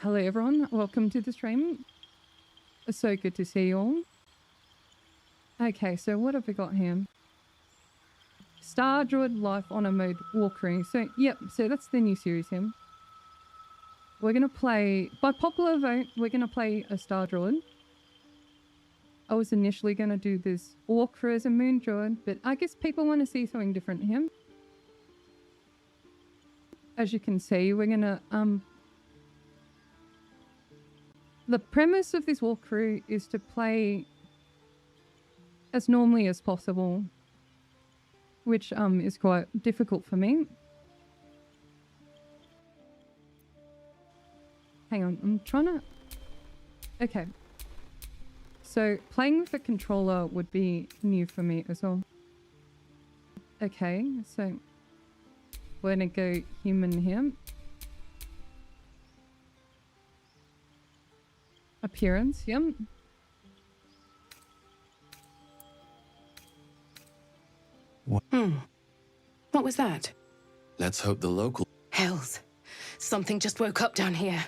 Hello everyone, welcome to the stream. It's so good to see you all. Okay, so what have we got here? Star Druid Life Honor Mode Walkthrough. So, yep, so that's the new series here. We're going to play, by popular vote, we're going to play a Star Druid. I was initially going to do this walkthrough as a Moon Druid, but I guess people want to see something different here. As you can see, we're going to, the premise of this walkthrough is to play as normally as possible, which is quite difficult for me. Hang on, I'm trying to... Okay. So playing with a controller would be new for me as well. Okay, so we're gonna go human here. Appearance, yep. What was that? Let's hope the local... Hells. Something just woke up down here.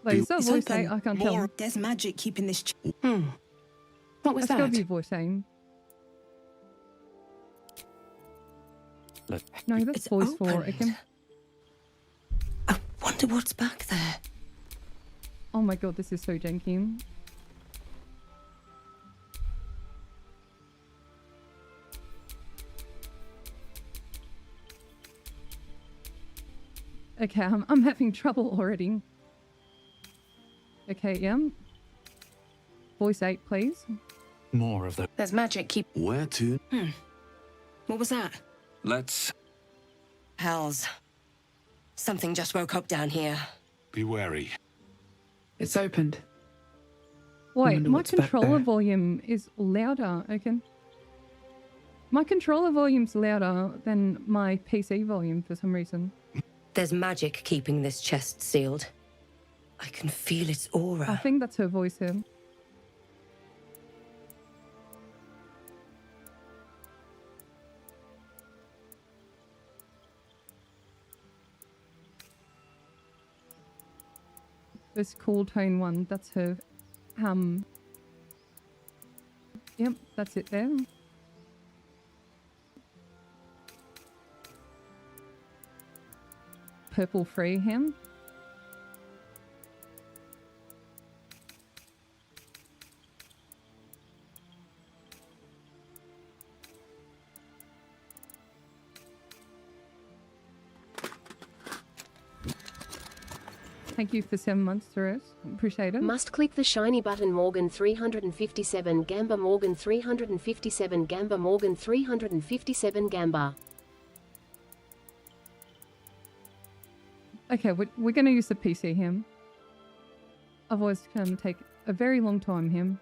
Wait, is that voice aim? I can't tell. There's magic keeping this... What was That's gotta that? be voice aim. No, that's It's voice for opened. Arcane. I wonder what's back there. Oh my god, this is so janky. Okay, I'm having trouble already. Okay, yeah. Voice 8, please. More of the... There's magic keep... Where to? What was that? Let's... Hells. Something just woke up down here. Be wary. It's opened. Wait, wonder my what's back controller there. volume is louder, okay? My controller volume's louder than my PC volume for some reason. There's magic keeping this chest sealed. I can feel its aura. I think that's her voice here. This cool tone one, that's her. Yep, that's it there. Purple free him. Thank you for 7 months, Doris. Appreciate it. Must click the shiny button. Morgan 357 Gamba. Morgan 357 Gamba. Morgan 357 Gamba. Okay, we're going to use the PC him. Otherwise it's going to take a very long time him.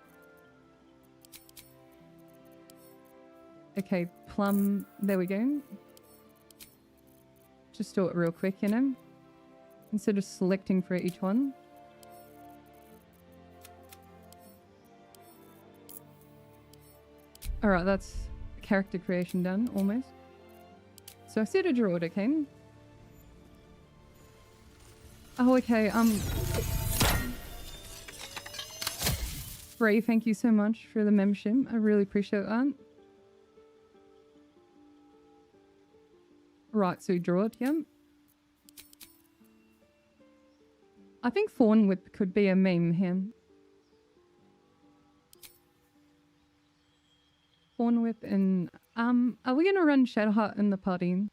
Okay, plum. There we go. Just do it real quick, you know. Instead of selecting for each one. Alright, that's character creation done, almost. So I said a Druid, okay? Oh, okay, Ray, thank you so much for the membership. I really appreciate that. Right, so Druid, yeah. I think Fawn Whip could be a meme here. Fawn Whip and... are we going to run Shadowheart in the party?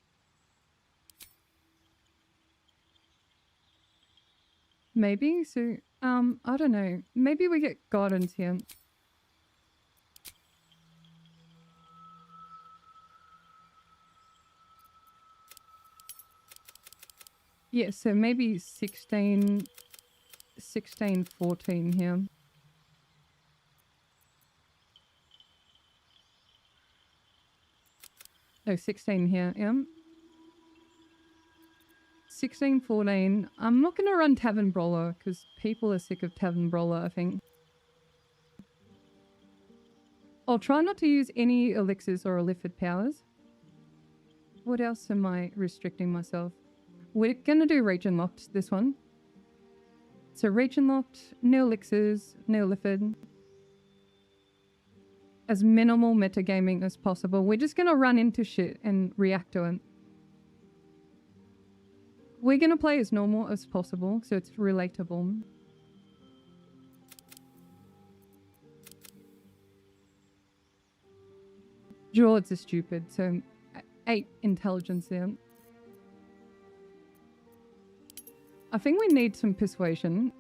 Maybe? So, I don't know. Maybe we get Guidance here. Yeah, so maybe 16, 14 here. Oh, 16 here, yeah. 16, 14. I'm not going to run Tavern Brawler because people are sick of Tavern Brawler, I think. I'll try not to use any elixirs or illithid powers. What else am I restricting myself? We're going to do region locked, this one. So region locked, no elixirs, no lifid. As minimal metagaming as possible. We're just gonna run into shit and react to it. We're gonna play as normal as possible, so it's relatable. Druids are stupid, so 8 intelligence there. I think we need some persuasion.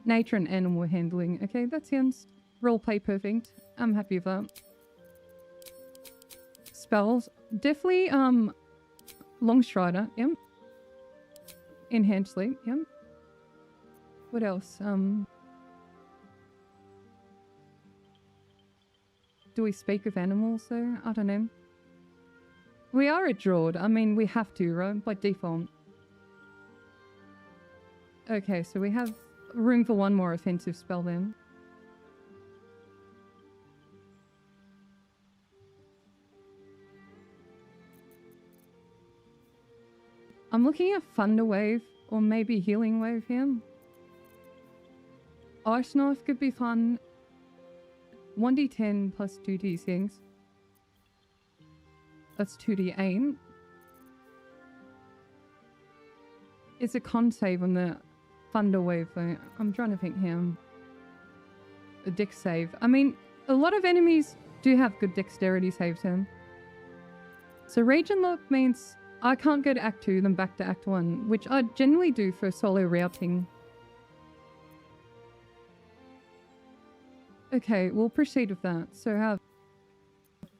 Nature and animal handling. Okay, that sounds roleplay perfect. I'm happy with that. Spells. Definitely Longstrider, yep. Enhanced Sleep, yep. What else? Do we speak with animals though? I don't know. We are a Druid. I mean, we have to, right? By default. Okay, so we have room for one more offensive spell then. I'm looking at Thunder Wave or maybe Healing Wave here. Ice Knife could be fun. 1d10 plus 2d6. That's 2d8. It's a con save on the Thunder Wave though. I'm trying to think here. A dex save. I mean, a lot of enemies do have good dexterity saves here. So region lock means I can't go to Act 2 then back to Act 1, which I generally do for solo routing. Okay, we'll proceed with that. So have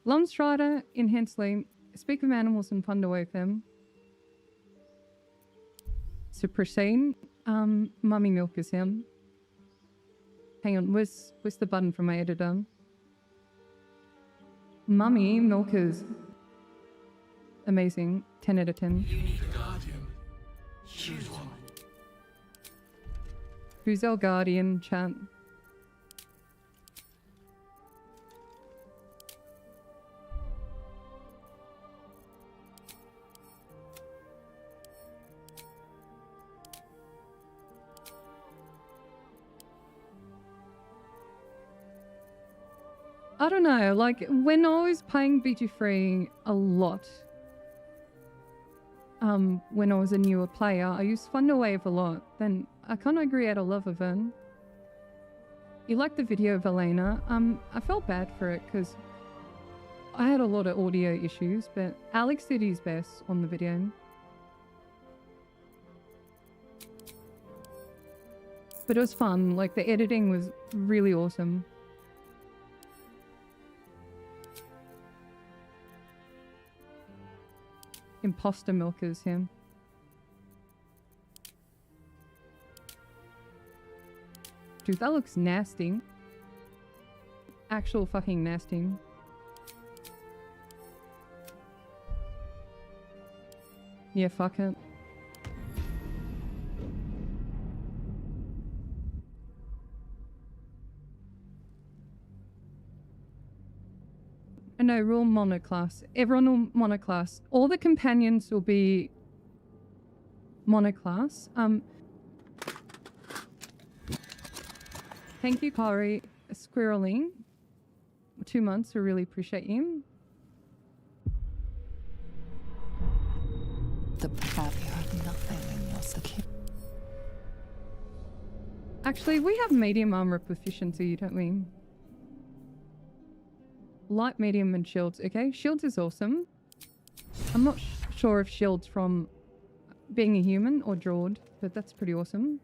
Longstrider, Enhanced Sleep, Speak with Animals and Thunder Wave them. So proceed. Mummy Milk is him. Hang on, where's the button from my editor? Mummy Milk is amazing. 10 out of 10. You need a guardian. Choose one. Who's our guardian, chat? I don't know, like when I was playing BG3 a lot, when I was a newer player, I used Thunder Wave a lot. Then I kind of agree out of love of it. You liked the video of Elena. I felt bad for it because I had a lot of audio issues, but Alex did his best on the video. But it was fun, like the editing was really awesome. Imposter milkers him. Dude, that looks nasty. Actual fucking nasty. Yeah, fuck it. No, rule monoclass. Everyone will monoclass. All the companions will be monoclass. Thank you, Kari. Squirreling. 2 months, we really appreciate you. The behaviour of nothing in your security. Actually, we have medium armor proficiency, don't we? Light, medium, and shields. Okay, shields is awesome. I'm not sure if shields from being a human or Druid, but that's pretty awesome.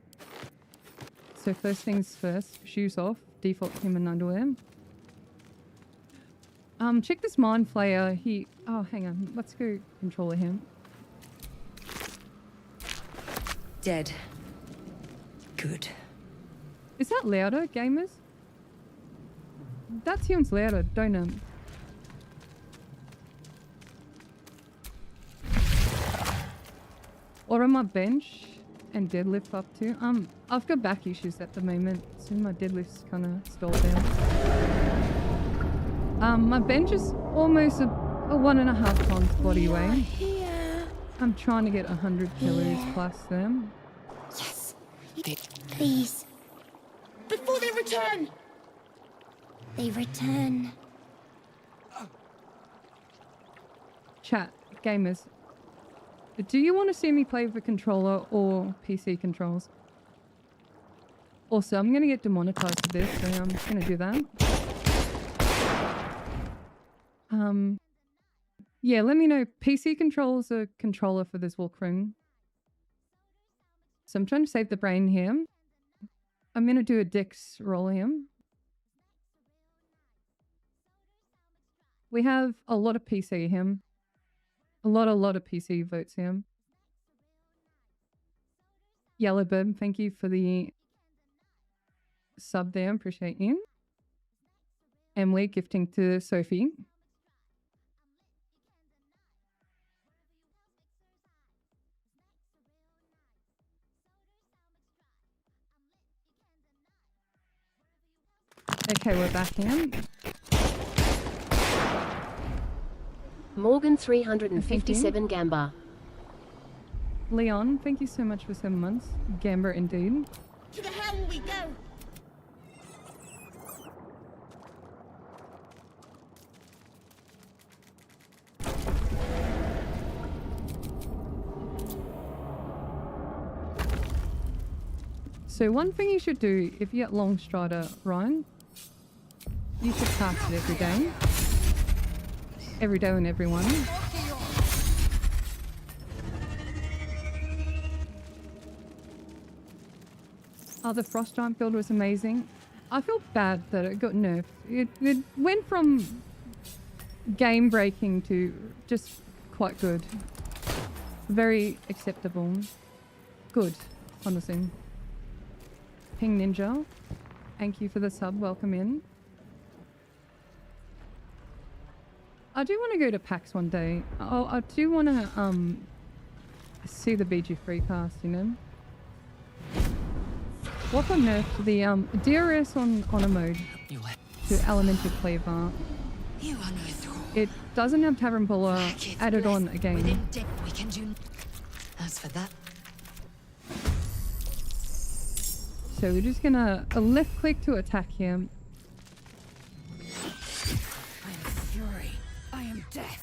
So first things first, shoes off, default human underwear. Check this Mind Flayer. Oh, hang on. Let's go controller him. Dead. Good. Is that louder, gamers? That sounds louder, don't it? Or on my bench and deadlift up too. I've got back issues at the moment, so my deadlift's kind of stalled down. My bench is almost a 1.5 times body weight. Here. I'm trying to get 100 kilos plus them. Yes. Please. Before they return! They return. Chat, gamers. Do you want to see me play with a controller or PC controls? Also, I'm going to get demonetized for this, so I'm just going to do that. Yeah, let me know. PC controls a controller for this walkthrough. So I'm trying to save the brain here. I'm going to do a dex roll here. We have a lot of PC here. A lot of PC votes here. Yellowbird, thank you for the sub there. Appreciate you. Emily gifting to Sophie. Okay, we're back in. Morgan 357 Gamba. Leon, thank you so much for 7 months. Gamba indeed. To the Helm we go! So one thing you should do if you get Long Strider, Ryan, you should cast it every day. Every day and everyone. Oh, the Frost Giant build was amazing. I feel bad that it got nerfed. It went from game breaking to just quite good. Very acceptable. Good, honestly. Ping Ninja, thank you for the sub. Welcome in. I do want to go to PAX one day. Oh, I do want to see the BG3 cast, you know. What got nerfed? The DRS on a mode to Elemental Cleaver. It doesn't have Tavern Puller added on again. We can do. As for that. So we're just gonna left click to attack him.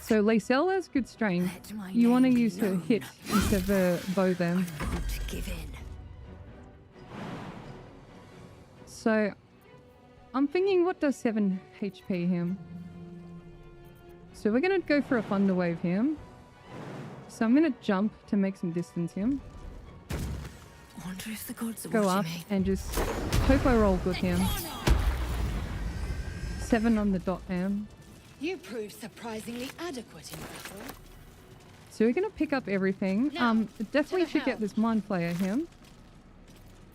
So Lacelle has good strength. You want to use her hit instead of the bow then. So I'm thinking, what does 7 HP him? So we're going to go for a Thunder Wave here. So I'm going to jump to make some distance here. Wonder if the gods are Go up and just hope I roll good here. 7 on the dot man. You proved surprisingly adequate in battle. So we're going to pick up everything. Definitely should get this Mind Flayer here.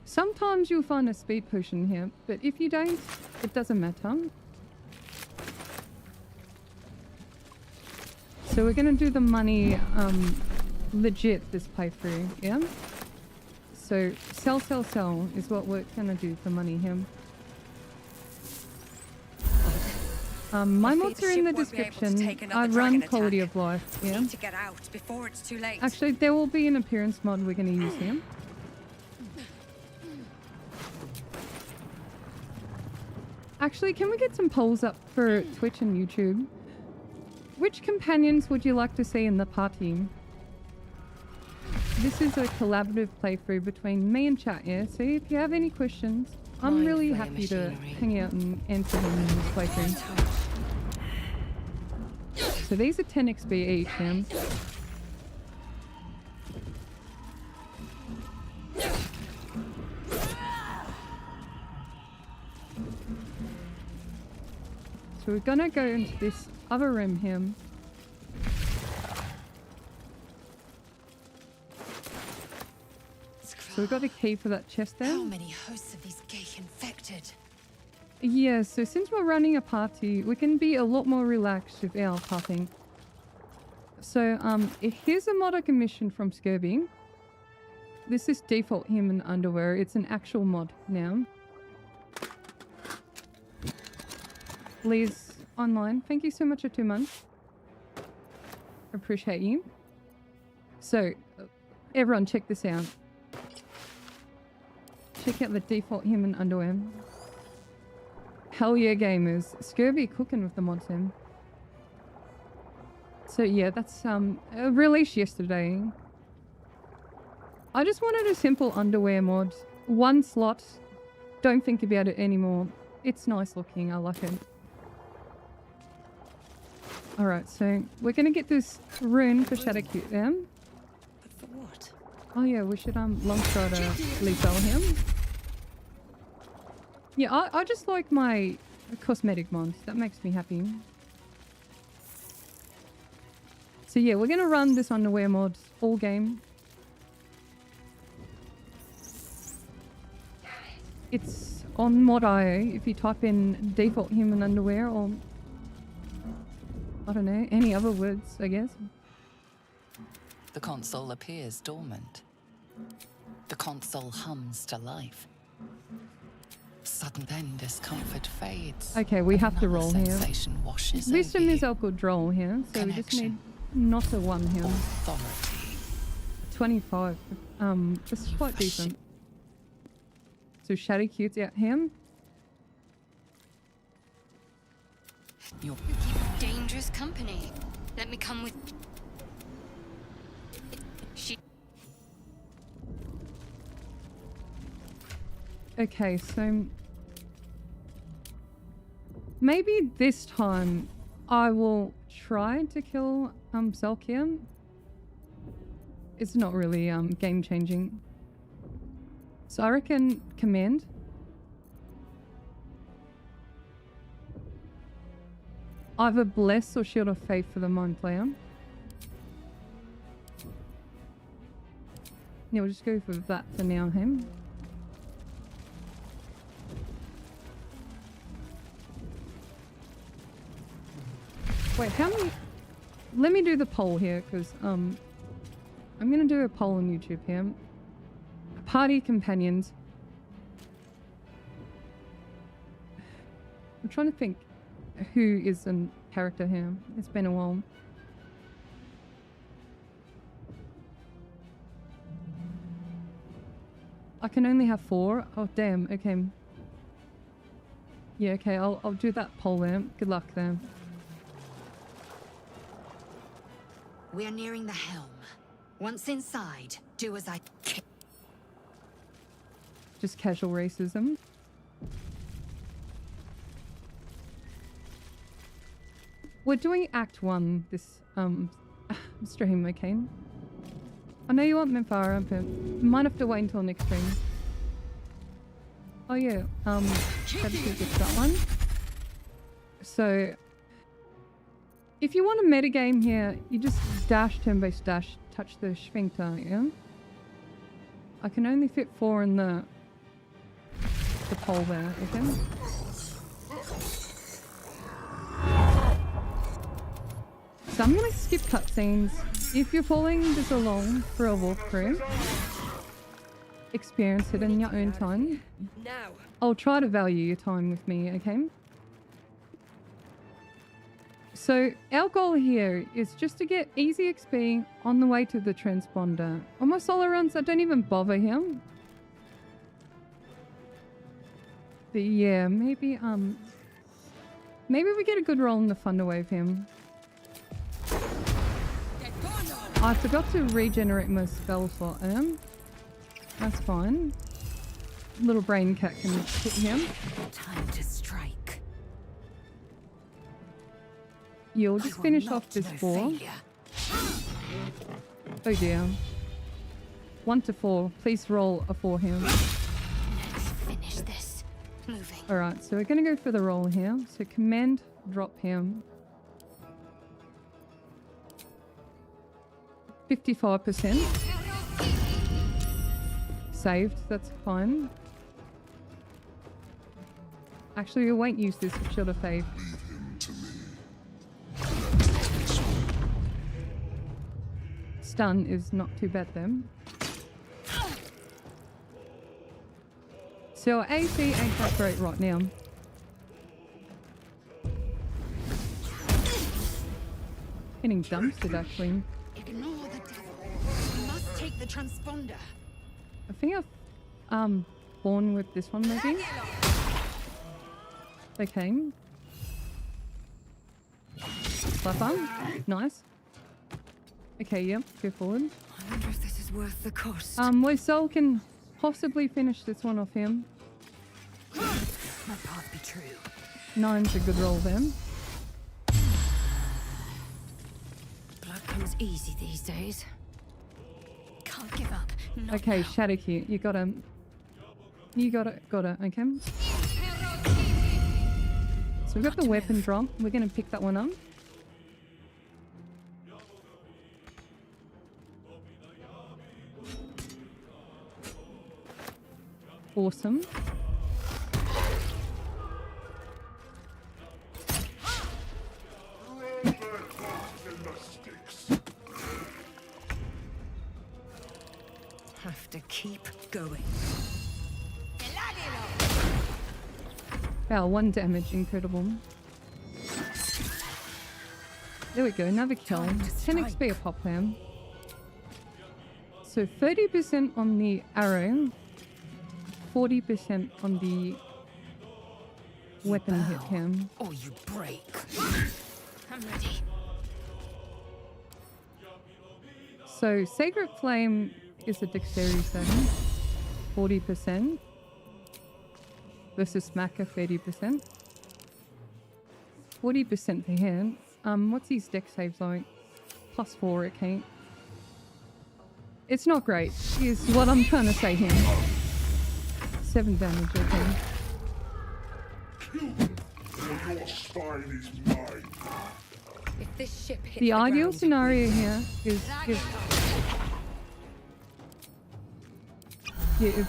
Sometimes you'll find a speed potion here, but if you don't, it doesn't matter. So we're going to do the money legit this playthrough, yeah? So sell is what we're going to do for money here. My mods are in the description. I run quality of life, yeah? Need to get out before it's too late. Actually, there will be an appearance mod we're going to use here. Actually, can we get some polls up for Twitch and YouTube? Which companions would you like to see in the party? This is a collaborative playthrough between me and chat, yeah? So if you have any questions, I'm really happy to hang out and answer them in this playthrough. So these are 10 XP each, yeah? So we're gonna go into this other room here. So we've got a key for that chest there. How many hosts of these gay infected? Yeah, so since we're running a party, we can be a lot more relaxed with our puffing. So here's a mod I commissioned from Scurvy. This is default human underwear. It's an actual mod now. Liz online, thank you so much for 2 months. Appreciate you. So, everyone check this out. Check out the default human underwear. Hell yeah, gamers. Scurvy cooking with the mod sim. So yeah, that's released yesterday. I just wanted a simple underwear mod. One slot. Don't think about it anymore. It's nice looking. I like it. Alright, so we're gonna get this rune for Shadowcute then. But for what? Oh yeah, we should longstrider lethal him. Yeah, I just like my cosmetic mods. That makes me happy. So yeah, we're gonna run this underwear mod all game. It's on mod.io if you type in default human underwear or I don't know, any other words, I guess. The console appears dormant. The console hums to life. Sudden then discomfort fades. Okay, we have to Another roll here. sensation washes Wisdom over is you. our good roll here, so we just Connection. need not a 1 here. Authority. 25. This is quite decent. So Shadowcute's out him. Your You keep dangerous company. Let me come with... She... Okay, so maybe this time I will try to kill Selkia. It's not really game changing. So I reckon command. Either bless or shield of faith for the mind player. Yeah, we'll just go for that for now, him. Wait, how many... Let me do the poll here, because, I'm gonna do a poll on YouTube here. Party companions. I'm trying to think who is a character here. It's been a while. I can only have 4. Oh, damn. Okay. Yeah, okay. I'll do that poll there. Good luck there. We're nearing the Helm. Once inside, do as I... Just casual racism. We're doing Act 1 this stream, okay? I know you want Memphara, but might have to wait until next stream. Oh yeah, Shadowcute gets that one. So if you want a metagame here, you just dash turn-based dash, touch the sphincter, yeah? I can only fit 4 in the pole there, okay? So I'm gonna skip cutscenes. If you're following this along for a walkthrough, experience it in your own time. Now. I'll try to value your time with me, okay? So our goal here is just to get easy XP on the way to the transponder. On my solo runs, I don't even bother him. But yeah, maybe we get a good roll in the Thunder Wave him. I forgot to regenerate my spell slot. That's fine. Little brain cat can hit him. Time to strike. You'll just finish off this 4. Oh dear. 1 to 4. Please roll a 4 here. Let's finish this. Moving. Alright, so we're gonna go for the roll here. So command drop him. 55%. Saved, that's fine. Actually, we won't use this for Shield of Faith. Stun is not too bad then. So our AC ain't that great right now. Getting dumpstered actually. Ignore the devil. the transponder. I think I've born with this one maybe. Okay. Flapper. Nice. Okay, yep, go forward. I wonder if this is worth the cost. Loisel can possibly finish this one off him. My path be true. 9's a good roll then. Blood comes easy these days. Can't give up. Not Okay, now. Shadowcute, you got him. You got it, okay. So we've got the weapon drop. We're gonna pick that one up. Awesome. Have to keep going. Wow, 1 damage, incredible. There we go, another kill. 10 XP a pop them. So 30% on the arrow, 40% on the weapon hit him. Or you break. I'm ready. So Sacred Flame is a dexterity saving, 40%. Versus Smacker, 30%. 40% for him. What's his dex saves like? +4, okay. It's not great, is what I'm trying to say here. 7 damage, okay. Your spine is mine. If this ship hits The ideal ground, scenario here is if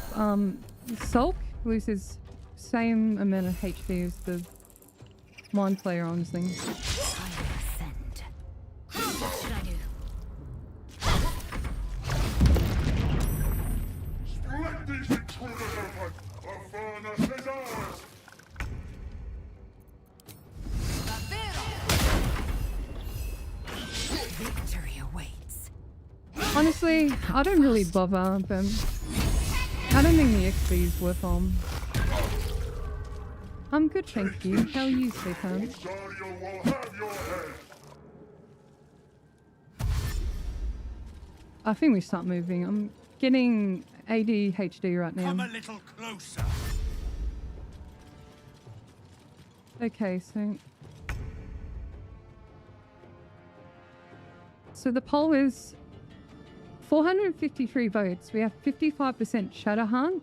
Sulk loses same amount of HP as the Mind Player on this thing. I will ascend. What should I do? Let these intruders open. A furnace is ours. Victory awaits. Honestly, I don't really bother, but I don't think the XP is worth on. I'm good, thank you. How are you, sweetheart? Dario will have your head. I think we start moving. I'm getting ADHD right now. Come a little closer. Okay, so the poll is 453 votes. We have 55% Shadowheart,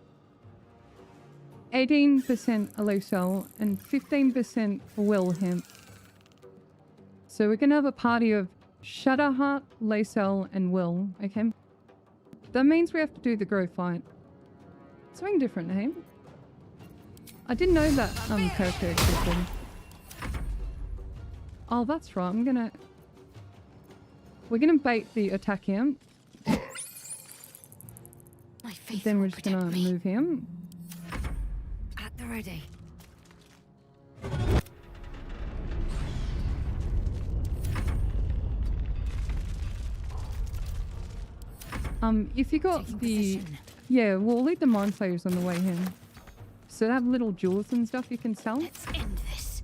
18% Alosel, and 15% Will Hemp. So we're gonna have a party of Shadowheart, Lacel, and Will, okay? That means we have to do the grow fight. Something different, hey? I didn't know that character existed. Oh, that's right. We're gonna bait the attack here. My faith Then will we're just gonna protect me. move him. At the ready. If you got Taking the... position. Yeah, we'll leave the Mind Flayers on the way here. So they have little jewels and stuff you can sell. Let's end this.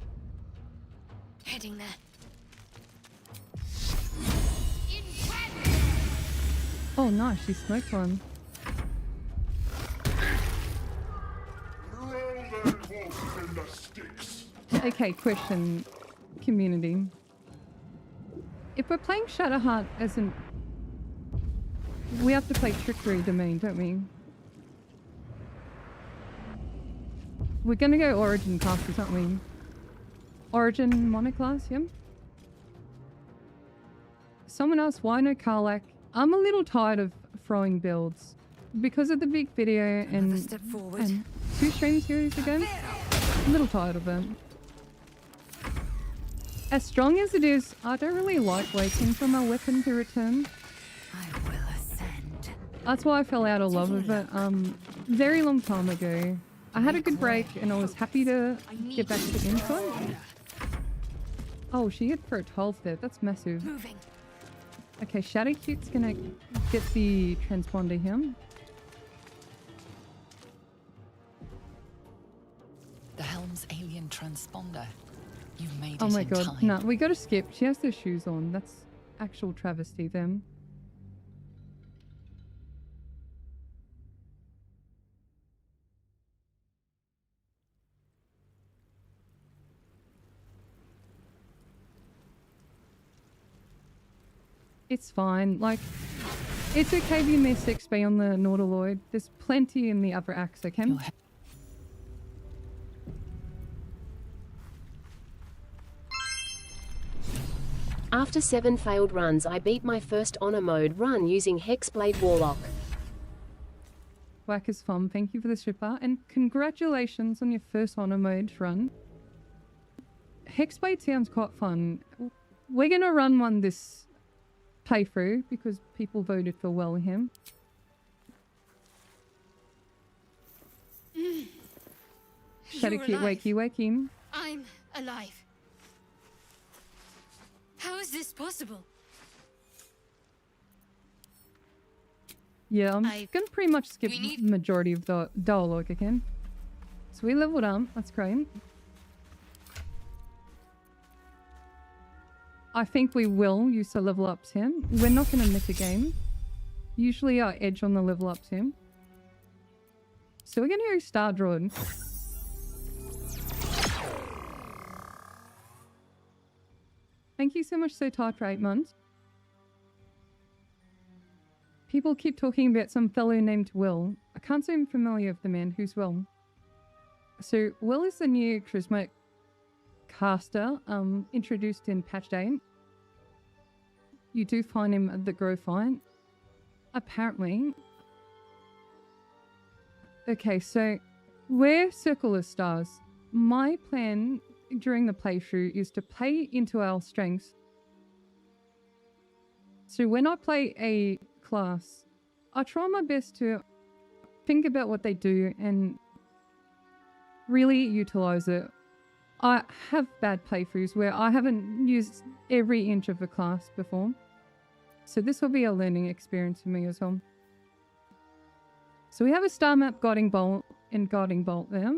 Heading there. Oh, nice. She smoked one. Roll their wolves in the sticks. Okay, question, community. If we're playing Shadowheart as an... We have to play Trickery Domain, don't we? We're gonna go Origin classes, aren't we? Origin monoclass, yeah? Someone else, why no Karlach? I'm a little tired of throwing builds. Because of the big video Another and step forward. 2 stream series ago. A little tired of it. As strong as it is, I don't really like waiting for my weapon to return. I will ascend. That's why I fell out of love with it. Very long time ago. I had a good break and I was happy to get back to into it. Oh, she hit for a 12 there. That's massive. Moving. Okay, Shadowcute's gonna get the transponder here. The Helm's alien transponder. You made it Oh my in god. time. No, we gotta skip. She has the shoes on. That's actual travesty then. It's fine. Like, it's okay if you miss XP on the Nautiloid. There's plenty in the upper axe, okay? After 7 failed runs, I beat my first honor mode run using Hexblade Warlock. Whack is fun. Thank you for the super. And congratulations on your first honor mode run. Hexblade sounds quite fun. We're going to run one this playthrough because people voted for Wellham. Shadowcute, wakey. I'm alive. How is this possible? Yeah, I'm gonna pretty much skip the majority of the dialogue again. So we leveled up, that's great. I think we will use the level ups here. We're not gonna miss a game. Usually our edge on the level ups here. So we're gonna go Star Druid. Thank you so much, so tight for 8 months. People keep talking about some fellow named Will. I can't say I'm familiar with the man. Who's Will? So Will is the new charismatic caster introduced in patch 8. You do find him at the Grove fight. Apparently. Okay, so we're Circle of Stars. My plan during the playthrough is to play into our strengths. So when I play a class, I try my best to think about what they do and really utilize it. I have bad playthroughs where I haven't used every inch of a class before. So this will be a learning experience for me as well. So we have a star map, Guiding Bolt, and Guiding Bolt there.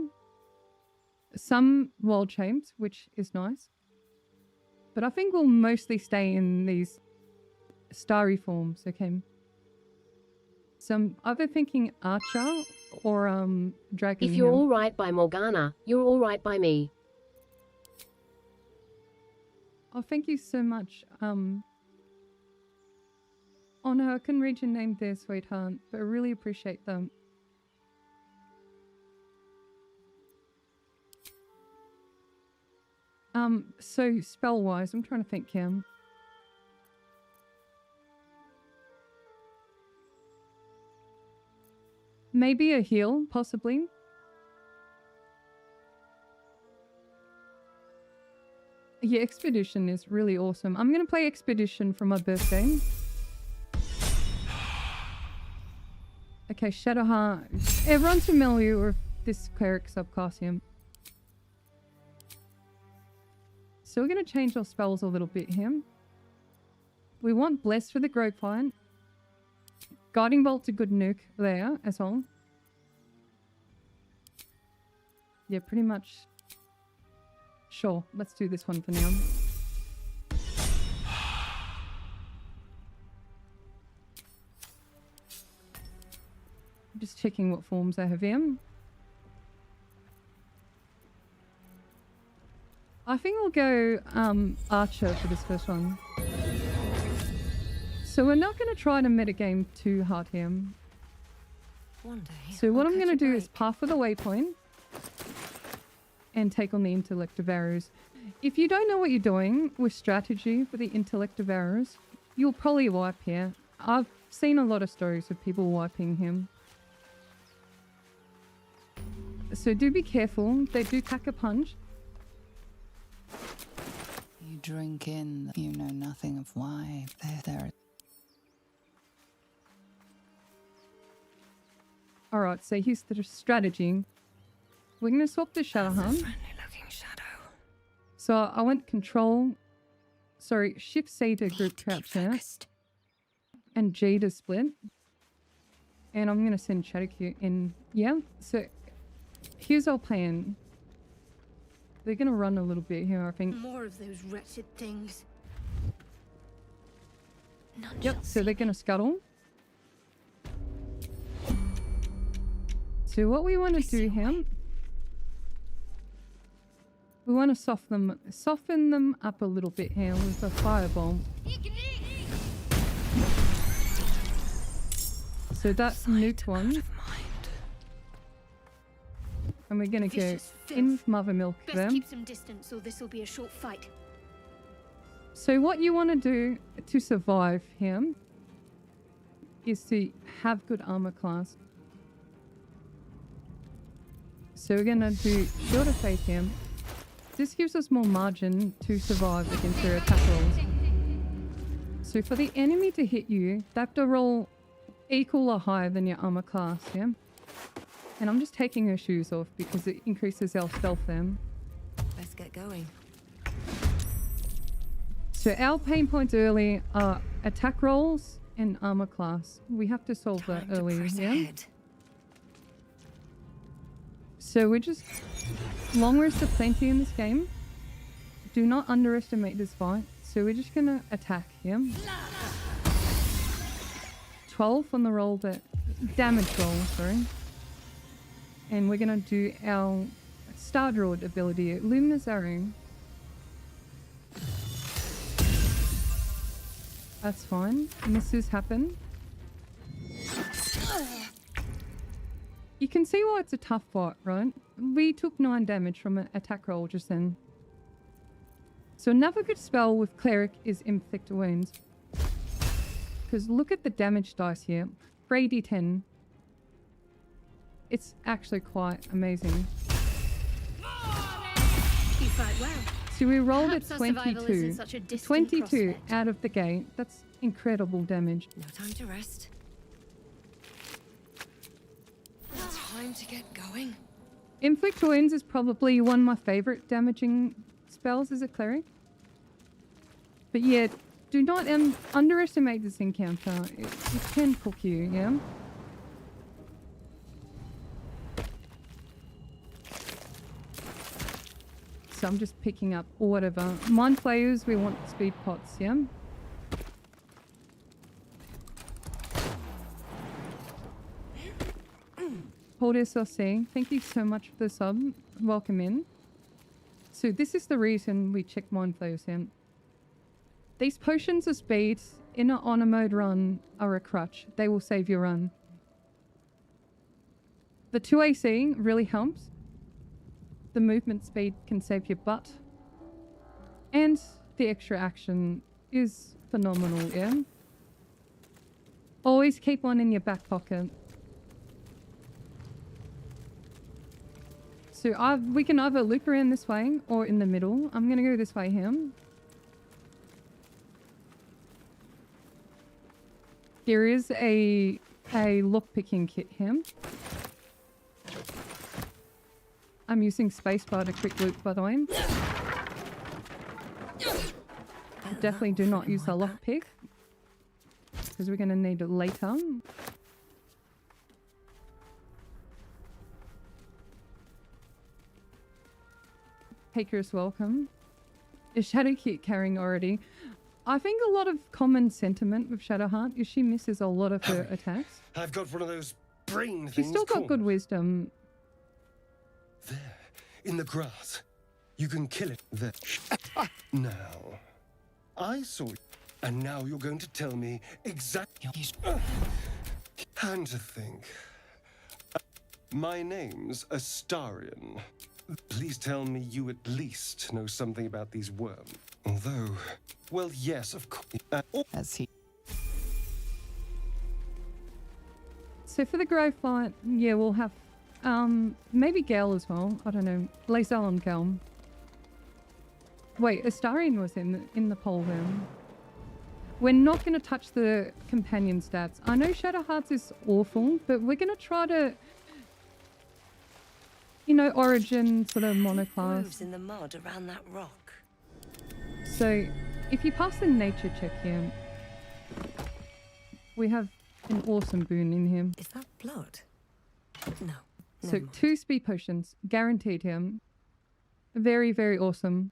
Some wild shapes, which is nice. But I think we'll mostly stay in these starry forms, okay? So I'm either thinking Archer or Dragon. If you're alright by Morgana, you're alright by me. Oh, thank you so much. Oh no, I couldn't read your name there, sweetheart, but I really appreciate them. So spell-wise, I'm trying to think, Cam. Maybe a heal, possibly. Yeah, Expedition is really awesome. I'm going to play Expedition for my birthday. Okay, Shadowheart. Everyone's familiar with this cleric subclass here. So we're going to change our spells a little bit here. We want Bless for the Grove fight. Guiding Bolt's a good nuke there as well. Yeah, pretty much. Sure, let's do this one for now. Just checking what forms I have in. I think we'll go Archer for this first one. So we're not going to try to metagame too hard here. So what I'm going to do is path with a waypoint and take on the intellect of arrows. If you don't know what you're doing with strategy for the intellect of arrows, you'll probably wipe here. I've seen a lot of stories of people wiping him. So do be careful. They do pack a punch. You drink in, you know nothing of why. There. Alright, so here's the strategy. We're going to swap the Shadowhunt. So I went Control, sorry, Shift C to group crouch here. and G to split. And I'm going to send Shadowcute in. Yeah, so here's our plan. They're going to run a little bit here, I think. More of those wretched things. None Yep, shall so see they're going to scuttle. So what we want to do here, we want to soften them up a little bit here with a fireball. So that's nuke one. And we're going to go Vicious filth. in Mother Milk Best them. keep some distance, or this will be a short fight. So what you want to do to survive here is to have good armor class. So we're going to do Shield of Faith here. This gives us more margin to survive against their attack rolls. So for the enemy to hit you, they have to roll equal or higher than your armor class, yeah? And I'm just taking her shoes off because it increases our stealth then. Let's get going. So our pain points early are attack rolls and armor class. We have to solve that Time to early, press yeah? ahead. So we're just... Long rest of plenty in this game. Do not underestimate this fight. So we're just gonna attack him. 12 on the roll, that damage roll, sorry. And we're gonna do our Star Druid ability, Luminous Arrow. That's fine. Misses happen. You can see why it's a tough fight, right? We took 9 damage from an attack roll just then. So another good spell with Cleric is Inflict Wounds. Because look at the damage dice here. 3d10. It's actually quite amazing. You fight well. So we rolled Perhaps at our survival 22. isn't such a distant 22 prospect. out of the gate. That's incredible damage. No time to rest. Time to get going. Inflict Wounds is probably one of my favorite damaging spells as a cleric. But yeah, do not underestimate this encounter. It can cook you, yeah? So I'm just picking up or whatever. Mind Flayers, we want speed pots, yeah? Paul SLC, thank you so much for the sub. Welcome in. So this is the reason we check Mind Flayers here. These potions of speed in an honor mode run are a crutch. They will save your run. The 2 AC really helps. The movement speed can save your butt. And the extra action is phenomenal, yeah? Always keep one in your back pocket. So we can either loop around this way or in the middle. I'm going to go this way here. There is a lockpicking kit here. I'm using spacebar to quick loop, by the way. Definitely do not use the lockpick, because we're going to need it later. Taker's welcome. Is Shadowcute carrying already? I think a lot of common sentiment with Shadowheart is she misses a lot of her attacks. I've got one of those brain things. She's still got good wisdom. There, in the grass. You can kill it there. Now, I saw it, and now you're going to tell me exactly. And to think. My name's Astarion. Please tell me you at least know something about these worms. Although, well, yes, of course. As he So for the grey fight, yeah, we'll have maybe Gale as well. I don't know. Lae'zel and Gale. Wait, Astarion was in the poll room. We're not going to touch the companion stats. I know Shadowhearts is awful, but we're going to try to, you know, origin sort of monoclass. Grooves in the mud around that rock. So if you pass the nature check here, we have an awesome boon in him. Is that blood? No. So never mind. 2 speed potions, guaranteed him. Very, very awesome.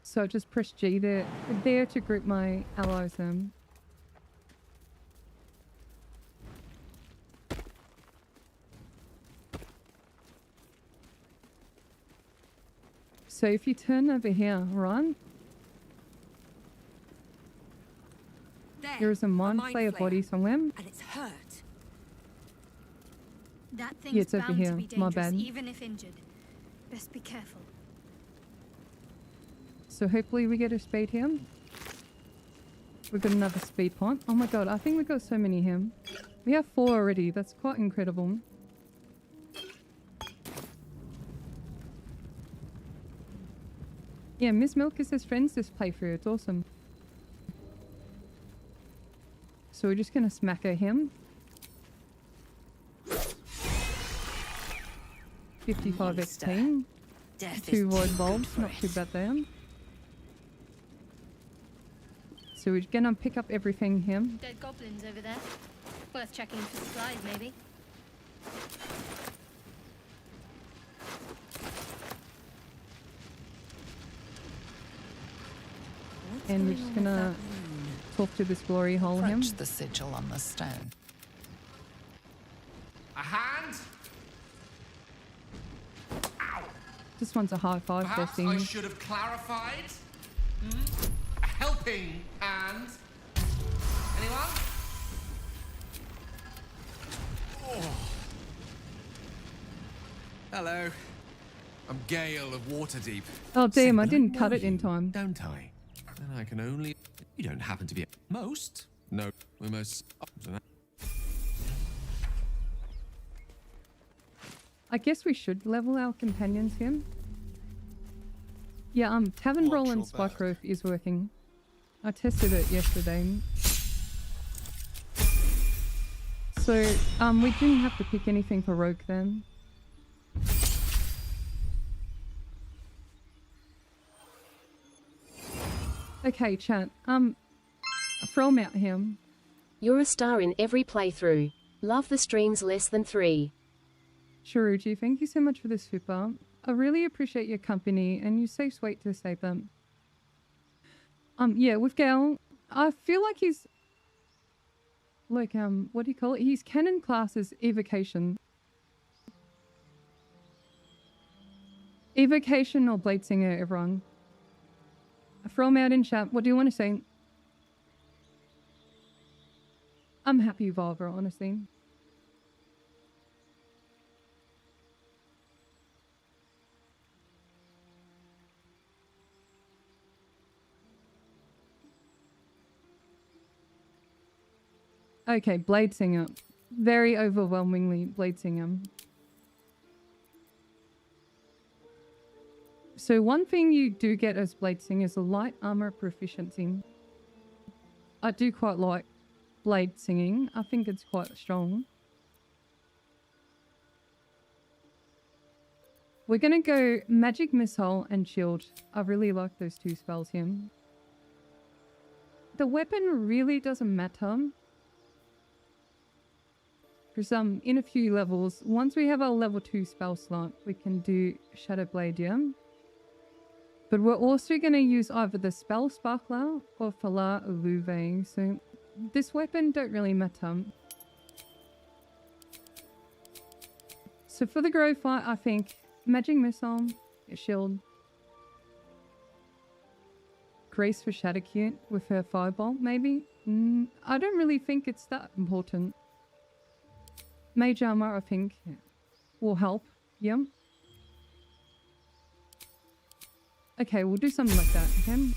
So just press G there to group my allies in. So if you turn over here, right? There is a mind flayer body somewhere. And it's hurt. That thing's Yeah, it's over bound here. to be My dangerous, bad. even if injured. Best be careful. So hopefully we get a speed here. We've got another speed point. Oh my god, I think we've got so many here. We have 4 already. That's quite incredible. Yeah, Miss Milk is his friends this playthrough. It's awesome. So we're just gonna smack her him. 55 XP. Death 2 is void too bulbs, good for not it. too bad there. So we're gonna pick up everything here. Dead goblins over there. Worth checking for supplies, maybe. And we're just gonna talk to this glory hole him. Approach the sigil on the stone. A hand? Ow! This one's a high 5 Perhaps blessing. I should have clarified. A helping hand. Anyone? Oh. Hello. I'm Gale of Waterdeep. Oh damn, I But didn't know cut it in you, time. Don't I? And I can only... You don't happen to be... Most? No, we're most... I guess we should level our companions here. Yeah, Tavern Brawl and Spike Growth is working. I tested it yesterday. So, we didn't have to pick anything for Rogue then. Okay, chat. Throw him out here. You're a star in every playthrough. Love the streams less than 3. Shiruji, thank you so much for the super. I really appreciate your company, and you're so sweet to save them. Yeah, with Gale, I feel like he's... Like, what do you call it? His canon class is Evocation. Evocation or Blade Singer, everyone. Throw him out in chat. What do you want to say? I'm happy with either, honestly. Okay, Blade Singer. Very overwhelmingly Blade Singer. So one thing you do get as Blade Singer is a light armor proficiency. I do quite like blade singing. I think it's quite strong. We're gonna go Magic Missile and Shield. I really like those 2 spells here. The weapon really doesn't matter. Because in a few levels, once we have our level 2 spell slot, we can do Shadow Blade, yeah? But we're also going to use either the Spell Sparkler or Falar Uluve, so this weapon don't really matter. So for the grow fight, I think Magic Missile, Shield, Grace for Shadowcute with her Fireball, maybe? I don't really think it's that important. Mage Armor, I think, will help, yeah? Okay, we'll do something like that, okay?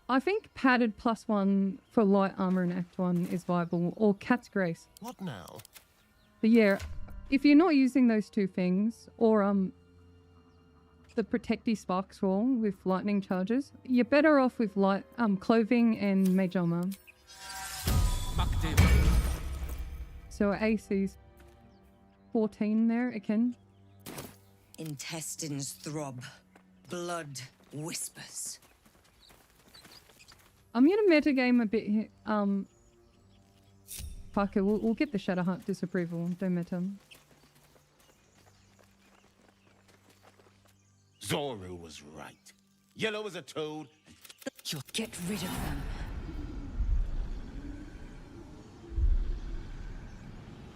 I think padded +1 for light armor in Act 1 is viable, or Cat's Grace. What now? But yeah, if you're not using those 2 things, or the Protecty Spark Swirl with lightning charges, you're better off with light clothing and mage armor. So So our AC's 14 there again. Intestines throb. Blood whispers. I'm gonna metagame a bit here. Fuck it, we'll get the Shadowheart disapproval. Don't meta. Zoro was right. Yellow as a toad. Get rid of them.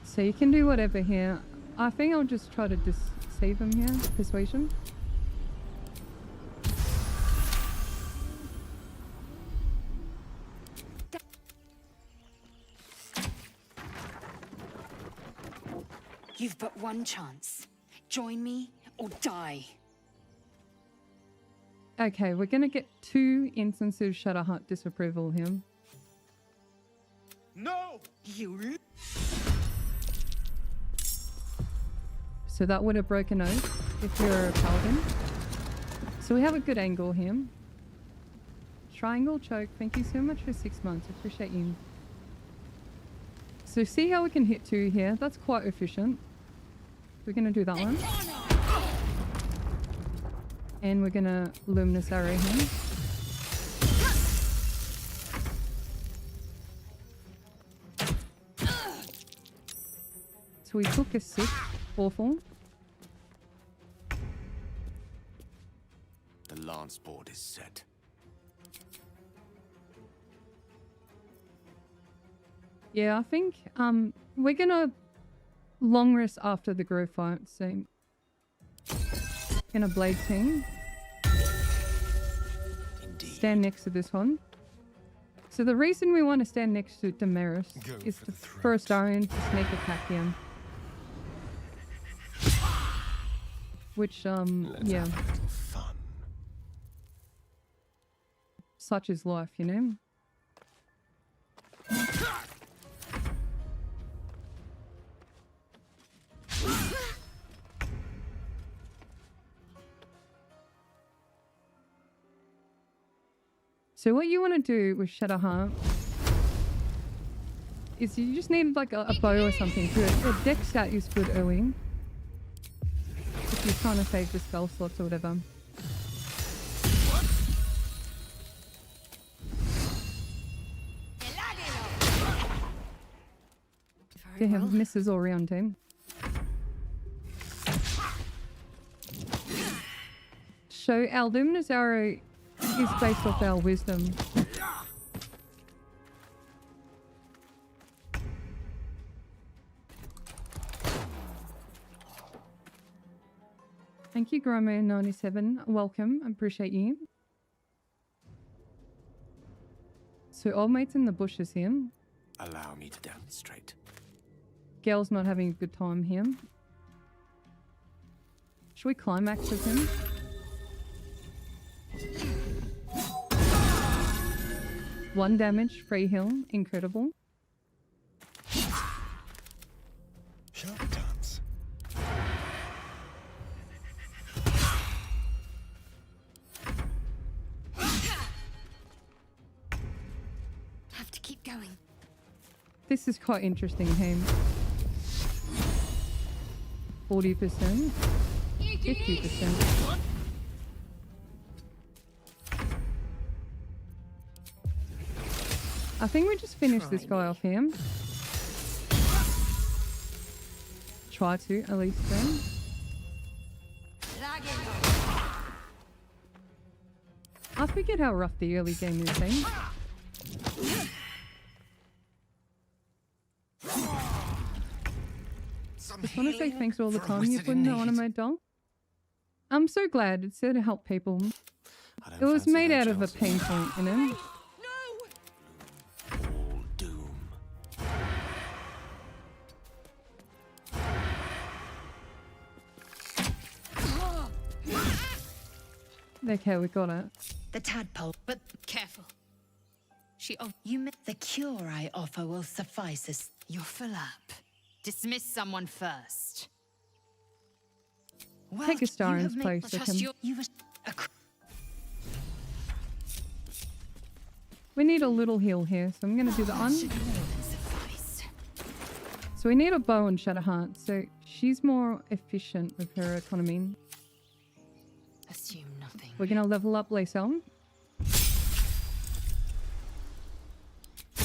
So you can do whatever here. I think I'll just try to deceive him here. Persuasion. You've but one chance. Join me or die. Okay, we're gonna get 2 instances of Shadowheart disapproval here. No! You. So that would have broken oath if you're a paladin. So we have a good angle here. Triangle choke, thank you so much for 6 months. Appreciate you. So see how we can hit 2 here. That's quite efficient. We're gonna do that one. And we're gonna Luminous Arrow here. So we took a 6. Awful. The lance board is set. Yeah, I think we're gonna long rest after the grove fight, so gonna blade team. Indeed. Stand next to this one. So the reason we want to stand next to Damaris is to first Arian to sneak attack him. Which yeah. Have a little fun. Such is life, you know? So what you want to do with Shadowheart is you just need like a bow or something good. A deck stat is good early. If you're trying to save the spell slots or whatever. They have misses all around him. So our Luminous Arrow is based off our wisdom. Thank you, Gromo97. Welcome. I appreciate you. So old mate's in the bushes here. Allow me to demonstrate. Gale's not having a good time here. Should we climax with him? One damage, free heal, incredible. Sharp dance. Have to keep going. This is quite interesting, Helm. 40%, 50%. I think we just finished this guy off him. Try to, at least then. I forget how rough the early game is, eh? Just want to say thanks all the time you put in the anime doll. I'm so glad. It's there to help people. It was made out of a pain point, you know? All doom. Okay, we got it. The tadpole, but Careful. the cure I offer will suffice as You're full up. Dismiss someone first. well. Take a star you in have place made, with trust him. you. you was a We need a little heal here, so I'm going to do the on. Should more than suffice. So So we need a bow and Shadowheart, so she's more efficient with her economy. Assume nothing. We're gonna level up Helm.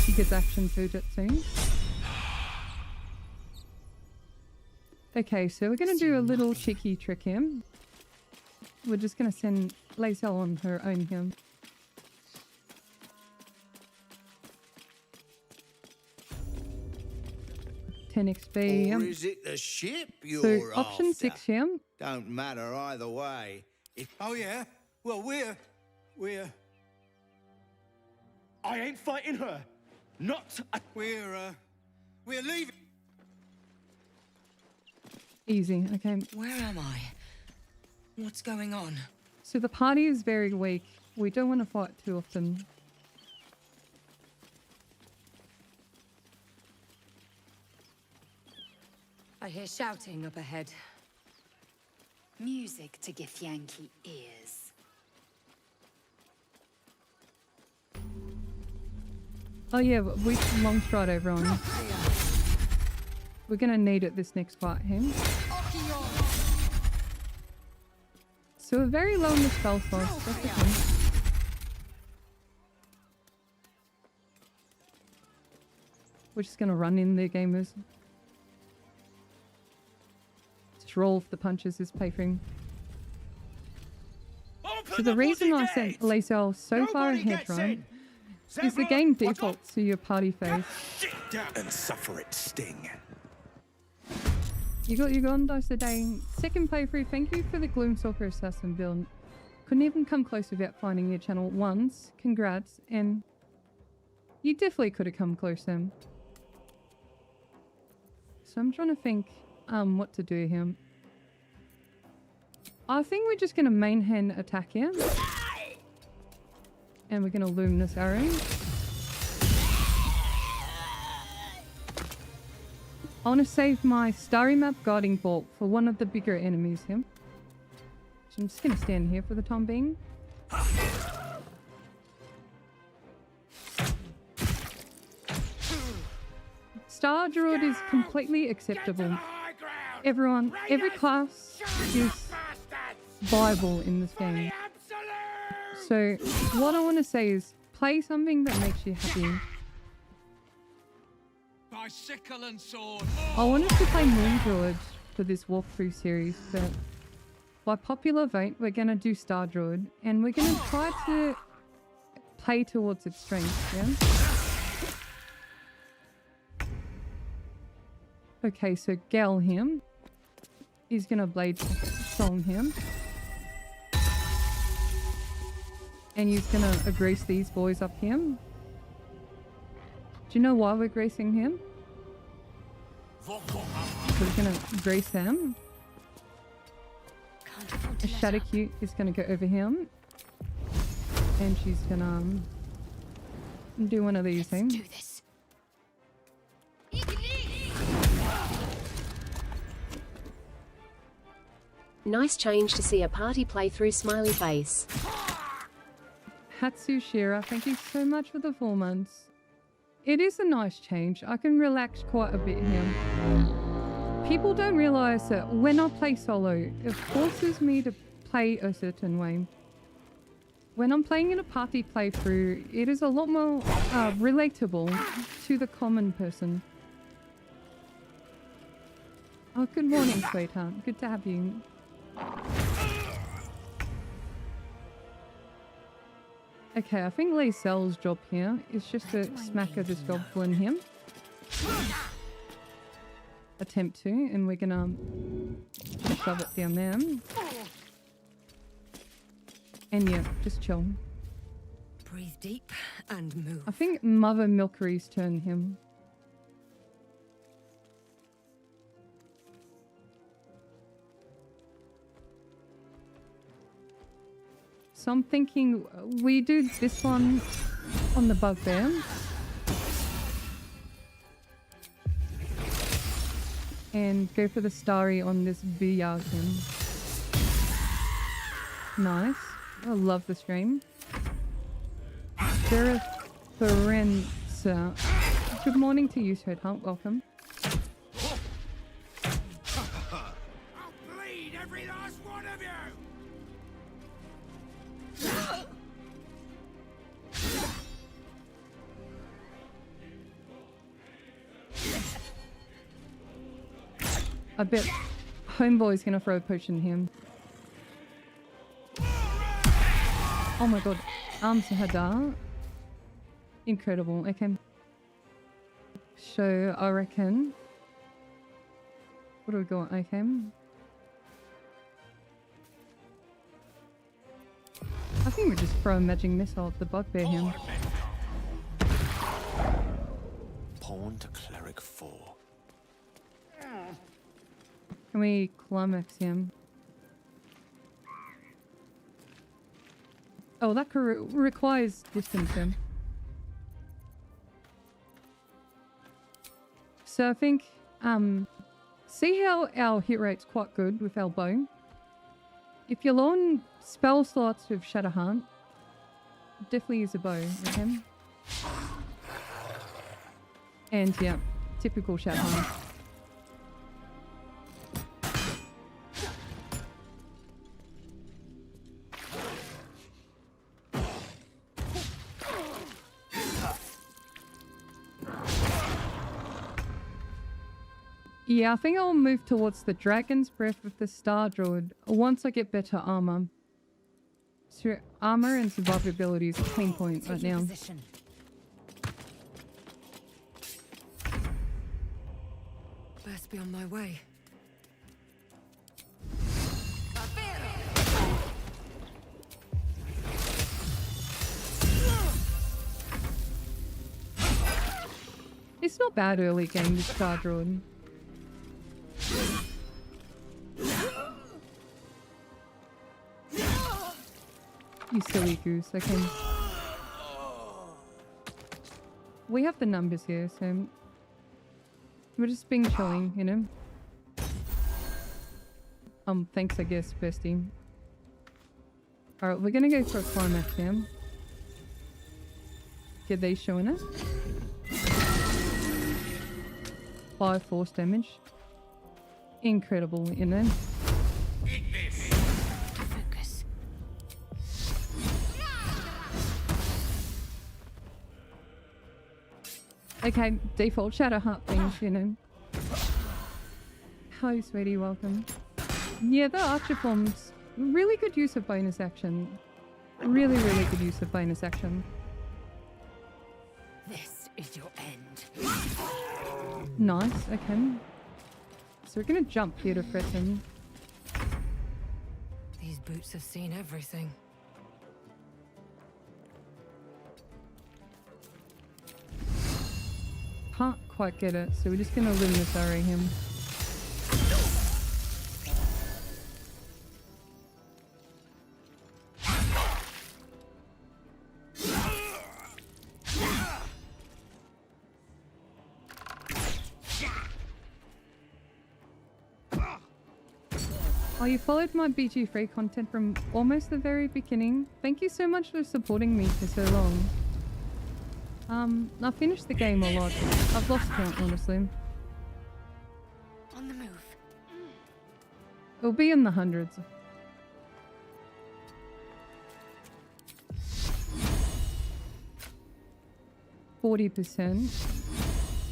She gets action food soon. Okay, so we're gonna do a little cheeky trick here. We're just gonna send Helm on her own here. XP. Or is it the ship you're So option after? 6 here. Don't matter either way. Oh yeah? Well, we're... I ain't fighting her. Not... We're leaving. Easy, okay. Where am I? What's going on? So the party is very weak. We don't want to fight too often. I hear shouting up ahead. Music to Githyanki ears. Oh yeah, we long stride everyone. We're gonna need it this next fight, him. So we're very low in the spell slots. That's okay. We're just gonna run in there, gamers. Just roll for the punches is playthrough. So the reason I sent Lae'zel so far ahead, right, is the game defaults to your party phase. And suffer its sting. You got on Dice a Day. Second playthrough, thank you for the Gloomstalker Assassin build. Couldn't even come close without finding your channel once. Congrats, and you definitely could have come closer. So I'm trying to think what to do here. I think we're just going to main hand attack here. And we're going to loom this arrow. I want to save my Starry Map Guarding Bolt for one of the bigger enemies here. So I'm just going to stand here for the time being. Star Druid is completely acceptable. Everyone, every class is viable in this game. So what I want to say is play something that makes you happy. By sickle and sword. I wanted to play Moon Druid for this walkthrough series, but by popular vote, we're going to do Star Druid, and we're going to try to play towards its strengths, yeah? Okay, so Gale here. He's going to Blade Song him. And he's going to grease these boys up here. Do you know why we're gracing him? So we're going to grace them. A Shadowcute is going to go over him. And she's going to do one of these things. Nice change to see a party playthrough smiley face. Hatsu Shira, thank you so much for the 4 months. It is a nice change. I can relax quite a bit here. People don't realize that when I play solo, it forces me to play a certain way. When I'm playing in a party playthrough, it is a lot more relatable to the common person. Oh, good morning, sweetheart. Good to have you. Okay, I think Lae'zel's job here is just to smack at this goblin here. Attempt to, and we're gonna shove it down there. And yeah, just chill. Breathe deep and move. I think Mother Milkery's turn him. So I'm thinking we do this one on the bugbear. And go for the starry on this Buyarkin. Nice. I love the stream. Good morning to you, sweetheart. Welcome. I bet Homeboy's gonna throw a potion at him. Oh my god. Arms Hadar. Incredible. Okay. So I reckon. What do we got? Okay. I think we just throw a magic missile at the bugbear him. Pawn to cleric 4. Can we climax him? Oh, that requires distance him. So I think, see how our hit rate's quite good with our bow? If you're low on spell slots with Shadowhunt, definitely use a bow, okay? And yeah, typical Shadowhunt. Yeah, I think I'll move towards the Dragon's Breath with the Star Druid once I get better armor. So armor and survivability is a clean point right now. Best be on my way. It's not bad early game with Star Druid. You silly goose, okay. We have the numbers here, so we're just being chilling, you know. Thanks I guess, bestie. Alright, we're gonna go for a climax here. Get these showing us. 5 force damage. Incredible, you know. Focus. Okay, default Shadowhunt things, you know. Hi, sweetie, welcome. Yeah, the Archer Form's really good use of bonus action. Really, really good use of bonus action. This is your end. Nice, okay. So we're gonna jump here to threaten. These boots have seen everything. Can't quite get it, so we're just gonna Luminous Array him. Oh, you followed my BG3 content from almost the very beginning. Thank you so much for supporting me for so long. I finished the game a lot. I've lost count, honestly. On the move. It'll be in the hundreds. %,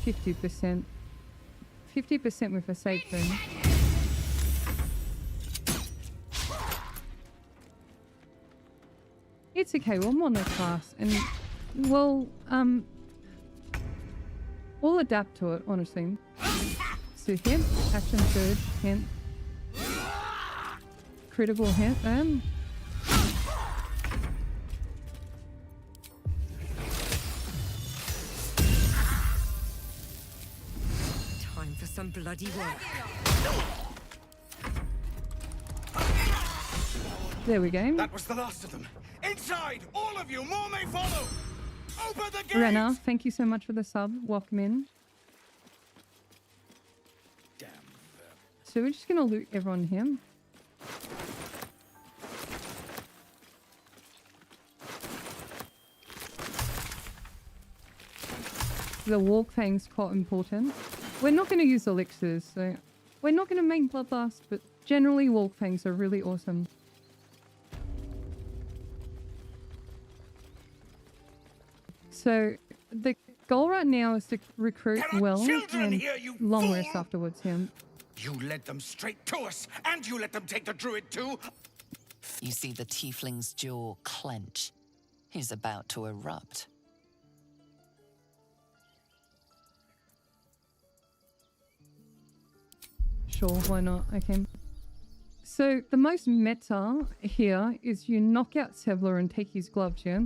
50%, 50% with a safe thing. It's okay, we're mono class and we'll adapt to it, honestly. So hit, action surge, hit. Critical hit, Time for some bloody work. There we go. That was the last of them. Inside! All of you! More may follow! Open the gate! Renna, thank you so much for the sub. Welcome in. Damn. So we're just gonna loot everyone here. The Walk Fang's quite important. We're not gonna use elixirs, so we're not gonna make Bloodlust, but generally Walk Fangs are really awesome. So the goal right now is to recruit well and long rest afterwards. Yeah. You led them straight to us, and you let them take the Druid too? You see the tiefling's jaw clench. He's about to erupt. Sure, why not? Okay. So the most meta here is you knock out Sevler and take his gloves, yeah?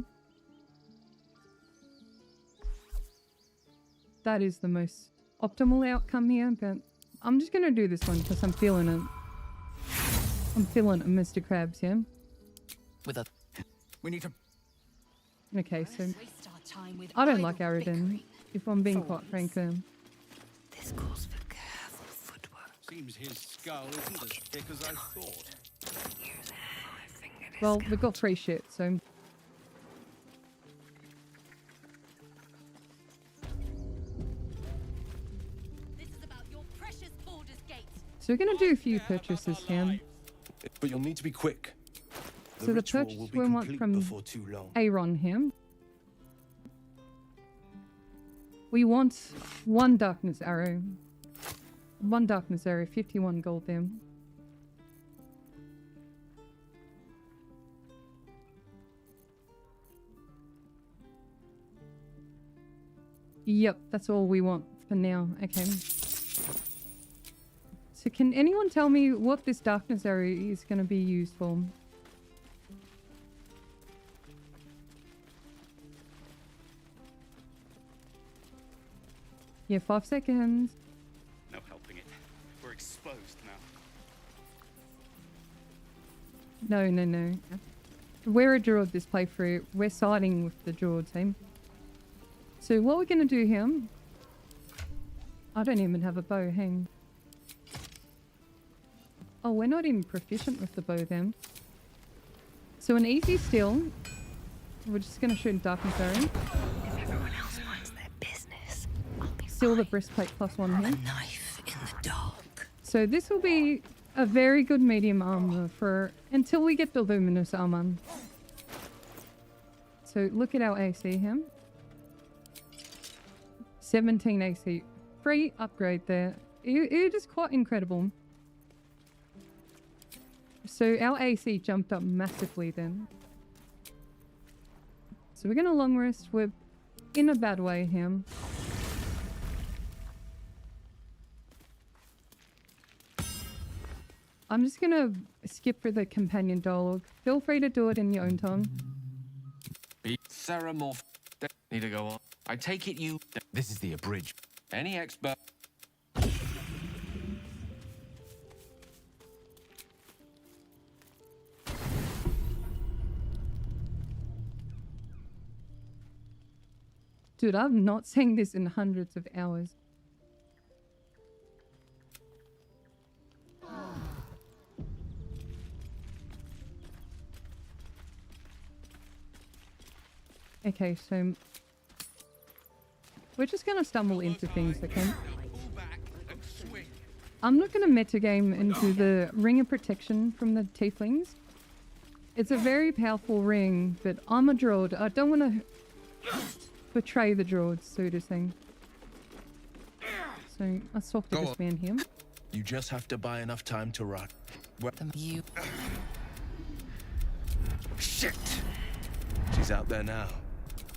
That is the most optimal outcome here, but I'm just going to do this one because I'm feeling it. I'm feeling it, Mr. Krabs, yeah? With a... We need to... Okay, so... I don't like Aridin, if I'm being quite frank there. This calls for careful footwork. Seems his skull isn't as thick as I thought. Well, we got free shit, so... So we're going to do a few purchases here. But you'll need to be quick. So the purchase we want from Aaron here. We want 1 darkness arrow. 1 darkness arrow, 51 gold there. Yep, that's all we want for now. Okay. So can anyone tell me what this darkness area is going to be used for? Yeah, 5 seconds. No helping it. We're exposed now. No. We're a Druid this playthrough. We're siding with the Druid team. So what we're going to do here... I don't even have a bow, hang. Oh, we're not even proficient with the bow then. So an easy steal. We're just going to shoot darkness arrow. If everyone else minds their business, I'll be Steal the breastplate +1 here. a knife in the dark. So this will be a very good medium armor for until we get the luminous armor. So look at our AC here. 17 AC. Free upgrade there. It is quite incredible. So our AC jumped up massively then. So we're going to long rest. We're in a bad way here. I'm just going to skip for the companion dialogue. Feel free to do it in your own time. Ceramorph. Need to go on. I take it you... This is the abridged. Any expert... Dude, I'm not saying this in hundreds of hours. Okay, so we're just gonna stumble into things, okay? I'm not gonna metagame into the ring of protection from the tieflings. It's a very powerful ring, but I'm a druid. I don't want to betray the druids, so to say. So let's talk to this man here. You just have to buy enough time to rot. You... Shit! She's out there now.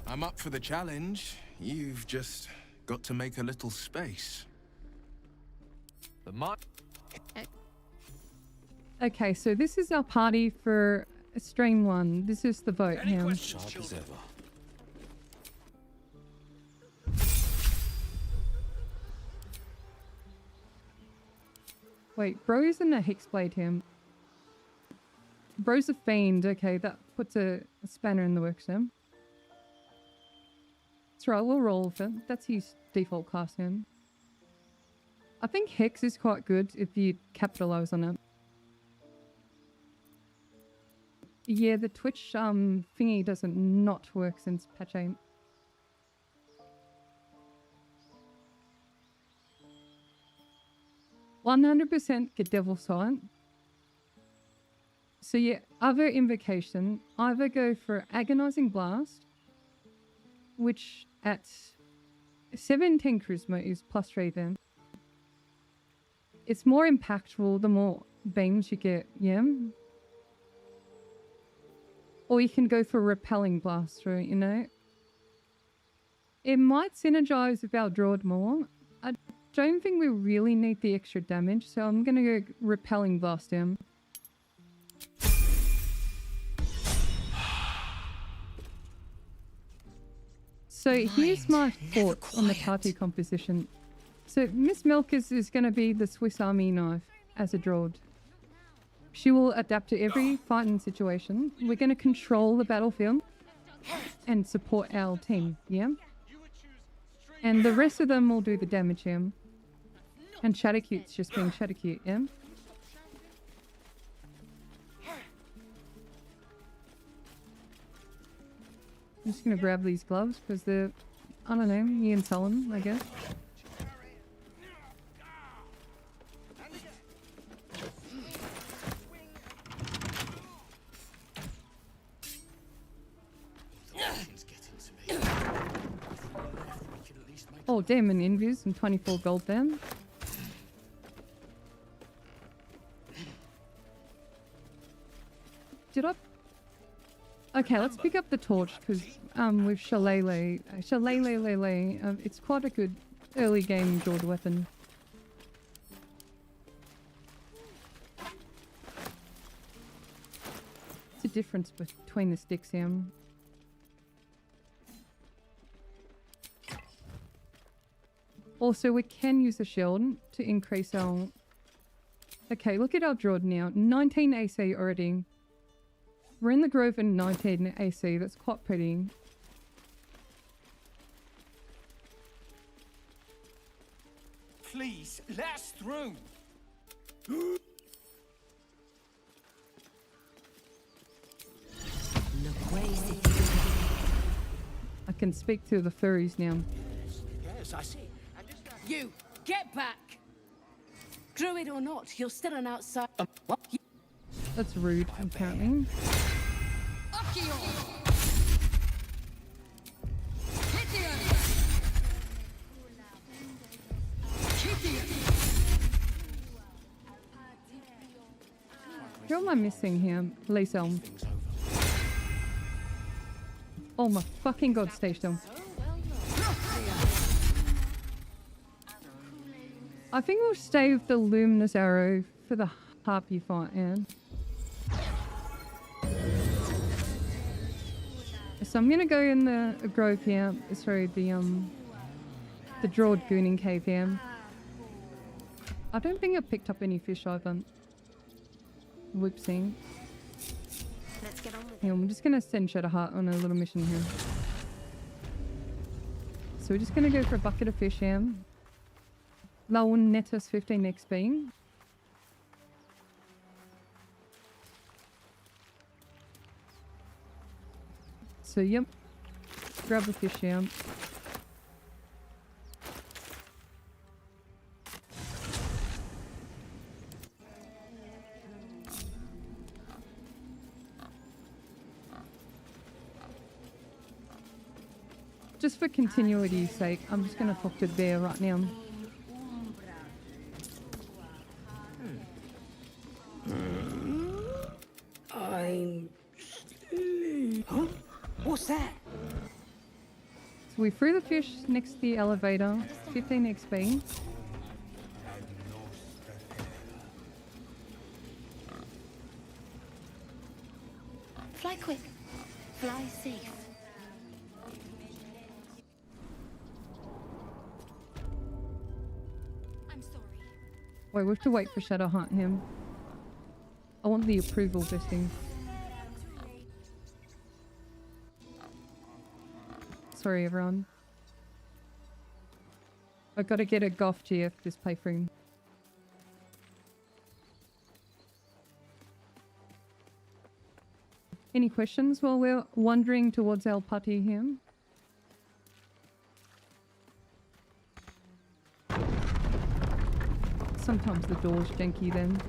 I'm up for the challenge. You've just got to make a little space. Okay, so this is our party for stream 1. This is the vote now. Sharp as ever. Wait, bro's in a hexblade here. Bro's a fiend. Okay, that puts a spanner in the works there. That's right, we'll roll with it. That's his default class here. I think Hex is quite good if you capitalize on it. Yeah, the Twitch thingy doesn't not work since patch 8. %100% get Devil Sight. So yeah, other invocation, either go for Agonizing Blast, which at 17 charisma is +3 then. it's more impactful the more beams you get, yeah? Or you can go for repelling blast through, you know? It might synergize with our Druid more. I don't think we really need the extra damage, so I'm gonna go repelling blast him. So here's my thoughts on the party composition. So Miss Milkers is going to be the Swiss Army knife as a Druid. She will adapt to every fighting situation. We're going to control the battlefield and support our team, yeah? And the rest of them will do the damage here. And Shadowcute's just being Shadowcute, yeah? I'm just gonna grab these gloves because they're, I don't know, Ian Sullen, I guess. Oh, damn, an invis and 24 gold then. Did I? Okay, let's pick up the torch because with Shillelagh, it's quite a good early game Druid weapon. It's a difference between the sticks here. Also, we can use the shield to increase our... Okay, look at our Druid now. 19 AC already. We're in the Grove in 19 AC. That's quite pretty. Please, let us through. I can speak to the furries now. Yes, I see. You, get back! Druid or not, you're still an outside. What? That's rude, apparently. Who am I missing here? Helm. Oh my fucking god, stay still. I think we'll stay with the Luminous Arrow for the Harpy fight, Anne. So I'm gonna go in the Grove here. Sorry, the Druid Gooning Cave here. I don't think I picked up any fish either. Whoopsie. Let's get on with Yeah, I'm just gonna send Shadowheart on a little mission here. So we're just gonna go for a bucket of fish here. That will net us 15 XP. So yep, grab the fish here. Just for continuity's sake, I'm just going to talk to Bear right now. I'm... Huh? What's that? So we threw the fish next to the elevator, 15 XP. Fly quick. Fly safe. I'm sorry. Wait, we have to wait for Shadowheart him. I want the approval vesting. Sorry, everyone. I gotta get a Goth GF this playthrough. Any questions while we're wandering towards our party here? Sometimes the door's janky then.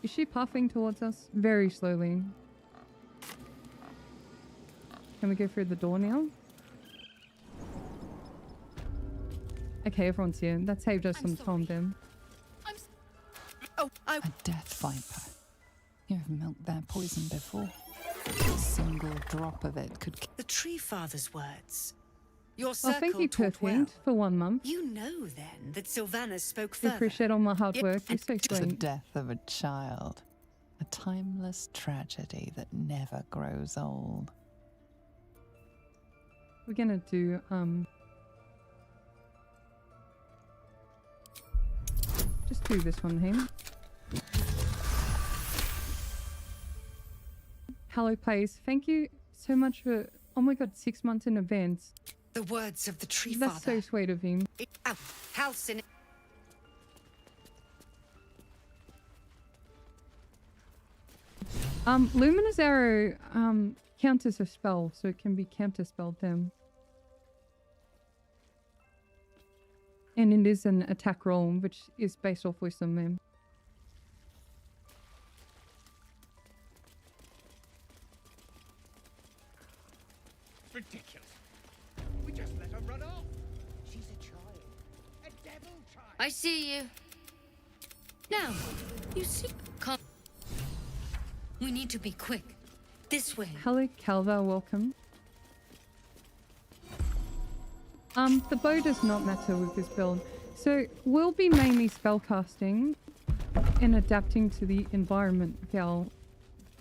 Is she puffing towards us? Very slowly. Can we go through the door now? Okay, everyone's here. That saved us some time then. A death viper. You've milked their poison before. A single drop of it could kill. The Tree Father's words. Your Oh, circle thank you, taught well. Perfiend, for 1 month. You know, then, that Sylvanas spoke I further. appreciate all my hard work. You're so The sweet. death of a child. A timeless tragedy that never grows old. We're gonna do, just do this one here. Hello, Plays. Thank you so much for, oh my god, 6 months in advance. The words of the Tree That's Father. so sweet of him. Halcyon. Luminous Arrow counters a spell, so it can be counterspelled down. And it is an attack roll, which is based off Wisdom then. It's ridiculous. We just let her run off. She's a child. A devil child. I see you. Now, you see. We need to be quick. This way. Hello, Calva, welcome. The bow does not matter with this build. So we'll be mainly spellcasting and adapting to the environment of our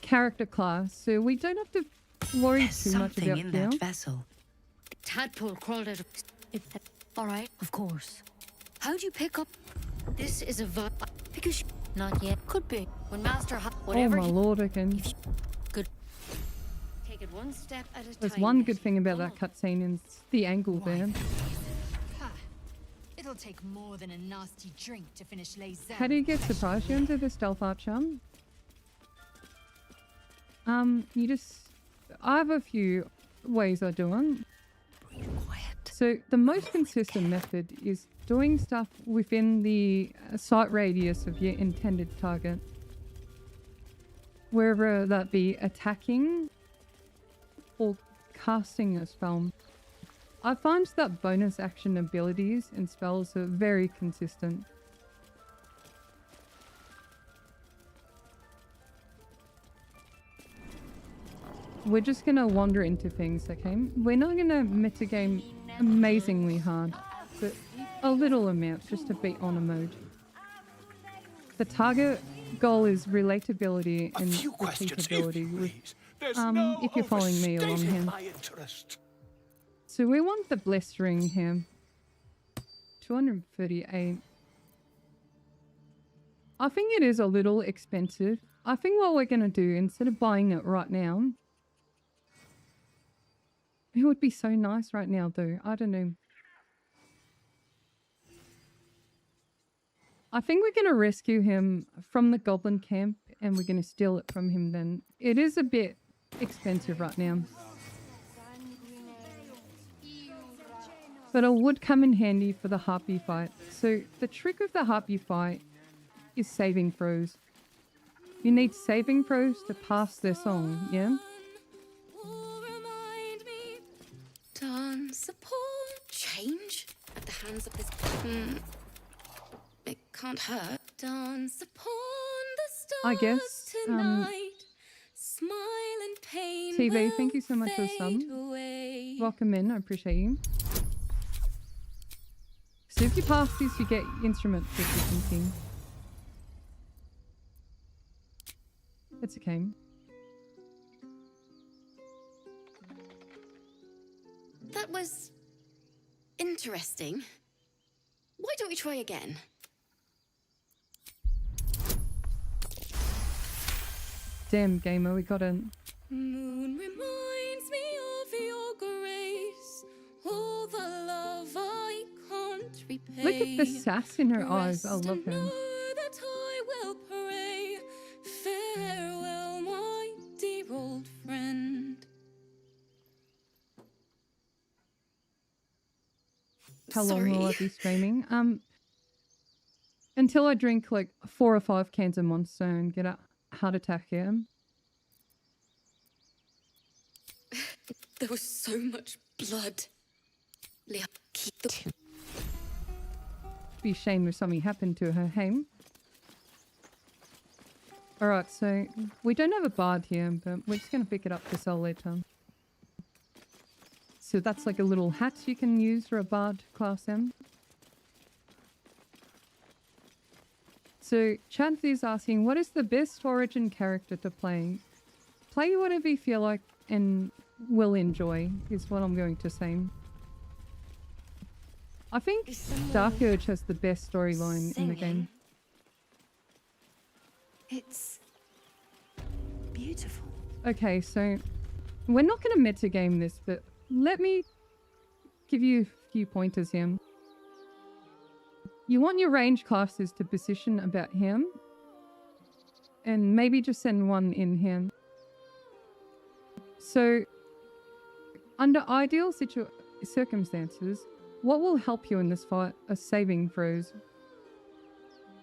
character class. So we don't have to worry too much about in Gale. that vessel. Tadpole crawled out of. All right, of course. How'd you pick up? This is a because not yet. Could be when Master Oh whatever. my lord, again. Good. Take it one step at a time. There's one good thing about that cutscene, and it's the angle there. It'll take more than a nasty drink to finish Lae'zel. How do you get surprised? You enter the stealth archer. You just... I have a few ways I do it. So the most consistent method is doing stuff within the sight radius of your intended target. Wherever that be attacking or casting a spell. I find that bonus action abilities and spells are very consistent. We're just gonna wander into things, okay? We're not gonna metagame amazingly hard, but a little amount just to beat on a mode. The target goal is relatability and repeatability with, if you're following me along here. So we want the blistering here. 238. I think it is a little expensive. I think what we're going to do, instead of buying it right now... It would be so nice right now though. I don't know. I think we're going to rescue him from the Goblin camp and we're going to steal it from him then. It is a bit expensive right now. But it would come in handy for the Harpy fight. So the trick of the Harpy fight is saving throws. You need saving throws to pass their song, yeah? Dance upon change at the hands of this. It can't hurt. Dance upon the stars I guess. tonight. Smile and pain. TV, thank you so much for the sub. Welcome in, I appreciate you. So if you pass this, you get instrument proficiency. It's okay. That was interesting. Why don't we try again? Damn, gamer, we got it. Moon reminds me of your grace, all the love I can't repay. Look at the sass in her eyes. I love her. That I will pray. Farewell, my dear old friend. How long will I be streaming? Until I drink like 4 or 5 cans of Monster and get a heart attack here. There was so much blood. Be ashamed if something happened to her, hey? Alright, so we don't have a bard here, but we're just going to pick it up to sell later. So that's like a little hat you can use for a bard class M. So Chanthy is asking, what is the best origin character to play? Play whatever you feel like and will enjoy, is what I'm going to say. I think Dark Urge has the best storyline in the game. It's beautiful. Okay, so we're not going to metagame this, but let me give you a few pointers here. You want your range classes to position about him, and maybe just send one in here. So, under ideal circumstances, what will help you in this fight are saving throws.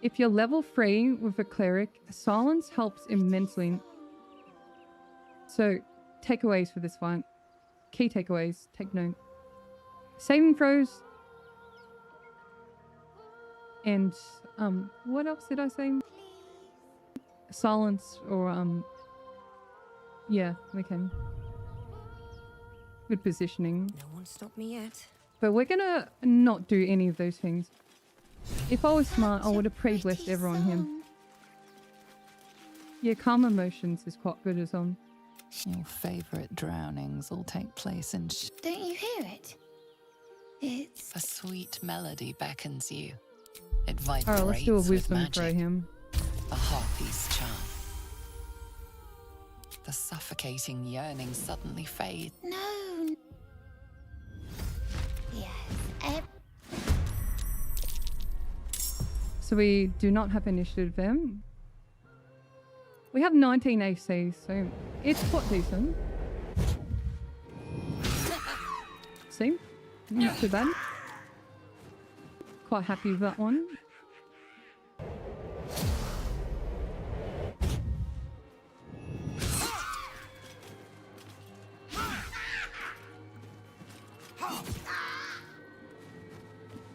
If you're level 3 with a cleric, silence helps immensely. So, takeaways for this fight. Key takeaways, take note. Saving throws. And, what else did I say? Silence or, yeah, okay. Good positioning. No one stopped me yet. But we're gonna not do any of those things. If I was smart, I would have pre-blessed everyone here. Yeah, calm emotions is quite good as well. Your favourite drownings all take place in Don't you hear it? It's a sweet melody beckons you. It vibrates Alright, let's do a with wisdom magic. throw him. A Harpy's charm. The suffocating yearning suddenly fades. no. Yes. So we do not have initiative there. We have 19 AC, so it's quite decent. See? Not too bad. Quite happy with that one.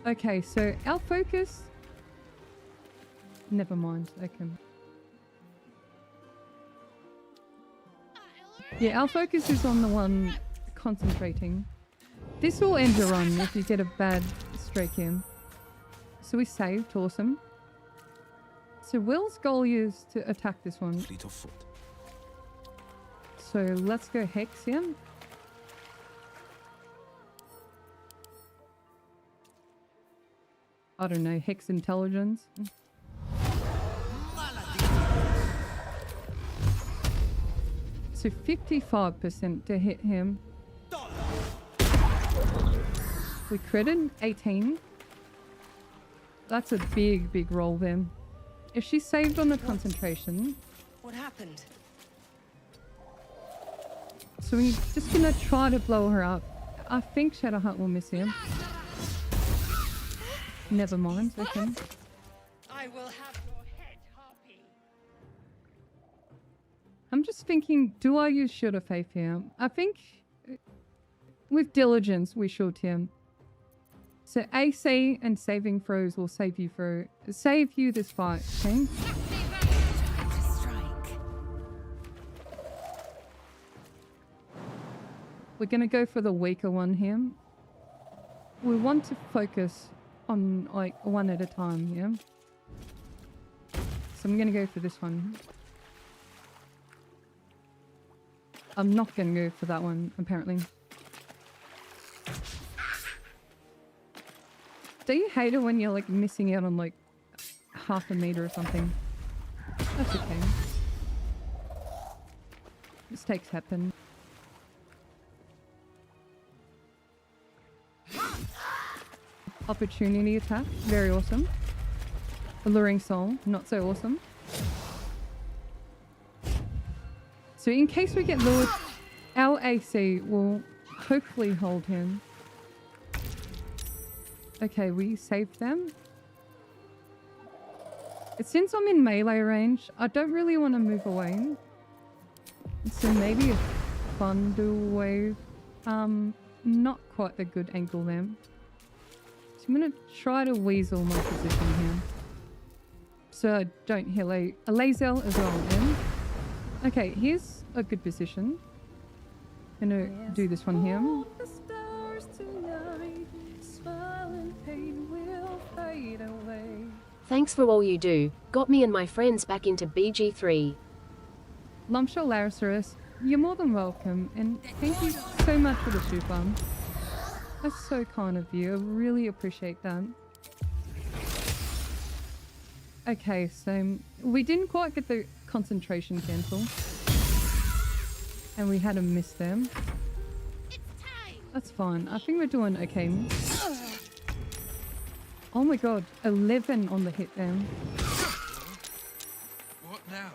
Okay, so our focus... Never mind, okay. Yeah, our focus is on the one concentrating. This will end your run if you get a bad streak in. So we saved, awesome. So Will's goal is to attack this one. Fleet of foot. So let's go Hex here. I don't know, Hex Intelligence. So 55% to hit him. We critted 18. That's a big, big roll then. If she saved on the concentration. What happened? So we're just gonna try to blow her up. I think Shadowheart will miss him. Never mind, okay. I will have your head, Harpy. I'm just thinking, do I use Shield of Faith here? I think with Diligence we should him. So AC and saving throws will save you this fight, okay? We're gonna go for the weaker one here. We want to focus on like one at a time, yeah? So I'm gonna go for this one. I'm not gonna go for that one, apparently. Don't you hate it when you're like missing out on like half a meter or something? That's okay. Mistakes happen. Opportunity attack, very awesome. Alluring Soul, not so awesome. So in case we get lured, our AC will hopefully hold him. Okay, we saved them. Since I'm in melee range, I don't really want to move away. So maybe a thunder wave. Not quite the good angle there. So I'm going to try to weasel my position here. So I don't hit a laser as well then. Okay, here's a good position. Gonna do this one here. Thanks for all you do. Got me and my friends back into BG3. Lumpshot Larcerus, you're more than welcome, and thank you so much for the super. That's so kind of you. I really appreciate that. Okay, so we didn't quite get the concentration cancel. And we had a miss there. That's fine. I think we're doing okay. Oh my god, 11 on the hit there. What now?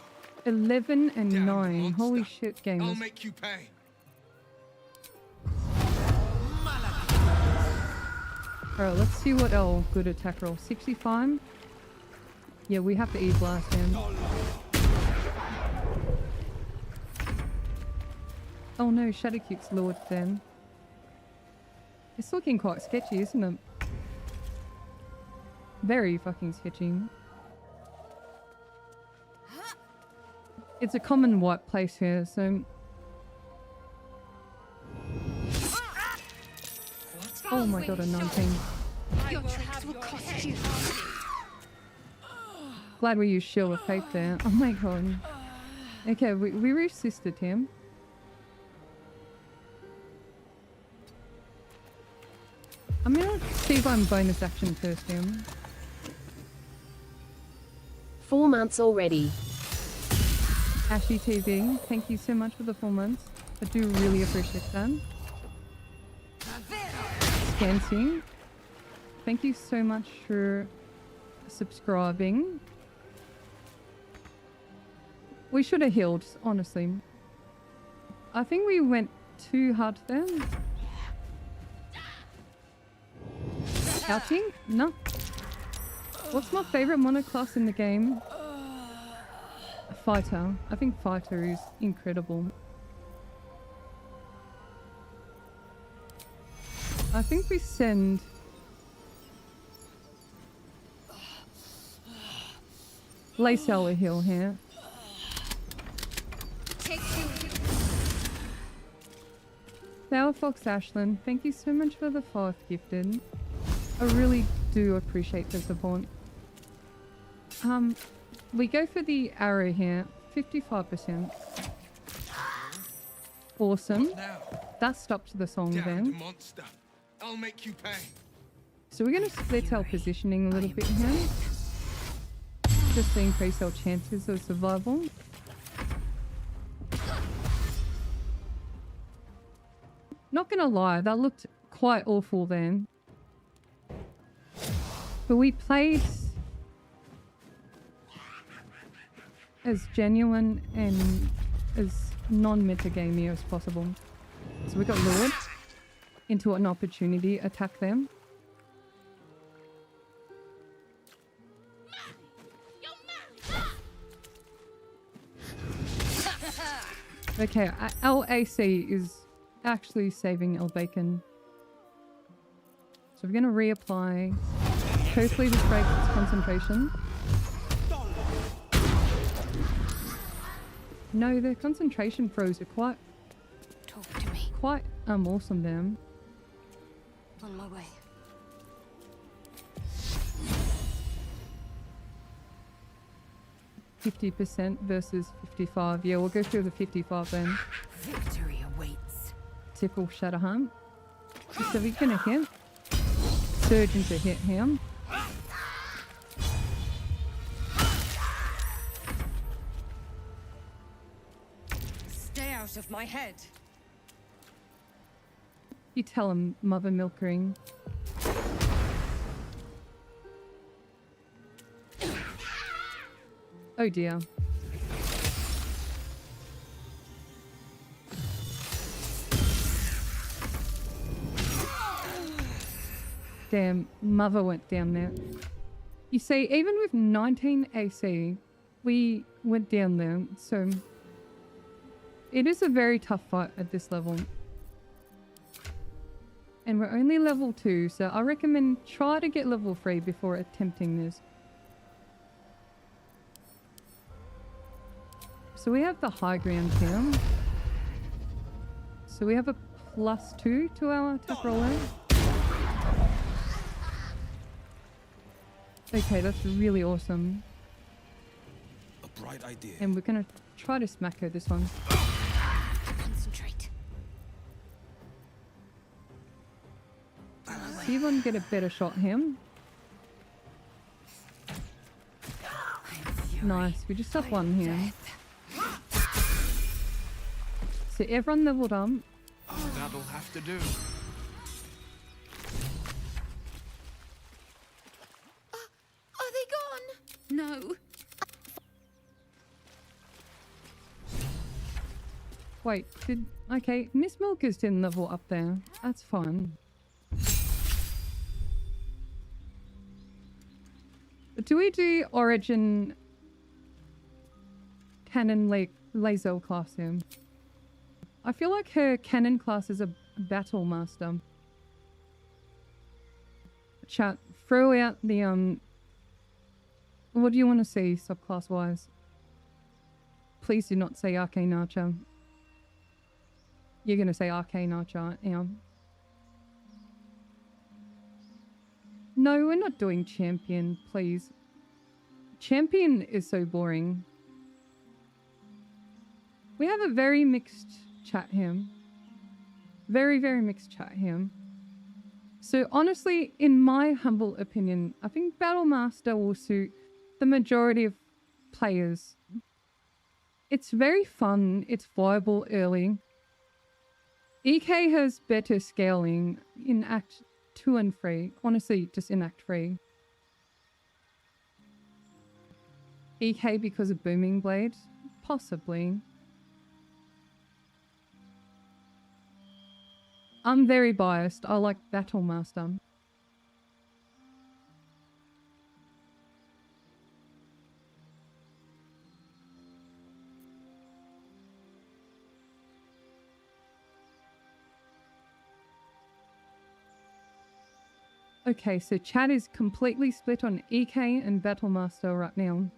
11 and Damn 9. monster. Holy shit, gamers. I'll make you pay. Alright, let's see what our good attack roll. 65. Yeah, we have to E-blast him. Oh no, Shadowcute's lured then. It's looking quite sketchy, isn't it? Very fucking sketchy. It's a common white place here, so... Oh my god, a 19. Your tricks will cost you. Glad we used Shield of Faith there. Oh my god. Okay, we resisted him. I'm gonna see if I'm bonus action first him. 4 months already. Ashy TV, thank you so much for the 4 months. I do really appreciate that. Scansing, thank you so much for subscribing. We should have healed, honestly. I think we went too hard there. Outing? No. What's my favorite monoclass in the game? Fighter. I think Fighter is incredible. I think we send... Lace a heal here. Sour Fox Ashland, thank you so much for the 5 gifted. I really do appreciate the support. We go for the arrow here, 55%. Awesome. That stopped the song then. Monster. I'll make you pay. So we're going to split our positioning a little bit here. Just to increase our chances of survival. Not gonna lie, that looked quite awful then. But we played as genuine and as non-metagamey as possible. So we got lured into an opportunity attack them. Okay, our AC is actually saving our bacon. So we're going to reapply. Hopefully this breaks its concentration. No, the concentration throws are quite... Talk to me. Quite awesome them. On my way. %50 versus 55. Yeah, we'll go through the 55 then. Victory awaits. Tickle Shadowharm. So we're gonna hit. Surge into hit him. Stay out of my head. You tell him, Mother Milkering. Oh dear. Damn, Mother went down there. You see, even with 19 AC, we went down there, so it is a very tough fight at this level. And we're only level 2, so I recommend try to get level 3 before attempting this. So we have the high ground here. So we have a +2 to our attack roll out. Okay, that's really awesome. A bright idea. And we're gonna try to smack her this one. Concentrate. See if I can get a better shot here. Nice, we just have one here. So everyone leveled up. That'll have to do. Are they gone? No. Wait, okay, Miss Milkers didn't level up there. That's fine. Do we do Origin Cannon Laser class here? I feel like her Cannon class is a Battle Master. Chat, throw out the what do you want to see subclass wise? Please do not say Arcane Archer. You're gonna say Arcane Archer, yeah. No, we're not doing Champion, please. Champion is so boring. We have a very mixed chat here. Very, very mixed chat here. So honestly, in my humble opinion, I think Battle Master will suit the majority of players. It's very fun, it's viable early. EK has better scaling in Act 2 and 3. Honestly, just in Act 3. EK because of Booming Blade? Possibly. I'm very biased. I like Battle Master. Okay, so chat is completely split on EK and Battle Master right now.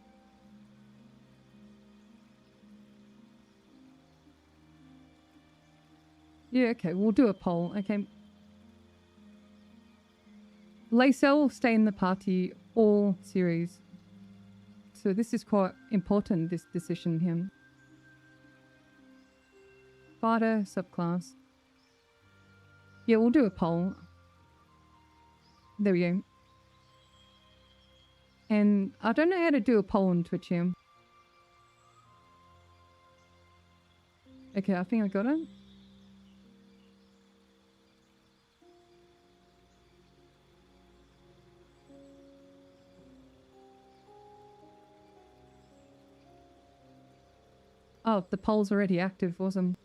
Yeah, okay, we'll do a poll, okay. Lacel will stay in the party all series. So this is quite important, this decision here. Fighter, subclass. Yeah, we'll do a poll. There we go. And I don't know how to do a poll on Twitch here. Okay, I think I got it. Oh, the poll's already active. Awesome.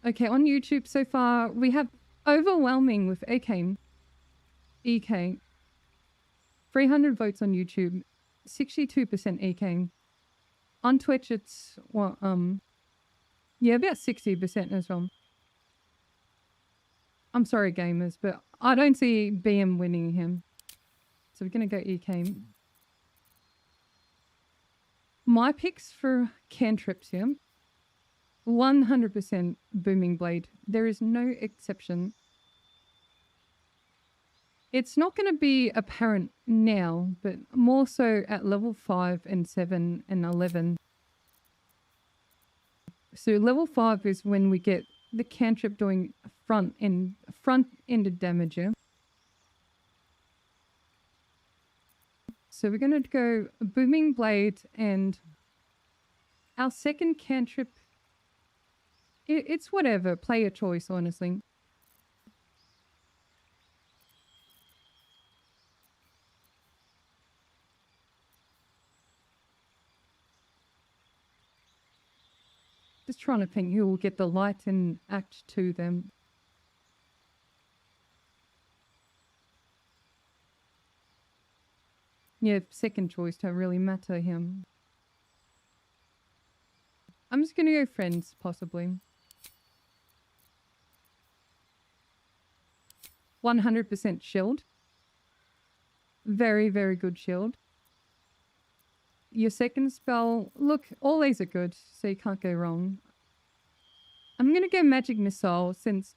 Okay, on YouTube so far, we have overwhelming with EK. 300 votes on YouTube. 62% EK. On Twitch, it's, well, yeah, about 60% as well. I'm sorry, gamers, but I don't see BM winning him. So we're going to go EK. My picks for cantrips here. 100% Booming Blade. There is no exception. It's not going to be apparent now, but more so at level 5 and 7 and 11. So level 5 is when we get the cantrip doing front-ended damage. Yeah? So we're going to go Booming Blade, and our second cantrip, it's whatever, play your choice, honestly. Just trying to think who will get the light in Act 2 then. Yeah, second choice don't really matter him. I'm just gonna go friends, possibly. 100% shield. Very, very good shield. Your second spell, look, all these are good, so you can't go wrong. I'm gonna go Magic Missile since...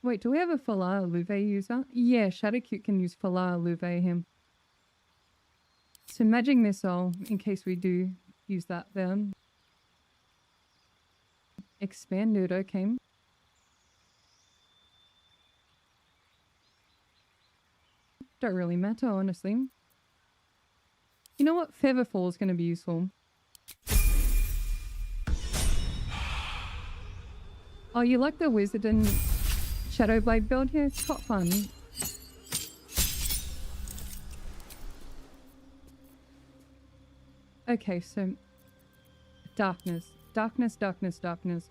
Wait, do we have a Falar Luve user? Yeah, Shadowcute can use Falar Luve him. So Magic Missile, in case we do use that then. Expanded, okay. Don't really matter, honestly. You know what? Featherfall is going to be useful. Oh, you like the Wizard and Shadowblade build? Yeah, it's quite fun. Okay, so... Darkness. Darkness, darkness, darkness.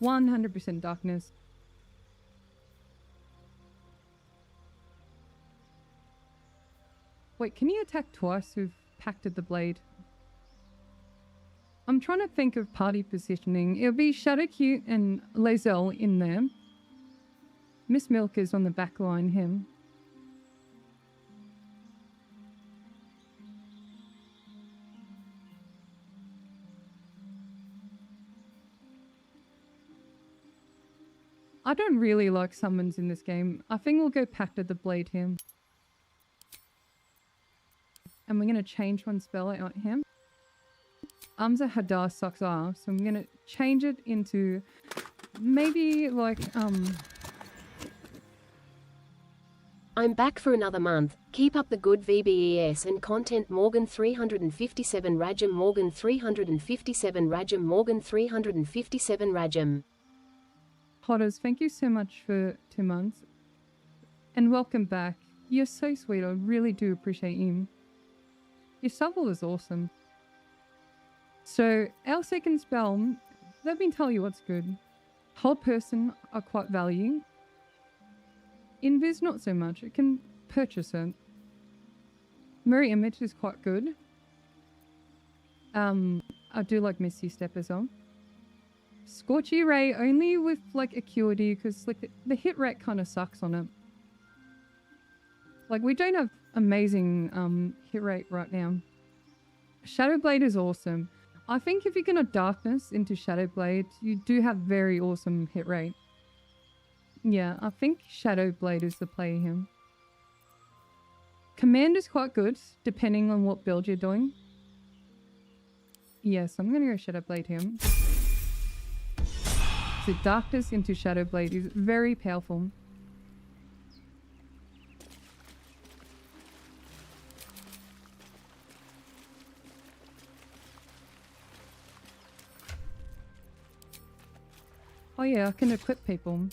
100% darkness. Wait, can you attack twice with Pacted the Blade? I'm trying to think of party positioning. It'll be Shadowcute and Lae'zel in there. Miss Milk is on the back line, him. I don't really like summons in this game. I think we'll go Pacted the Blade him. And we're going to change one spell out him. Amza Hadar sucks ass, so I'm going to change it into maybe like I'm back for another month. Keep up the good VBES and content. Morgan 357 Rajam. Morgan 357 Rajam. Morgan 357 Rajam. Potters, thank you so much for 2 months. And welcome back. You're so sweet. I really do appreciate you. Your subtle is awesome. So, our second spell, let me tell you what's good. Hold Person are quite value. Invis not so much. It can purchase it. Mirror Image is quite good. I do like Misty Step as well. Scorchy Ray only with like Acuity because like the hit rate kind of sucks on it. Like we don't have amazing hit rate right now. Shadowblade is awesome. I think if you're gonna Darkness into Shadowblade, you do have very awesome hit rate. Yeah, I think Shadowblade is the play here. Command is quite good, depending on what build you're doing. Yes, I'm gonna go Shadowblade here. So Darkness into Shadowblade is very powerful. Oh yeah, I can equip people.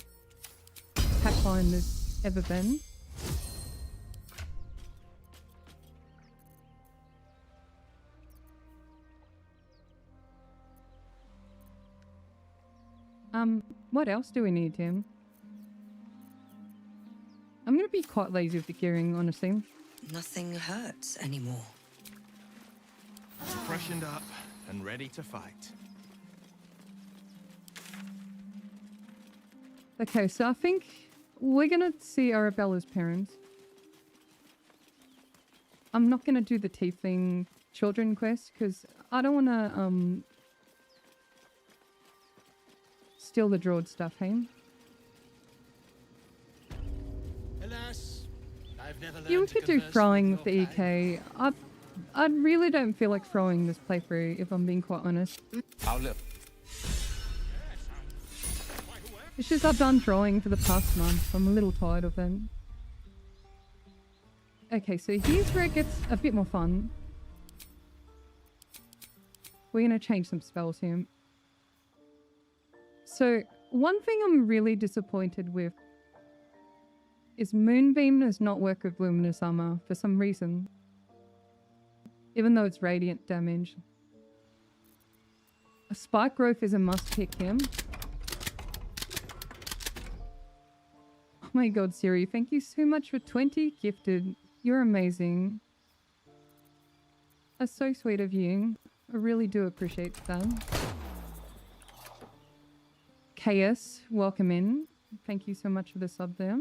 Pathfinder has ever been. What else do we need, Tim? I'm gonna be quite lazy with the gearing, honestly. Nothing hurts anymore. Freshened up and ready to fight. Okay, so I think we're gonna see Arabella's parents. I'm not gonna do the Tiefling children quest because I don't wanna steal the Druid stuff, hey? Alas, I've never learned Yeah, we to could do converse throwing with with the EK. I really don't feel like throwing this playthrough, if I'm being quite honest. I'll look. It's just I've done drawing for the past month. I'm a little tired of it. Okay, so here's where it gets a bit more fun. We're going to change some spells here. So, one thing I'm really disappointed with is Moonbeam does not work with Luminous Armor for some reason. Even though it's radiant damage. A Spike Growth is a must pick here. Oh my god, Siri, thank you so much for 20 gifted. You're amazing. That's so sweet of you. I really do appreciate that. KS, welcome in. Thank you so much for the sub there.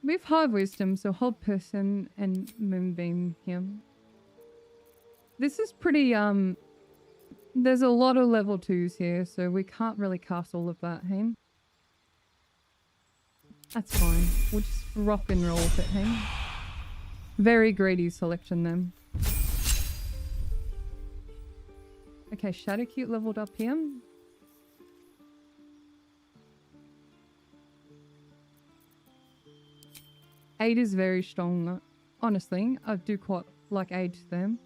We have high wisdom, so hold person and moonbeam here. This is pretty, there's a lot of level 2s here, so we can't really cast all of that, hey? That's fine. We'll just rock and roll with it, hey? Very greedy selection then. Okay, Shadowcute leveled up here. Aid is very strong. Honestly, I do quite like Aid to them.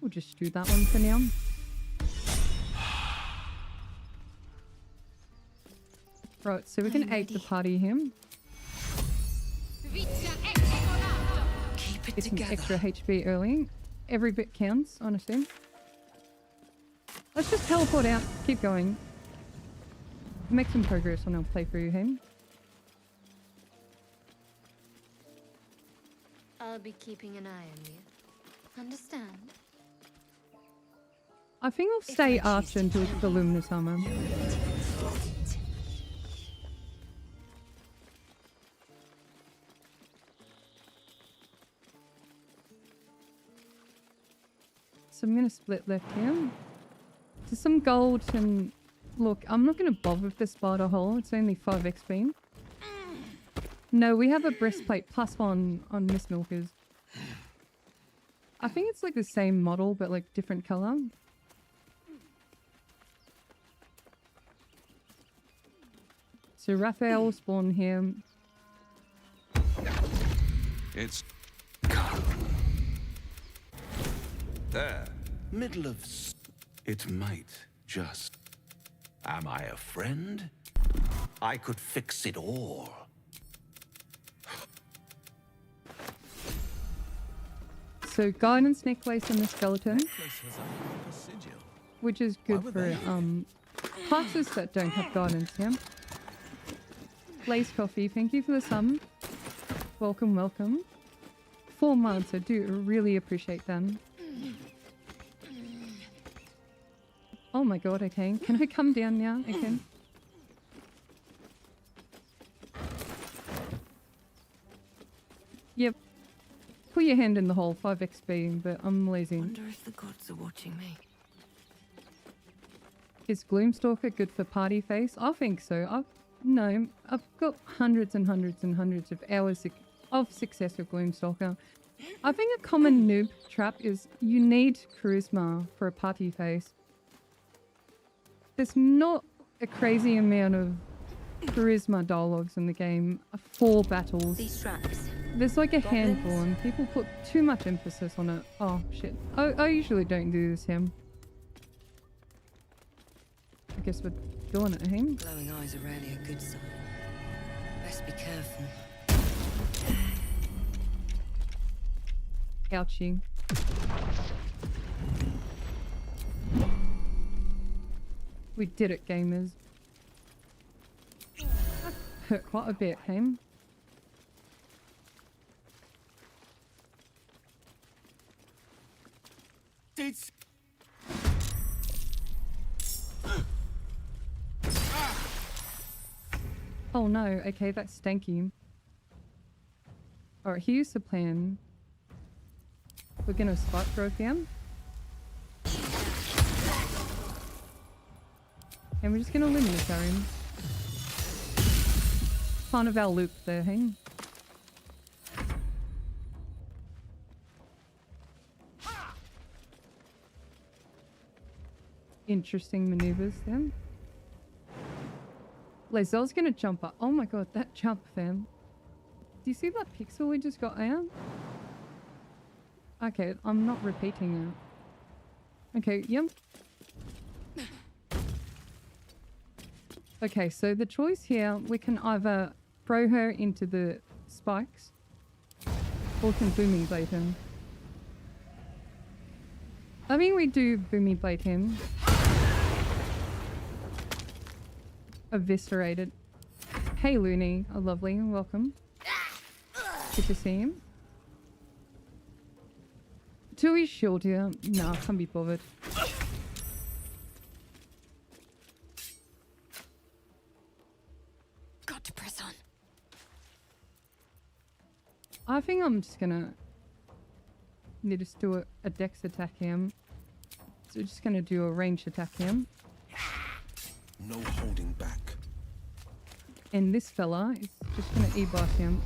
We'll just do that one for now. Right, so we can aid the party here. Keep it Get some together. extra HP early. Every bit counts, honestly. Let's just teleport out. Keep going. Make some progress on our playthrough here. I'll be keeping an eye on you. Understand? I think I'll stay Archer until the Luminous Armor. So I'm going to split left here. There's some gold and... Look, I'm not going to bother with the spider hole. It's only 5 XP. No, we have a breastplate +1 on Miss Milkers. I think it's like the same model, but like different color. So Raphael will spawn here. It's... There. Middle of... It might just... Am I a friend? I could fix it all. So guidance necklace on the skeleton, which is good for classes that don't have guidance. Yeah. Blaze Coffee, thank you for the sum. Welcome, welcome. 4 months, I do really appreciate them. Oh my god, okay. Can I come down now? Okay. Yep. Put your hand in the hole, 5 XP, but I'm lazy. Wonder if the gods are watching me. Is Gloomstalker good for party face? I think so. I've got hundreds and hundreds and hundreds of hours of success with Gloomstalker. I think a common noob trap is you need charisma for a party face. There's not a crazy amount of charisma dialogues in the game for battles. These traps. There's like a Goblins. handful and people put too much emphasis on it. Oh shit. I usually don't do this, Helm. I guess we're doing it, Helm. Glowing eyes are rarely a good sign. Best be careful. Ouchie. We did it, gamers. That hurt quite a bit, Helm. Oh no, okay, that's stanky. Alright, here's the plan. We're gonna spot growth down. And we're just gonna Luminous him. Kind of our loop there, hey? Interesting maneuvers then. Lazel's gonna jump up. Oh my god, that jump, fam. Do you see that pixel we just got out? Okay, I'm not repeating it. Okay, yep. Okay, so the choice here, we can either throw her into the spikes or can booming blade him. I mean, we do booming blade him. Eviscerated. Hey Looney, oh, lovely, welcome. Good to see him. Tui shield here. Nah, can't be bothered. Got to press on. I think I'm just gonna need to do a dex attack him. So just gonna do a range attack him. No holding back. And this fella is just gonna e-boss him.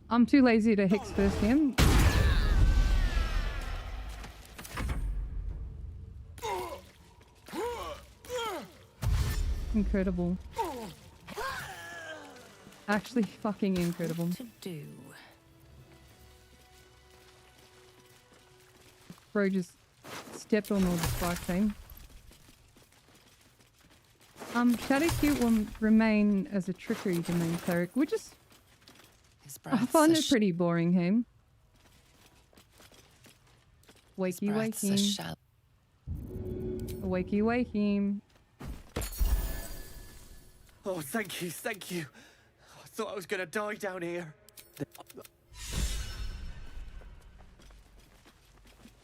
I'm too lazy to hex first him. Incredible. Actually fucking incredible. To do. Bro just stepped on all the spike team. Shadowcute will remain as a trickery domain cleric, which is I find it pretty boring, him. Wakey wake him. Wakey wake him. Oh, thank you, thank you. I thought I was gonna die down here.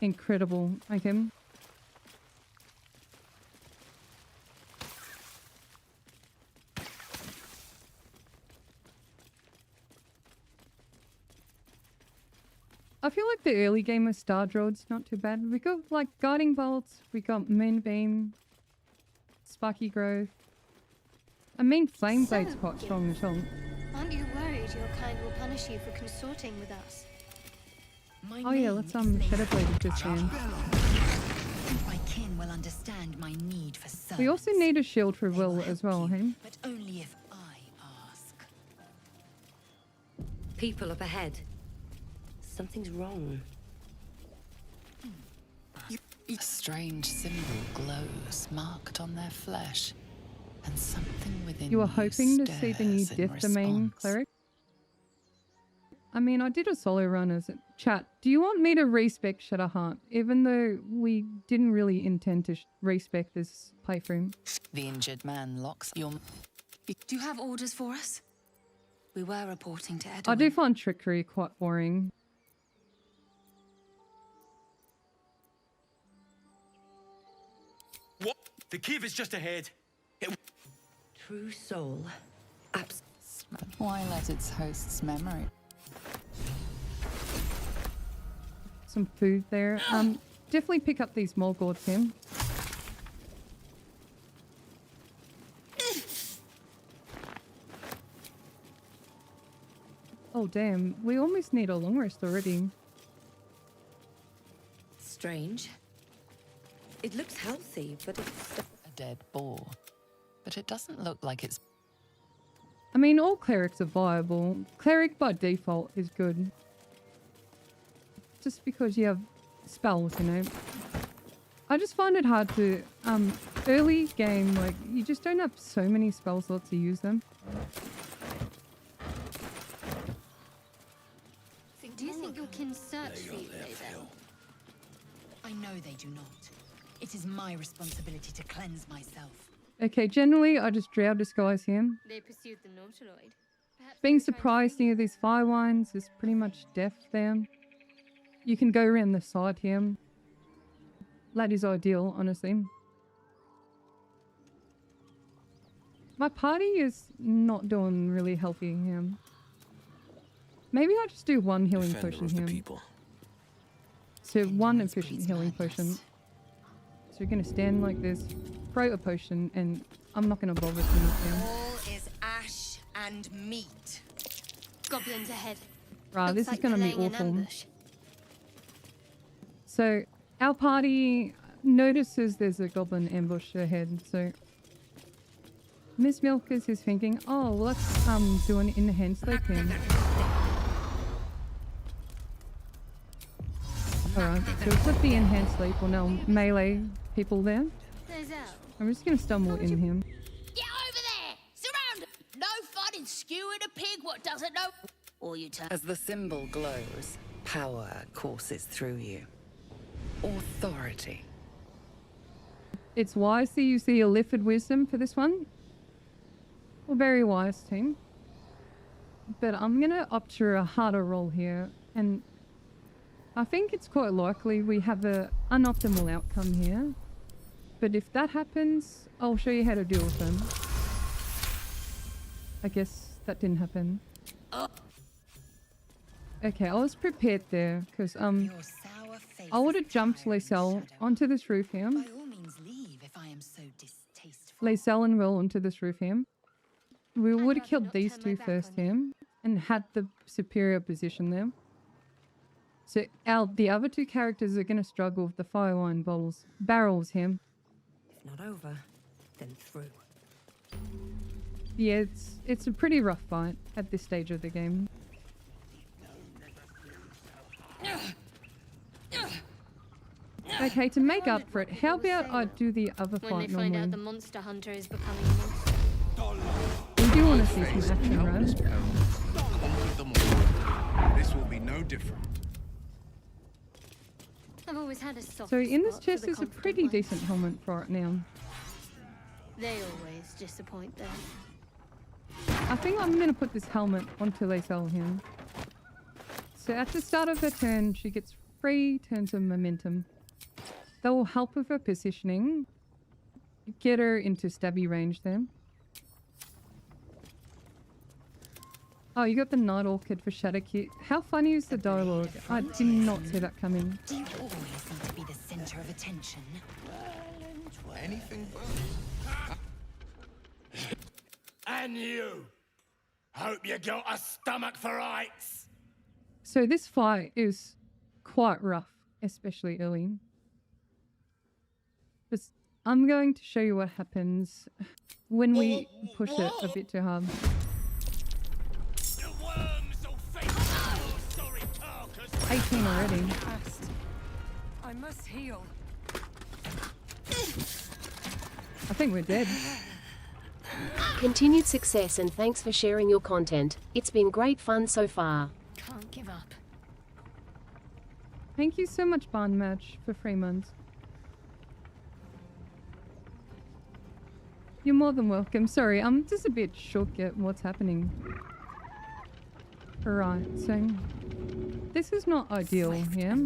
Incredible, okay. I feel like the early game of Star Druid's not too bad. We got like Guiding Bolts, we got Moonbeam, Sparky Growth. I mean Flame Blade's quite strong as well. Aren't you worried your kind will punish you for consorting with us? Oh yeah, let's Shadowblade this man. My kin will understand my need for service. We also need a shield for Will as well, hey? But only if I ask. People up ahead. Something's wrong. A strange symbol glows, marked on their flesh, and something within you were hoping to see the new stirs in Death Domain response. cleric? I mean, I did a solo run as a chat. Do you want me to respec Shadowheart, even though we didn't really intend to respec this playthrough? The injured man locks your... Do you have orders for us? We were reporting to Edwin. I do find trickery quite boring. What? The cave is just ahead. True soul. Why let its host's memory? Some food there. Definitely pick up these Morgorts, Tim. Oh damn, we almost need a long rest already. Strange. It looks healthy, but it's a dead boar. But it doesn't look like it's... I mean, all clerics are viable. Cleric by default is good. Just because you have spells, you know. I just find it hard to, early game, like, you just don't have so many spell slots to use them. Do you think your kin search for you, Gale? I know they do not. It is my responsibility to cleanse myself. Okay, generally, I just drow disguise him. They pursued the Nautiloid. Being surprised near these fire wines is pretty much death there. You can go around the side here. That is ideal, honestly. My party is not doing really healthy here. Maybe I'll just do one healing potion here. So one efficient healing potion. So you're going to stand like this, throw a potion, and I'm not going to bother too much here. All is ash and meat. Goblins ahead. Right, this is like going to be laying an awful. ambush. So our party notices there's a goblin ambush ahead, so Miss Milkers is thinking, oh, well, let's do an enhanced sleep then. Alright, so we'll put the enhanced sleep, or now melee people there. I'm just gonna stumble in him. Get over there! Surround! No fun in skewing a pig what doesn't know. Or you turn. As the symbol glows, power courses through you. Authority. It's wise to use the Illithid Wisdom for this one. Well, very wise, team. But I'm going to opt for a harder roll here. And I think it's quite likely we have an unoptimal outcome here. But if that happens, I'll show you how to deal with them. I guess that didn't happen. Okay, I was prepared there, because I would have jumped Lacelle onto this roof here. Lacelle and Will onto this roof here. We would have killed these two first here, and had the superior position there. So the other two characters are going to struggle with the fire wine barrels here. If not over, then through. Yeah, it's a pretty rough fight at this stage of the game. Okay, to make up for it, how about I do the other When fight they find normally? out the monster hunter is becoming a monster. We do want to see some action, right? This will be no different. I've always had a soft So in this spot for chest the is a confident pretty ones. decent helmet for it now. They always disappoint though. I think I'm going to put this helmet onto Lacelle here. So at the start of her turn, she gets 3 turns of momentum. That will help with her positioning. Get her into stabby range there. Oh, you got the Night Orchid for Shadowkeep. How funny is the dialogue? I did not see that coming. Do you always need to be the center of attention? Anything but... And you! Hope you got a stomach for ice! So this fight is quite rough, especially early. But I'm going to show you what happens when we push it a bit too hard. 18 already. I must heal. I think we're dead. Continued success and thanks for sharing your content. It's been great fun so far. Can't give up. Thank you so much, Barn Match, for 3 months. You're more than welcome. Sorry, I'm just a bit shook at what's happening. Alright, so this is not ideal, yeah?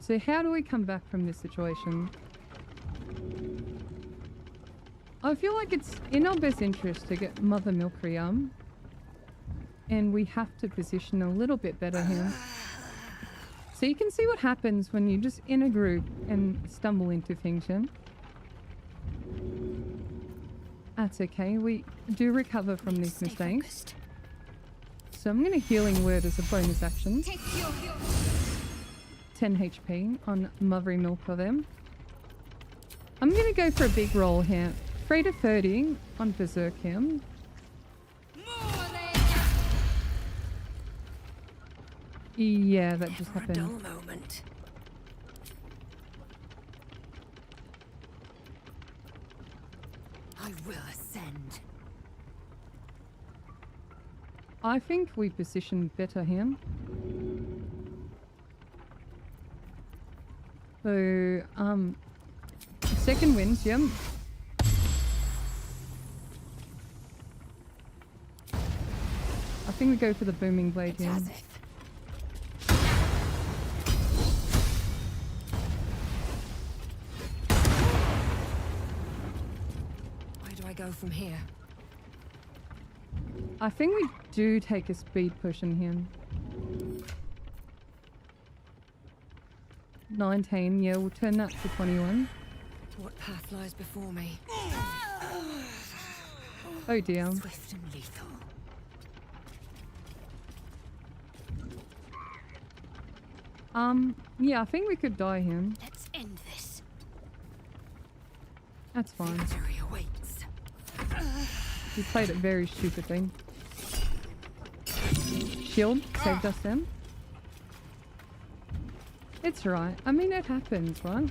So how do we come back from this situation? I feel like it's in our best interest to get Mother Milk Rearm. And we have to position a little bit better here. So you can see what happens when you just in a group and stumble into things, yeah? That's okay, we do recover from these mistakes. So I'm going to Healing Word as a bonus action. 10 HP on Mothery Milk for them. I'm going to go for a big roll here. 3 to 30 on Berserk here. Yeah, that just happened. Dull moment. I will ascend. I think we positioned better here. So, second wind, yeah. I think we go for the Booming Blade here. Where do I go from here? I think we do take a speed push in here. 19, yeah, we'll turn that to 21. What path lies before me? Oh dear. Swift and lethal. Yeah, I think we could die here. Let's end this. That's fine. Victory awaits. We played it very stupidly. Shield saved us then. It's right. I mean, it happens, right?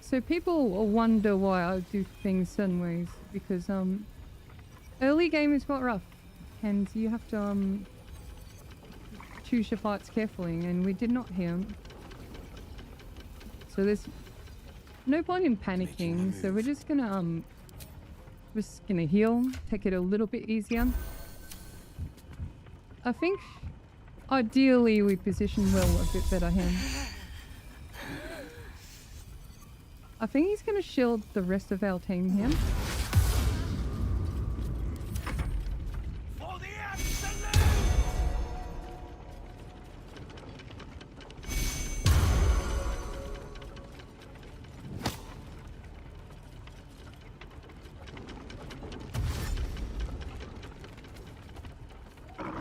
So people will wonder why I do things certain ways, because early game is quite rough, and you have to choose your fights carefully, and we did not hear. So there's no point in panicking. So we're just gonna heal, take it a little bit easier. I think ideally we position well a bit better here. I think he's gonna shield the rest of our team here.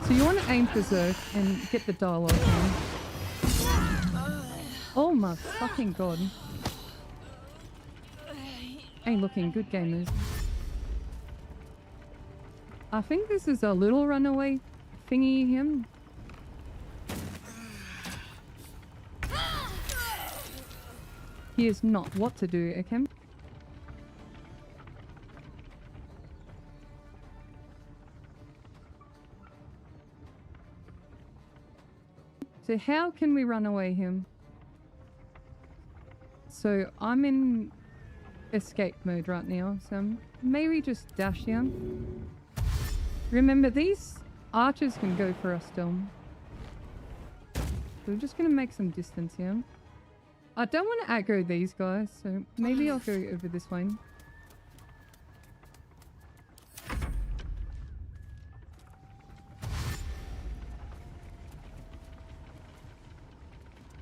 So you want to aim for Zerk and get the dialogue in. Oh my fucking god. Ain't looking good, gamers. I think this is a little runaway thingy him. He is not what to do, okay? So how can we run away him? So I'm in escape mode right now, so maybe just dash here. Remember, these archers can go for us still. So we're just gonna make some distance here. I don't want to aggro these guys, so maybe I'll go over this way.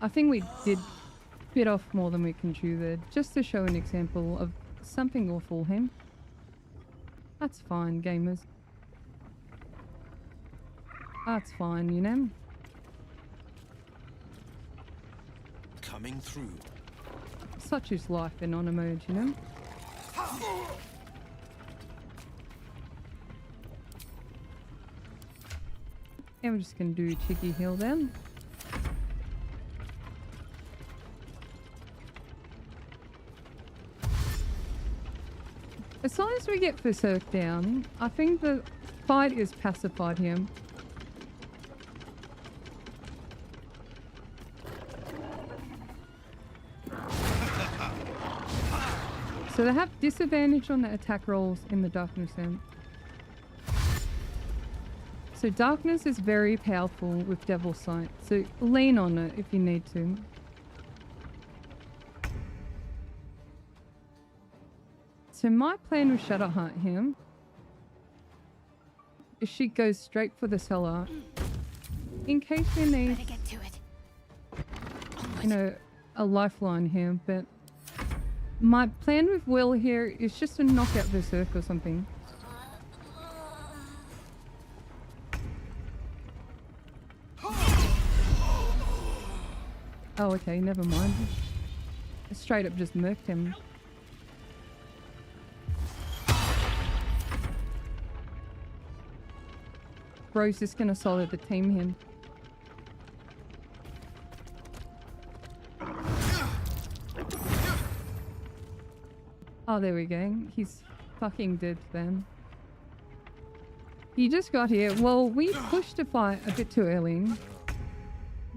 I think we did bit off more than we can chew there, just to show an example of something awful him. That's fine, gamers. That's fine, you know. Coming through. Such is life in honor mode, you know. And we're just gonna do cheeky heal then. As long as we get Berserk down, I think the fight is pacified here. So they have disadvantage on the attack rolls in the darkness end. So darkness is very powerful with Devil Sight, so lean on it if you need to. So my plan with Shadowheart here is she goes straight for the cellar in case we need, you know, a lifeline here. But my plan with Will here is just to knock out Berserk or something. Oh, okay, never mind. I straight up just murked him. Bro's just gonna solo the team here. Oh, there we go. He's fucking dead then. He just got here. Well, we pushed the fight a bit too early,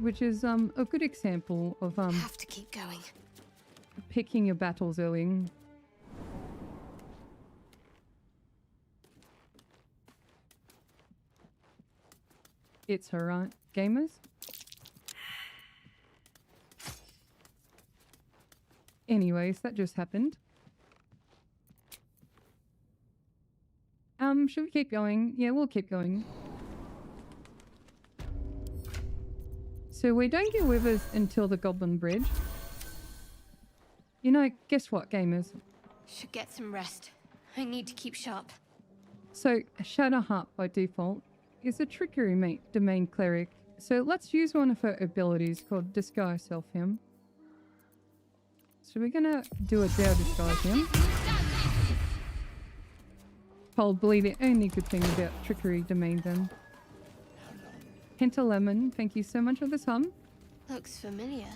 which is a good example of have to keep going. Picking your battles early. It's alright, gamers. Anyways, that just happened. Should we keep going? Yeah, we'll keep going. So we don't get withers until the Goblin Bridge. You know, guess what, gamers? Should get some rest. I need to keep sharp. So Shadowheart by default is a trickery domain cleric. So let's use one of her abilities called Disguise Self him. So we're gonna do a Dare Disguise him. Probably the only good thing about trickery domain then. Pentalemon, thank you so much for this hum. Looks familiar.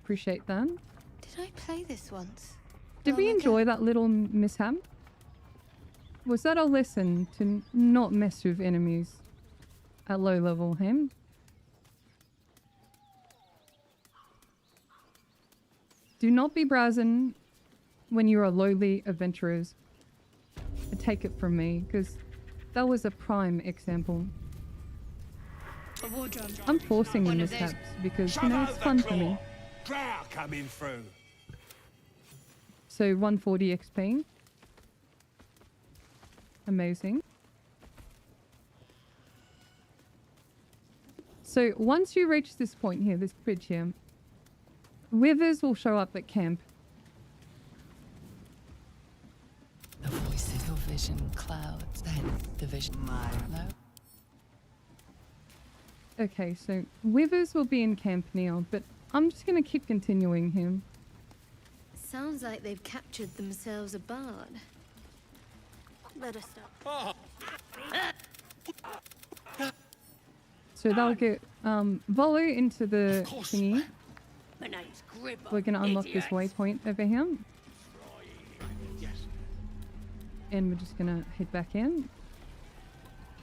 Appreciate that. Did I play this once? Did we enjoy that little mishap? Was that a lesson to not mess with enemies at low level, him? Do not be browsing when you are lowly adventurers. Take it from me, because that was a prime example. I'm forcing the mishaps because, you know, it's fun for me. Drow coming through. So 140 XP. Amazing. So once you reach this point here, this bridge here, withers will show up at camp. The voice of your vision clouds, then the vision no. Okay, so withers will be in camp now, but I'm just going to keep continuing here. Sounds like they've captured themselves a bard. Let us stop. So they'll get Volu into the thingy. My name's Gribber, We're going to unlock this waypoint over here. And we're just going to head back in.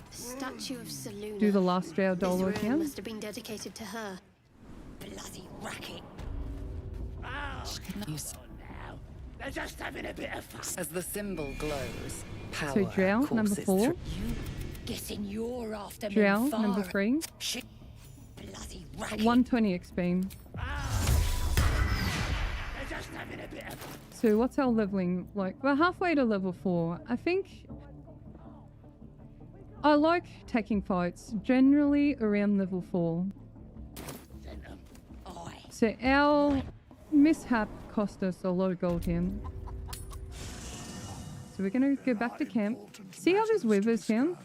Statue of Seluna. Do the last Drow This Dollar room again. must have been dedicated to her. bloody racket. They're just having a bit of fun. As the symbol glows, power So Drow, number courses 4. through. Guessing you're after me, Drow, far. number 3. Bloody racket. 120 XP. They're just having a bit of fun. So what's our leveling like? We're halfway to level 4. I think I like taking fights generally around level 4. So our mishap cost us a lot of gold here. So we're going to go back to camp. See how there's withers here?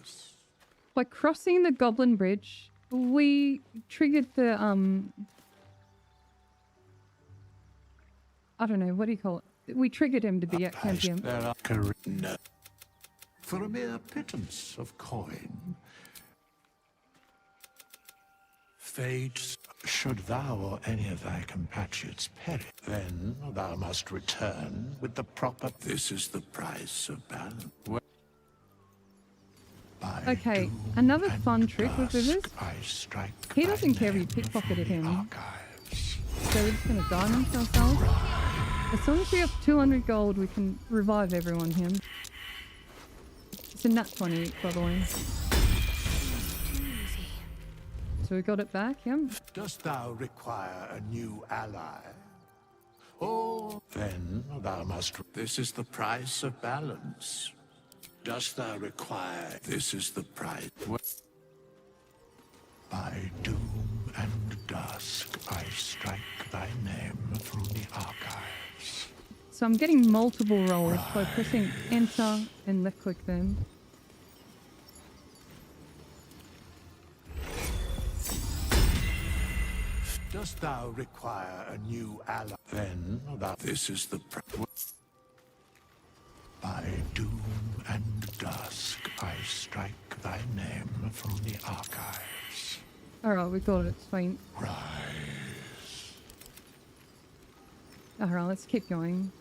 By crossing the Goblin Bridge, we triggered the, I don't know, what do you call it? We triggered him to be at camp here. For a mere pittance of coin. Fates, should thou or any of thy compatriots perish, then thou must return with the proper... This is the price of balance. Okay, another fun trick with withers. He doesn't care if you pickpocketed him. So we're just going to diamond ourselves. As long as we have 200 gold, we can revive everyone here. It's a nat 20, by the way. So we got it back, yeah? Dost thou require a new ally? Oh, then thou must... This is the price of balance. Dost thou require... This is the price... By doom and dusk, I strike thy name through the archives. So I'm getting multiple rolls by pressing enter and left click them. Dost thou require a new ally? Then thou... This is the... By doom and dusk, I strike thy name through the archives. Alright, we got it. Sweet. Rise. Alright, let's keep going.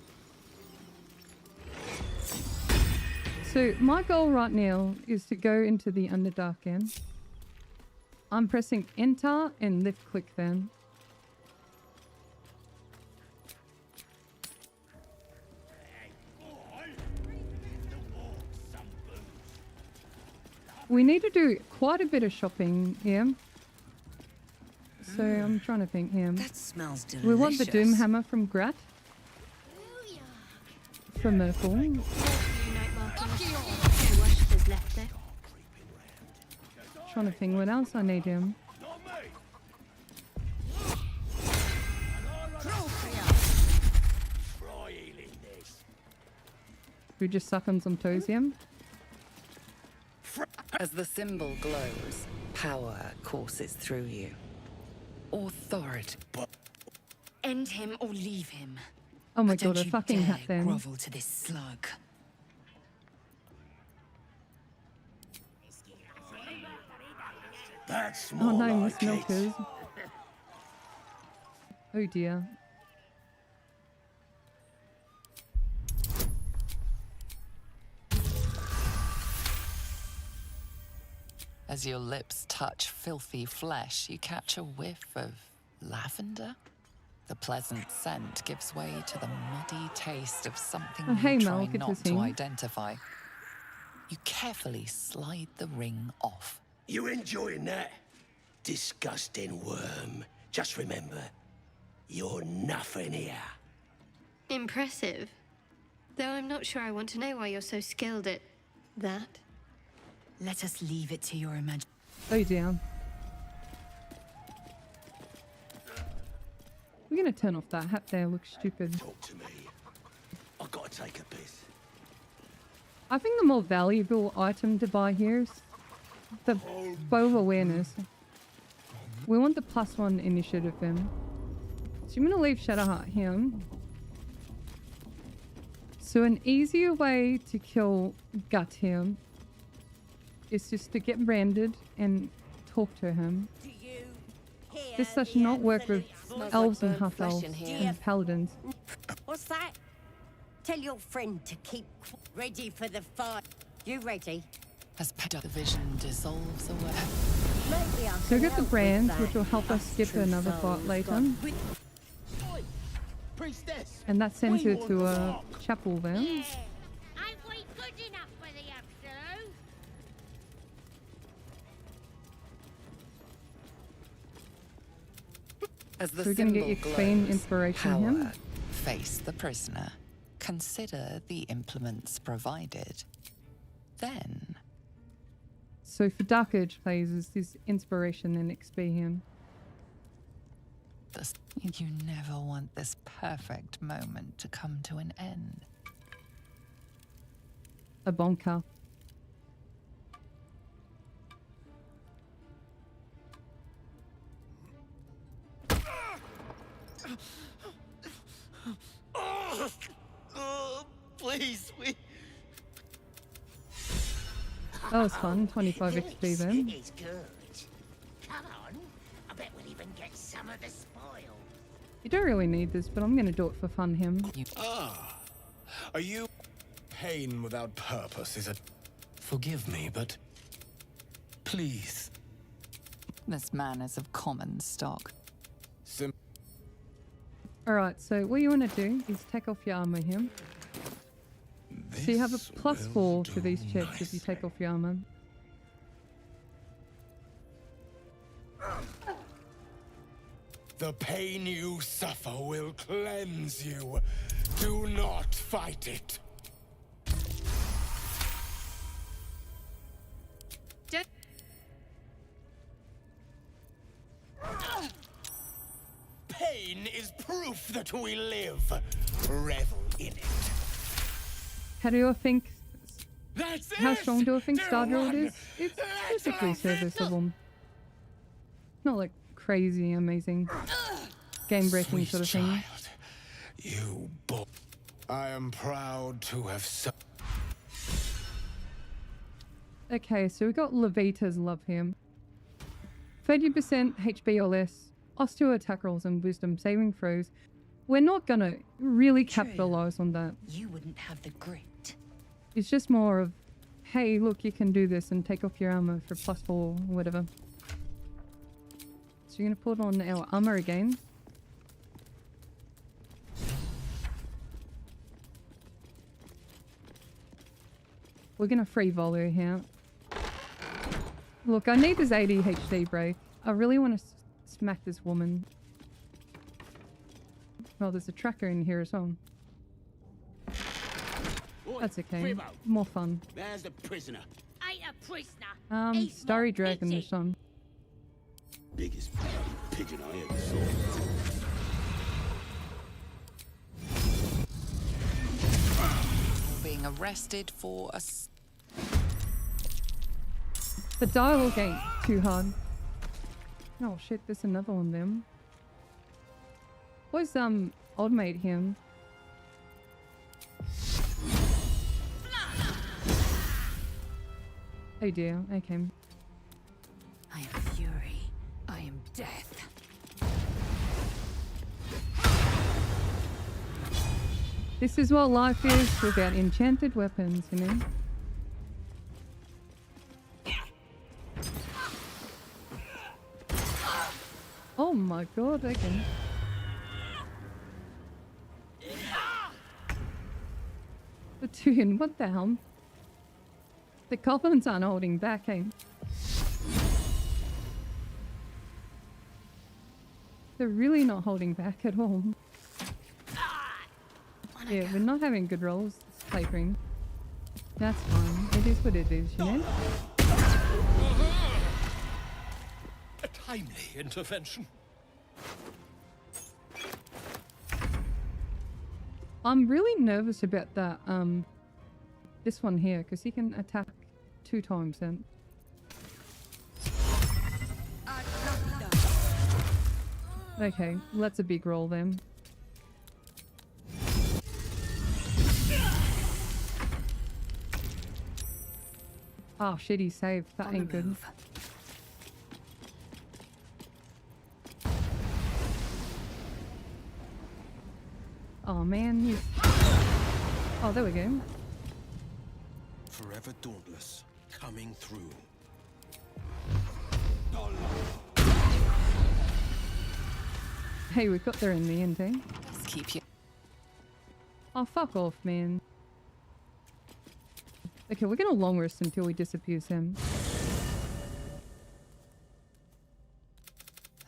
So my goal right now is to go into the Underdark again. I'm pressing enter and left click then. We need to do quite a bit of shopping here. So I'm trying to think here. That smells delicious. We want the Doom Hammer from Glut. From Merkel. Trying to think what else I need him. We just suck on some toes here. As the symbol glows, power courses through you. Authority. End him or leave him. Oh my But god, don't a you fucking dare hat then. grovel to this slug. That's Oh more no, like Miss Milkers. Oh dear. As your lips touch filthy flesh, you catch a whiff of lavender. The pleasant scent gives way to the muddy taste of something Oh, hey, you Mel, try good to not see to you. identify. You carefully slide the ring off. You enjoying that? Disgusting worm. Just remember, you're nothing here. Impressive. Though I'm not sure I want to know why you're so skilled at that. Let us leave it to your imagination. Oh, down. We're gonna turn off that hat there. Looks stupid. Talk to me. I've got to take a piss. I think the more valuable item to buy here is the bow of awareness. We want the +1 initiative him. So I'm gonna leave Shadowheart him. So an easier way to kill Gut him is just to get branded and talk to him. This does not work with elves and half elves and paladins. What's that? Tell your friend to keep ready for the fight. You ready? As the vision dissolves away. Maybe I So we can got the help brands, with which will that. help us skip True another souls fight later. got- Priestess. And that sends her to a chapel there. Ain't we good enough for the absolute? As the So we're gonna get symbol XP and glows, inspiration here. power, face the prisoner. Consider the implements provided. Then, So for Dark Urge phases, this inspiration and XP him. you never want this perfect moment to come to an end. A bonker. Please, we... That was fun. 25 XP then. It's good. Come on. I bet we'll even get some of the spoil. You don't really need this, but I'm gonna do it for fun him. Ah, are you... Pain without purpose is a... Forgive me, but... Please. This man is of common stock. Alright, so what you want to do is take off your armor here. So you have a +4 to these checks if you take off your armor. The pain you suffer will cleanse you. Do not fight it. Pain is proof that we live. Revel in it. How do you think... That's How it! strong do I think Dear Star Druid one. is? It's perfectly serviceable. Not like crazy, amazing, game-breaking sort of thing. You boy. I am proud to have Okay, so we got Levita's love him. 30% HP or less, osteo attack rolls and wisdom saving throws. We're not gonna really capitalize on that. You wouldn't have the grit. It's just more of, hey, look, you can do this and take off your armor for +4 or whatever. So you're gonna put on our armor again. We're gonna free volley here. Look, I need this 80 HD break. I really want to smack this woman. Oh, there's a tracker in here as well. That's okay. More fun. There's the prisoner. Ain't a prisoner. Starry Dragon this one. Biggest pigeon I ever saw. Being arrested for a... The dialogue ain't too hard. Oh shit, there's another one then. What's old mate him? Oh dear, okay. I am fury. I am death. This is what life is without enchanted weapons, you know? Oh my god, okay. Platoon, what the hell? The goblins aren't holding back, eh? They're really not holding back at all. Yeah, we're not having good rolls this playthrough. That's fine. It is what it is, you know? A timely intervention. I'm really nervous about that, this one here, because he can attack 2 times then. Okay, well, that's a big roll then. Oh shit, he saved. That ain't good. Oh man, he's... Oh, there we go. Forever dauntless, coming through. Hey, we got there in the end, eh? Let's keep you. Oh, fuck off, man. Okay, we're gonna long rest until we disabuse him.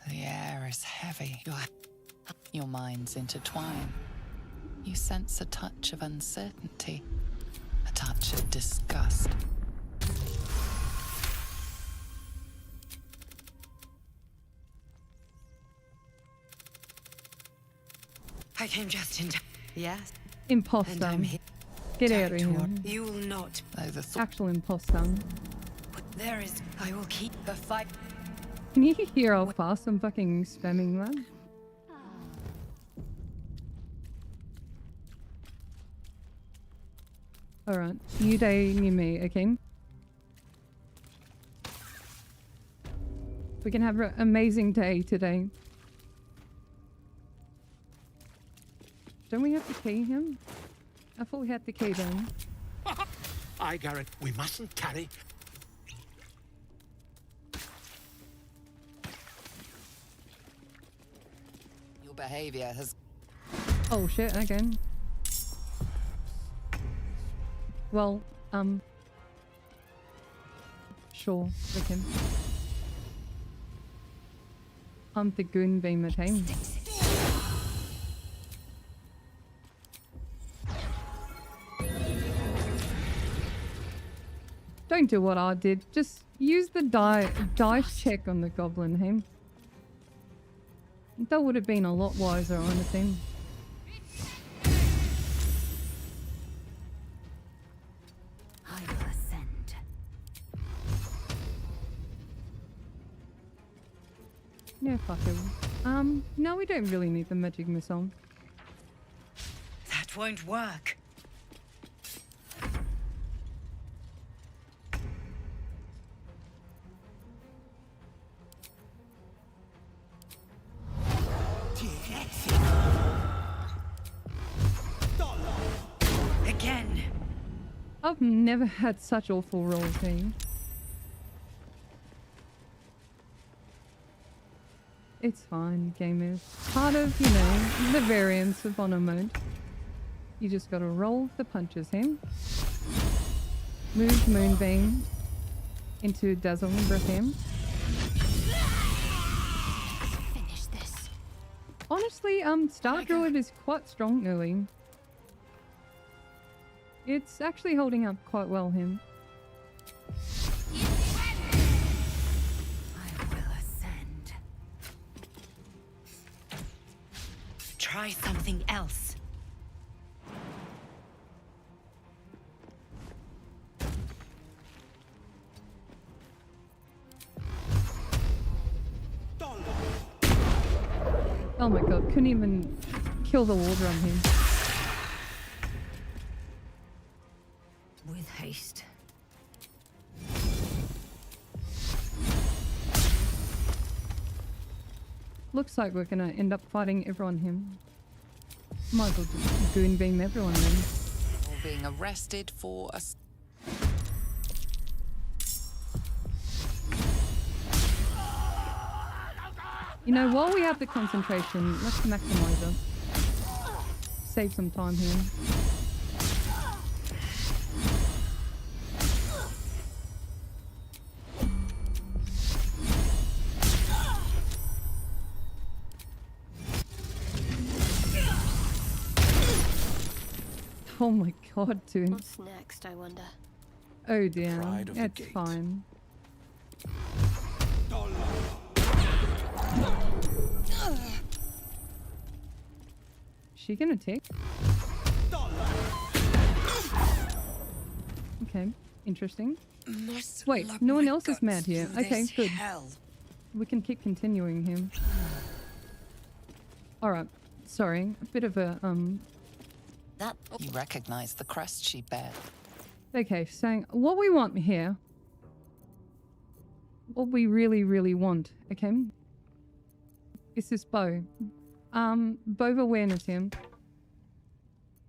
The air is heavy. Your minds intertwine. You sense a touch of uncertainty, a touch of disgust. I came just in time. Yes. Imposter. Get out of here. You will not. Actual imposter. There is. I will keep the fight. Can you hear how fast I'm fucking spamming that? Alright. New day, new me, okay? We can have an amazing day today. Don't we have to key him? I thought we had to key them. I guarantee we mustn't carry. Your behaviour has... Oh shit, again. Well, sure, we can. I'm the goon beam at him. Don't do what I did. Just use the dice check on the goblin, hey? That would have been a lot wiser, honestly. I will ascend. Yeah, fuck it. No, we don't really need the magic missile. That won't work. Again. I've never had such awful rolls, eh? It's fine, gamers. Part of, you know, the variance of honor mode. You just gotta roll the punches, eh? Move Moonbeam into Dazzling Breath, eh? Finish this. Honestly, Star Druid is quite strong early. It's actually holding up quite well, him. I will ascend. Try something else. Oh my god, couldn't even kill the water on him. With haste. Looks like we're gonna end up fighting everyone him. Might as well just goon beam everyone then. Or being arrested for a... You know, while we have the concentration, let's maximize it. Save some time here. Oh my god, dude. What's next, I wonder? Oh dear. Pride of the It's gate. fine. She gonna take? Okay, interesting. Wait, no one else is mad here. Okay, good. We can keep continuing him. Alright, sorry. A bit of a, You recognize the crest she bears. Okay, so what we want here... What we really, really want, okay? Is this bow. Bow of awareness here.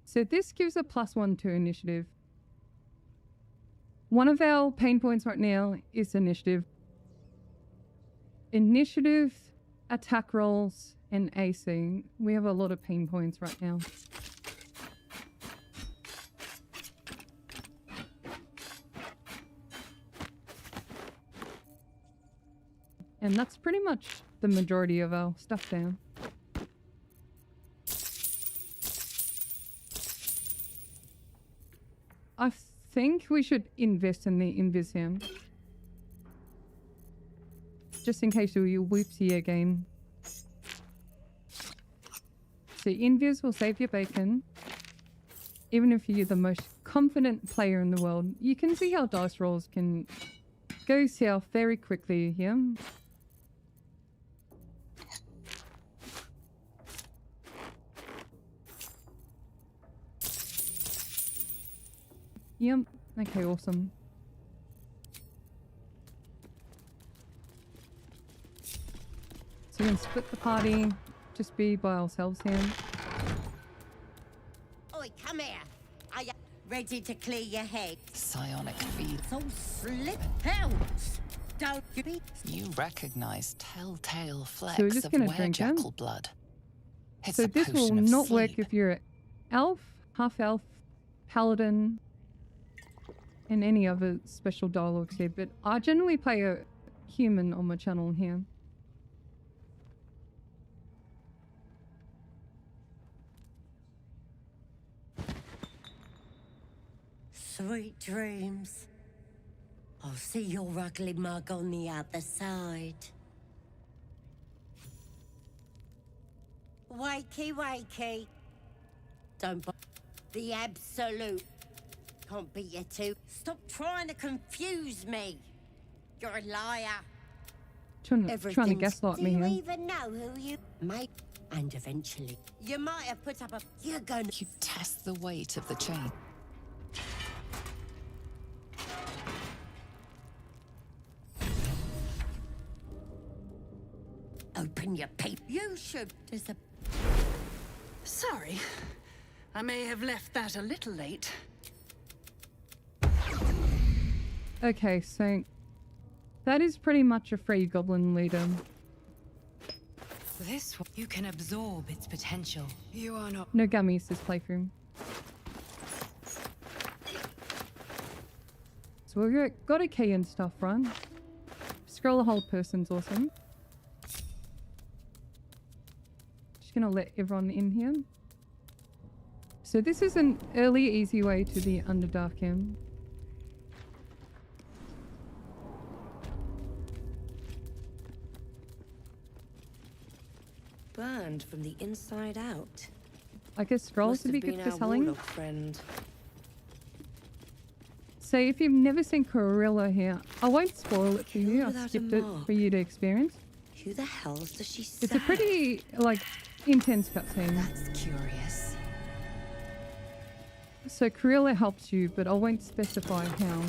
So this gives a +1 to initiative. One of our pain points right now is initiative. Initiative, attack rolls, and AC. We have a lot of pain points right now. And that's pretty much the majority of our stuff down. I think we should invest in the invis here. Just in case we whoopsie again. So invis will save your bacon. Even if you're the most confident player in the world. You can see how dice rolls can go south very quickly here. Yep. Okay, awesome. So we can split the party, just be by ourselves here. Oi, come here. Are you ready to clear your head? Psionic feed. So slip out. Don't you be... You recognize telltale So we're flecks just of gonna drink it. werejackal blood. It's So a this will potion of not work sleep. if you're an elf, half-elf, paladin, and any other special dialogues here, but I generally play a human on my channel here. Sweet dreams. I'll see your ugly mug on the other side. Wakey, wakey. Don't b- the absolute. Can't beat you two. Stop trying to confuse me. You're a liar. Trying to gaslight me Do here. you even know who you mate? And eventually, you might have put up a. You're gonna. You test the weight of the chain. Open your peep. You should. There's a. Sorry. I may have left that a little late. Okay, so that is pretty much a free goblin leader. This one, you can absorb its potential. You are not. No gummies this playthrough. So we've got a key and stuff, right? Scroll a whole person's awesome. Just gonna let everyone in here. So this is an early, easy way to the Underdark end. Burned from the inside out. I guess scrolls Must would be have good been for our selling. warlock friend. So if you've never seen Corilla here, I won't spoil it for you. I without a skipped it mark. for you to experience. Who the hell does she say? It's a pretty, like, intense cutscene. That's curious. So Corilla helps you, but I won't specify how.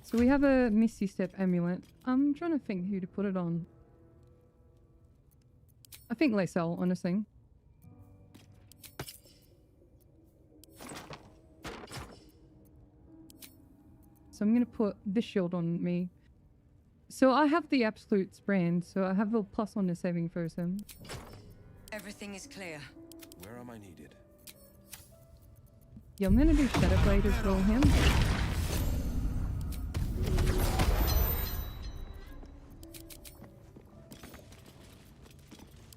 So we have a Misty Step amulet. I'm trying to think who to put it on. I think Lae'zel, honestly. So I'm going to put this shield on me. So I have the Absolutes brand, so I have a +1 to saving throws him. Everything is clear. Where am I needed? Yeah, I'm going to do Shadowblade as well him.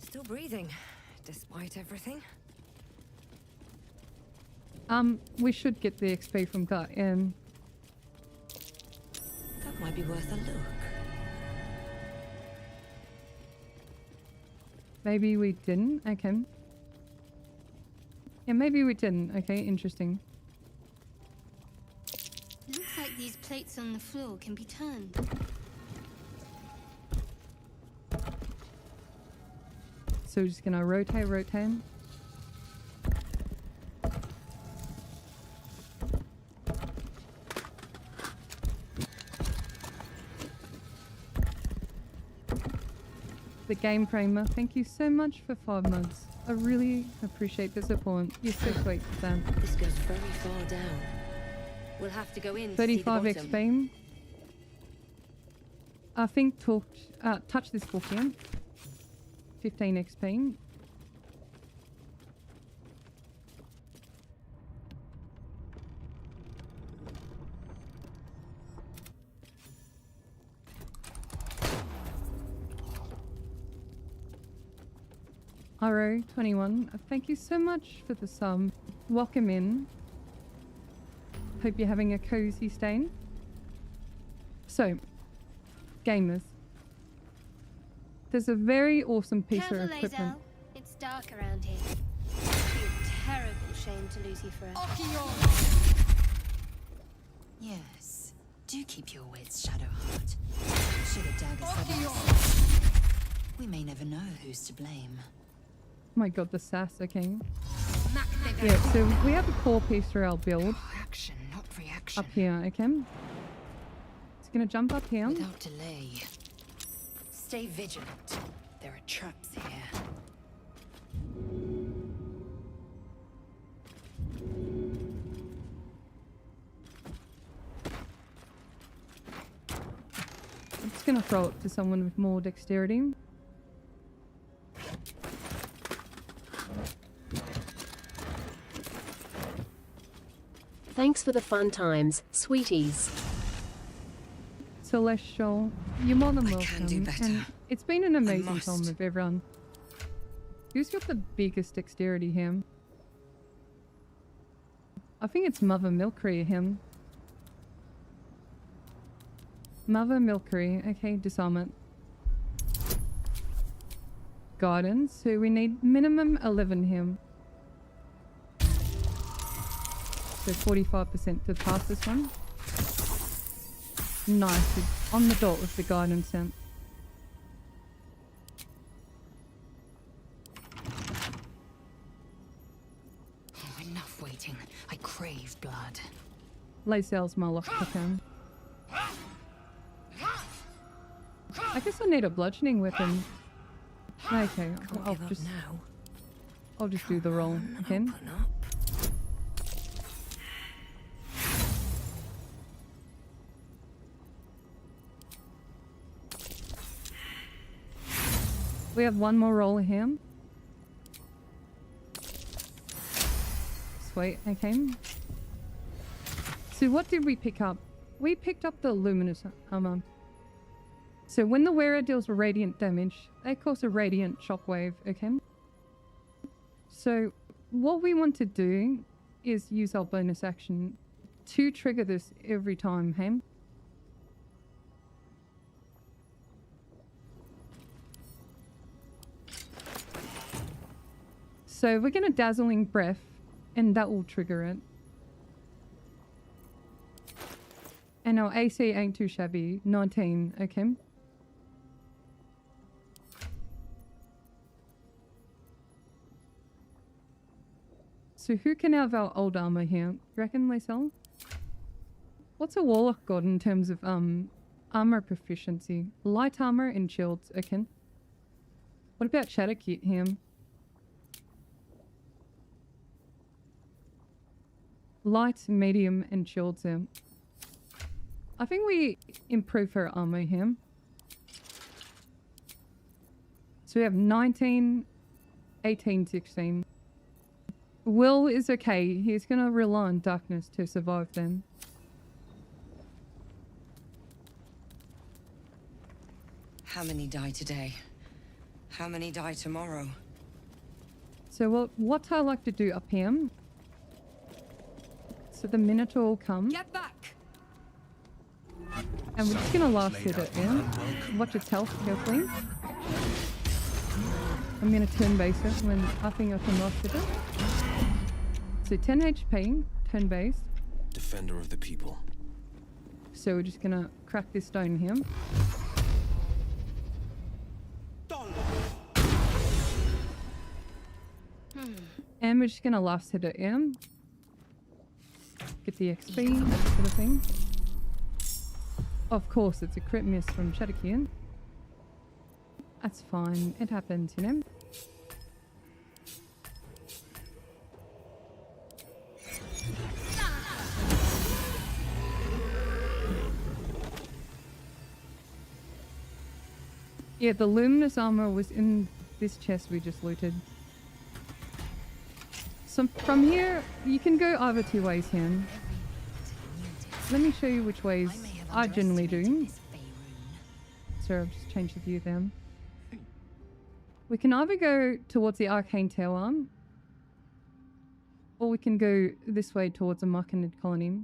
Still breathing, despite everything. We should get the XP from Glut, and That might be worth a look. maybe we didn't. Okay. Yeah, maybe we didn't. Okay, interesting. Looks like these plates on the floor can be turned. So we're just gonna rotate. The Game Framer, thank you so much for 5 months. I really appreciate the support. You're so sweet, Sam. This goes very far down. We'll have to go in. 35 to see the bottom. XP. I think touch this book in. 15 XP. Aro 21, thank you so much for the sub. Welcome in. Hope you're having a cozy stay. So, gamers, there's a very awesome piece Careful, of equipment. Lazel. It's dark around here. It'd be a terrible shame to lose you forever. Yes. Do keep your wits, Shadowheart. Should a dagger suddenly... We may never know who's to blame. Oh my god, the sass, okay. Yeah, so we have a core piece for our build. Action, not reaction. Up here, okay. It's gonna jump up here. Without delay. Stay vigilant. There are traps here. I'm just gonna throw it to someone with more dexterity. Thanks for the fun times, sweeties. Celestial, you're more than welcome. can do better. And it's been an amazing must. time with everyone. Who's got the biggest dexterity here? I think it's Mother Milkery him. Mother Milkery, okay, disarm it. Guidance, so we need minimum 11 him. So 45% to pass this one. Nice, it's on the dot with the guidance sent. Oh, enough waiting. I crave blood. Lazel's my lockpicker. I guess I need a bludgeoning weapon. Okay, I'll just do the roll again. We have one more roll here. Sweet, okay. So what did we pick up? We picked up the luminous armor. So when the wearer deals radiant damage, they cause a radiant shockwave, okay? So what we want to do is use our bonus action to trigger this every time, hey? So we're going to Dazzling Breath, and that will trigger it. And our AC ain't too shabby, 19, okay? So who can have our old armor here? You reckon Lazel? What's a Warlock got in terms of armor proficiency? Light armor and shields, okay? What about Shadowkit here? Light, medium, and shields here. I think we improve her armor here. So we have 19, 18, 16. Will is okay. He's gonna rely on darkness to survive then. How many die today? How many die tomorrow? So what I like to do up here So the Minotaur will come. Get back! And we're just gonna last hit it in. Watch its health carefully. I'm gonna turn base it when I think I can last hit it. So 10 HP, turn base. Defender of the people. So we're just gonna crack this stone here. And we're just gonna last hit it in. Get the XP, sort of thing. Of course, it's a crit miss from Shadowkin. That's fine. It happens, you know. Yeah, the luminous armor was in this chest we just looted. So from here, you can go either two ways here. Let me show you which ways I generally do. So I've just changed the view there. We can either go towards the Arcane Tower, or we can go this way towards the Myconid Colony.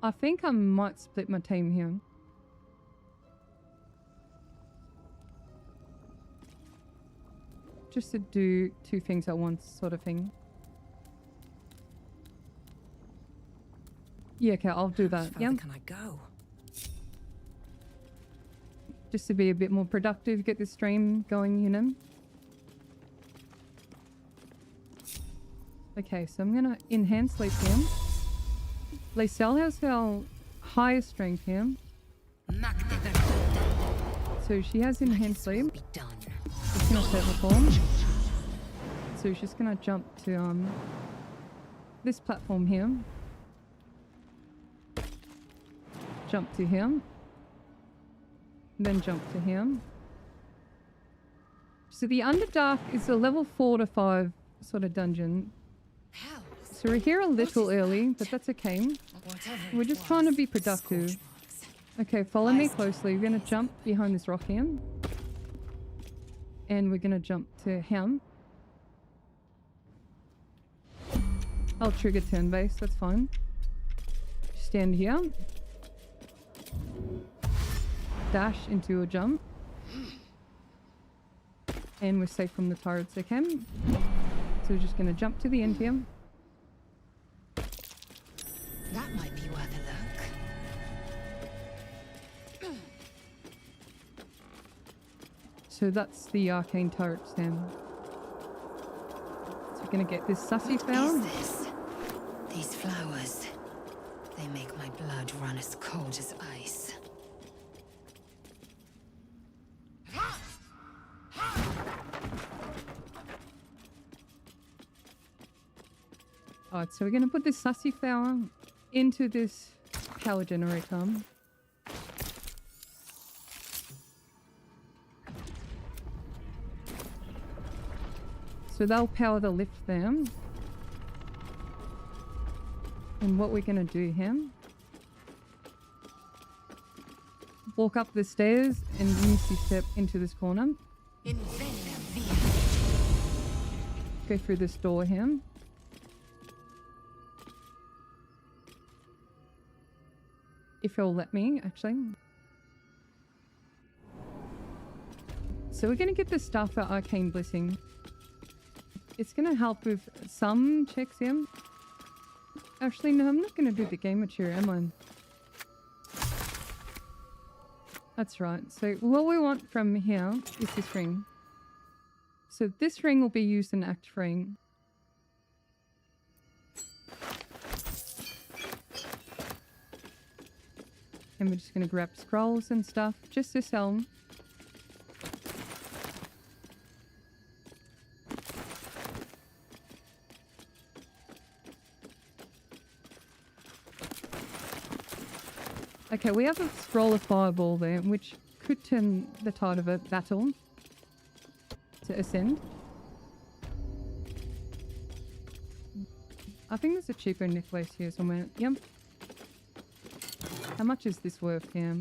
I think I might split my team here. Just to do two things at once, sort of thing. Yeah, okay, I'll do that. Yeah. Can I go? Just to be a bit more productive, get this stream going, you know. Okay, so I'm gonna enhance Lacelle. Lacelle has our highest strength here. So she has enhanced sleep. She's gonna set the form. So she's gonna jump to this platform here. Jump to him. Then jump to him. So the Underdark is a level 4 to 5 sort of dungeon. So we're here a little early, but that's okay. We're just trying to be productive. Okay, follow me closely. We're going to jump behind this rock here. And we're going to jump to him. I'll trigger turn base, that's fine. Stand here. Dash into a jump. And we're safe from the turrets, okay? So we're just going to jump to the end here. That might be worth a look. So that's the Arcane Turret stand. So we're going to get this sussy flower. What is this? These flowers. They make my blood run as cold as ice. Alright, so we're going to put this sussy flower into this power generator. So they'll power the lift there. And what we're going to do here, walk up the stairs and misty step into this corner. Go through this door here. If it'll let me, actually. So we're going to get the stuff for Arcane Blessing. It's going to help with some checks here. Actually, no, I'm not going to do the game material, am I? That's right. So what we want from here is this ring. So this ring will be used in Act 3. And we're just going to grab scrolls and stuff just to sell. Okay, we have a scroll of fireball there, which could turn the tide of a battle to ascend. I think there's a cheaper necklace here somewhere. Yep. How much is this worth here?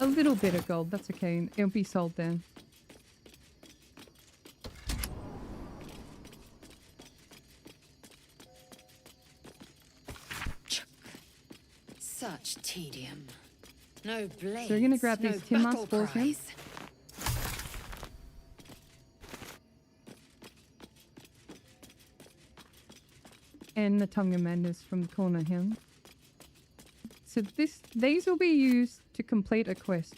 A little bit of gold, that's okay. It'll be sold then. Such tedium. No blades. So we're gonna grab these timber spores here. And the Tongue of Madness from the corner here. So these will be used to complete a quest.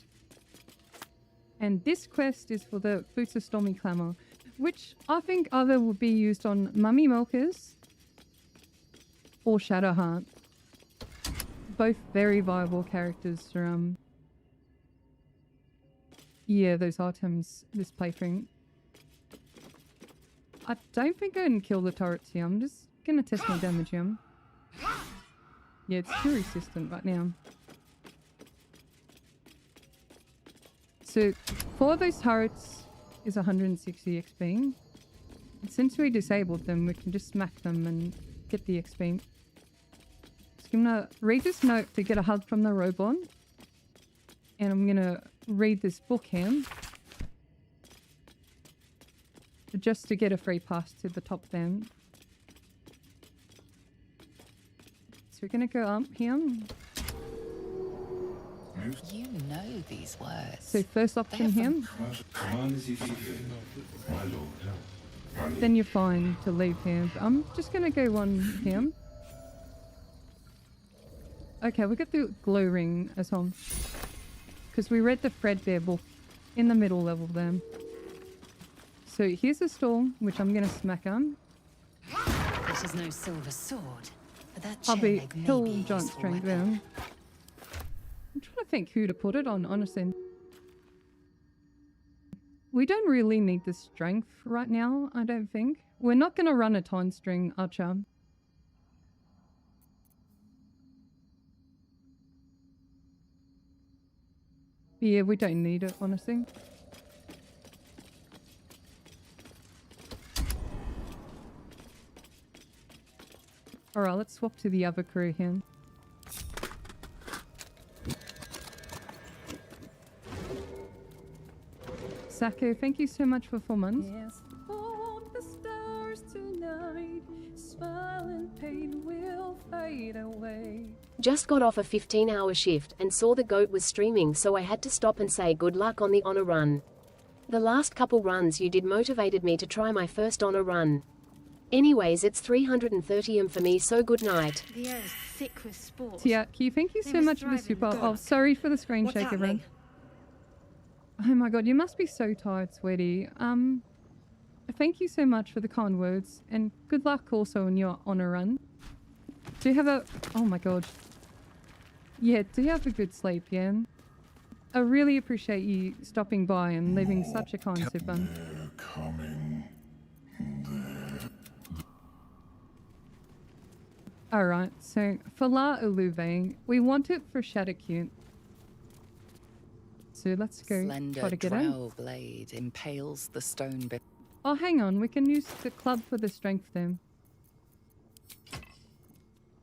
And this quest is for the Boots of Stormy Clamour, which I think either would be used on Mummy Milkers or Shadowheart. Both very viable characters for yeah, those items this playthrough. I don't think I can kill the turrets here. I'm just gonna test my damage here. Yeah, it's too resistant right now. So 4 of those turrets is 160 XP. And since we disabled them, we can just smack them and get the XP. So I'm gonna read this note to get a hug from the robot. And I'm gonna read this book here. Just to get a free pass to the top then. So we're gonna go up here. You know these words. So first option here. Then you're fine to leave here. But I'm just gonna go one here. Okay, we got the glow ring as well. Because we read the Fredbear book in the middle level there. So here's a stall, which I'm gonna smack on. This is no silver sword. But that I'll be chain hill may be a giant useful strength weapon. there. I'm trying to think who to put it on, honestly. We don't really need the strength right now, I don't think. We're not going to run a time string archer. Yeah, we don't need it, honestly. Alright, let's swap to the other crew here. Sako, thank you so much for 4 months. Yes, on the stars tonight, smile and pain will fade away. Just got off a 15-hour shift and saw the goat was streaming, so I had to stop and say good luck on the honor run. The last couple runs you did motivated me to try my first honor run. Anyways, it's 330 for me, so good night. The air is thick with spores. Tiaki, thank you so much for the super. Oh, sorry for the screen What's shake, everyone. happening? Oh my god, you must be so tired, sweetie. Thank you so much for the kind words, and good luck also on your honor run. Do you have a... Oh my god. Yeah, do you have a good sleep, yeah? I really appreciate you stopping by and leaving such a kind super. Alright, so for La Uluve, we want it for Shadowcute. So let's go Slender try to get in. drow blade impales the stone bit. Oh, hang on. We can use the club for the strength then.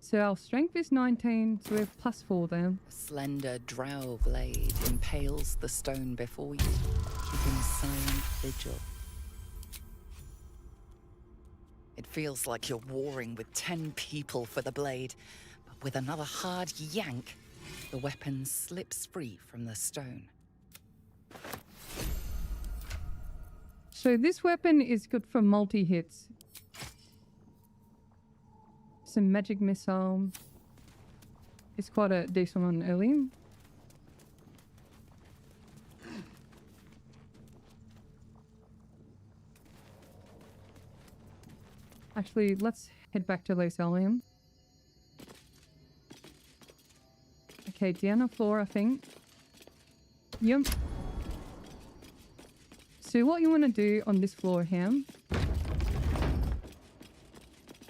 So our strength is 19, so we have +4 there. Slender drow blade impales the stone before you, keeping silent vigil. It feels like you're warring with 10 people for the blade, but with another hard yank, the weapon slips free from the stone. So this weapon is good for multi-hits. Some magic missile. It's quite a decent one early. Actually, let's head back to Los Allium. Okay, down the floor, I think. Yep. So what you want to do on this floor here,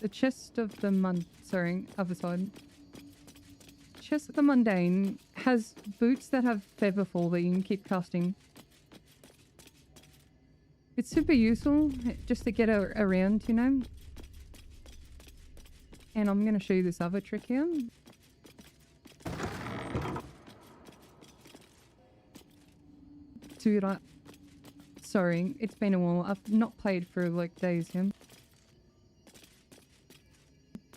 the chest of the other side. Chest of the mundane has boots that have featherfall that you can keep casting. It's super useful just to get around, you know. And I'm going to show you this other trick here. Dude, sorry, it's been a while. I've not played for like days here.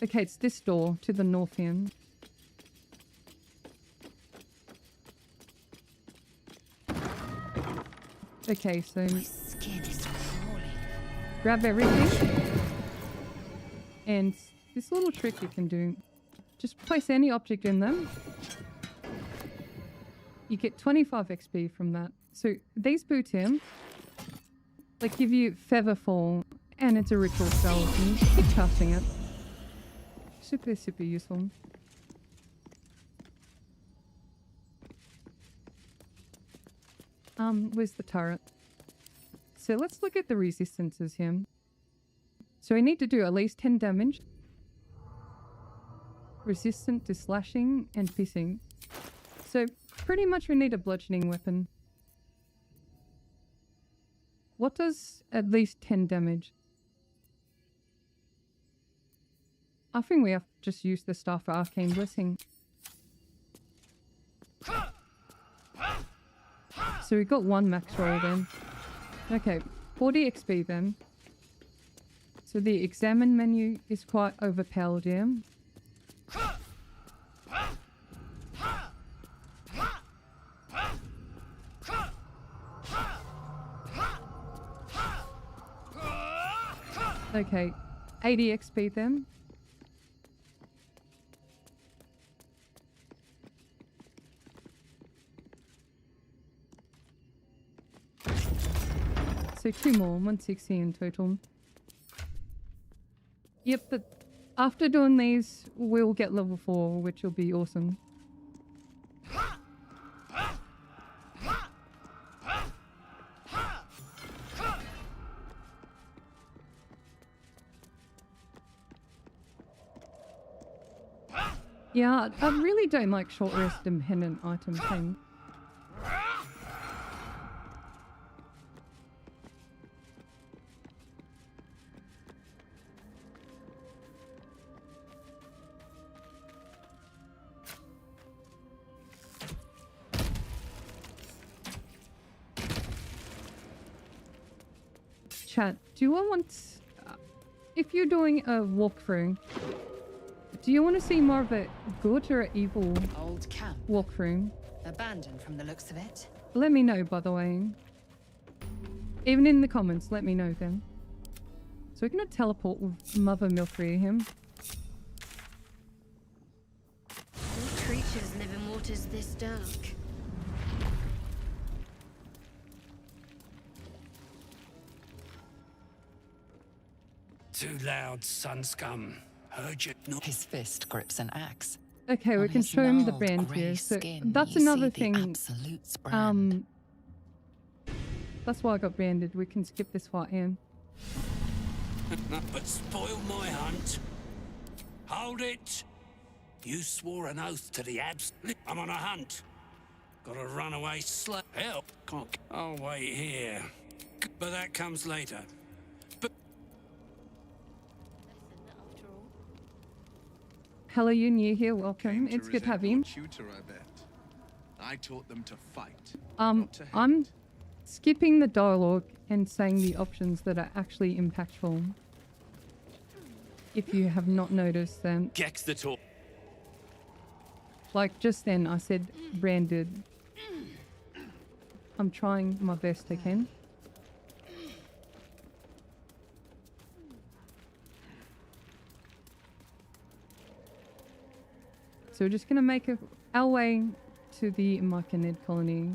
Okay, it's this door to the north end. Okay, so My skin is crawling. grab everything. And this little trick you can do. Just place any object in them. You get 25 XP from that. So these boots here, like, give you feather fall, and it's a ritual spell. You can keep casting it. Super, super useful. Where's the turret? So let's look at the resistances here. So I need to do at least 10 damage. Resistant to slashing and piercing. So pretty much we need a bludgeoning weapon. What does at least 10 damage? I think we have to just use the Staff for Arcane Blessing. So we got one max roll then. Okay, 40 XP then. So the examine menu is quite overpowered here. Okay, 80 XP then. So 2 more, 160 in total. Yep, but after doing these, we'll get level 4, which will be awesome. Yeah, I really don't like short rest dependent item thing. Chat, do you want, if you're doing a walkthrough, do you want to see more of a good or evil Old camp. walkthrough? Abandoned from the looks of it. Let me know, by the way. Even in the comments, let me know then. So we're going to teleport with Mother Milfrey him. No creatures live in waters this dark. Too loud, sun scum. Heard you. No. His fist grips an axe. Okay, we On can his show him the gnarled brand grey here. So skin, that's you another see the thing. Absolute's brand. That's why I got branded. We can skip this fight here. But spoil my hunt. Hold it. You swore an oath to the abs. I'm on a hunt. Got a runaway slut. Help. Can't. I'll wait here. But that comes later. Hello, you new here. Welcome. It's good to have you. Tutor, I bet. I taught them to fight. I'm skipping the dialogue and saying the options that are actually impactful. If you have not noticed them. Gex the talk. Like just then I said branded. I'm trying my best I can. So we're just going to make our way to the Myconid Colony.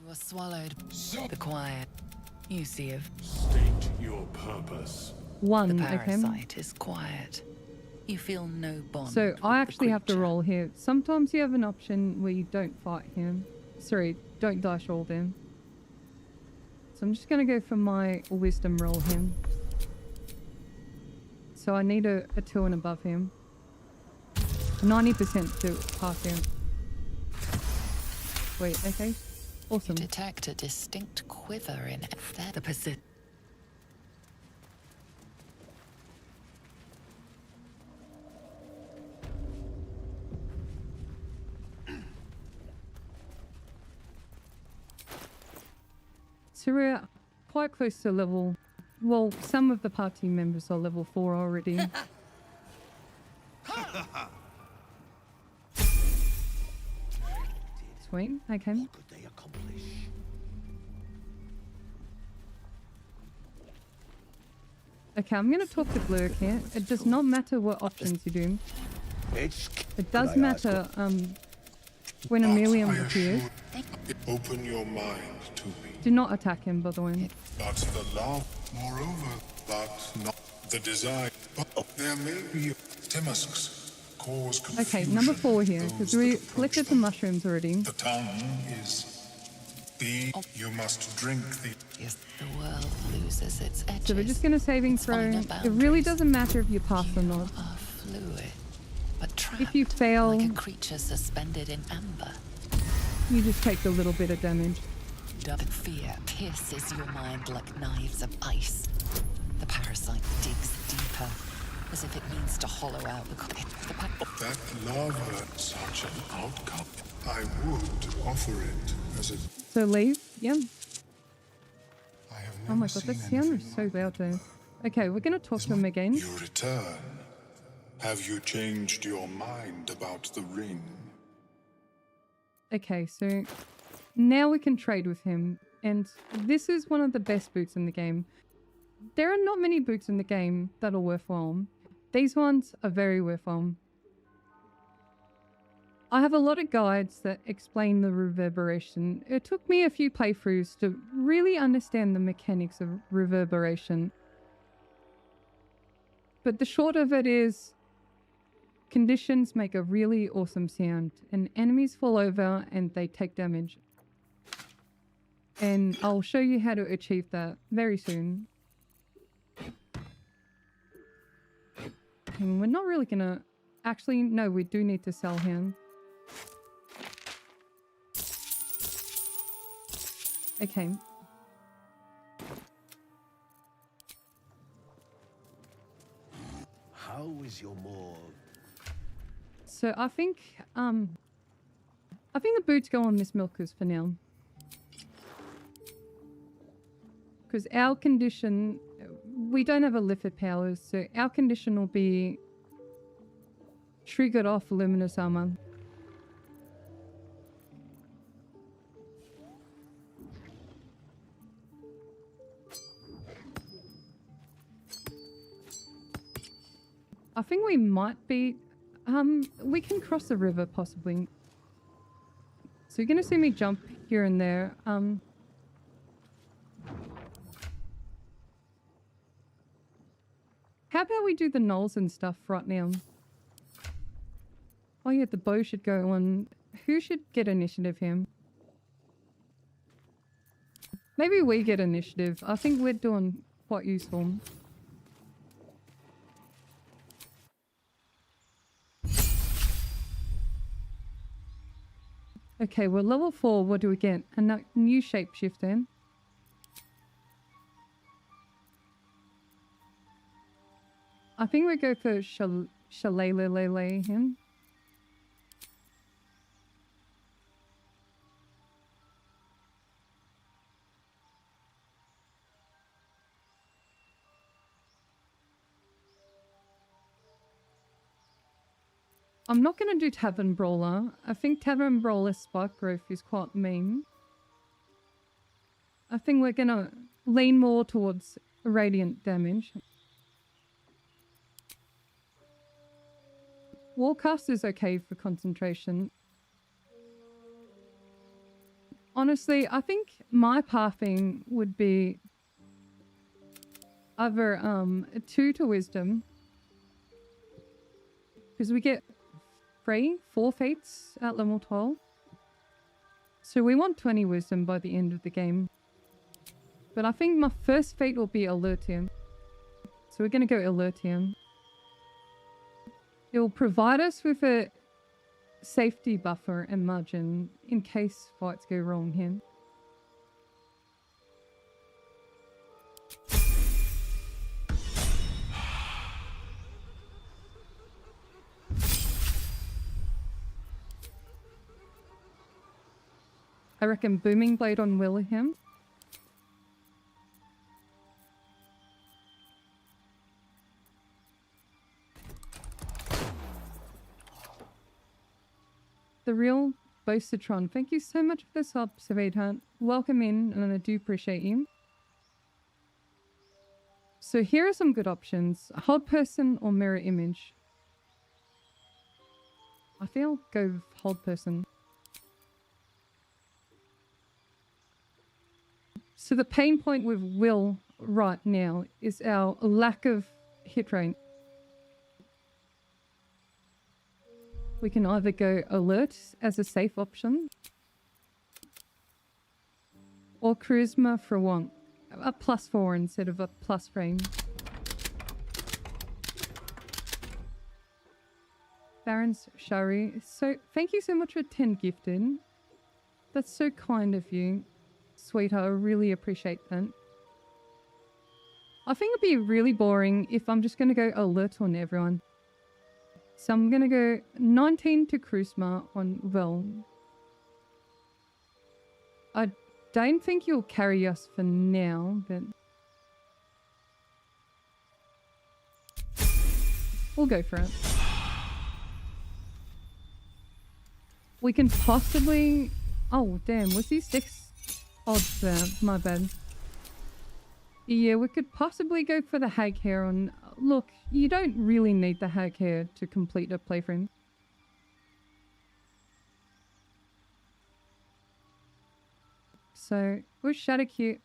You are swallowed. The quiet. You see of. State your purpose. One, the okay. parasite is quiet. You feel no bond. So I actually have to roll here. Sometimes you have an option where you don't fight him. Sorry, don't dice roll them. So I'm just going to go for my wisdom roll him. So I need a 2 and above him. 90% to pass him. Wait, okay. Awesome. You detect a distinct quiver in the So we're quite close to level... Well, some of the party members are level 4 already. Sweet, okay. Okay, I'm gonna talk to Blurk here. It does not matter what options you do. It does matter when Emilium appears. Open your mind to me. Do not attack him, by the way. But the love, moreover, but not the desire. But there may be Temasks cause confusion. Okay, number 4 here, because we collected the mushrooms already. The tongue is the you must drink the. Yes, the world loses its edges. So we're just gonna saving throw. It really doesn't matter if you pass or not. Are fluid, but trapped If you fail, like a creature suspended in amber. you just take a little bit of damage. Fear pierces your mind like knives of ice. The parasite digs deeper, as if it means to hollow out the That lava, such an outcome. I would offer it as a. So leave, yeah. Oh my god, that sound is so loud though. Okay, we're gonna talk to him again. You return. Have you changed your mind about the ring? Okay, so now we can trade with him. And this is one of the best boots in the game. There are not many boots in the game that are worthwhile. These ones are very worthwhile. I have a lot of guides that explain the reverberation. It took me a few playthroughs to really understand the mechanics of reverberation. But the short of it is, conditions make a really awesome sound, and enemies fall over and they take damage. And I'll show you how to achieve that very soon. And we're not really gonna... Actually, no, we do need to sell him. Okay. How is your more? So I think the boots go on Miss Milkers for now. Because our condition, we don't have a Lifford powers, so our condition will be triggered off luminous armor. I think we might be, we can cross the river possibly. So you're gonna see me jump here and there. How about we do the knolls and stuff right now? Oh yeah, the bow should go on. Who should get initiative here? Maybe we get initiative. I think we're doing quite useful. Okay, we're level 4. What do we get? A new shapeshift then. I think we go for Shalele him. I'm not going to do Tavern Brawler. I think Tavern Brawler Spike Growth is quite mean. I think we're going to lean more towards radiant damage. Warcast is okay for concentration. Honestly, I think my pathing would be either 2 to Wisdom. Because we get 4 fates at level 12. So we want 20 Wisdom by the end of the game. But I think my first fate will be Alertium. So we're going to go Alertium. It will provide us with a safety buffer and margin in case fights go wrong here. I reckon Booming Blade on Willingham. The real Boastertron. Thank you so much for the sub, sweetheart. Welcome in, and I do appreciate you. So here are some good options. Hold person or mirror image. I think I'll go with hold person. So the pain point with Will right now is our lack of hit rate. We can either go alert as a safe option or charisma for one. A +4 instead of a plus frame. Baron's Shari. So thank you so much for 10 gifted. That's so kind of you, sweetheart. I really appreciate that. I think it'd be really boring if I'm just going to go alert on everyone. So I'm going to go 19 to charisma on Will. I don't think you'll carry us for now, but we'll go for it. We can possibly... Oh, damn. Was he 6 odds there? My bad. Yeah, we could possibly go for the hag hair on... Look, you don't really need the hag hair to complete a playthrough. So, where's Shadowcute?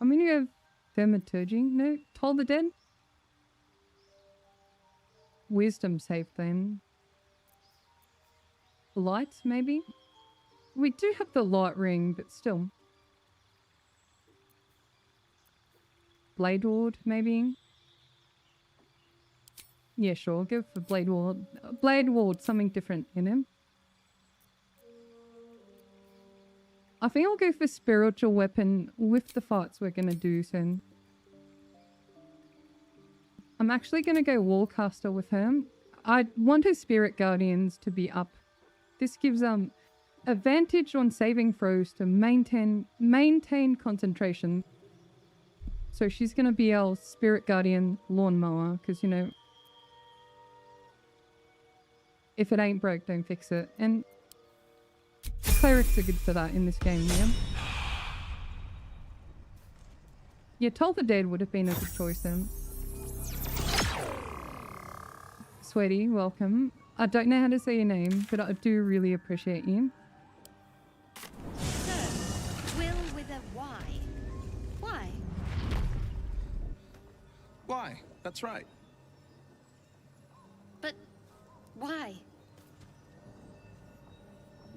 I mean, you have Thaumaturgy? No? Toll the Dead? Wisdom save then. Light, maybe? We do have the light ring, but still. Blade Ward, maybe? Yeah, sure. Go for Blade Ward. Blade Ward, something different in him. I think I'll go for Spiritual Weapon with the fights we're going to do soon. I'm actually going to go Warcaster with her. I want her Spirit Guardians to be up. This gives advantage on saving throws to maintain concentration. So she's going to be our Spirit Guardian Lawnmower, because, you know, if it ain't broke, don't fix it. And clerics are good for that in this game, yeah? Yeah, Toll the Dead would have been a good choice then. Sweetie, welcome. I don't know how to say your name, but I do really appreciate you. So, Will with a Y. Why? Why? That's right. But why?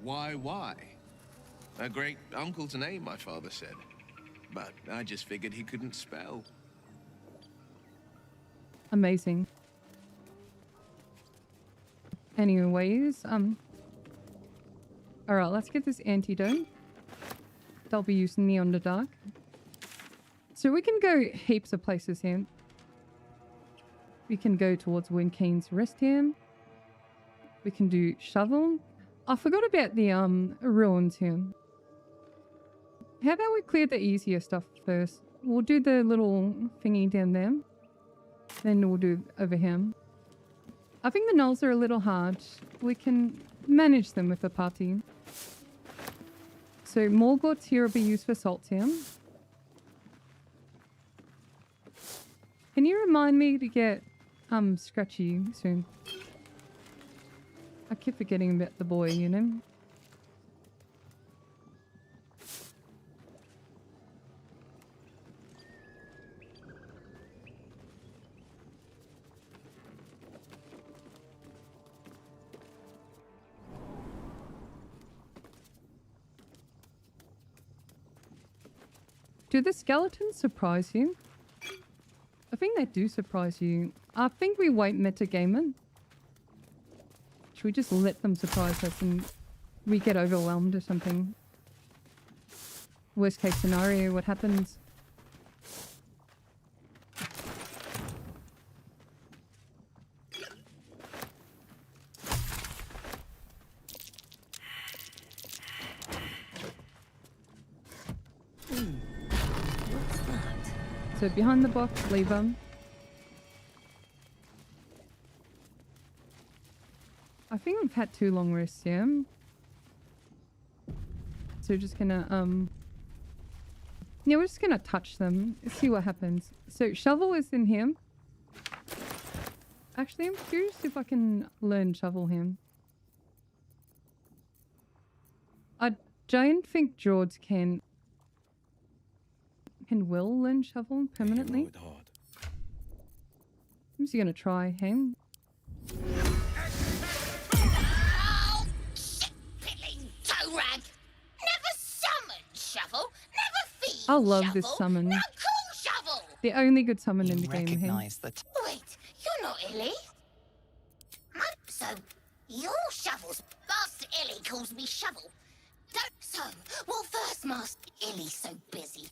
Why? A great uncle's name, my father said. But I just figured he couldn't spell. Amazing. Anyways, alright, let's get this antidote. They'll be using the Underdark. So we can go heaps of places here. We can go towards Windkane's Rest here. We can do Shovel. I forgot about the ruins here. How about we clear the easier stuff first? We'll do the little thingy down there. Then we'll do over here. I think the gnolls are a little hard. We can manage them with the party. So Morgoth's here will be used for salts here. Can you remind me to get Scratchy soon? I keep forgetting about the boy, you know? Do the skeletons surprise you? I think they do surprise you. I think we won't metagame it. Should we just let them surprise us and we get overwhelmed or something? Worst case scenario, what happens? So behind the box, leave them. I think we've had 2 long rests, yeah? So we're just gonna, yeah, we're just gonna touch them, see what happens. So shovel is in here. Actually, I'm curious if I can learn shovel here. I don't think Druids can will learn shovel permanently. I'm just gonna try, hey? Oh, shit-pilling toe-rag! Never summon shovel, never feed I love shovel, this summon. no cool shovel! The only good summon in the game, hey? Recognize that. Wait, you're not Illy? So, your shovel's Master Illy calls me shovel. Don't so, well first Master Illy's so busy.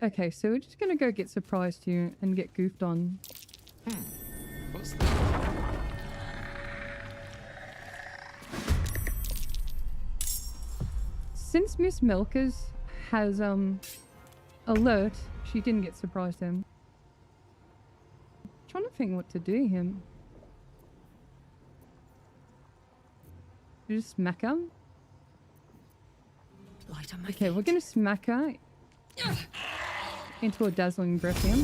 Okay, so we're just gonna go get surprised here and get goofed on. What's that? Since Miss Milkers has alert, she didn't get surprised him. Trying to think what to do here. You just smack her. Light on my Okay, we're gonna smack her into a dazzling breath here.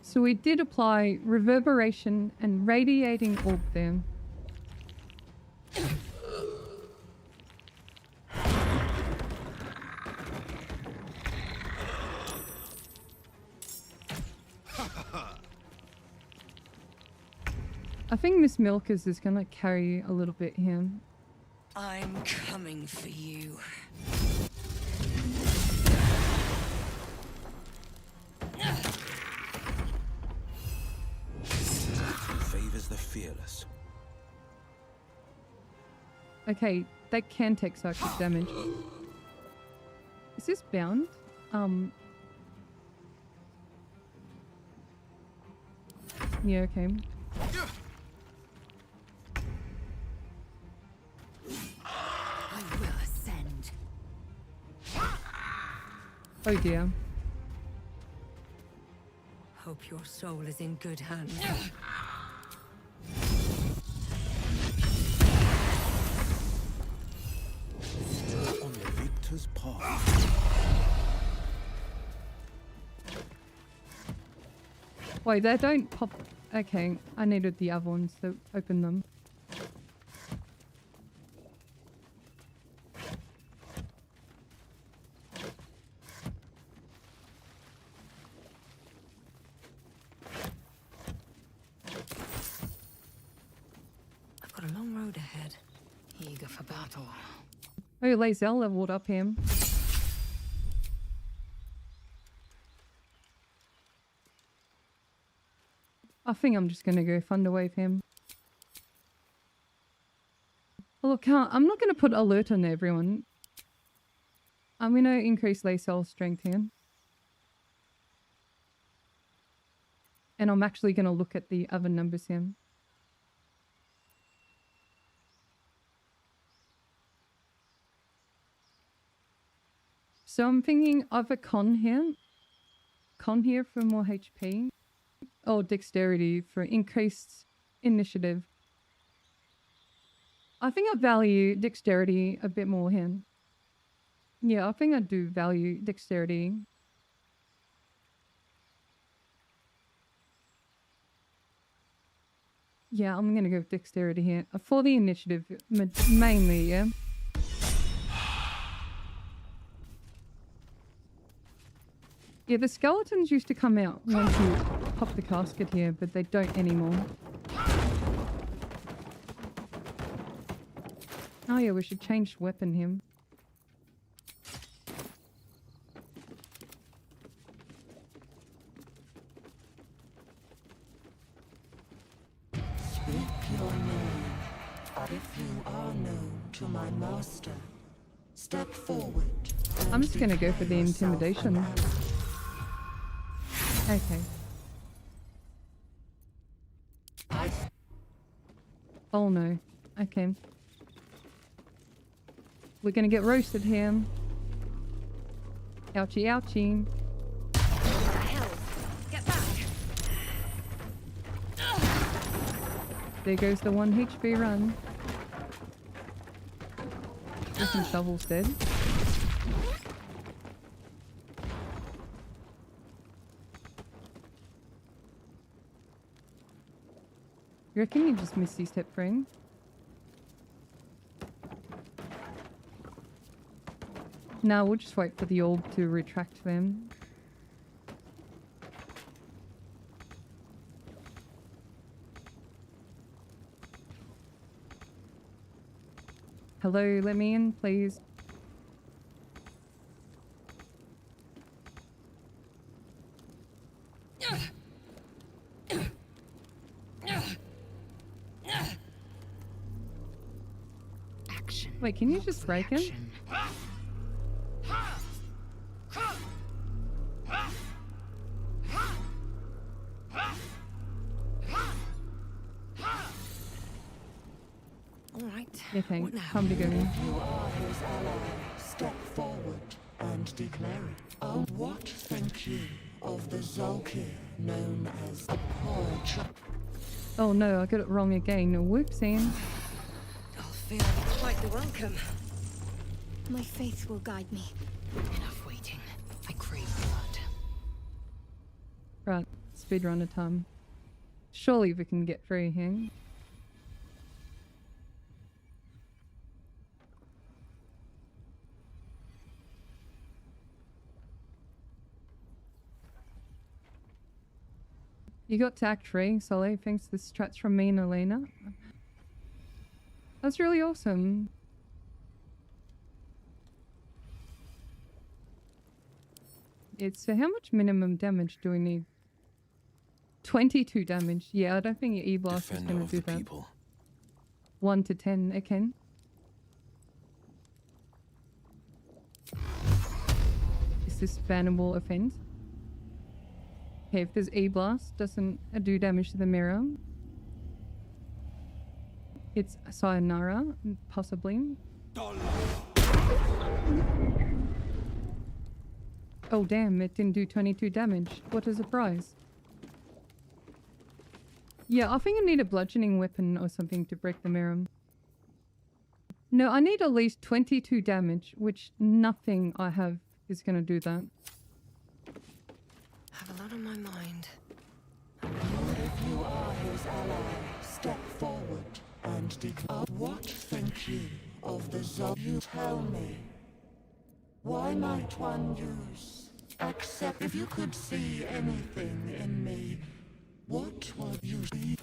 So we did apply reverberation and radiating orb there. I think Miss Milkers is gonna carry a little bit here. I'm coming for you. Favors the fearless. Okay, they can take psychic damage. Is this bound? Yeah, okay. I will ascend. Oh dear. Hope your soul is in good hands. On the victor's path. Wait, they don't pop. Okay, I needed the other ones to open them. I've got a long road ahead. Eager for battle. Oh, Lae'zel leveled up him. I think I'm just gonna go Thunderwave him. Oh, look, I'm not gonna put alert on everyone. I'm gonna increase Lae'zel's strength here. And I'm actually gonna look at the other numbers here. So I'm thinking of a con here. Con here for more HP. Oh, dexterity for increased initiative. I think I value dexterity a bit more here. Yeah, I think I do value dexterity. Yeah, I'm gonna go with dexterity here. For the initiative, mainly, yeah. Yeah, the skeletons used to come out once you pop the casket here, but they don't anymore. Oh yeah, we should change weapon him. Speak your name. If you are known to my master, step forward. I'm just gonna go for the intimidation. Okay. Oh no. Okay. We're gonna get roasted here. Ouchie, ouchie. Hell, get back! There goes the 1 HP run. Listen, Shovel's dead. You reckon you just Misty Step frame? No, we'll just wait for the orb to retract them. Hello, let me in, please. Action. Wait, can you just break him? Okay, time to go in. You are his ally. Step forward and declare it. Oh, what think you of the Zolkir known as the poor Oh no, I got it wrong again. Whoops, Ian. I'll feel quite the welcome. My faith will guide me. Enough waiting. I crave blood. Right, speedrunner time. Surely we can get through here. You got to Act 3, Solly. Thanks to the strats from me and Elena. That's really awesome. It's so how much minimum damage do we need? 22 damage. Yeah, I don't think your E-Blast is going to do that. People. 1 to 10, okay. Is this bannable offense? Okay, if this E-Blast doesn't do damage to the mirror, it's sayonara, possibly. Oh damn, it didn't do 22 damage. What a surprise. Yeah, I think I need a bludgeoning weapon or something to break the mirror. No, I need at least 22 damage, which nothing I have is going to do that. I have a lot on my mind. If you are his ally, step forward and declare. What think you of the Zol? You tell me. Why might one use? Except if you could see anything in me, what would you see?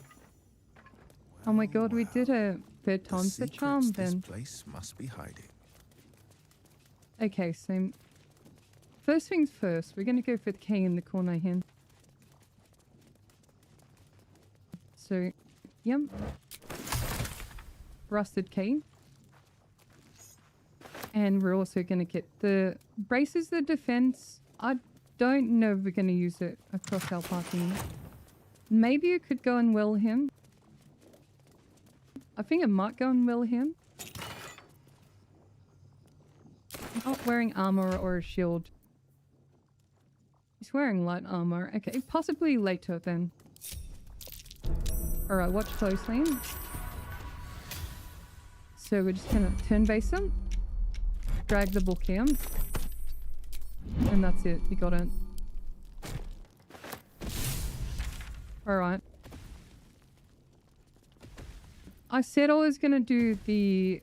Oh my god, we did it. Third time's the charm then. This place must be hiding. Okay, so first things first, we're gonna go for the key in the corner here. So, yep. Rusted key. And we're also gonna get the braces, the defense. I don't know if we're gonna use it across our party. Maybe you could go and will him. I think it might go and will him. He's not wearing armor or a shield. He's wearing light armor. Okay, possibly later then. Alright, watch closely. So we're just gonna turn base him. Drag the book here. And that's it. You got it. Alright. I said I was gonna do the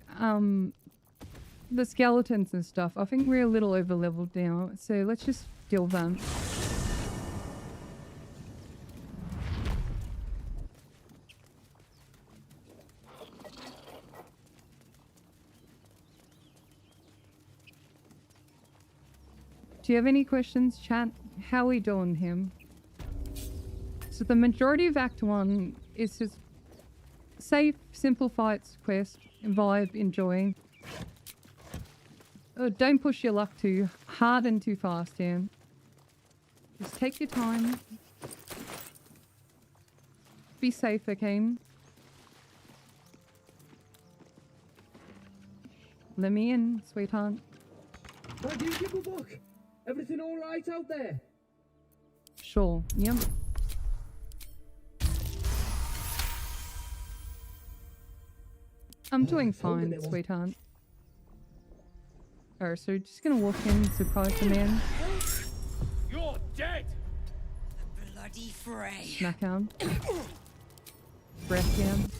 skeletons and stuff. I think we're a little over leveled now, so let's just deal them. Do you have any questions, chat? How we doing him? So the majority of Act 1 is just safe, simple fights, quest, vibe, enjoying. Oh, don't push your luck too hard and too fast, yeah. Just take your time. Be safe, okay? Let me in, sweetheart. Why do you give a book? Everything all right out there? Sure, yep. I'm doing fine, sweetheart. Alright, so just gonna walk in, surprise the man. You're dead! Bloody fray. Smack down. Breath down.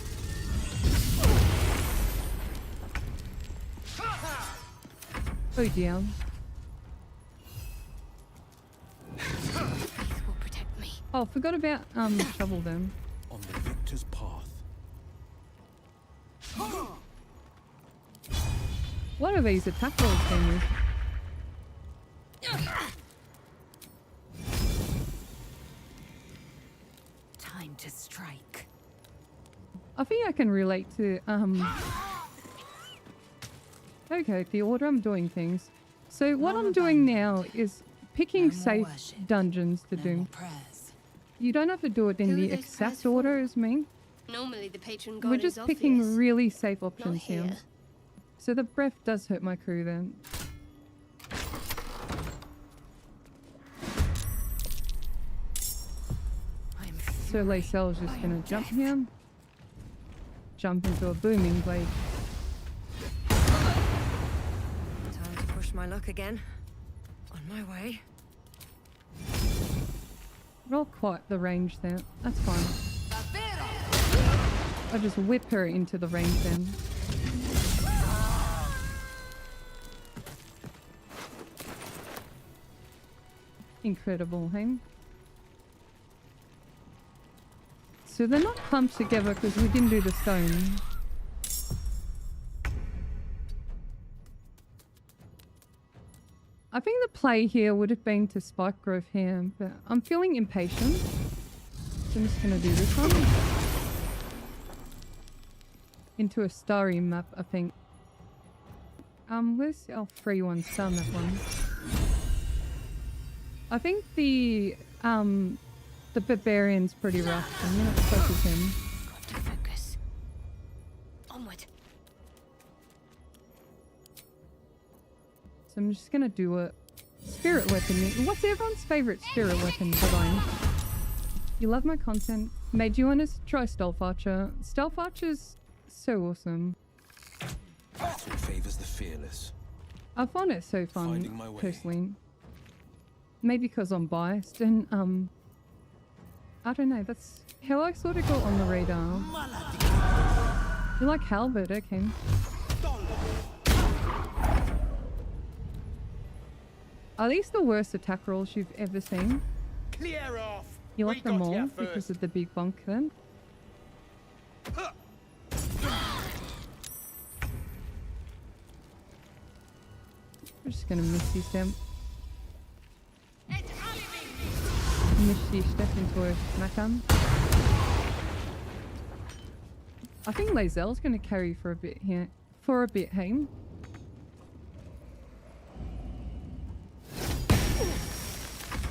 Go down. Will protect me. Oh, forgot about shovel them. On the victor's path. What are these attack rolls things? Time to strike. I think I can relate to okay, the order I'm doing things. So what I'm doing now is picking safe dungeons to do. You don't have to do it in the exact order as me. Normally the patron god We're is just obvious. picking really safe options here. here. So the breath does hurt my crew then. So Lacelle's just gonna jump here. Jump into a booming blade. Time to push my luck again. On my way. Not quite the range there. That's fine. I'll just whip her into the range then. Incredible, hey? So they're not clumped together because we didn't do the stone. I think the play here would have been to spike growth here, but I'm feeling impatient. So I'm just gonna do this one. Into a starry map, I think. Where's our free one? Star map one. I think the barbarian's pretty rough. I'm gonna focus him. Got to focus. Onward. So I'm just gonna do a spirit weapon. What's everyone's favorite spirit weapon, Divine? You love my content. Made you want to try Stealth Archer. Stealth Archer's so awesome. Battle favors the fearless. I find it so Finding my fun, way. personally. Maybe because I'm biased and I don't know, that's how I sort of got on the radar. You like Halberd, okay. Are these the worst attack rolls you've ever seen? Clear off. You like them all here because first. of the big bunk then? We're just gonna Misty Step. Misty Step into a smackdown. I think Lazelle's gonna carry for a bit here. For a bit, hey?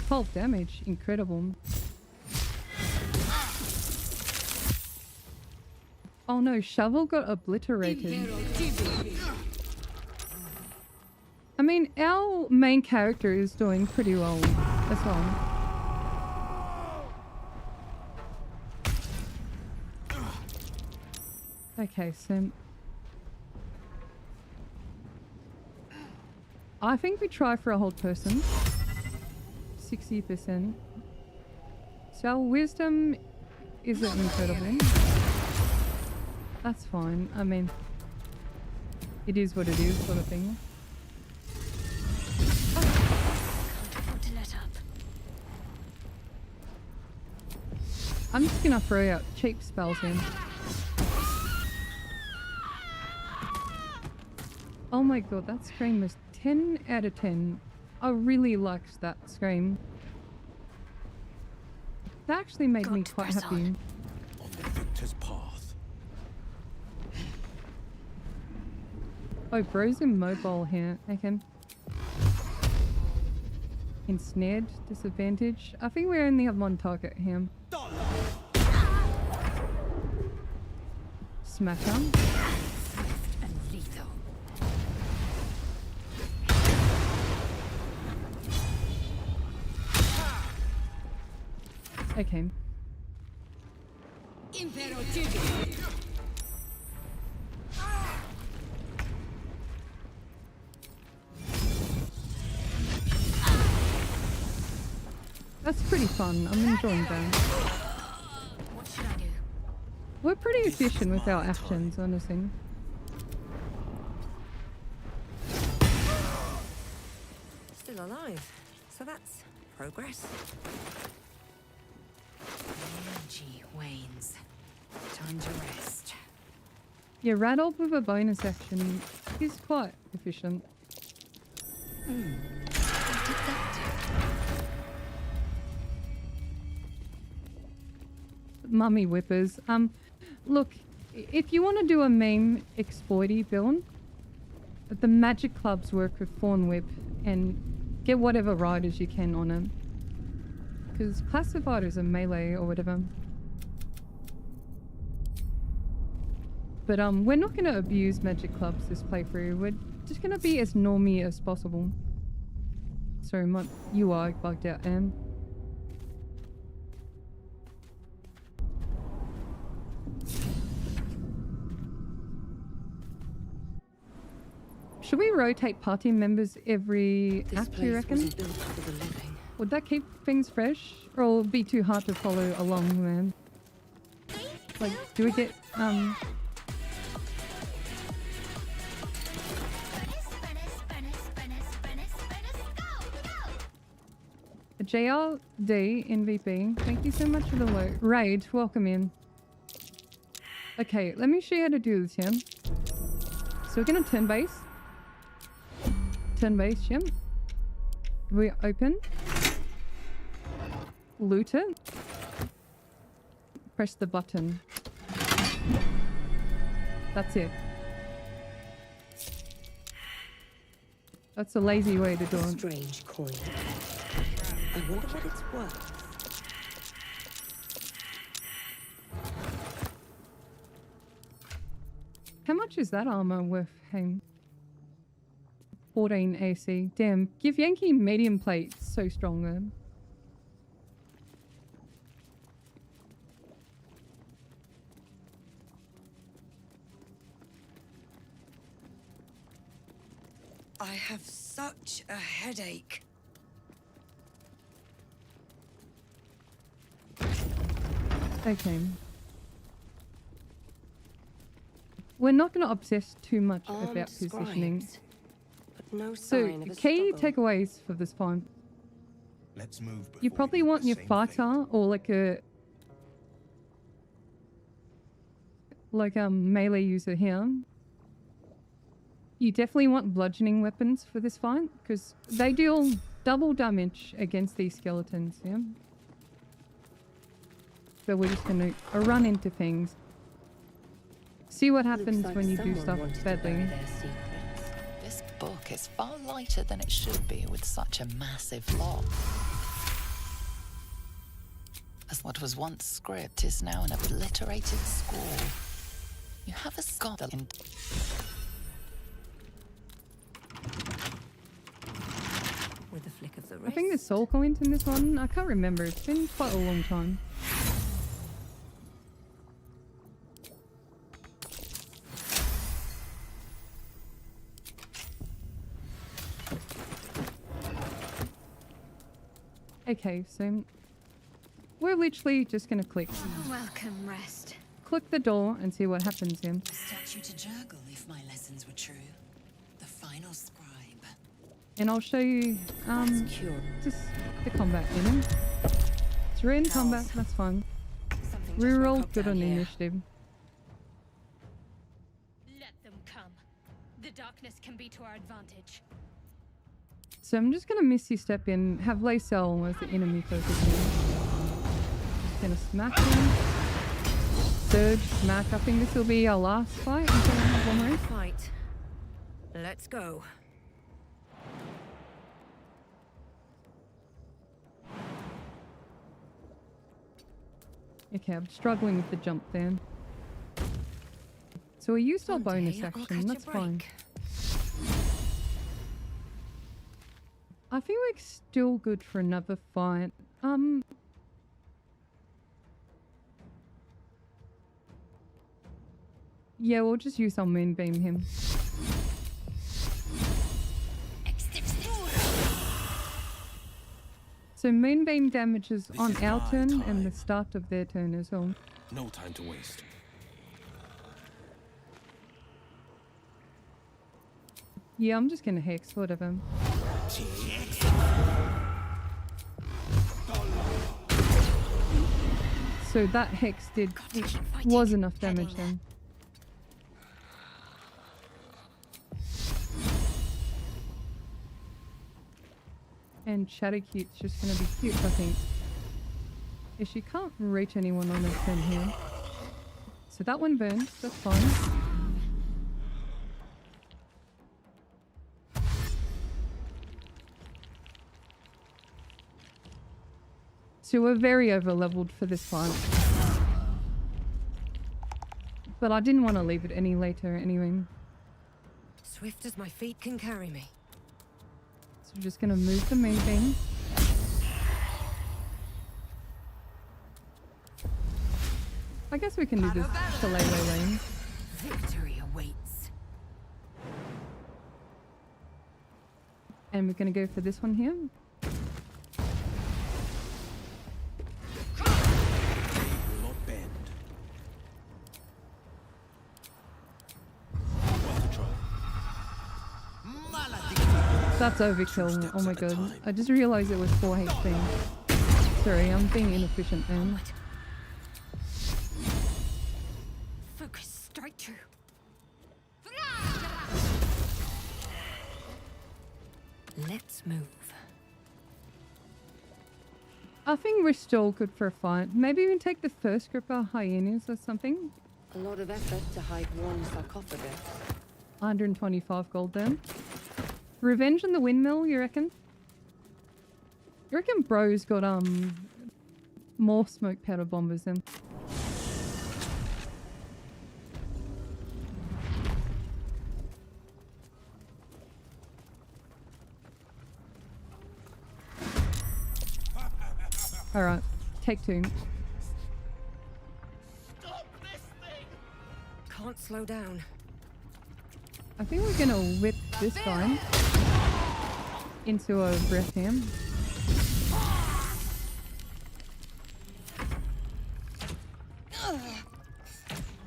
12 damage, incredible. Oh no, Shovel got obliterated. I mean, our main character is doing pretty well as well. Okay, so I think we try for a hold person. 60%. So our wisdom isn't incredible. That's fine. I mean, it is what it is, sort of thing. Can't afford to let up. I'm just gonna throw out cheap spells in. Oh my god, that scream was 10 out of 10. I really liked that scream. That actually made me quite happy. On the victor's path. Oh, bro's immobile here. Okay. Ensnared, disadvantage. I think we only have one target here. Smack him. Swift and lethal. Okay. That's pretty fun. I'm enjoying that. What should I do? We're pretty efficient with our actions, honestly. Still alive. So that's progress. Energy wanes. Time to rest. Yeah, Rattle with a bonus action is quite efficient. Mummy whippers. Look, if you want to do a meme exploity build, the magic clubs work with Fawn Whip and get whatever riders you can on them. Because classified as a melee or whatever. But we're not going to abuse magic clubs this playthrough. We're just going to be as normie as possible. Sorry, my UI bugged out, Am. Should we rotate party members every act, you reckon? Would that keep things fresh? Or will it be too hard to follow along, man? Like, do we get, JRD MVP, thank you so much for the raid. Welcome in. Okay, let me show you how to do this here. So we're gonna turn base. Turn base, yeah. We open. Loot it. Press the button. That's it. That's a lazy way to do it. Strange coin. I wonder what it's worth. How much is that armor worth, Helm? 14 AC. Damn, give Yankee medium plate. So strong, man. I have such a headache. Okay. We're not going to obsess too much about positioning. But no So, sign of a key struggle. takeaways for this point. Let's move. You probably want your fighter or like a melee user here. You definitely want bludgeoning weapons for this fight because they deal double damage against these skeletons, yeah? So we're just gonna run into things. See what happens like when you do someone stuff wanted to badly. bury their secrets. This book is far lighter than it should be with such a massive lock. As what was once script is now an obliterated scrawl. You have a scholar in... With a flick of the I wrist. think there's soul coins in this one. I can't remember. It's been quite a long time. Okay, so we're literally just gonna click. Welcome, rest. Click the door and see what happens here. A statue to Jurgle, if my lessons were true. The final scribe. And I'll show you just the combat, you know? It's we're in combat, that's fine. Reroll good on initiative. Let them come. The darkness can be to our advantage. So I'm just gonna Misty Step in, have Lacel as the enemy focus here. Just gonna smack him. Surge, smack. I think this will be our last fight until we have one more. Fight. Let's go. Okay, I'm struggling with the jump there. So we used our bonus I'll action, catch a that's fine. break. I think we're still good for another fight. Yeah, we'll just use our moonbeam him. So So Moonbeam damages on our turn and the start of their turn as well. No time to waste. Yeah, I'm just gonna hex, whatever. So that hex was enough damage then. And Shadowcute's just gonna be cute, I think. Yeah, she can't reach anyone on her turn here. So that one burned, that's fine. So we're very over leveled for this fight. But I didn't want to leave it any later anyway. Swift as my feet can carry me. So we're just going to move the Moonbeam. I guess we can do this Shillelagh lane. Victory awaits. And we're going to go for this one here. That's overkill. Oh my god. I just realized it was 4 HP. Sorry, I'm being inefficient, man. Focus, strike true. Let's move. I think we're still good for a fight. Maybe we take the first group of hyenas or something. A lot of effort to hide one sarcophagus. 125 gold then. Revenge on the windmill, you reckon? You reckon bro's got more smoke powder bombers then? Alright, take 2. Can't slow down. I think we're gonna whip this guy into a breath ham.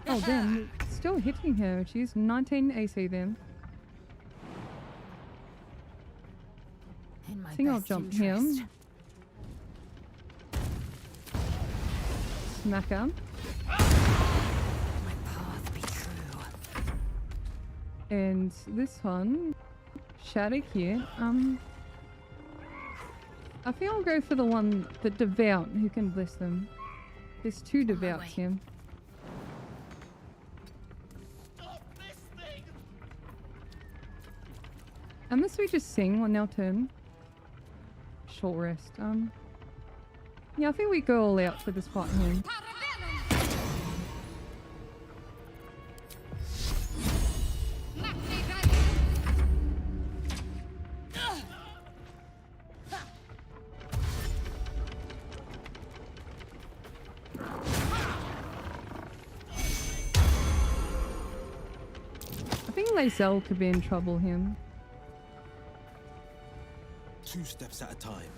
Oh damn, still hitting her. She's 19 AC then. I think I'll jump here. Smack her. And this one, Shadow here. I think I'll go for the one, the devout, who can bless them. There's 2 devouts here. Unless we just sing on our turn. Short rest. Yeah, I think we go all out for this fight here. Lae'zel could be in trouble here. 2 steps at a time.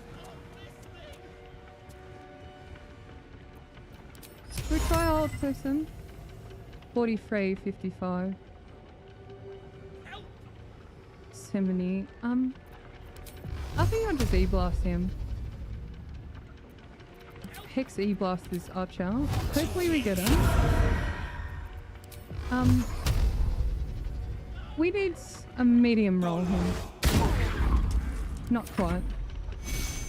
We try old person. 43, 55. 70. I think I'll just E-blast him. Hex E-blast this archer. Hopefully we get him. We need a medium roll here. Not quite.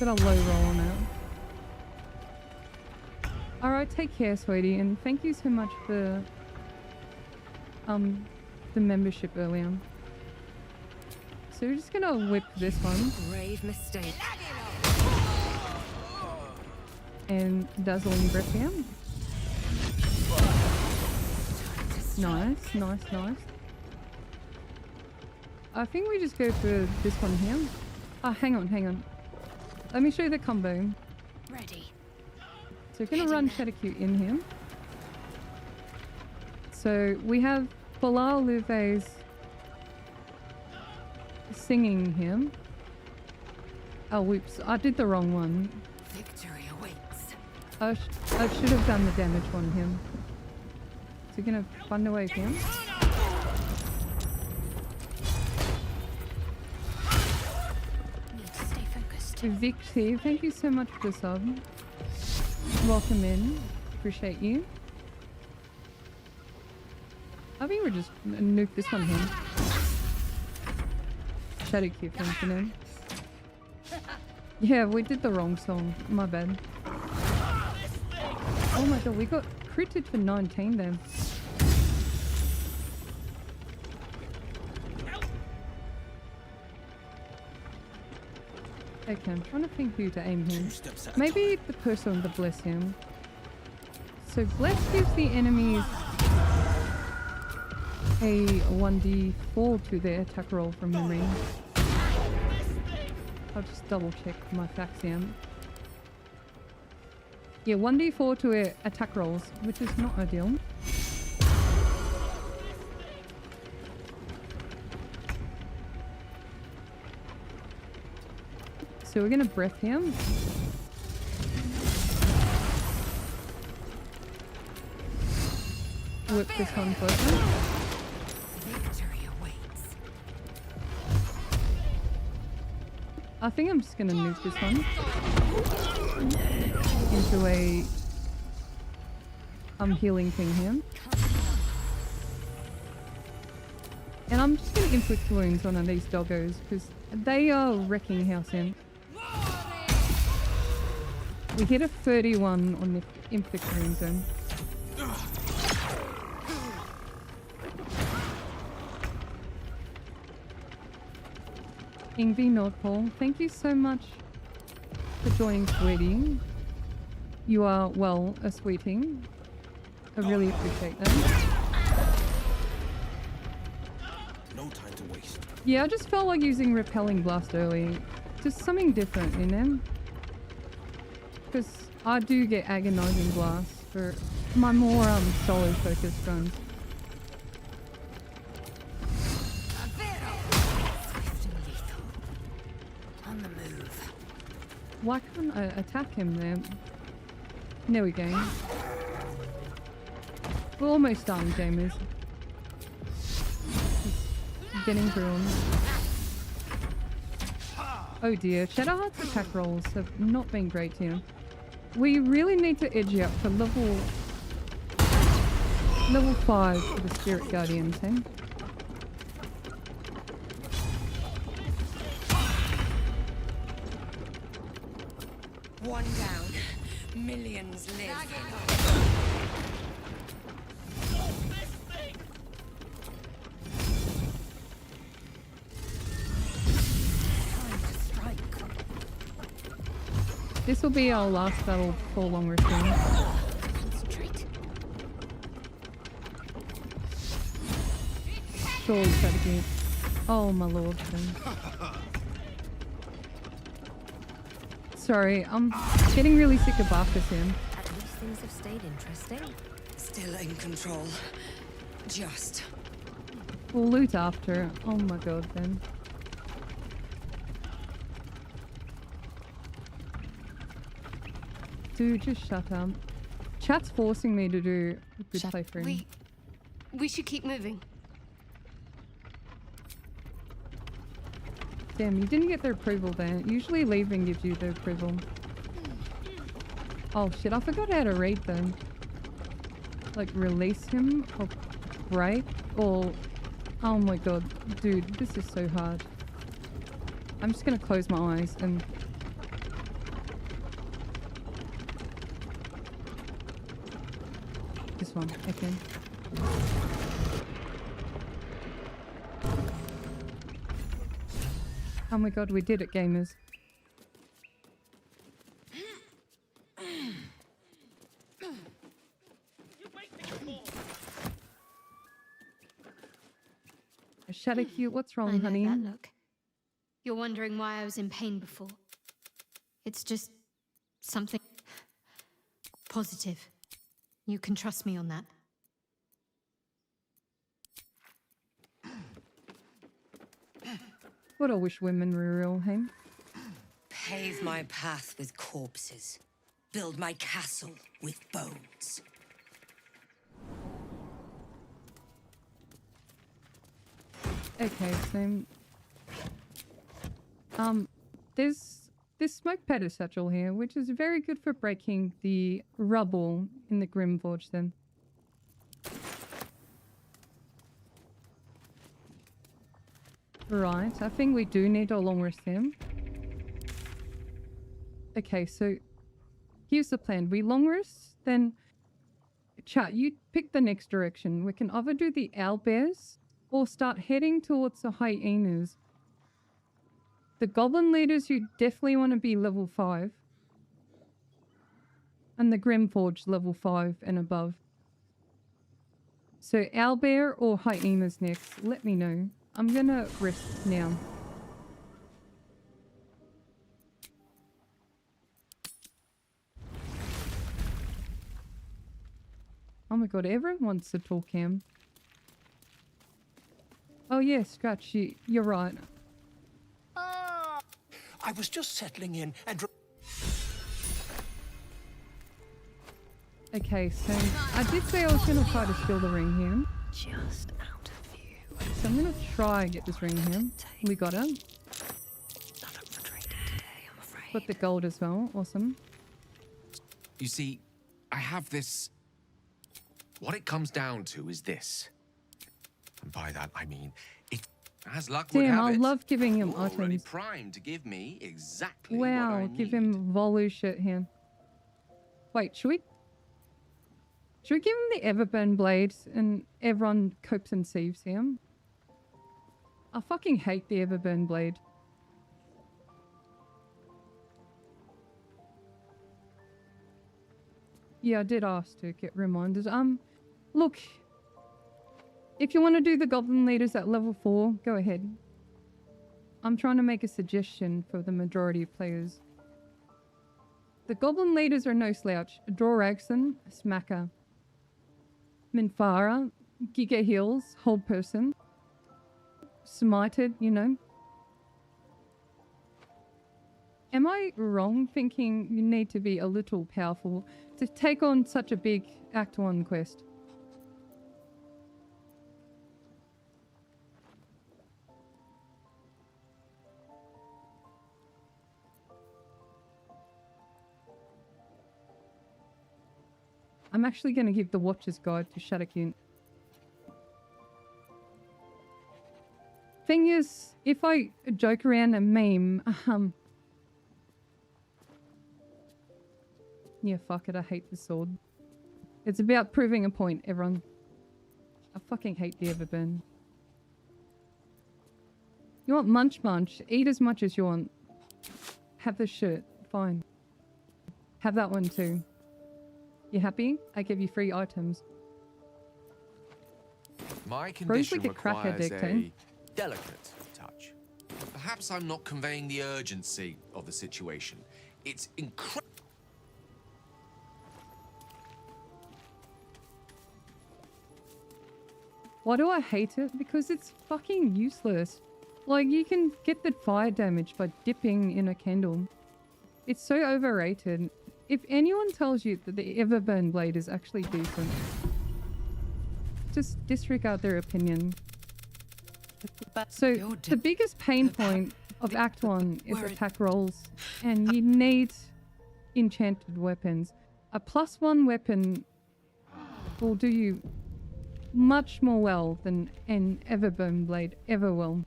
Got a low roll on that. Alright, take care, sweetie, and thank you so much for the membership earlier. So we're just gonna whip this one. Grave mistake. And dazzling breath here. Nice, nice, nice. I think we just go for this one here. Oh, hang on, hang on. Let me show you the combo. Ready. So we're going to run Shadowcute in here. So we have Bilal Luve's singing him. Oh, whoops. I did the wrong one. Victory awaits. I should have done the damage on him. Is he gonna find a way down? Need to stay focused. Victor, thank you so much for the sub. Welcome in. Appreciate you. I think we're just nuke this one here. Shadow Q infinite. Yeah, we did the wrong song. My bad. Oh my god, we got critted for 19 then. Okay, I'm trying to think who to aim here. Maybe the person with the bless him. So bless gives the enemies a 1d4 to their attack roll from memory. I'll just double check my facts here. Yeah, 1d4 to their attack rolls, which is not ideal. So we're gonna breath him. Whip this one closer. I think I'm just gonna nuke this one into a healing thing here. And I'm just gonna inflict wounds on these doggos because they are wrecking house in. We hit a 31 on the inflict wound zone. Ingvi Nordpol, thank you so much for joining, sweetie. You are, well, a sweeting. I really appreciate that. No time to waste. Yeah, I just felt like using Repelling Blast early. Just something different in them. Because I do get Agonizing Blasts for my more solo focused guns. Why can't I attack him there? There we go. We're almost done, gamers. Just getting through them. Oh dear, Shadowheart's attack rolls have not been great here. We really need to edge you up for level 5 for the Spirit Guardians, eh? One down. Millions live. This will be our last battle before long return. Surely strategy. Oh my lord. Sorry, I'm getting really sick of Barkus here. At least things have stayed interesting. Still in control. Just. We'll loot after. Oh my god, then. Dude, just shut up. Chat's forcing me to do a good playthrough. We should keep moving. Damn, you didn't get their approval there. Usually leaving gives you the approval. Oh shit, I forgot how to read them. Like release him or break or... Oh my god, dude, this is so hard. I'm just gonna close my eyes and... This one, okay. Oh my god, we did it, gamers. Shadow cute, what's wrong, honey? That look. You're wondering why I was in pain before. It's just something positive. You can trust me on that. What I wish women were real, hey? Pave my path with corpses. Build my castle with bones. Okay, so there's this smoke parasocial here, which is very good for breaking the rubble in the Grimforge then. Right, I think we do need a long rest here. Okay, so here's the plan. We long rest, then chat, you pick the next direction. We can either do the owlbears or start heading towards the hyenas. The goblin leaders, you definitely want to be level 5. And the Grimforge level 5 and above. So owlbear or hyenas next, let me know. I'm gonna rest now. Oh my god, everyone wants to talk him. Oh yeah, Scratch, you're right. I was just settling in and... Okay, so I did say I was going to try to steal the ring here. Just out of view. So I'm going to try and get this ring here. We got it. Not up for trading today, I'm afraid. Got the gold as well. Awesome. You see, I have this... What it comes down to is this. And by that, I mean, it, as luck would Damn, have I it, love giving him you're already items. primed to give me exactly what I Wow, need. give him Volu shit here. Wait, should we give him the Everburn blade and everyone copes and saves him? I fucking hate the Everburn blade. Yeah, I did ask to get reminded. Look, if you want to do the goblin leaders at level 4, go ahead. I'm trying to make a suggestion for the majority of players. The goblin leaders are no slouch. Droraxon, Smacker, Minfara, Giga Heals, Hold Person, Smited, you know. Am I wrong thinking you need to be a little powerful to take on such a big Act 1 quest? I'm actually going to give the Watcher's Guide to Shadowkin. Thing is, if I joke around and meme, yeah, fuck it, I hate the sword. It's about proving a point, everyone. I fucking hate the Everburn. You want Munch Munch? Eat as much as you want. Have the shirt. Fine. Have that one too. You happy? I give you free items. My Bro's condition like a crack requires addict, a delicate touch. Perhaps I'm not conveying the urgency of the situation. It's incredible. Why do I hate it? Because it's fucking useless. Like, you can get the fire damage by dipping in a candle. It's so overrated. If anyone tells you that the Everburn blade is actually decent, just disregard their opinion. So, the biggest pain point of Act 1 is attack rolls, and you need enchanted weapons. A +1 weapon will do you much more well than an Everburn blade ever will.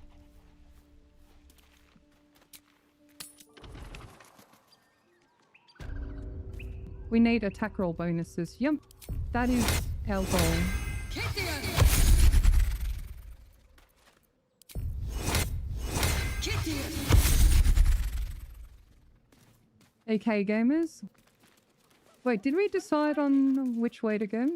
We need attack roll bonuses. Yep, that is our goal. Okay, gamers. Wait, did we decide on which way to go?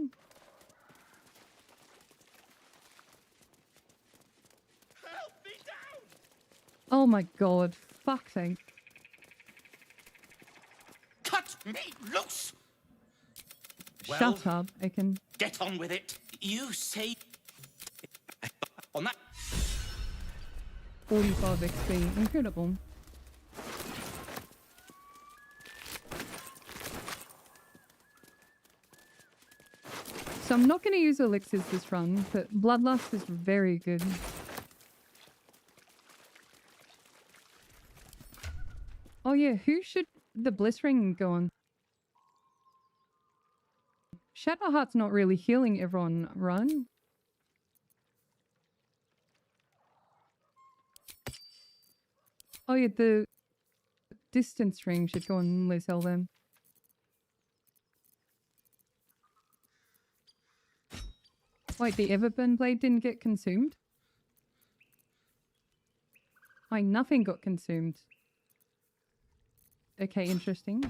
Oh my god, fuck's sake. Cut me loose! Shut up, I can... Get on with it. You say... On that... 45 XP, incredible. So I'm not going to use elixirs this run, but Bloodlust is very good. Oh yeah, who should the Bliss Ring go on? Shadowheart's not really healing everyone, right? Oh yeah, the distance ring should go on Lizelle then. Wait, the Everburn Blade didn't get consumed? Wait, nothing got consumed. Okay, interesting.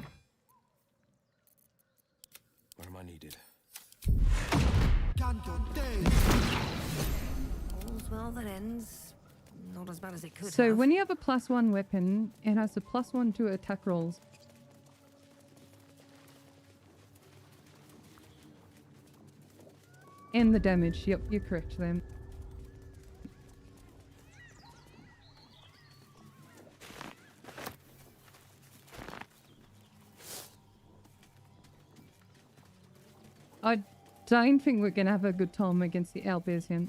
Where am I needed? All's well that ends. Not as bad as it could So have. when you have a +1 weapon, it has a +1 to attack rolls. And the damage. Yep, you're correct then. I don't think we're going to have a good time against the Owlbears here.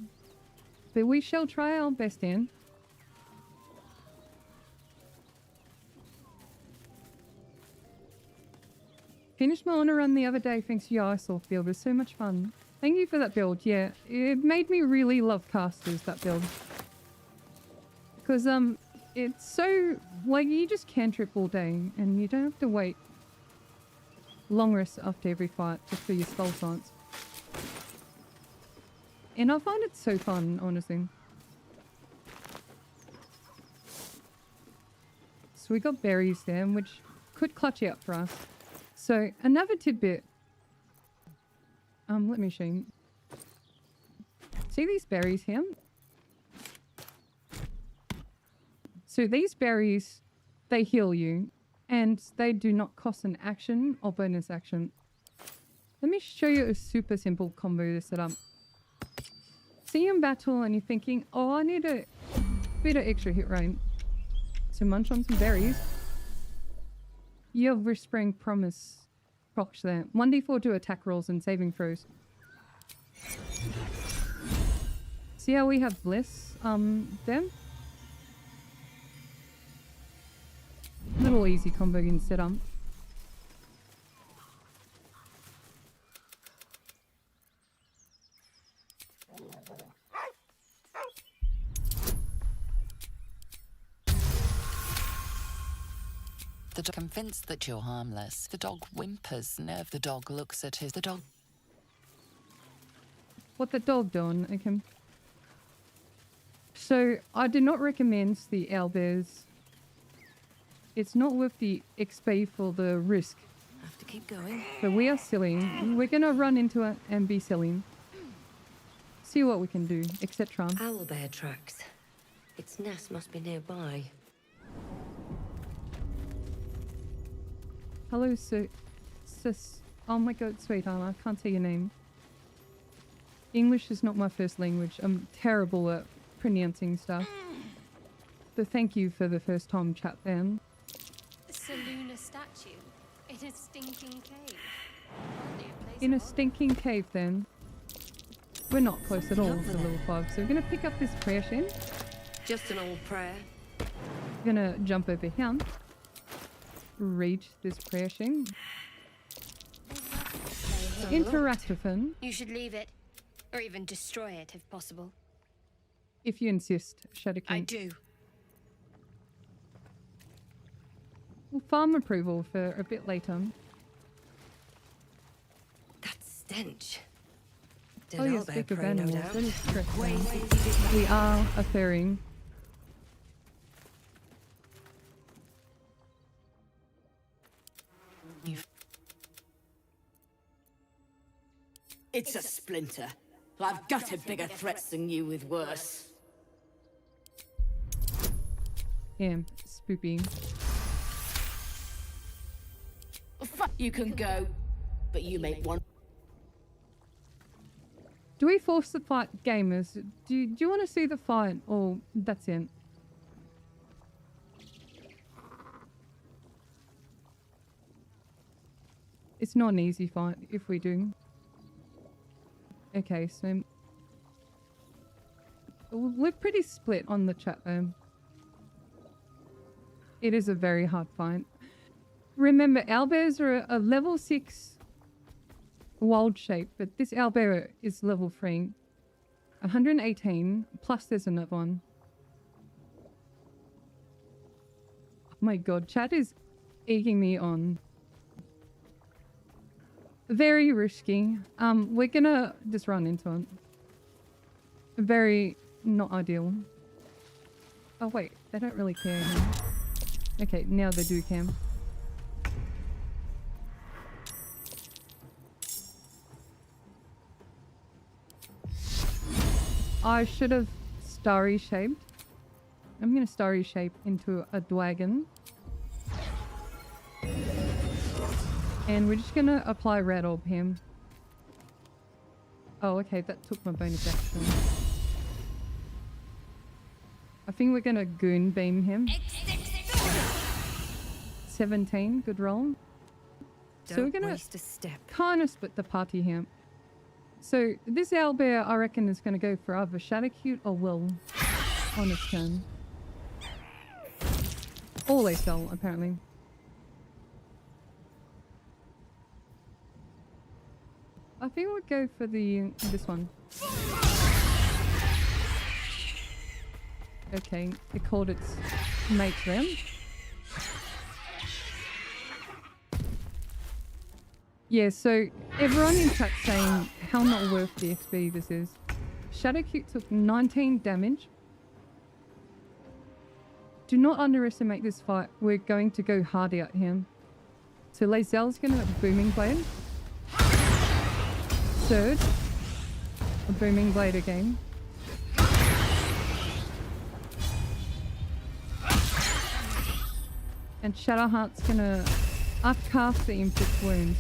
But we shall try our best in. Finished my honor run the other day thanks to your Icesaw build. It was so much fun. Thank you for that build. Yeah, it made me really love casters, that build. Because it's so, like, you just cantrip all day and you don't have to wait long rests after every fight just for your spell science. And I find it so fun, honestly. So we got berries there, which could clutch out for us. So another tidbit. Let me show you. See these berries here? So these berries, they heal you. And they do not cost an action or bonus action. Let me show you a super simple combo to set up. See you in battle and you're thinking, oh, I need a bit of extra hit rate. So munch on some berries. You have Whispering Promise procs there. 1d4 to attack rolls and saving throws. See how we have Bliss there? Little easy combo you can set up. The dog convinced that you're harmless. The dog whimpers. Nerve. The dog looks at his. The dog. What the dog doing? Okay. So I do not recommend the Owlbears. It's not worth the XP for the risk. Have to keep going. But we are silly. We're gonna run into it and be silly. See what we can do, etc. Owlbear tracks. Its nest must be nearby. Hello, sis. Oh my god, sweetheart, I can't say your name. English is not my first language. I'm terrible at pronouncing stuff. But thank you for the first time chat then. Saluna statue in a stinking cave. In a stinking cave then. We're not close at all to level 5, so we're gonna pick up this prayer shin. Just an old prayer. We're gonna jump over here. Read this prayer shin. Interact with him. You should leave it, or even destroy it if possible. If you insist, Shadowking. I do. We'll farm approval for a bit later. That stench. Oh yes, speak of animals. That is correct. We are a fairing. It's a splinter. I've gutted bigger threats than you with worse. Yeah, spoopy. You can go, but you make one. Do we force the fight, gamers? Do you want to see the fight, or that's it? It's not an easy fight if we do. Okay, so we're pretty split on the chat though. It is a very hard fight. Remember, owlbears are a level 6 wild shape, but this owlbear is level 3. 118, plus there's another one. Oh my god, chat is egging me on. Very risky. We're gonna just run into it. Very not ideal. Oh wait, they don't really care here. Okay, now they do care. I should have starry shaped. I'm gonna starry shape into a dragon. And we're just gonna apply red orb him. Oh, okay, that took my bonus action. I think we're gonna goon beam him. 17, good roll. So we're gonna kind of split the party here. So this owlbear, I reckon, is gonna go for either Shadowcute or Will on its turn. Always sell, apparently. I think we'll go for this one. Okay, it called its mate there. Yeah, so everyone in chat saying how not worth the XP this is. Shadowcute took 19 damage. Do not underestimate this fight. We're going to go hard out here. So Lae'zel's gonna Booming Blade. Surge. A Booming Blade again. And Shadowheart's gonna upcast the Inflict Wounds.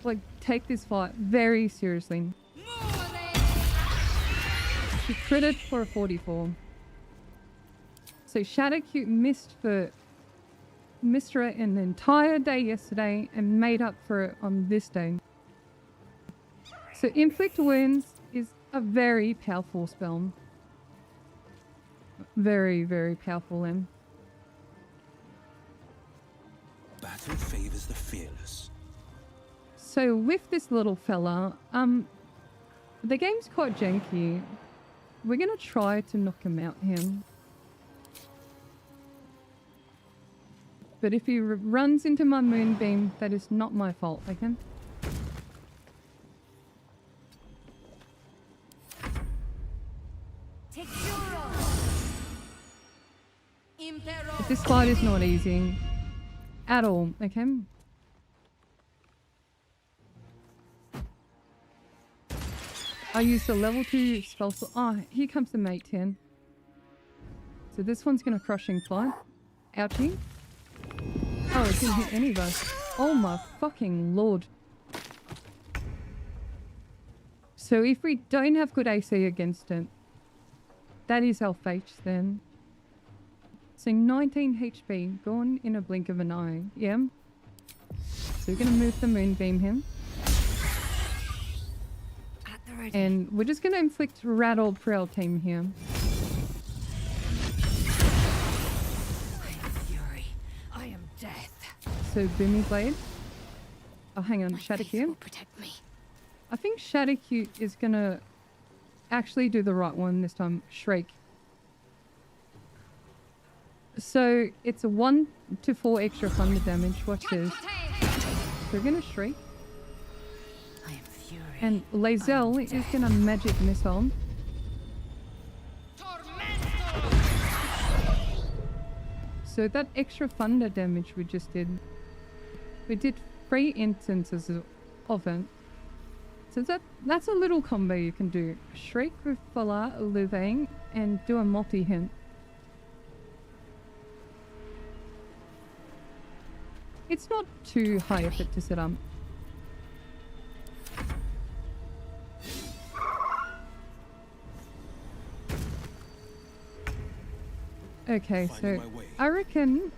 Like, take this fight very seriously. She critted for a 44. So Shadowcute missed her an entire day yesterday and made up for it on this day. So Inflict Wounds is a very powerful spell. Very, very powerful then. Battle favors the fearless. So with this little fella, the game's quite janky. We're gonna try to knock him out here. But if he runs into my moonbeam, that is not my fault, okay? But this fight is not easy. At all, okay? I used a level 2 spell slot. Oh, here comes the mate 10. So this one's gonna Crushing Fly. Ouchie. Oh, it didn't hit any of us. Oh my fucking lord. So if we don't have good AC against it, that is our fate then. So 19 HP, gone in a blink of an eye. Yeah. So we're gonna move the moonbeam him. And we're just gonna inflict rattle for our team here. I am fury. I am death. So Booming Blade. Oh, hang on, Shadowcute. Protect me. I think Shadowcute is gonna actually do the right one this time. Shriek. So it's a 1 to 4 extra thunder damage. Watch this. So we're gonna Shriek. I am fury. And Lae'zel is gonna Magic Missile. So that extra thunder damage we just did, we did 3 instances of it. So that's a little combo you can do. Shriek with Fala, Luvang, and do a multi-hit. It's not too high effort to set up. Okay, so I reckon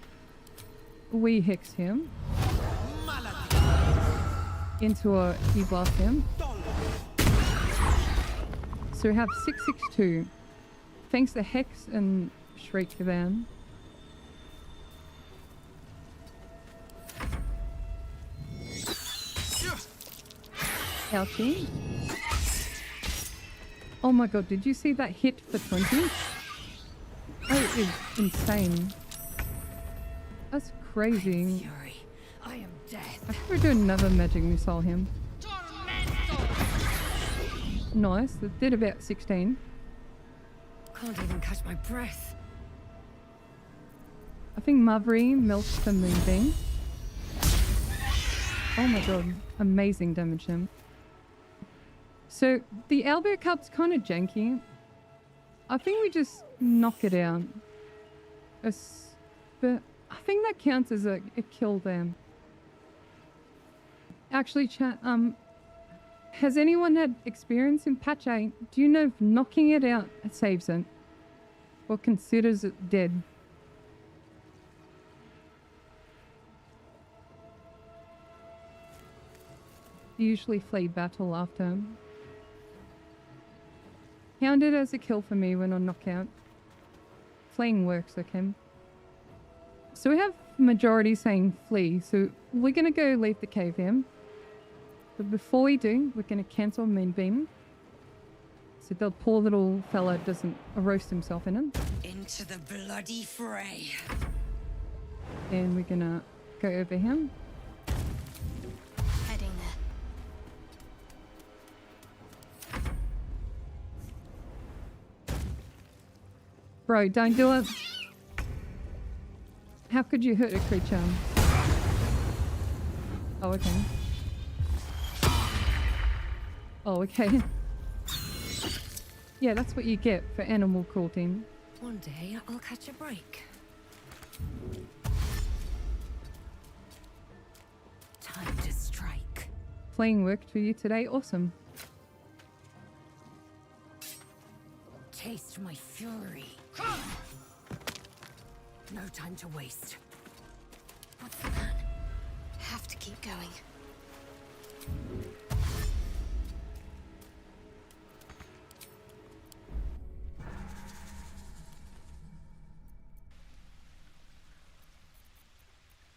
we hex him into a E-blast him. So we have 662. Thanks to Hex and Shriek Van. Ouchie. Oh my god, did you see that hit for 20? That is insane. That's crazy. Fury, I am death. I think we're doing another magic missile him. Nice, that did about 16. Can't even catch my breath. I think Mavri melts the Moonbeam. Oh my god, amazing damage him. So the Owlbear Cup's kind of janky. I think we just knock it out. But I think that counts as a kill them. Actually, chat, has anyone had experience in patch 8? Do you know if knocking it out saves it? Or considers it dead? You usually flee battle after. Counted as a kill for me when on knockout. Fleeing works, okay. So we have majority saying flee, so we're gonna go leave the cave here. But before we do, we're gonna cancel Moonbeam. So the poor little fella doesn't roast himself in it. Into the bloody fray. And we're gonna go over here. Heading there. Bro, don't do it. How could you hurt a creature? Oh, okay. Oh, okay. Yeah, that's what you get for animal cruelty. One day I'll catch a break. Time to strike. Playing worked for you today? Awesome. Taste my fury. No time to waste. What's the plan? Have to keep going.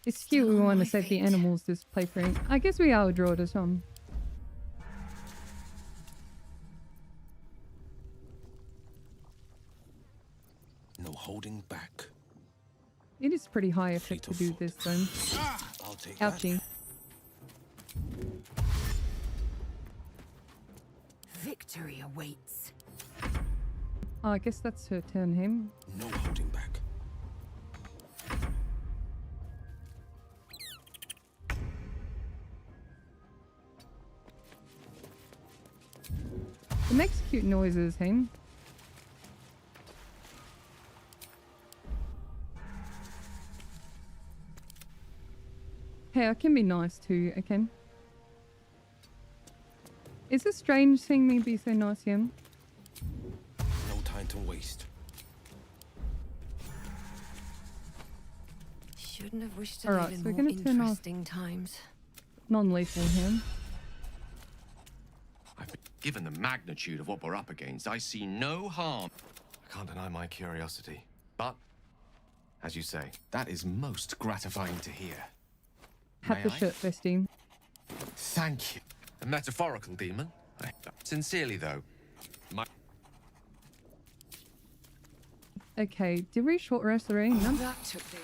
It's cute we want to save the animals this playthrough. I guess we are a Druid as well. No holding back. It is pretty high effort to do this though. I'll take Ouchie. Victory awaits. Oh, I guess that's her turn, him. No holding back. It makes cute noises, him. Hey, I can be nice too, okay? Is it strange seeing me be so nice, him? No time to waste. Shouldn't have wished to Alright, live so we're in gonna more turn off interesting times. non-lethal him. Given the magnitude of what we're up against, I see no harm. I can't deny my curiosity. But, as you say, that is most gratifying to hear. Have the shirt, bestie. Thank you. A metaphorical demon? Sincerely, though. Okay, did we short rest already? No? That took the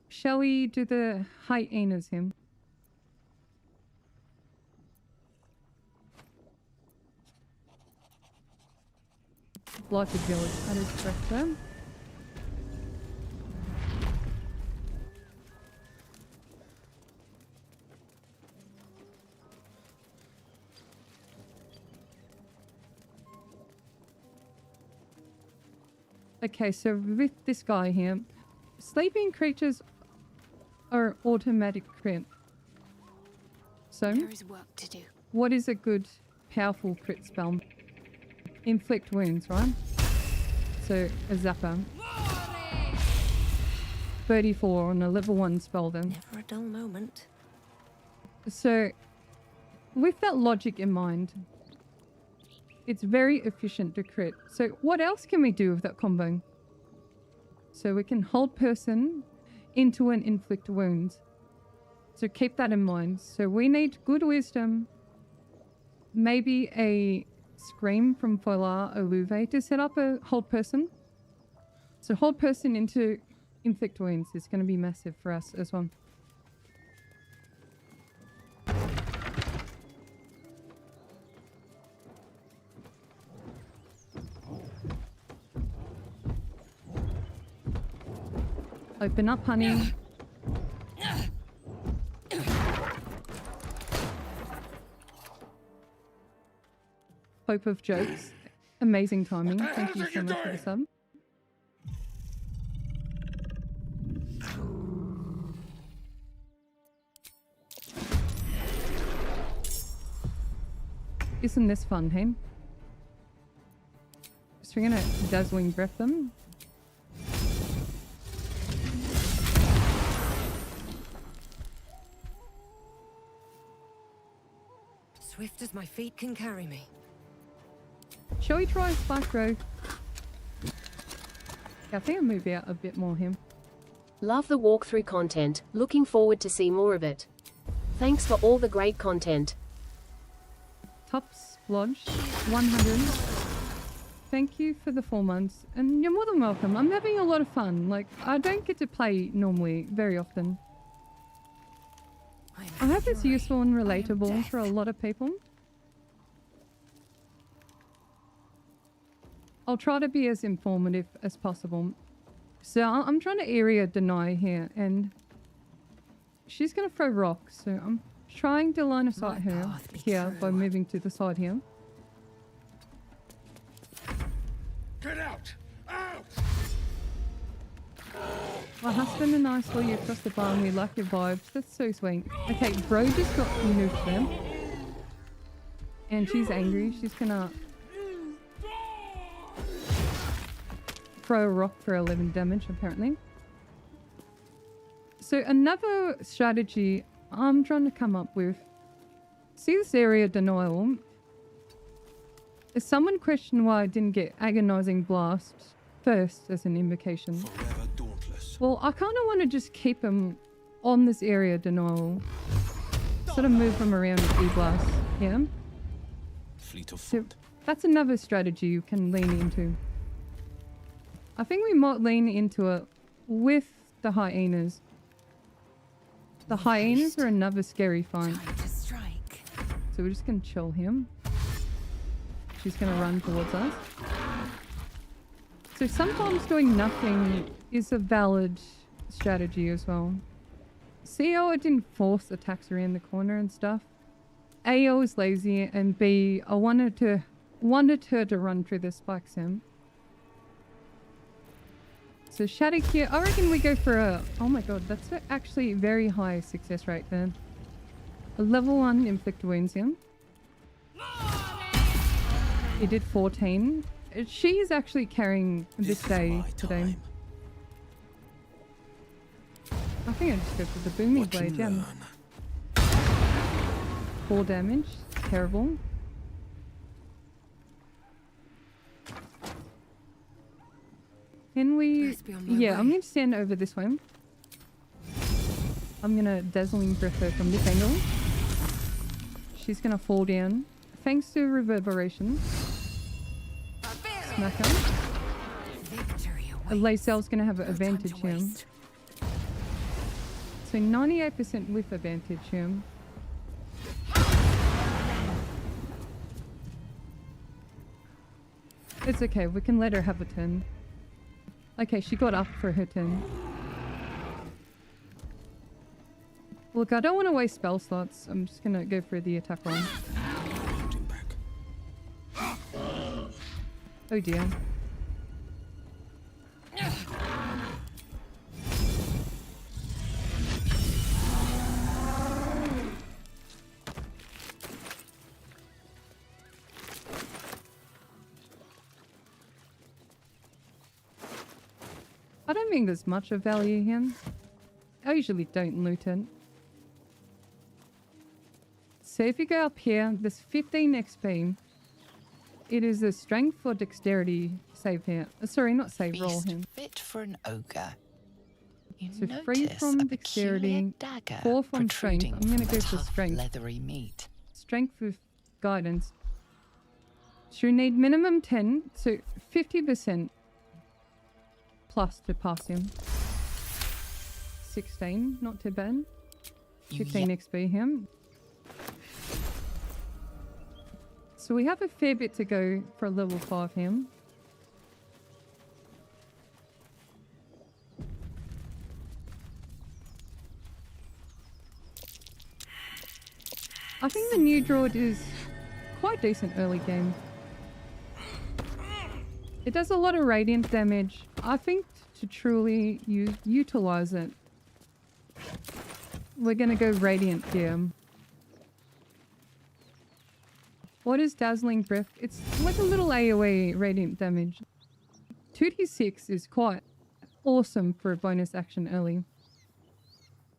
Shall we do the hyenas him? Blighted village, that is correct there. Okay, so with this guy here, sleeping creatures are automatic crit. So, There is work to do. what is a good, powerful crit spell? Inflict wounds, right? So, a zapper. 34 on a level 1 spell then. Never a dull moment. So, with that logic in mind, it's very efficient to crit. So what else can we do with that combo? So we can hold person into and inflict wounds. So keep that in mind. So we need good wisdom, maybe a scream from Folar Owlbear to set up a hold person. So hold person into inflict wounds is going to be massive for us as well. Open up, honey. Hope of jokes. Amazing timing. Thank you so much for the sub. Isn't this fun, hey? So we're gonna dazzling breath them. Swift as my feet can carry me. Shall we try Spike Row? Yeah, I think I'll move out a bit more here. Love the walkthrough content. Looking forward to see more of it. Thanks for all the great content. Top Splodge, 100. Thank you for the 4 months. And you're more than welcome. I'm having a lot of fun. Like, I don't get to play normally very often. I hope it's useful and relatable for a lot of people. I'll try to be as informative as possible. So I'm trying to area deny here, and she's going to throw rocks. So I'm trying to line of sight her here by moving to the side here. Get out! Out! My husband and I saw you across the bar and we like your vibes. That's so sweet. Okay, bro just got nuked there. And she's angry. She's gonna throw a rock for 11 damage, apparently. So another strategy I'm trying to come up with. See this area denial? If someone questioned why I didn't get agonizing blasts first as an invocation. Well, I kind of want to just keep them on this area denial. Sort of move them around with E-blast. Yeah? So that's another strategy you can lean into. I think we might lean into it with the hyenas. The hyenas are another scary fight. So we're just going to chill him. She's going to run towards us. So sometimes doing nothing is a valid strategy as well. See how I didn't force attacks around the corner and stuff? A, I was lazy, and B, I wanted her to run through the spike sim. So Shadow here, I reckon we go for a... Oh my god, that's actually very high success rate there. A level 1 inflict wounds here. He did 14. She's actually carrying this day today. I think I just go for the booming blade, yeah. 4 damage. Terrible. Can we... Yeah, I'm going to stand over this way. I'm going to dazzling breath her from this angle. She's going to fall down. Thanks to reverberation. Smack her. Lacel's going to have an advantage here. So 98% with advantage here. It's okay, we can let her have a turn. Okay, she got up for her turn. Look, I don't want to waste spell slots. I'm just going to go for the attack roll. Oh dear. I don't think there's much of value here. I usually don't loot it. So if you go up here, there's 15 XP. It is a strength or dexterity save here. Sorry, not save, roll Beast him. fit for an ogre. You So 3 notice from a dexterity, peculiar dagger 4 from strength. protruding I'm going to from go the for tough, strength. leathery meat. Strength with guidance. So you need minimum 10, so 50% plus to pass him. 16, not too bad. 15 XP here. So we have a fair bit to go for a level 5 him. I think the new Druid is quite decent early game. It does a lot of radiant damage. I think to truly utilize it, we're going to go radiant here. What is Dazzling Breath? It's like a little AoE radiant damage. 2d6 is quite awesome for a bonus action early.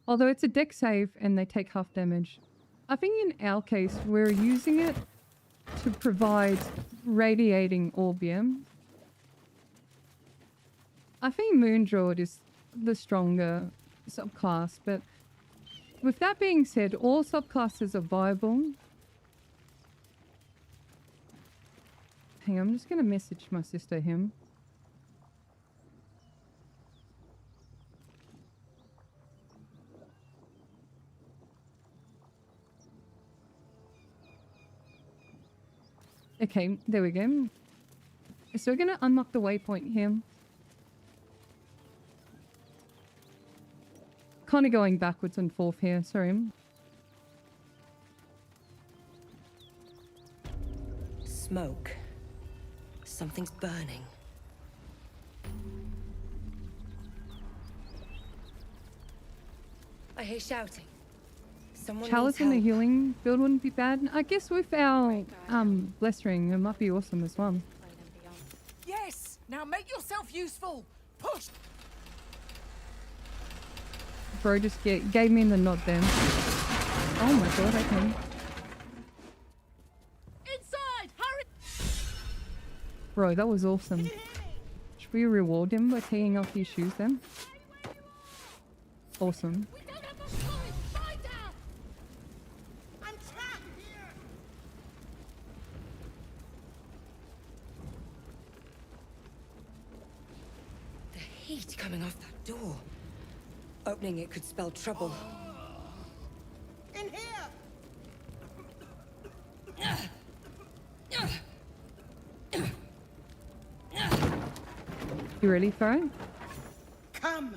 Although it's a dex save and they take half damage. I think in our case, we're using it to provide radiating Owlbear. I think Moon Druid is the stronger subclass, but with that being said, all subclasses are viable. Hang on, I'm just going to message my sister him. Okay, there we go. So we're going to unlock the waypoint here. Kind of going backwards and forth here, sorry. Smoke. Something's burning. I hear shouting. Someone Chalice needs and a help. healing build wouldn't be bad. I guess with our bless ring, it might be awesome as well. Yes! Now make yourself useful! Push! Bro just gave me the nod then. Oh my god, I can. Inside! Hurry! Bro, that was awesome. Should we reward him by taking off his shoes then? Awesome. The heat coming off that door. Opening it could spell trouble. In here! You ready for it? Come!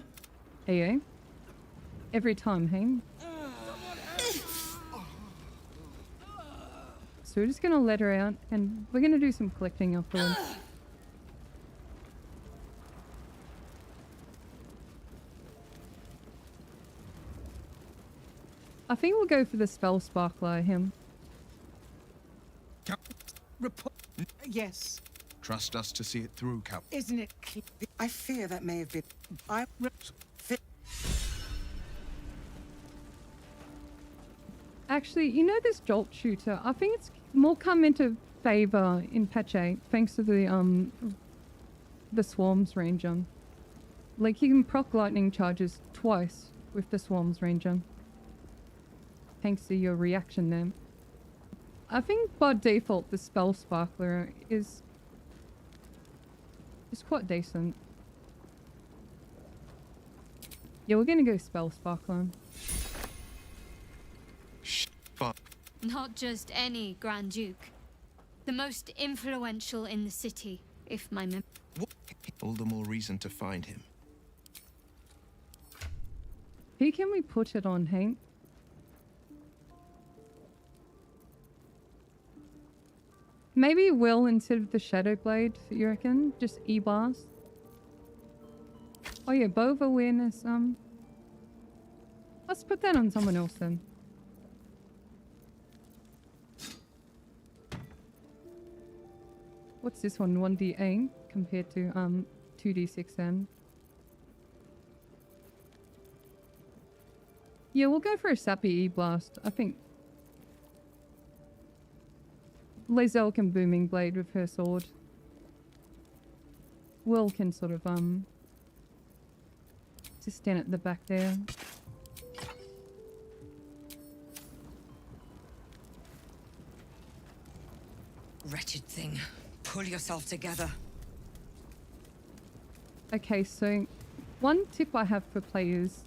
AO. Every time, hey? So we're just gonna let her out and we're gonna do some collecting afterwards. I think we'll go for the spell sparkler, him. Yes. Trust us to see it through, Cap. Isn't it clear? I fear that may have been... Actually, you know this jolt shooter? I think it's more come into favor in patch 8 thanks to the swarms ranger. Like you can proc lightning charges twice with the swarms ranger. Thanks to your reaction there. I think by default the spell sparkler is quite decent. Yeah, we're gonna go spell sparkler. Fuck. Not just any Grand Duke. The most influential in the city, if my mem- All the more reason to find him. Who can we put it on, Hank? Maybe Will instead of the Shadow Blade, you reckon? Just E-Blast? Oh yeah, bow of awareness, let's put that on someone else then. What's this one? 1d8 compared to 2d6 then. Yeah, we'll go for a sappy E-Blast. I think Lae'zel can booming blade with her sword. Will can sort of just stand at the back there. Wretched thing. Pull yourself together. Okay, so one tip I have for players.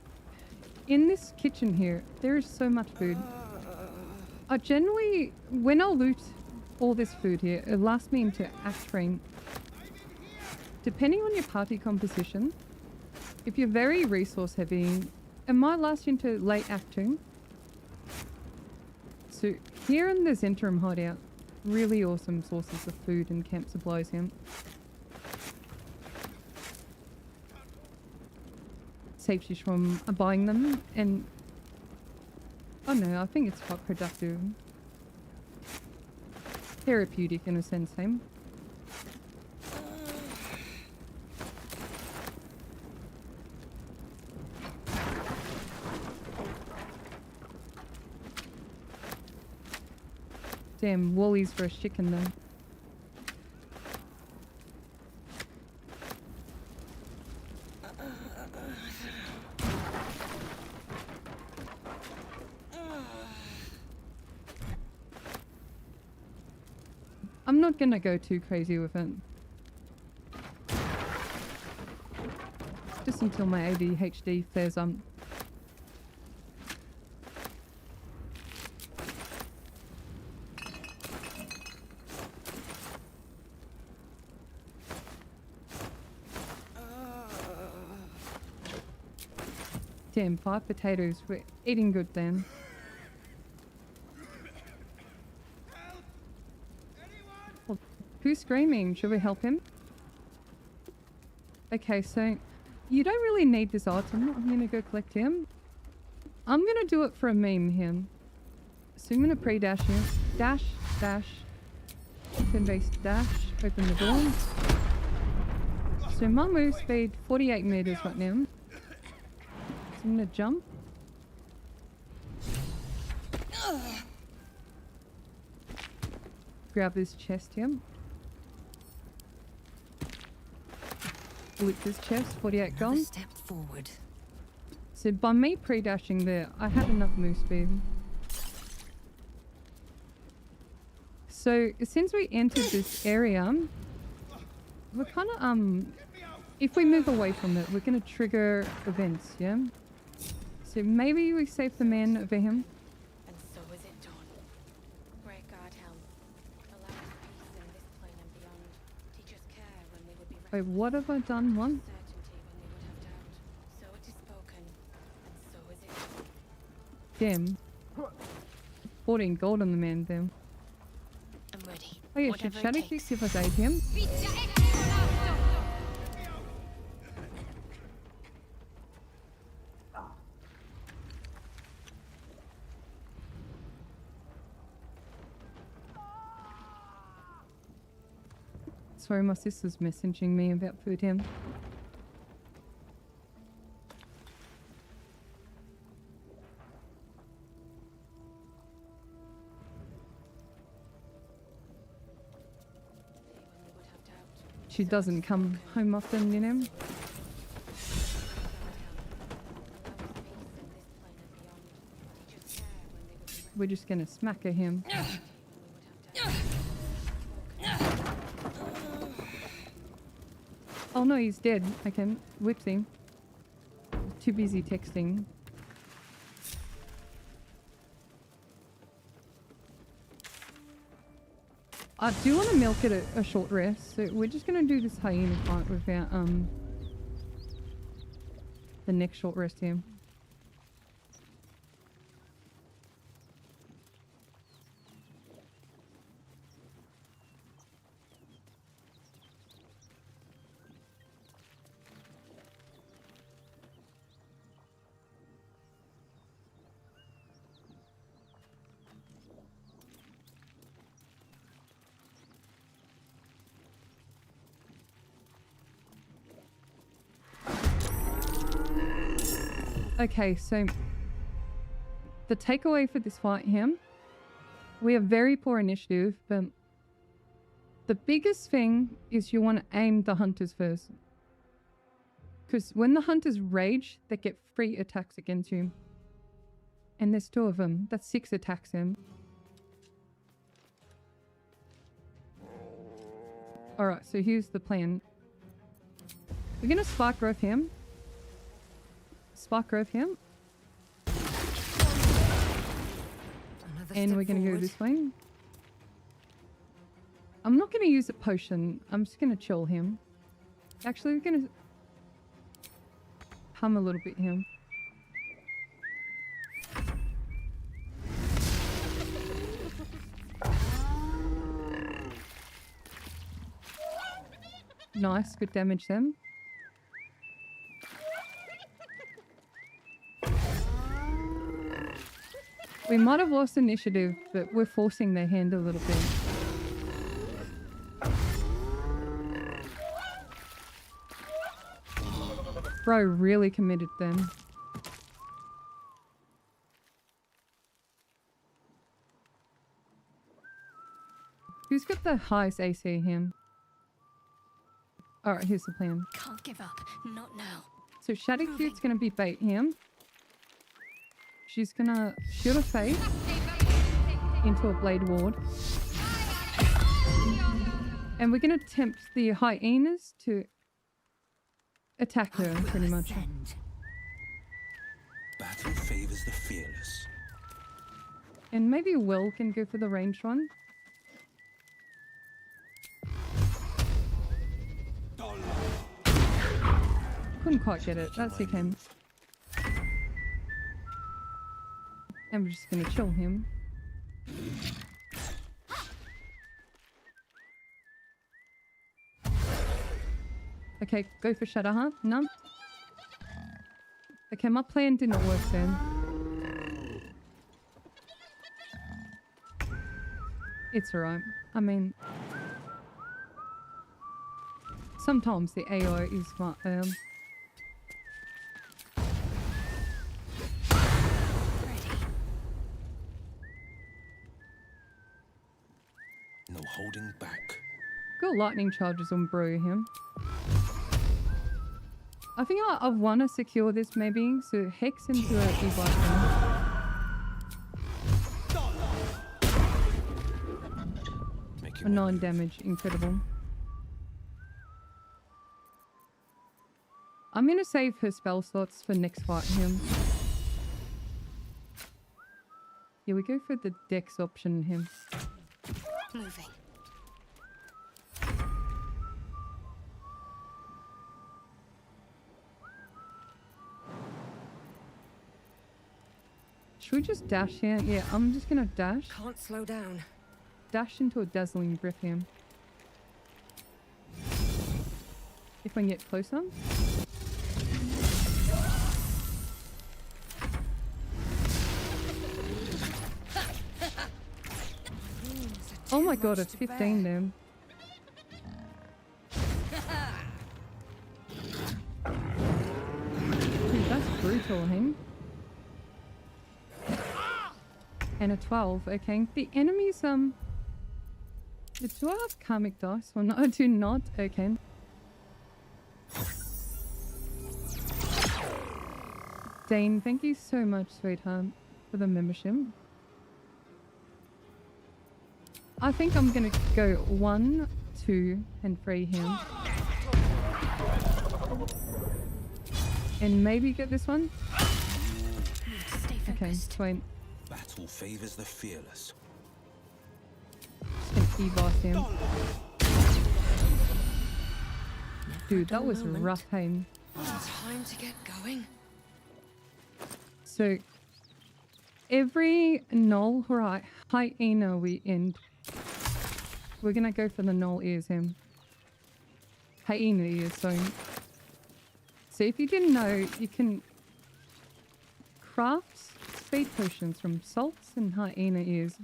In this kitchen here, there is so much food. I generally, when I loot all this food here, it lasts me into Act 3. Depending on your party composition, if you're very resource heavy, it might last you into late Act 2. So here in this interim hideout, really awesome sources of food and camp supplies here. Saves you from buying them, and oh no, I think it's quite productive. Therapeutic in a sense, same. Damn, Wally's for a chicken though. I'm not gonna go too crazy with it. Just until my ADHD flares up. Damn, 5 potatoes. We're eating good then. Well, who's screaming? Should we help him? Okay, so you don't really need this item. I'm gonna go collect him. I'm gonna do it for a meme here. So I'm gonna pre-dash him. Dash, dash. Turn-based dash. Open the door. So my move speed 48 meters right now. I'm gonna jump. Grab this chest here. Loot this chest, 48 gold. Step forward. So by me pre-dashing there, I had enough move speed. So since we entered this area, we're kind of if we move away from it, we're gonna trigger events, yeah? So maybe we save the man over him. And so is it done. Great God, Helm. Allow us peace in this plane and beyond. Teach us care when we would be Wait, what have I done? One? certainty when we would have doubt. So it is spoken, and so is it. Damn. 14 gold on the man there. I'm ready. Oh yeah, should Shadow Kick give us ATM? Sorry, my sister's messaging me about food him. She doesn't come home often, you know? We're just gonna smack at him. Oh no, he's dead. I can whip him. Too busy texting. I do want to milk it a short rest, so we're just gonna do this hyena fight without the next short rest here. Okay, so the takeaway for this fight here, we have very poor initiative, but The biggest thing is you want to aim the hunters first. Because when the hunters rage, they get 3 attacks against you. And there's 2 of them. That's 6 attacks him. Alright, so here's the plan. We're going to spark growth him. Spark growth him. And we're going to go this way. I'm not going to use a potion. I'm just going to chill him. Actually, we're going to hum a little bit here. Nice, good damage them. We might have lost initiative, but we're forcing their hand a little bit. Bro really committed them. Who's got the highest AC here? Alright, here's the plan. Can't give up. Not now. So Shadowcute's gonna be bait him. She's gonna shoot a face into a blade ward. And we're gonna tempt the hyenas to attack her, pretty much. Battle favors the fearless. And maybe Will can go for the ranged one. Couldn't quite get it. That's okay. And we're just gonna chill him. Okay, go for Shadowheart. No. Okay, my plan did not work then. It's alright. I mean, sometimes the AI is smart. No holding back. Got lightning charges on Bro him. I think I want to secure this maybe, so Hex into a E-Blast. For 9 damage, incredible. I'm gonna save her spell slots for next fight him. Yeah, we go for the Dex option him. Moving. Should we just dash here? Yeah, I'm just gonna dash. Can't slow down. Dash into a dazzling breath here. If I can get closer. Oh my god, it's 15 then. Dude, that's brutal, hey? And a 12, okay. The enemies, do I have karmic dice? Well, no, I do not. Okay. Dane, thank you so much, sweetheart, for the membership. I think I'm gonna go 1, 2, and 3 here. And maybe get this one? Okay, sweet. Battle favors the fearless. Just gonna E-boss him. Dude, that was rough pain. Time to get going. So, every null or hyena we end, we're gonna go for the null ears him. Hyena ears, so. So if you didn't know, you can craft speed potions from salts and hyena ears.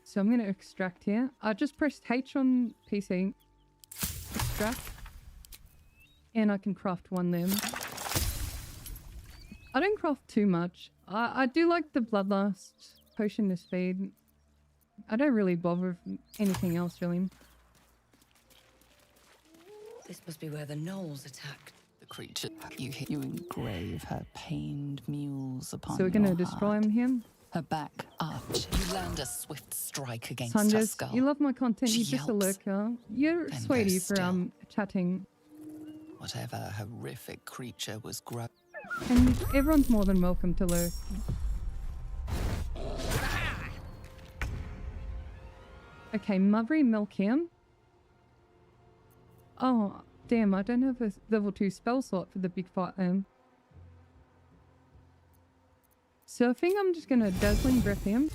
So I'm gonna extract here. I just pressed H on PC. Extract. And I can craft one then. I don't craft too much. I do like the Bloodlust potion to speed. I don't really bother with anything else, really. This must be where the gnolls attacked. The creature you engrave her pained mules upon So we're gonna your destroy heart. him here. Her back arch. You land a swift strike against her Sanjas, skull. you love my content. She You're just a yelps, lurker. You're then sweetie goes for still. chatting. Whatever horrific creature was growing. And everyone's more than welcome to lurk. Okay, Mother Milk here. Oh, damn, I don't have a level 2 spell slot for the big fight. So I think I'm just gonna Dazzling Breath him.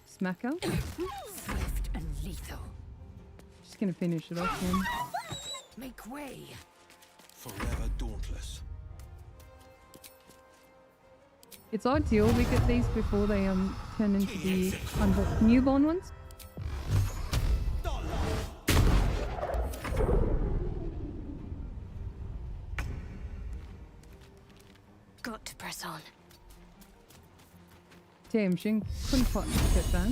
Smack her. Swift and lethal. Just gonna finish it off then. Make way. Forever dauntless. It's ideal we get these before they turn into the newborn ones. Got to press on. Damn, she couldn't quite get that.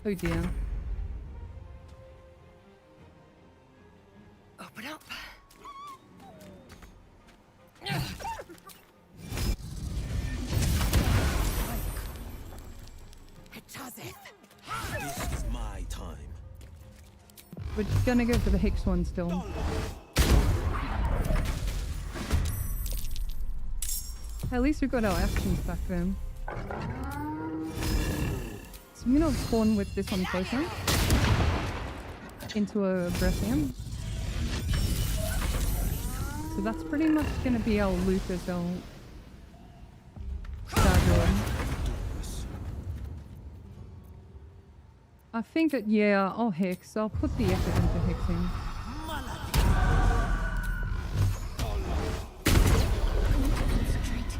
Oh dear. Open up. This is my time. We're just gonna go for the Hex one still. At least we've got our actions back then. So I'm gonna spawn with this one closer. Into a Breathium. So that's pretty much gonna be our Lucas, our Stargirl. I think that, yeah, I'll Hex. I'll put the effort into Hexing.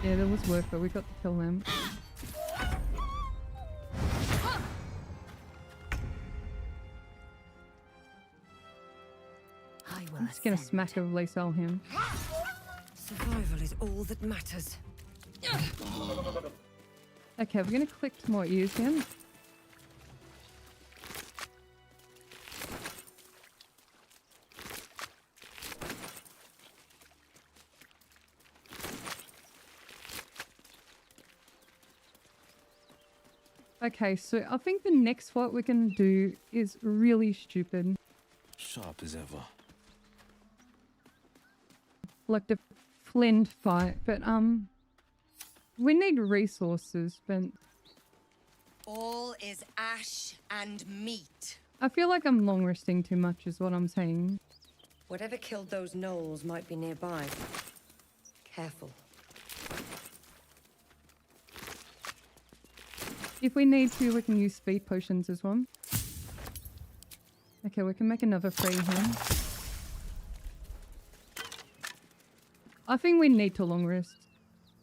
Yeah, there was work, but we got to kill them. I'm just gonna smack a Lacel him. Survival is all that matters. Okay, we're gonna collect more ears him. Okay, so I think the next fight we can do is really stupid. Sharp as ever. Like the Flind fight, but we need resources, but All is ash and meat. I feel like I'm long resting too much is what I'm saying. Whatever killed those gnolls might be nearby. Careful. If we need to, we can use speed potions as well. Okay, we can make another free here. I think we need to long rest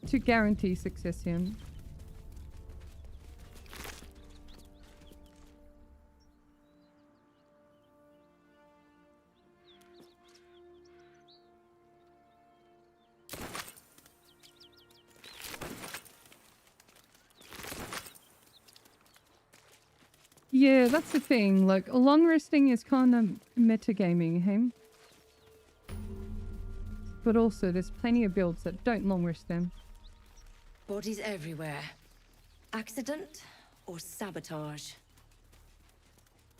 to guarantee success here. Yeah, that's the thing. Like, long resting is kind of metagaming, hey? But also, there's plenty of builds that don't long rest them. Bodies everywhere. Accident or sabotage?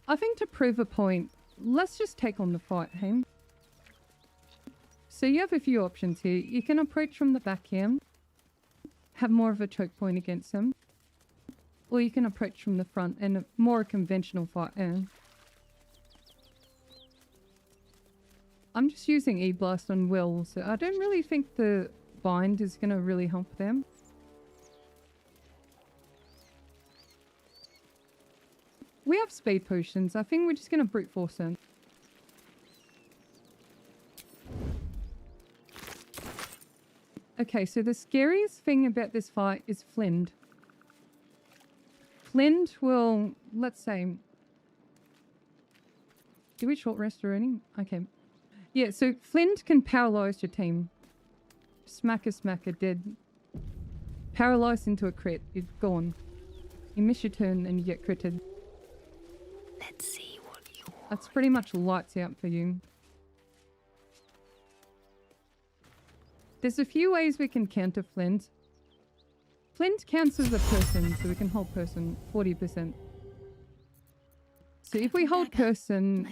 I think to prove a point, let's just take on the fight, hey? So you have a few options here. You can approach from the back here, have more of a choke point against them. Or you can approach from the front and a more conventional fight. I'm just using E-Blast on Will, so I don't really think the bind is going to really help them. We have speed potions. I think we're just going to brute force them. Okay, so the scariest thing about this fight is Flind. Flind will, let's say... Do we short rest already? Okay. Yeah, so Flind can paralyze your team. Smacker, dead. Paralyzed into a crit. You're gone. You miss your turn and you get critted. Let's see what you want. That's pretty much lights out for you. There's a few ways we can counter Flind. Flind counts as a person, so we can hold person 40%. So if we hold person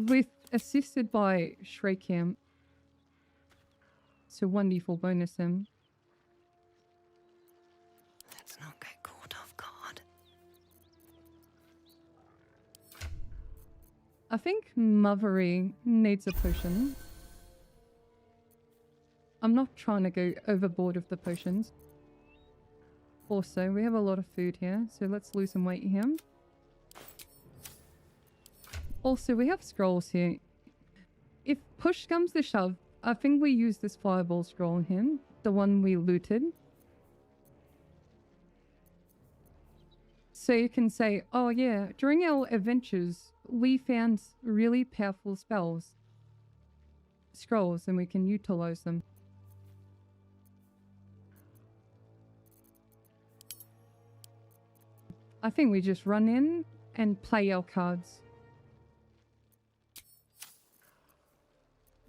with assisted by Shriekham, so 1d4 bonus him. Let's not get caught off guard. I think Mothery needs a potion. I'm not trying to go overboard with the potions. Also, we have a lot of food here, so let's lose some weight here. Also, we have scrolls here. If push comes to shove, I think we use this fireball scroll here, the one we looted. So you can say, oh yeah, during our adventures, we found really powerful spells, scrolls, and we can utilize them. I think we just run in and play our cards.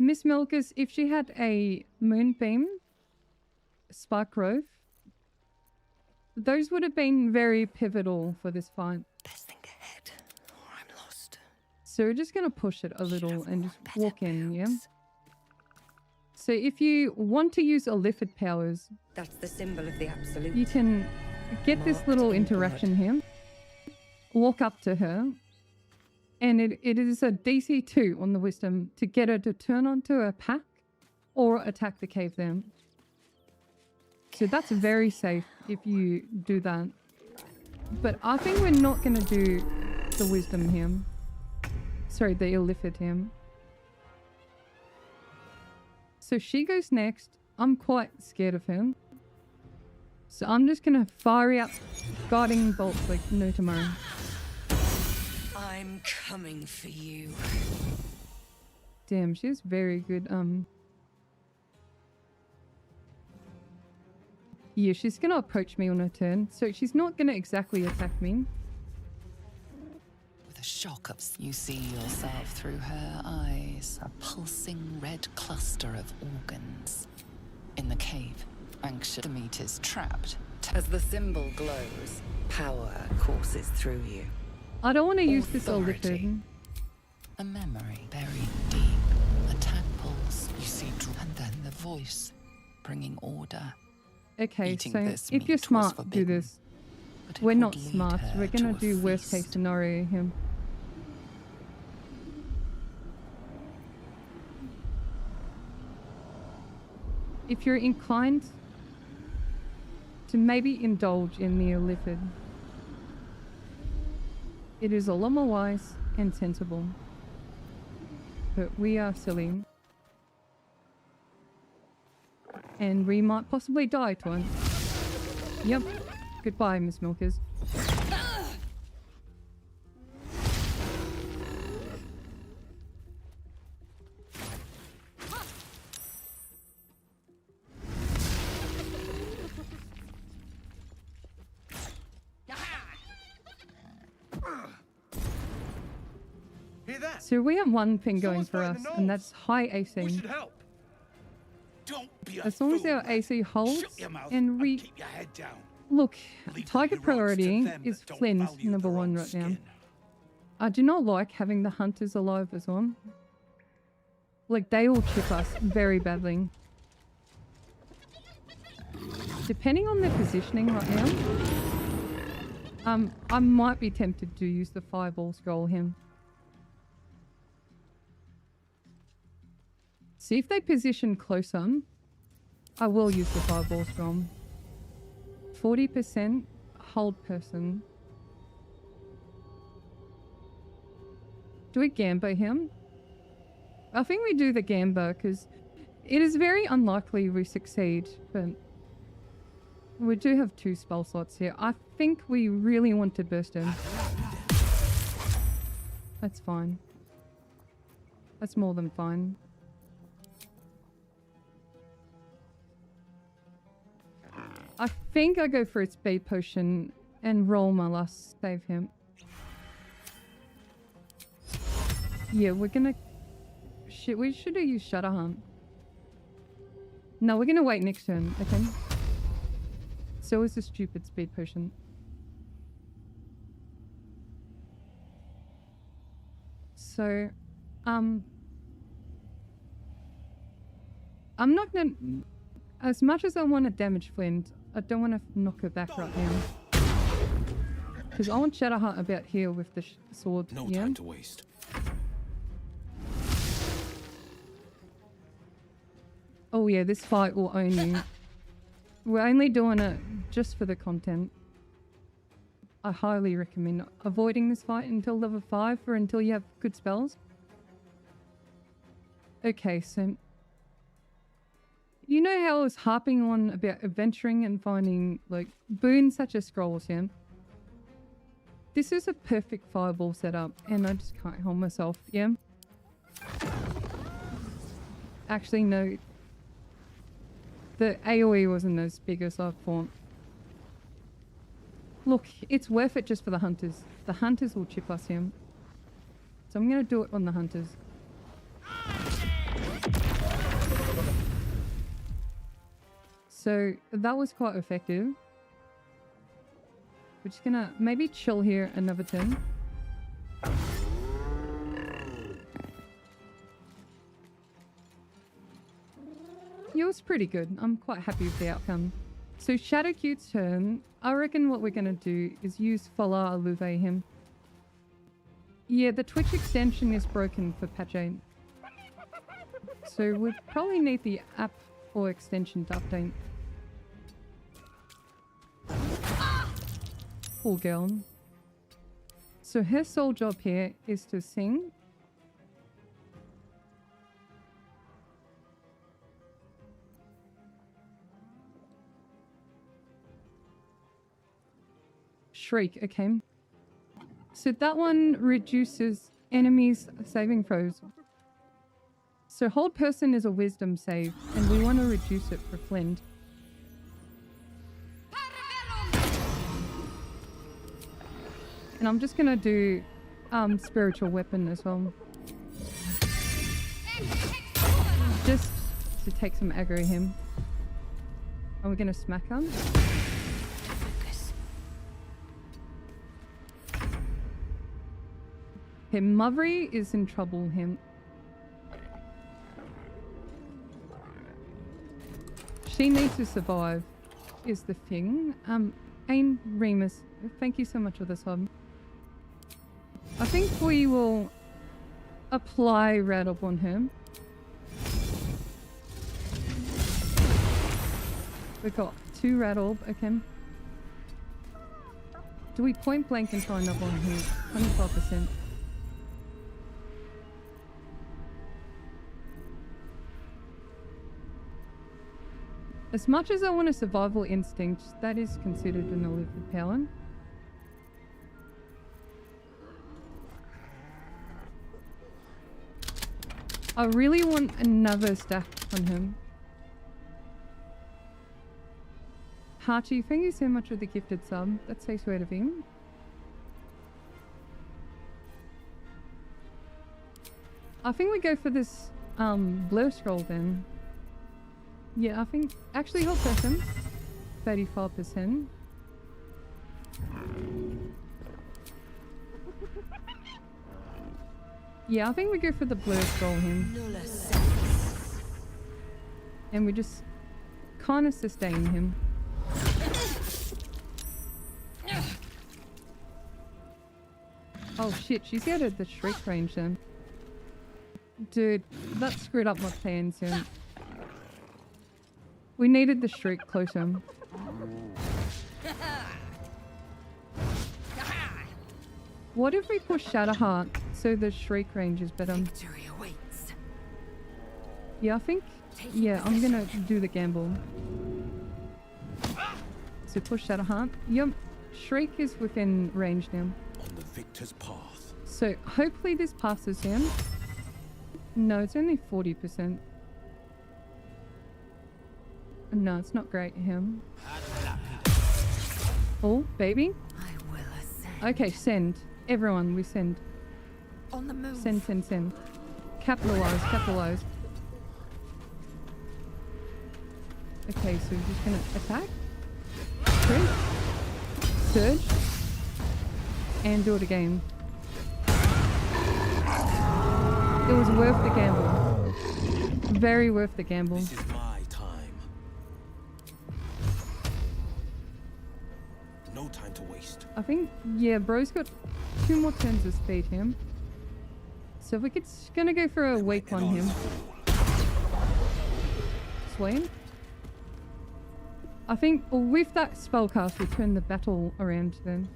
Miss Milkers, if she had a Moonbeam, Spark Growth, those would have been very pivotal for this fight. Best think ahead, or I'm lost. So we're just going to push it a little and just walk in, yeah? So if you want to use Illithid powers, that's the symbol of the absolute. You can get this little interaction here, walk up to her, and it is a DC 2 on the wisdom to get her to turn onto a pack or attack the cave there. So that's very safe if you do that. But I think we're not going to do the wisdom here. Sorry, the Illithid here. So she goes next. I'm quite scared of her. So I'm just going to fire out guarding bolts like no tomorrow. I'm coming for you. Damn, she's very good. Yeah, she's going to approach me on her turn. So she's not going to exactly attack me. With a shock of you see yourself through her eyes, a pulsing red cluster of organs. In the cave, anxious to meet is trapped. As the symbol glows, power courses through you. I don't want to use this Illithid. A memory buried deep. A tadpole's you see, and then the voice bringing order. Okay, Eating so this if you're meat was smart, do forbidden, this. but it We're would not lead smart. her We're going to to a do worst case feast. scenario here. If you're inclined to maybe indulge in the Illithid, it is a lot more wise and sensible. But we are silly. And we might possibly die twice. Yep. Goodbye, Miss Milkers. So we have one thing going for us, and that's high AC. As long as our AC holds, and we... Look, target priority is Flind, number 1 right now. I do not like having the hunters alive as well. Like, they will chip us very badly. Depending on their positioning right now, I might be tempted to use the fireball scroll here. See if they position closer, I will use the fireball scroll. 40% hold person. Do we Gambo him? I think we do the Gambo because it is very unlikely we succeed, but we do have 2 spell slots here. I think we really want to burst in. That's fine. That's more than fine. I think I go for a speed potion and roll my last save him. Yeah, we're gonna... Shit, we should have used Shadow Hunt. No, we're gonna wait next turn, okay? So is the stupid speed potion. So, I'm not gonna... As much as I want to damage Flind, I don't want to knock her back right now. Because I want Shadow Hunt about here with the sword. No time to waste. Oh yeah, this fight will own you. We're only doing it just for the content. I highly recommend avoiding this fight until level 5 or until you have good spells. Okay, so... You know how I was harping on about adventuring and finding, like, boons such as scrolls, yeah? This is a perfect fireball setup, and I just can't help myself, yeah? Actually, no. The AoE wasn't as big as I thought. Look, it's worth it just for the hunters. The hunters will chip us here. So I'm going to do it on the hunters. So that was quite effective. We're just gonna maybe chill here another turn. It was pretty good. I'm quite happy with the outcome. So Shadowcute's turn. I reckon what we're gonna do is use Fola Alluve him. Yeah, the Twitch extension is broken for patch 8. So we probably need the app or extension to update. Poor girl. So her sole job here is to sing. Shriek, okay. So that one reduces enemies' saving throws. So hold person is a wisdom save, and we want to reduce it for Flind. And I'm just gonna do spiritual weapon as well. Just to take some aggro him. Are we gonna smack him? Okay, Muvry is in trouble him. She needs to survive, is the thing. Ain Remus, thank you so much for this hub. I think we will apply Rattle on him. We got 2 Rattle, okay. Do we point blank and find another one here? 25%. As much as I want a survival instinct, that is considered an elite power. I really want another stack on him. Hachi, thank you so much for the gifted sub. That's so sweet of him. I think we go for this blur scroll then. Yeah, I think actually hold person 35%. Yeah, I think we go for the blur scroll him. And we just kind of sustain him. Oh shit, she's out of the shriek range then. Dude, that screwed up my plans soon. We needed the shriek closer. What if we push Shadowheart so the shriek range is better? Yeah, I think... Yeah, I'm gonna do the gamble. So push Shadowheart. Yep, shriek is within range now. On the victor's path. So hopefully this passes him. No, it's only 40%. No, it's not great him. Oh, baby. I will ascend. Okay, send. Everyone, we send. On the move. Send, send, send. Capitalize, capitalize. Okay, so we're just gonna attack. Crit. Surge. And do it again. It was worth the gamble. Very worth the gamble. This is my time. No time to waste. I think, yeah, bro's got 2 more turns to speed him. So we're gonna go for a weak on him. Swain. I think with that spellcast, we turn the battle around then.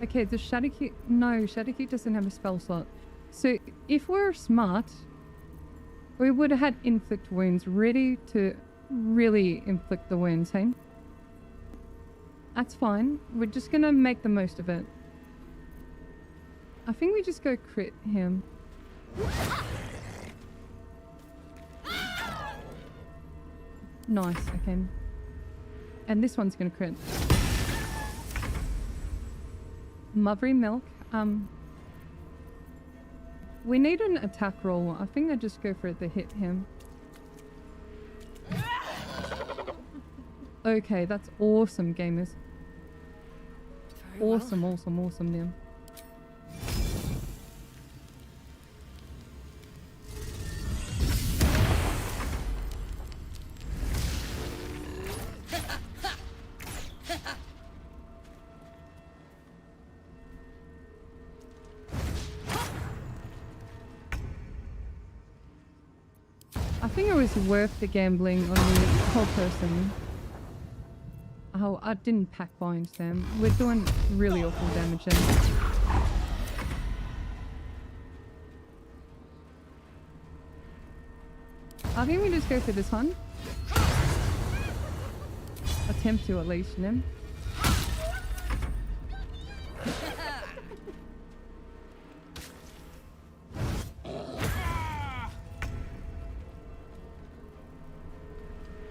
Okay, the Shadowkeep... No, Shadowkeep doesn't have a spell slot. So if we're smart, we would have had inflict wounds ready to really inflict the wounds, hey? That's fine. We're just gonna make the most of it. I think we just go crit him. Nice, okay. And this one's gonna crit. Mothery Milk. We need an attack roll. I think I just go for it to hit him. Okay, that's awesome, gamers. Awesome, awesome, awesome, man. I think it was worth the gambling on the whole person. Oh, I didn't pack bind them. We're doing really awful damage then. I think we just go for this one. Attempt to at least, you know?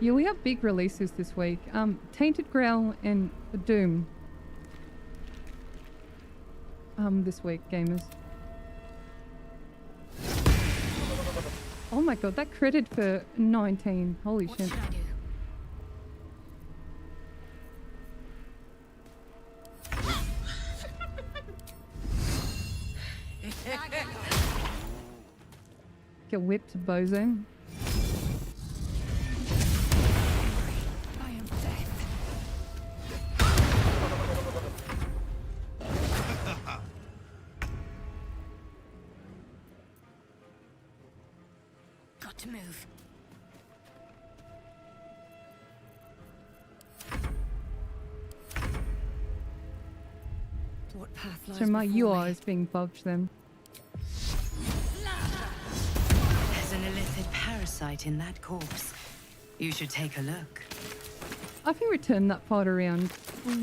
Yeah, we have big releases this week. Tainted Grail and Doom. This week, gamers. Oh my god, that critted for 19. Holy shit. Get whipped, bozo. To move. What path lies So my before UI me? is being bugged then. There's an illithid parasite in that corpse. You should take a look. I think we turn that part around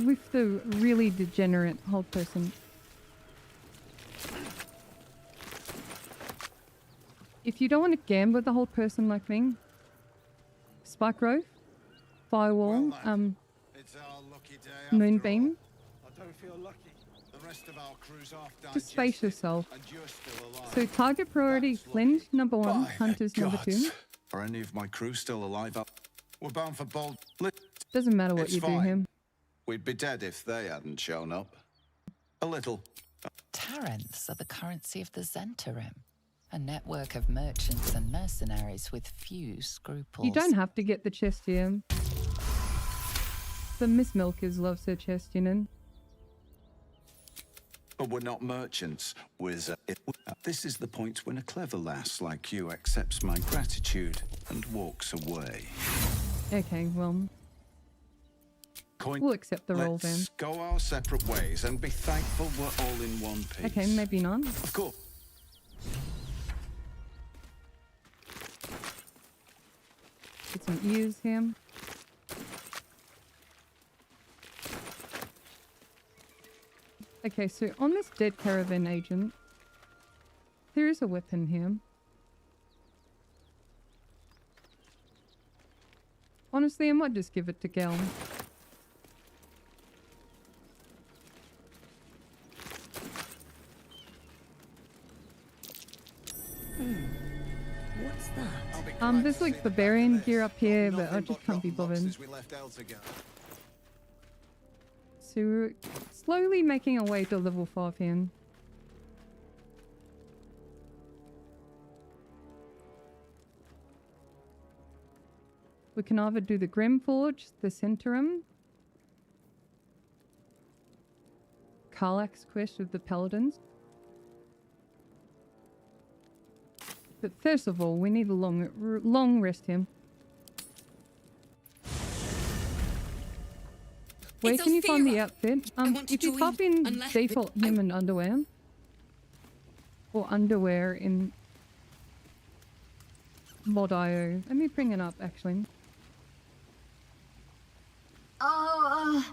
with the really degenerate hold person. If you don't want to gamble with the whole person like me, Spike Grove, Firewall, Moonbeam, I don't feel lucky. The rest of our crew's off just space yourself. So target priority, Flind number 1, Hunters number 2. Are any of my crew still alive? We're bound for bold. Doesn't matter what It's you do fine. him. We'd be dead if they hadn't shown up. A little. Taranths are the currency of the Zentarim. A network of merchants and mercenaries with few scruples. You don't have to get the chest here. The Miss Milkers loves her chest, you know. But we're not merchants. This is the point when a clever lass like you accepts my gratitude and walks away. Okay, well, we'll accept the role then. Let's go our separate ways and be thankful we're all in one piece. Okay, maybe not. Of course. Get some ears here. Okay, so on this dead caravan agent, There is a weapon here. Honestly, I might just give it to Gale. What's that? There's like barbarian gear up here, but I just can't be bothered. So we're slowly making our way to level 5 here. We can either do the Grimforge, the Centurum, Karlach's quest with the Paladins. But first of all, we need a long rest here. Where can you find the outfit? If you type in default human underwear, or underwear in mod.io. Let me bring it up actually. Oh,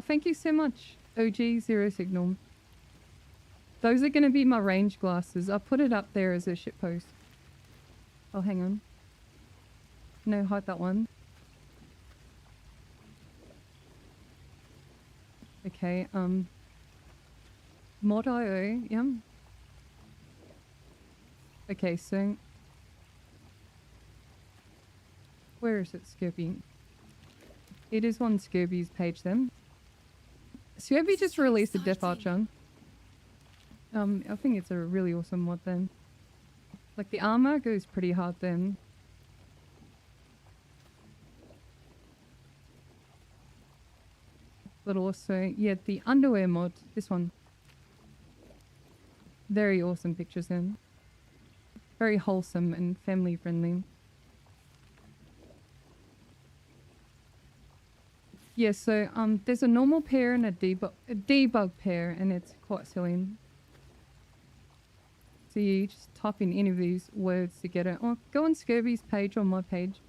thank you so much, OG Zero Signal. Those are going to be my range glasses. I'll put it up there as a shitpost. Oh, hang on. No, hide that one. Okay, mod.io, yeah. Okay, so... Where is it, Scurvy? It is on Scurvy's page then. Scurvy just released a Death Archer. I think it's a really awesome mod then. Like the armor goes pretty hard then. But also, yeah, the underwear mod, this one. Very awesome pictures then. Very wholesome and family friendly. Yeah, so there's a normal pair and a debug pair, and it's quite silly. So you just type in any of these words to get it. Or go on Scurvy's page or my page.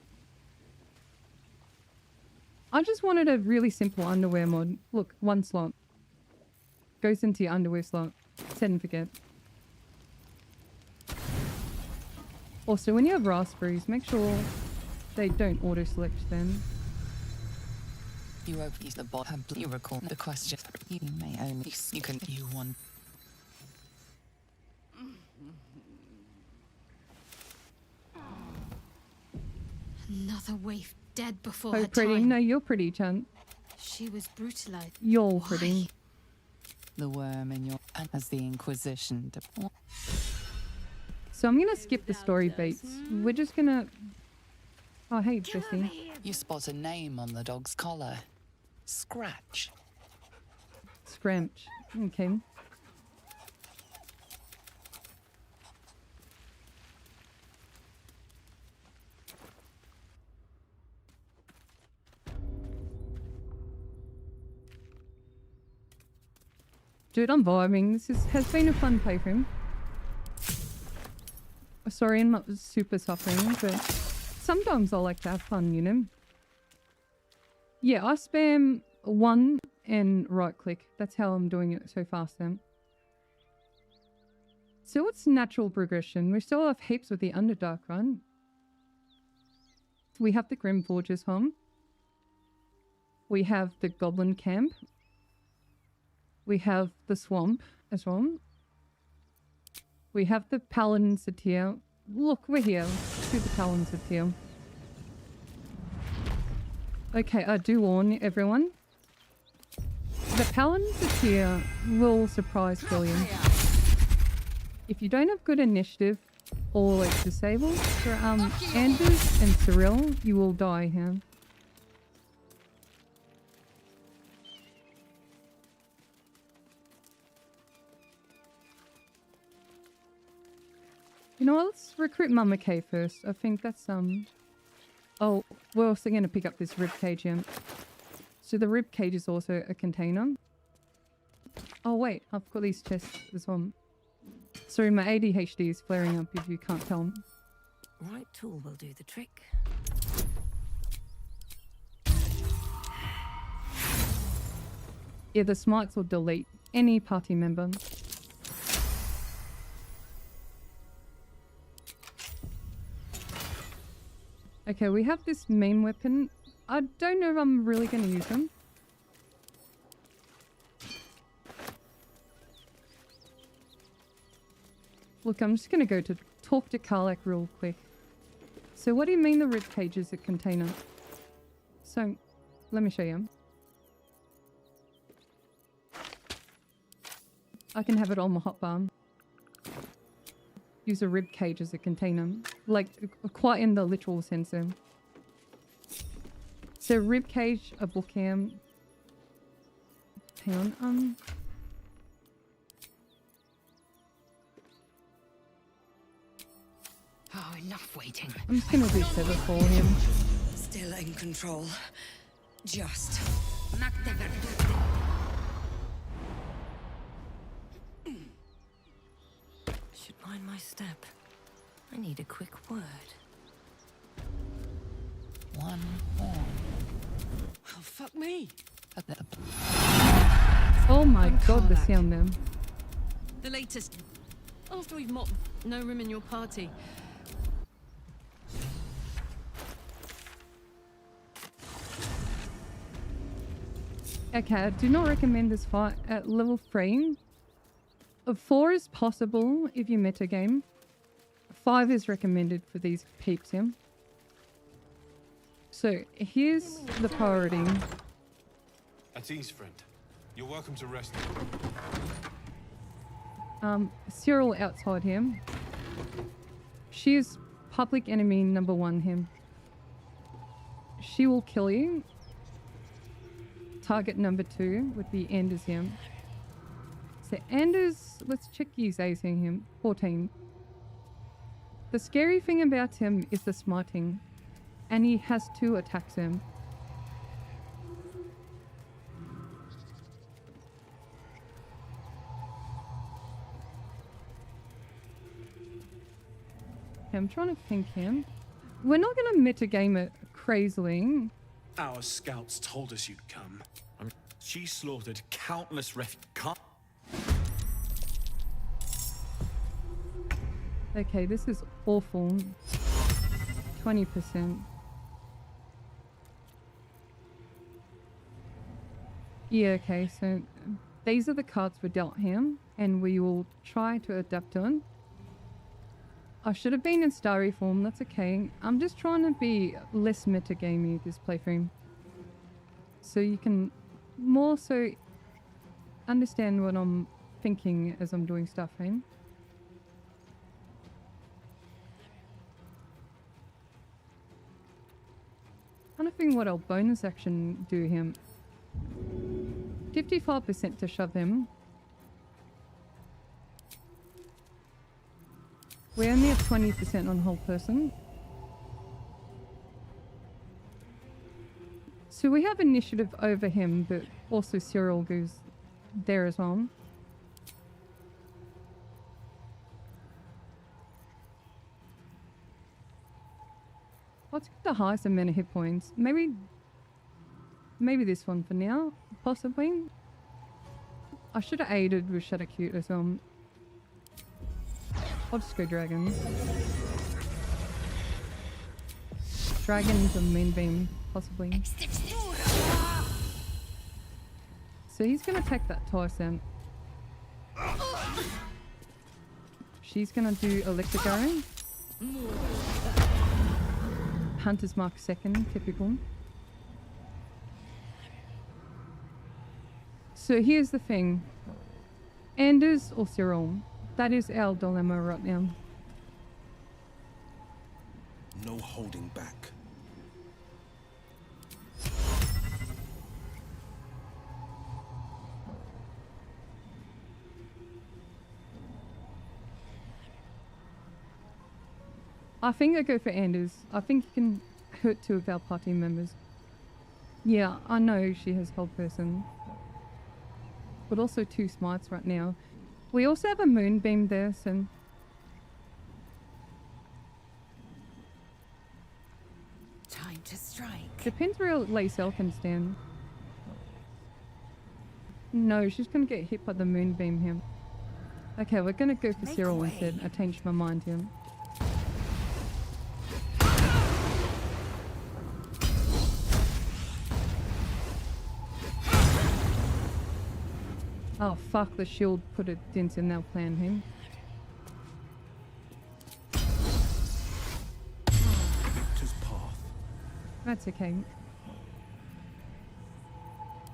I just wanted a really simple underwear mod. Look, one slot. Goes into your underwear slot. Set and forget. Also, when you have raspberries, make sure they don't auto-select them. You open the bottom. You recall the question. You may only. You can. You want. Another waif dead before So her pretty. time. No, you're pretty, Chunt. She was brutalized. You're pretty. The worm in your. As the Inquisition. So I'm gonna skip the story beats. We're just gonna... Oh, hey, Jesse. You spot a name on the dog's collar. Scratch. Scramch. Okay. Dude, I'm vibing. This has been a fun playthrough. Sorry, I'm not super suffering, but sometimes I like to have fun, you know? Yeah, I spam 1 and right click. That's how I'm doing it so fast then. So it's natural progression. We still have heaps with the Underdark run. We have the Grimforge's home. We have the Goblin camp. We have the swamp as well. We have the Paladins at here. Look, we're here. Let's do the Paladins at here. Okay, I do warn everyone. The Paladins at here will surprise kill you. If you don't have good initiative or like disabled for Anders and Cyril, you will die here. You know what, let's recruit Mama K first. I think that's, Oh, we're also going to pick up this ribcage here. So the ribcage is also a container. Oh wait, I've got these chests as well. Sorry, my ADHD is flaring up if you can't tell. Right tool will do the trick. Yeah, the smites will delete any party member. Okay, we have this main weapon. I don't know if I'm really going to use him. Look, I'm just going to go to talk to Karlach real quick. So what do you mean the rib cage is a container? So, let me show you. I can have it on my hotbar. Use a rib cage as a container. Like, quite in the literal sense. So, rib cage, a bookcam. Hang on, Oh, enough waiting. I'm just gonna do sever for him. Still in control. Just. Should mind my step. I need a quick word. One horn. Oh, fuck me. Oh my god, the sound then. The latest. After we've mopped, no room in your party. Okay, I do not recommend this fight at level 3. 4 is possible if you metagame. 5 is recommended for these peeps here. So here's the priority. At ease, friend. You're welcome to rest. Cyril outside him. She is public enemy number 1 him. She will kill you. Target number 2 would be Anders him. So Anders, let's check his AC him. 14. The scary thing about him is the smiting. And he has 2 attacks him. Okay, I'm trying to think him. We're not going to metagame it crazily. Our scouts told us you'd come. She slaughtered countless Okay, this is awful. 20%. Yeah, okay, so these are the cards we dealt him, and we will try to adapt to it. I should have been in starry form, that's okay. I'm just trying to be less metagamey this playthrough. So you can more so understand what I'm thinking as I'm doing stuff, eh? Kind of think what our bonus action do him. 55% to shove him. We only have 20% on whole person. So we have initiative over him, but also Cyril goes there as well. What's the highest amount of hit points? Maybe this one for now, possibly. I should have aided with Shadowcute as well. I'll just go dragon. Dragon into Moonbeam, possibly. So he's gonna attack that twice then. She's gonna do Electric Arrow. Hunter's Mark 2nd, typical. So here's the thing. Anders or Cyril? That is our dilemma right now. No holding back. I think I go for Anders. I think you can hurt 2 of our party members. Yeah, I know she has hold person. But also 2 smites right now. We also have a moonbeam there, so... Time to strike. Depends where Lacel can stand. No, she's gonna get hit by the moonbeam here. Okay, we're gonna go for Cyril instead. I changed my mind here. Oh fuck, the shield put a dent in our plan here. That's okay.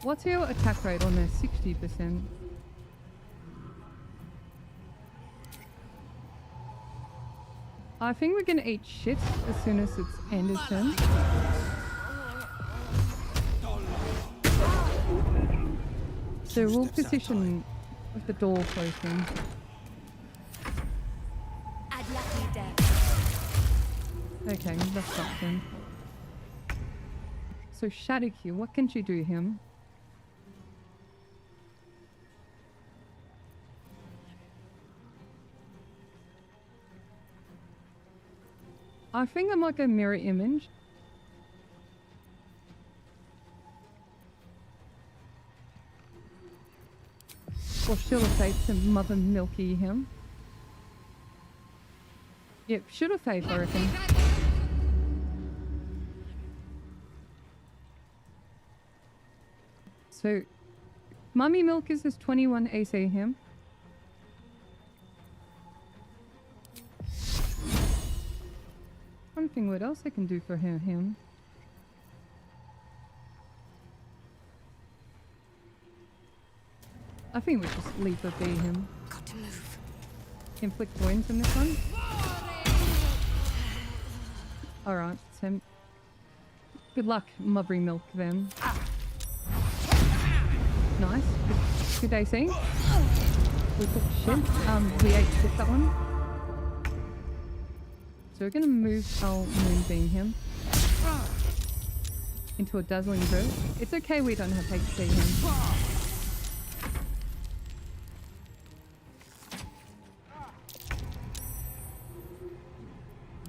What's your attack rate on there? 60%. I think we're gonna eat shit as soon as it's Anders' turn. So we'll position with the door closing. Okay, that's up then. So Shadowkew, what can she do him? I think I might go mirror image. Or Shield of Faith to Mother Milky him. Yep, Shield of Faith, I reckon. So, Mummy Milk is this 21 AC him. One thing, what else I can do for him? I think we just leave the be him. Got to move. Inflict wounds in this one. Alright, so good luck, Mubbery Milk then. Nice. Good AC. We took shit. We ate shit that one. So we're gonna move our Moonbeam him into a Dazzling Brew. It's okay we don't have HP him.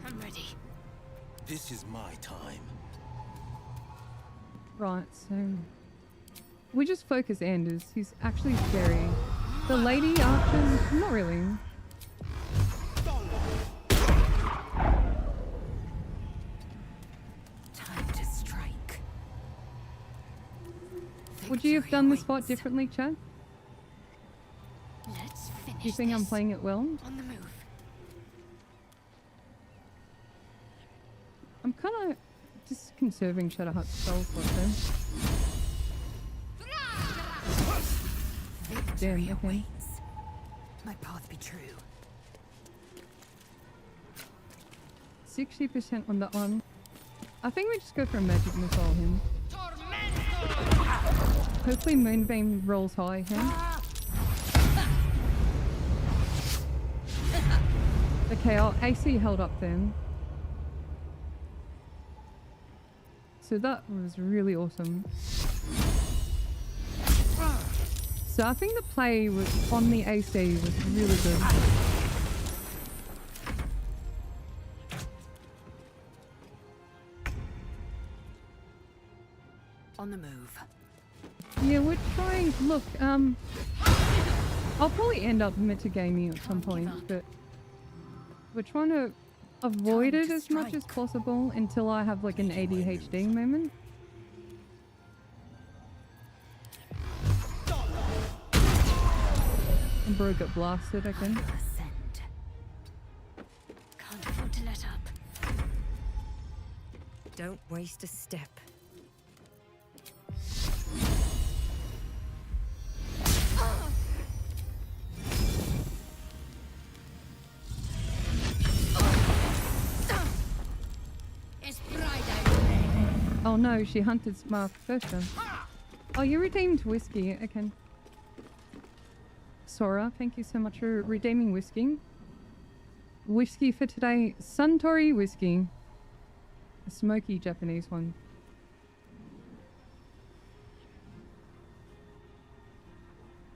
I'm ready. This is my time. Right, so we just focus Anders. He's actually scary. The lady archers, not really. Time to strike. Would you have done this fight differently, Chad? Let's finish. Do you think I'm playing it well? On the move. I'm kind of just conserving Shadowheart spells like this. Damn, okay. My path be true. 60% on that one. I think we just go for a magic missile him. Hopefully Moonbeam rolls high here. Okay, our AC held up then. So that was really awesome. So I think the play was on the AC was really good. On the move. Yeah, we're trying. Look, I'll probably end up metagaming at some point, but we're trying to avoid it as much as possible until I have like an ADHD moment. And bro got blasted again. Can't afford to let up. Don't waste a step. Oh no, she hunted Smart first then. Oh, you redeemed whiskey. Okay. Sora, thank you so much for redeeming whiskey. Whiskey for today, Suntory whiskey. A smoky Japanese one.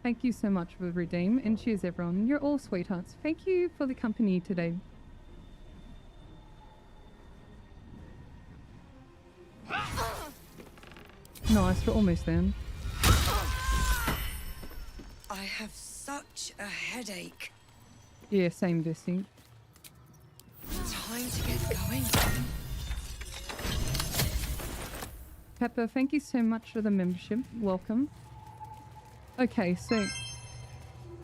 Thank you so much for redeem, and cheers everyone. You're all sweethearts. Thank you for the company today. Nice, we're almost there. I have such a headache. Yeah, same Bessie. Time to get going. Pepper, thank you so much for the membership. Welcome. Okay, so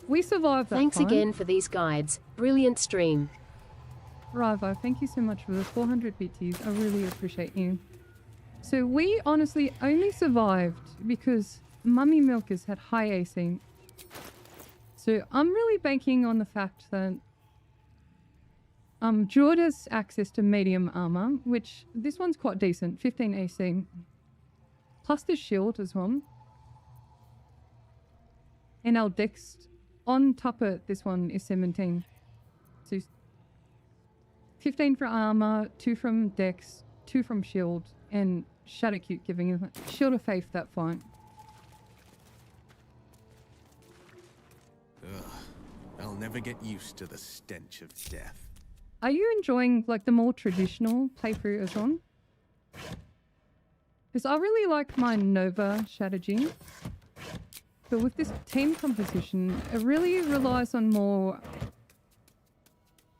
we survived that Thanks time. again for these guides. Brilliant stream. Ravo, thank you so much for the 400 BTs. I really appreciate you. So we honestly only survived because Mummy Milkers had high AC. So I'm really banking on the fact that Druid has access to medium armor, which this one's quite decent, 15 AC. Plus the shield as well. And our dex on top of this one is 17. So 15 for armor, 2 from dex, 2 from shield, and Shadowcute giving a shield of faith that fight. Ugh, I'll never get used to the stench of death. Are you enjoying like the more traditional playthrough as well? Because I really like my Nova strategy. But with this team composition, it really relies on more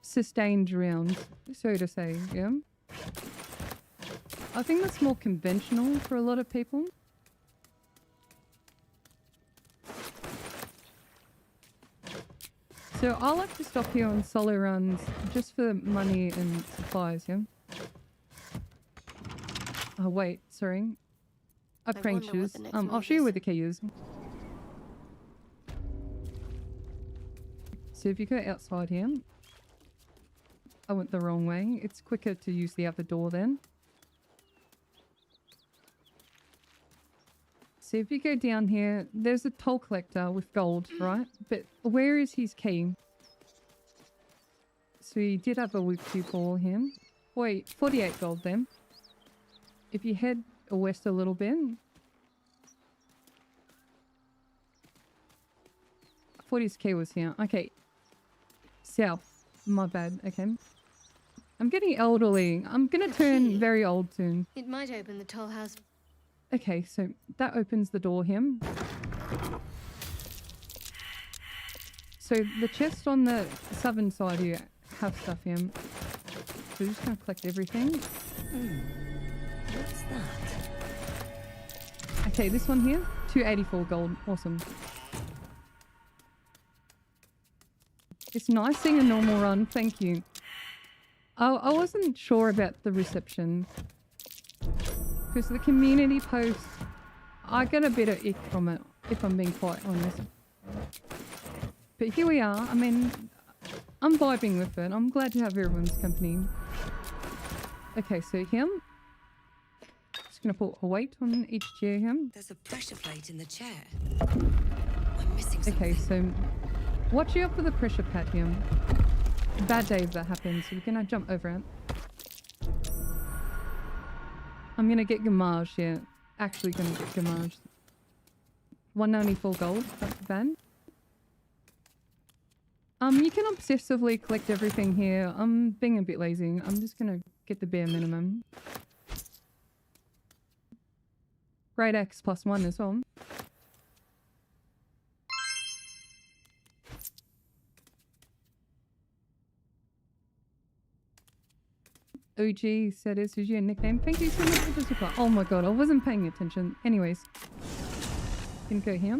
sustained rounds, so to say, yeah? I think that's more conventional for a lot of people. So I like to stop here on solo runs just for money and supplies, yeah? Oh wait, sorry. I prank shoes. I'll show you where the key is. So if you go outside here, I went the wrong way. It's quicker to use the other door then. So if you go down here, there's a toll collector with gold, right? But where is his key? So he did have a weak two for him. Wait, 48 gold then. If you head west a little bit. 40's key was here. Okay. South. My bad. Okay. I'm getting elderly. I'm gonna turn very old soon. It might open the toll house. Okay, so that opens the door here. So the chest on the southern side here have stuff here. So we're just gonna collect everything. What's that? Okay, this one here, 284 gold. Awesome. It's nice seeing a normal run. Thank you. I wasn't sure about the reception. Because the community post, I get a bit of ick from it, if I'm being quite honest. But here we are. I mean, I'm vibing with it. I'm glad to have everyone's company. Okay, so here. Just going to put a weight on each chair here. There's a pressure plate in the chair. I'm missing something. Okay, so watch out for the pressure pad here. Bad day if that happens, so we're going to jump over it. I'm gonna get Gamage here. Actually gonna get Gamage. 194 gold, that's bad. You can obsessively collect everything here. I'm being a bit lazy. I'm just gonna get the bare minimum. Great X +1 as well. OG said is your nickname. Thank you so much for the support. Oh my god, I wasn't paying attention. Anyways. Can go here.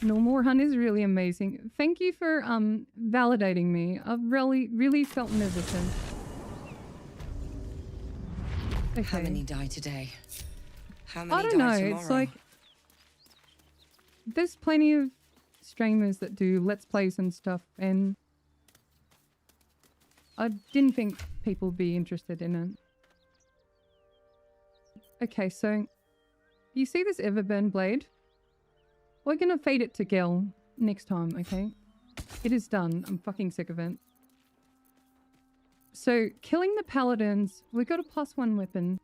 Normal hunt is really amazing. Thank you for validating me. I've really felt nervous. Okay. How many die today? How many I don't die know. tomorrow? It's like there's plenty of streamers that do let's plays and stuff, and I didn't think people would be interested in it. Okay, so you see this Everburn blade? We're gonna fade it to Gale next time, okay? It is done. I'm fucking sick of it. So, killing the Paladins, we got a +1 weapon.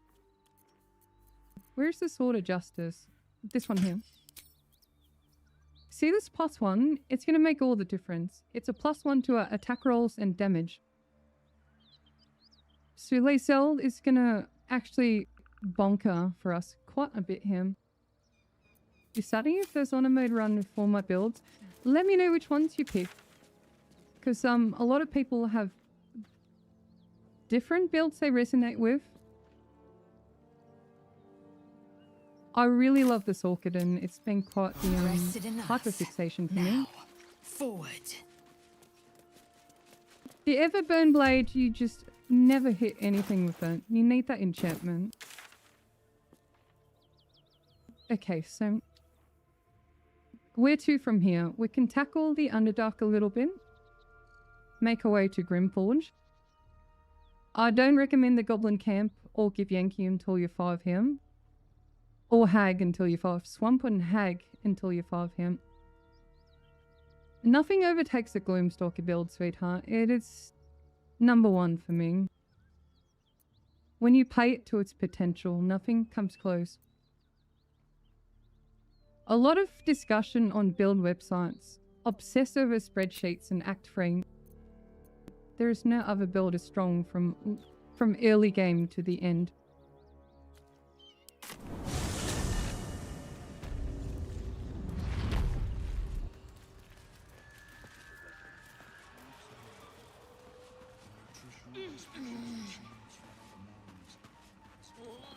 Where's the Sword of Justice? This one here. See this +1? It's gonna make all the difference. It's a +1 to our attack rolls and damage. So Lacelle is gonna actually bonker for us quite a bit here. you're studying if there's on a mode run for my builds, let me know which ones you pick. Because a lot of people have different builds they resonate with. I really love this orchid and it's been quite the hyperfixation for me. Forward. The Everburn Blade, you just never hit anything with it. You need that enchantment. Okay, so where to from here? We can tackle the Underdark a little bit. Make our way to Grimforge. I don't recommend the Goblin Camp or give Yankee until you're 5 here. Or Hag until you're 5. Swamp and Hag until you're 5 here. Nothing overtakes the Gloomstalker build, sweetheart. It is #1 for me. When you play it to its potential, nothing comes close. A lot of discussion on build websites obsess over spreadsheets and act free. There is no other build as strong from early game to the end.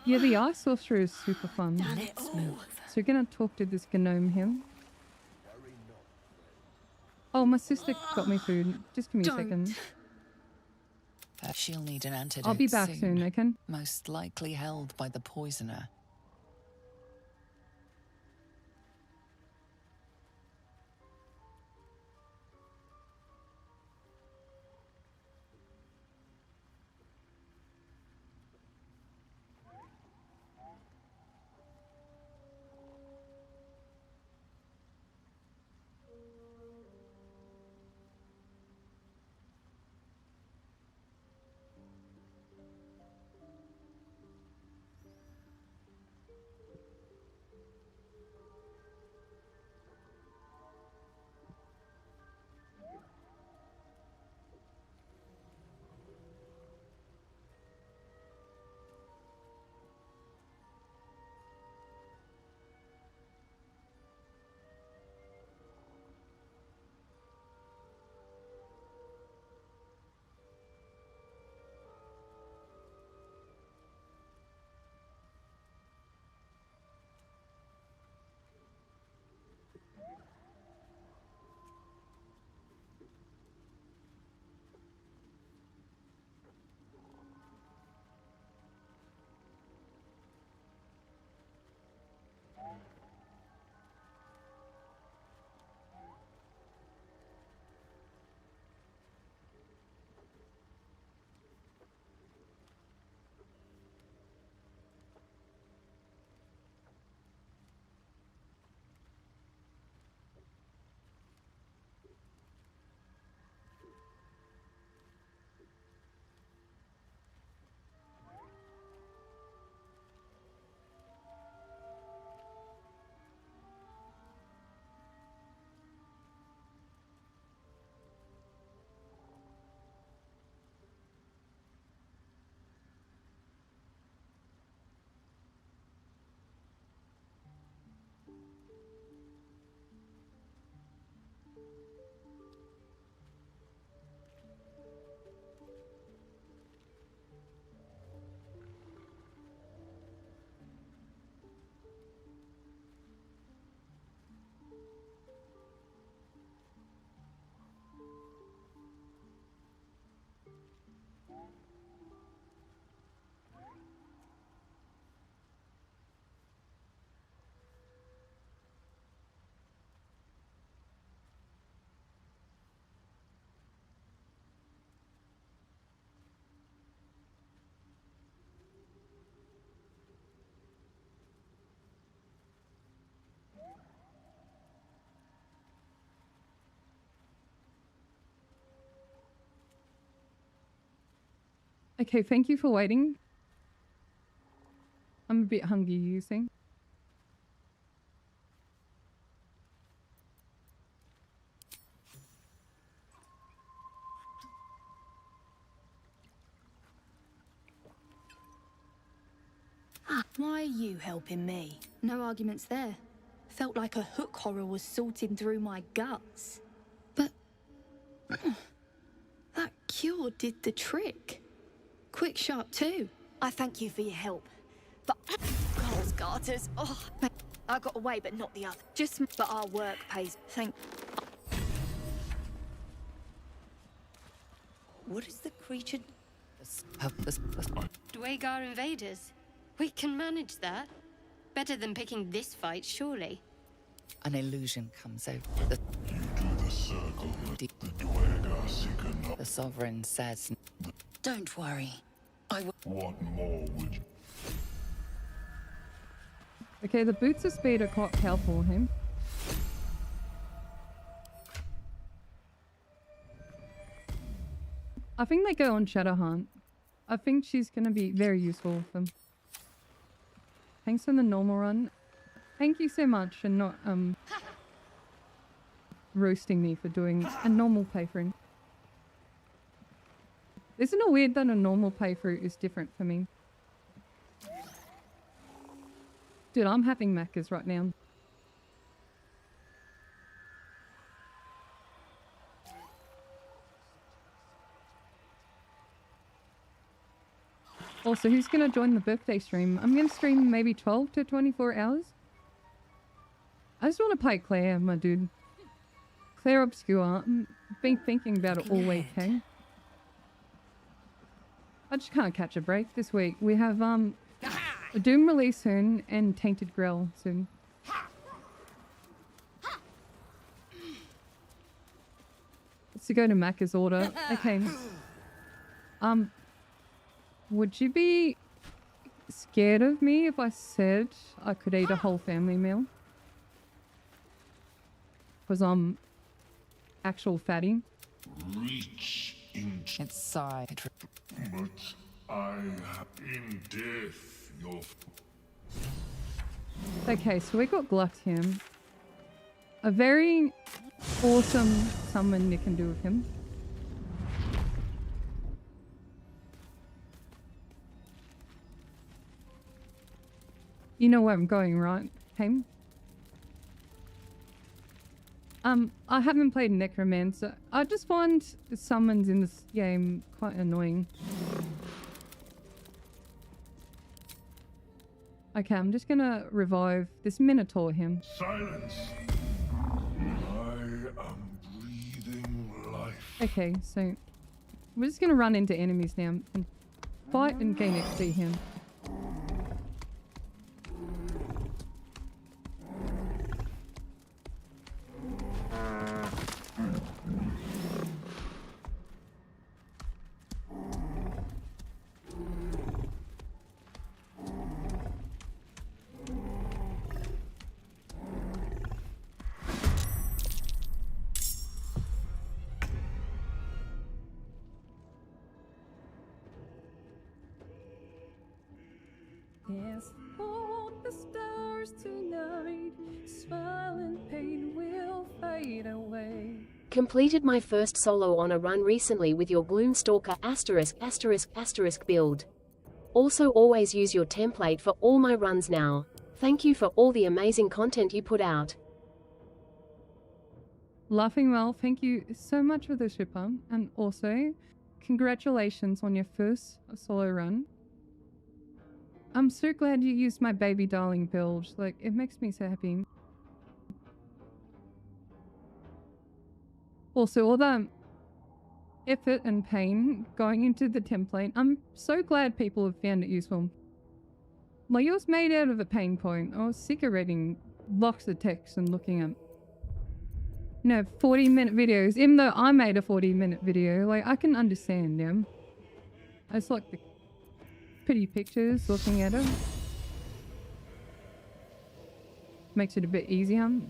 Yeah, the Ice Sorcerer is super fun. Let's move. So we're gonna talk to this gnome here. Oh, my sister got me food. Just give me a second. She'll need an antidote. I'll be back soon, okay? Most likely held by the poisoner. Okay, thank you for waiting. I'm a bit hungry, you think? Why are you helping me? No arguments there. Felt like a hook horror was sorting through my guts. But that cure did the trick. Quick, sharp too. I thank you for your help. But Carl's garters. Oh, I got away, but not the other. But our work pays. What is the creature? Duergar invaders. We can manage that. Better than picking this fight, surely. An illusion comes over the... You do the circle, the Duergar seeker not... The Sovereign says... Don't worry. What more would you... Okay, the boots of speed are quite powerful, him. I think they go on Shadowhunt. I think she's gonna be very useful with them. Thanks for the normal run. Thank you so much for not roasting me for doing a normal playthrough. Isn't it weird that a normal playthrough is different for me? Dude, I'm having Macca's right now. Also, who's gonna join the birthday stream? I'm gonna stream maybe 12 to 24 hours. I just want to play Claire, my dude. Claire Obscure. I've been thinking about it all week, hey? I just can't catch a break this week. We have a Doom release soon and Tainted Grail soon. Let's go to Macca's order. Okay. Would you be scared of me if I said I could eat a whole family meal? Because I'm actual fatty. Reach into... Inside. But I, in death, your... Okay, so we got Glut here. A very awesome summon you can do with him. You know where I'm going, right, Haim? I haven't played Necromancer. I just find the summons in this game quite annoying. Okay, I'm just gonna revive this Minotaur him. Silence! I am breathing life. Okay, so we're just gonna run into enemies now and fight and gain XP here. Yes, hold the stars tonight, smile and pain will fade away. Completed my first solo on a run recently with your Gloomstalker ***** build. Also always use your template for all my runs now. Thank you for all the amazing content you put out. Laughing well, thank you so much for the shipper, and also congratulations on your first solo run. I'm so glad you used my baby darling build. Like, it makes me so happy. Also, all the effort and pain going into the template, I'm so glad people have found it useful. Like, it was made out of a pain point. I was sick of reading blocks of text and looking at, 40-minute videos. Even though I made a 40-minute video, like, I can understand them. I just like the pretty pictures, looking at them. Makes it a bit easier. Wonder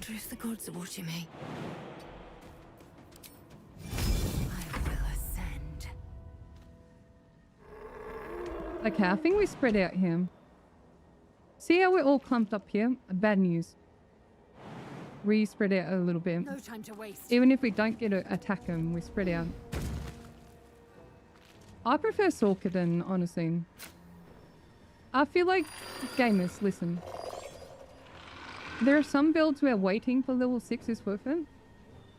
if the gods are watching me. I will ascend. Okay, I think we spread out here. See how we're all clumped up here? Bad news. We spread out a little bit. No time to waste. Even if we don't get to attack them, we spread out. I prefer Sorkaden, honestly. I feel like, gamers, listen. There are some builds where waiting for level 6 is worth it.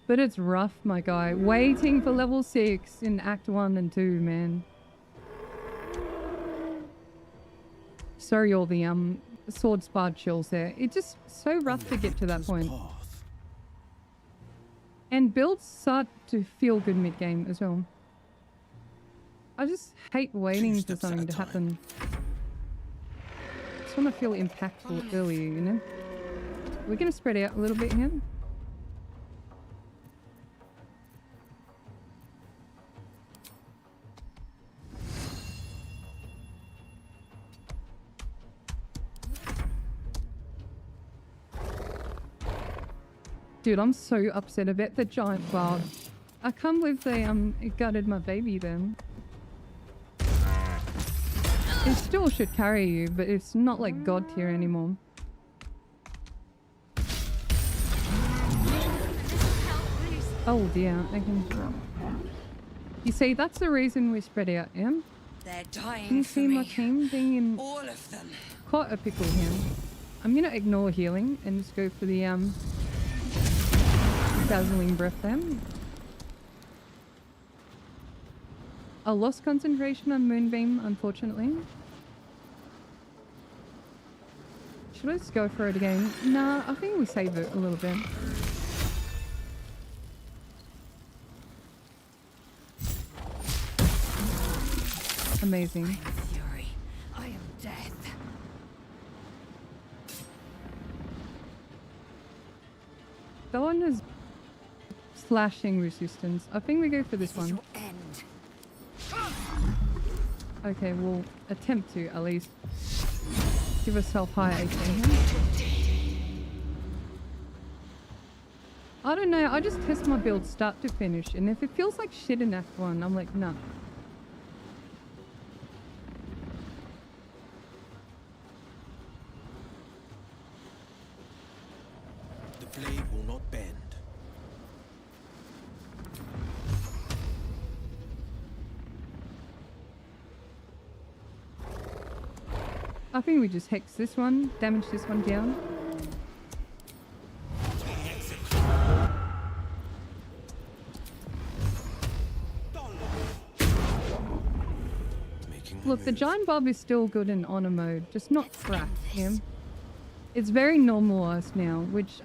But it's rough, my guy. Waiting for level 6 in Act 1 and 2, man. Sorry, all the sword sparred chills there. It's just so rough to get to that point. And builds start to feel good mid-game as well. I just hate waiting for something to happen. I just want to feel impactful earlier, you know? We're going to spread out a little bit here. Dude, I'm so upset about the giant bug. I can't believe they it gutted my baby then. It still should carry you, but it's not like god tier anymore. Oh dear, I can... You see, that's the reason we spread out, yeah? They're dying. Can you see my team being in all of them. Quite a pickle here. I'm gonna ignore healing and just go for the dazzling breath then. I lost concentration on Moonbeam, unfortunately. Should I just go for it again? Nah, I think we save it a little bit. Amazing. Fury. I am death. That one is slashing resistance. I think we go for this one. Okay, we'll attempt to at least give ourselves high AC here. I don't know, I just test my build start to finish, and if it feels like shit in Act 1, I'm like, nah. The blade will not bend. I think we just hex this one, damage this one down. Look, the giant bob is still good in honor mode, just not crap, yeah? It's very normalized now, which,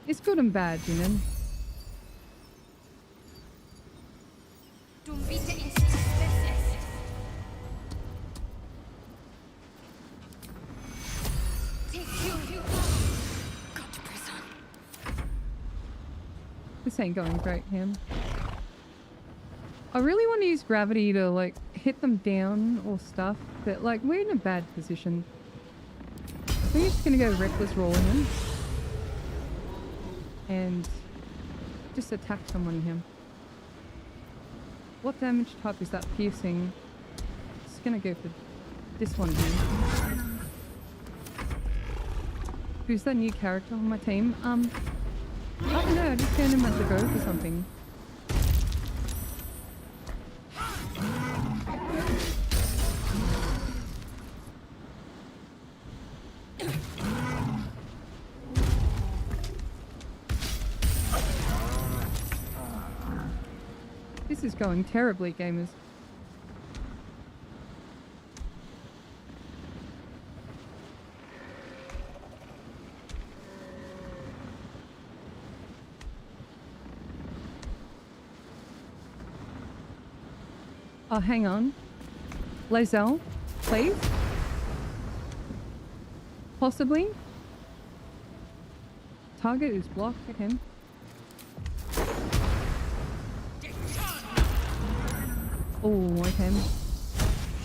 is good and bad, you know? This ain't going great, him. I really want to use gravity to, like, hit them down or stuff, but, like, we're in a bad position. I think it's gonna go reckless rolling in. And just attack someone here. What damage type is that? Piercing. Just gonna go for this one here. Who's that new character on my team? I don't know, I just found him at the go for something. This is going terribly, gamers. Oh, hang on. Lazelle, please? Possibly? Target is blocked, okay. Oh, okay.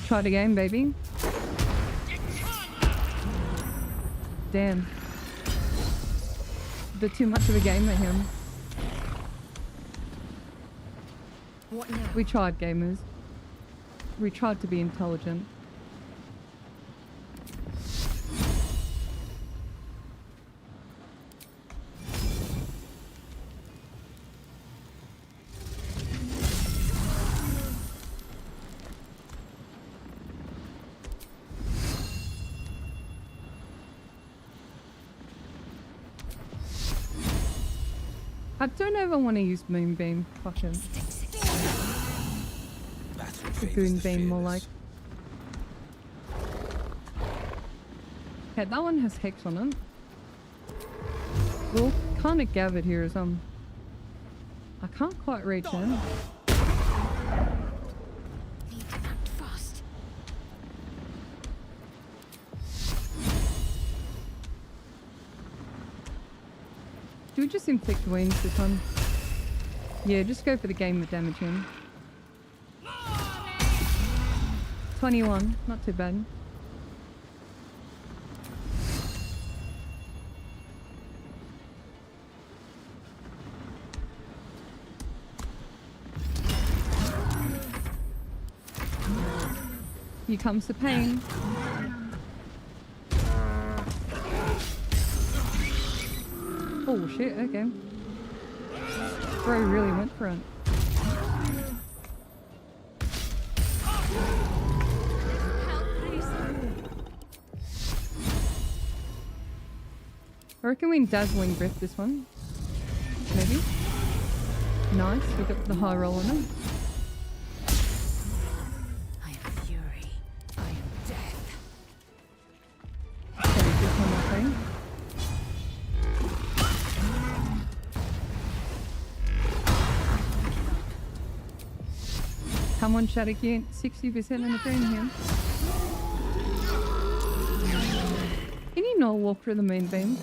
Try it again, baby. Damn. A bit too much of a game at him. What now? We tried, gamers. We tried to be intelligent. I don't ever want to use Moonbeam. Fucking. Goonbeam more like. Okay, that one has Hex on it. We're all kind of gathered here as I can't quite reach in. Do we just inflict wounds this one? Yeah, just go for the game with damage in. 21, not too bad. Here comes the pain. Oh shit, okay. Bro really went for it. I reckon we can Dazzling Breath this one. Maybe. Nice, we got the high roll on it. I am fury. I am death. Okay, this one more thing. Come on, Shadow Gear. 60% in the green here. Can you not walk through the Moonbeam?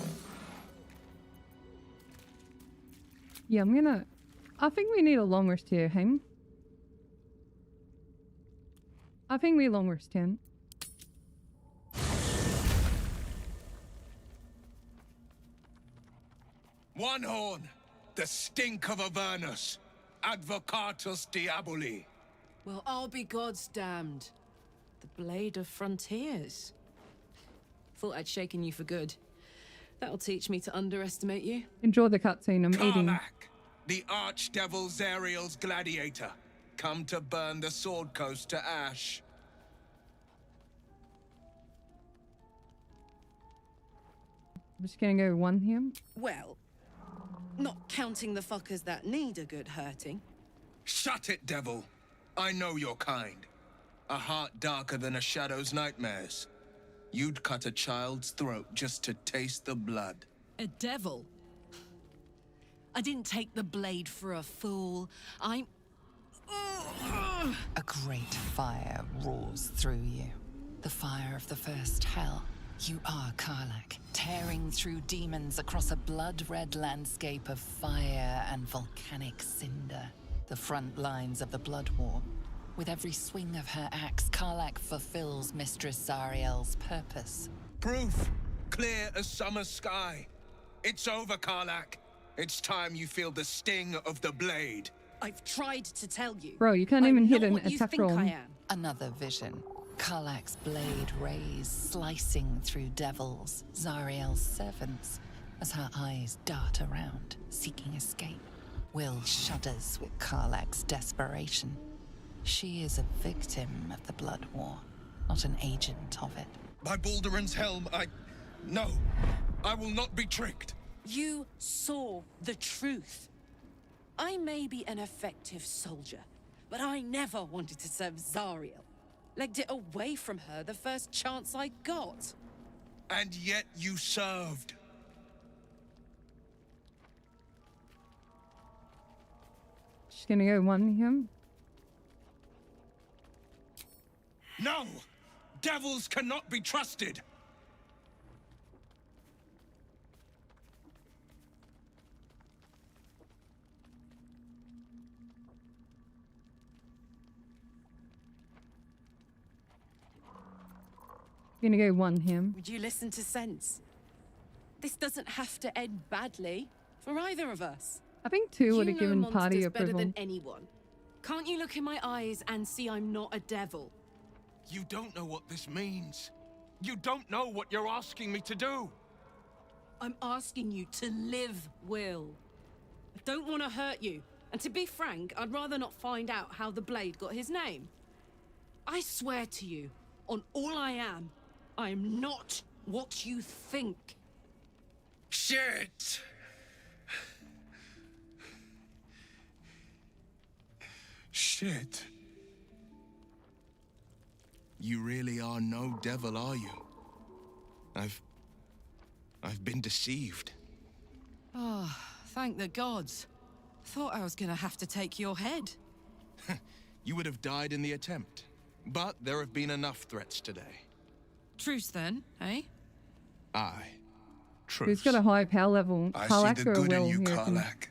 Yeah, I think we need a long rest here, Helm. I think we long rest 10. One horn, the stink of Avernus, advocatus diaboli. Well, I'll be God's damned. The Blade of Frontiers. Thought I'd shaken you for good. That'll teach me to underestimate you. Enjoy the cutscene, I'm eating. Karlach, the archdevil Zariel's gladiator, come to burn the Sword Coast to ash. I'm just gonna go one here. Well, not counting the fuckers that need a good hurting. Shut it, devil. I know your kind. A heart darker than a shadow's nightmares. You'd cut a child's throat just to taste the blood. A devil? I didn't take the blade for a fool. I'm... A great fire roars through you. The fire of the first hell. You are Karlach, tearing through demons across a blood-red landscape of fire and volcanic cinder. The front lines of the Blood War. With every swing of her axe, Karlach fulfills Mistress Zariel's purpose. Proof, clear as summer sky. It's over, Karlach. It's time you feel the sting of the blade. I've tried to tell you. Bro, you can't even hit an what you attack think roll. I am. Another vision. Karlach's blade rays slicing through devils, Zariel's servants, as her eyes dart around, seeking escape. Will shudders with Karlach's desperation. She is a victim of the Blood War, not an agent of it. By Balduran's helm, No, I will not be tricked. You saw the truth. I may be an effective soldier, but I never wanted to serve Zariel. Legged it away from her the first chance I got. And yet you served. Just gonna go one here. No! Devils cannot be trusted! Gonna go one him. Would you listen to sense? This doesn't have to end badly for either of us. I think two would have given party monsters better approval. than anyone. Can't you look in my eyes and see I'm not a devil? You don't know what this means. You don't know what you're asking me to do. I'm asking you to live, Will. I don't want to hurt you. And to be frank, I'd rather not find out how the Blade got his name. I swear to you, on all I am not what you think. Shit! Shit. You really are no devil, are you? I've been deceived. Oh, thank the gods. Thought I was gonna have to take your head. You would have died in the attempt. But there have been enough threats today. Truce then, eh? Aye. Truce. Who's got a high power level? I Karlach see the or good Will? in you, Here, Karlach.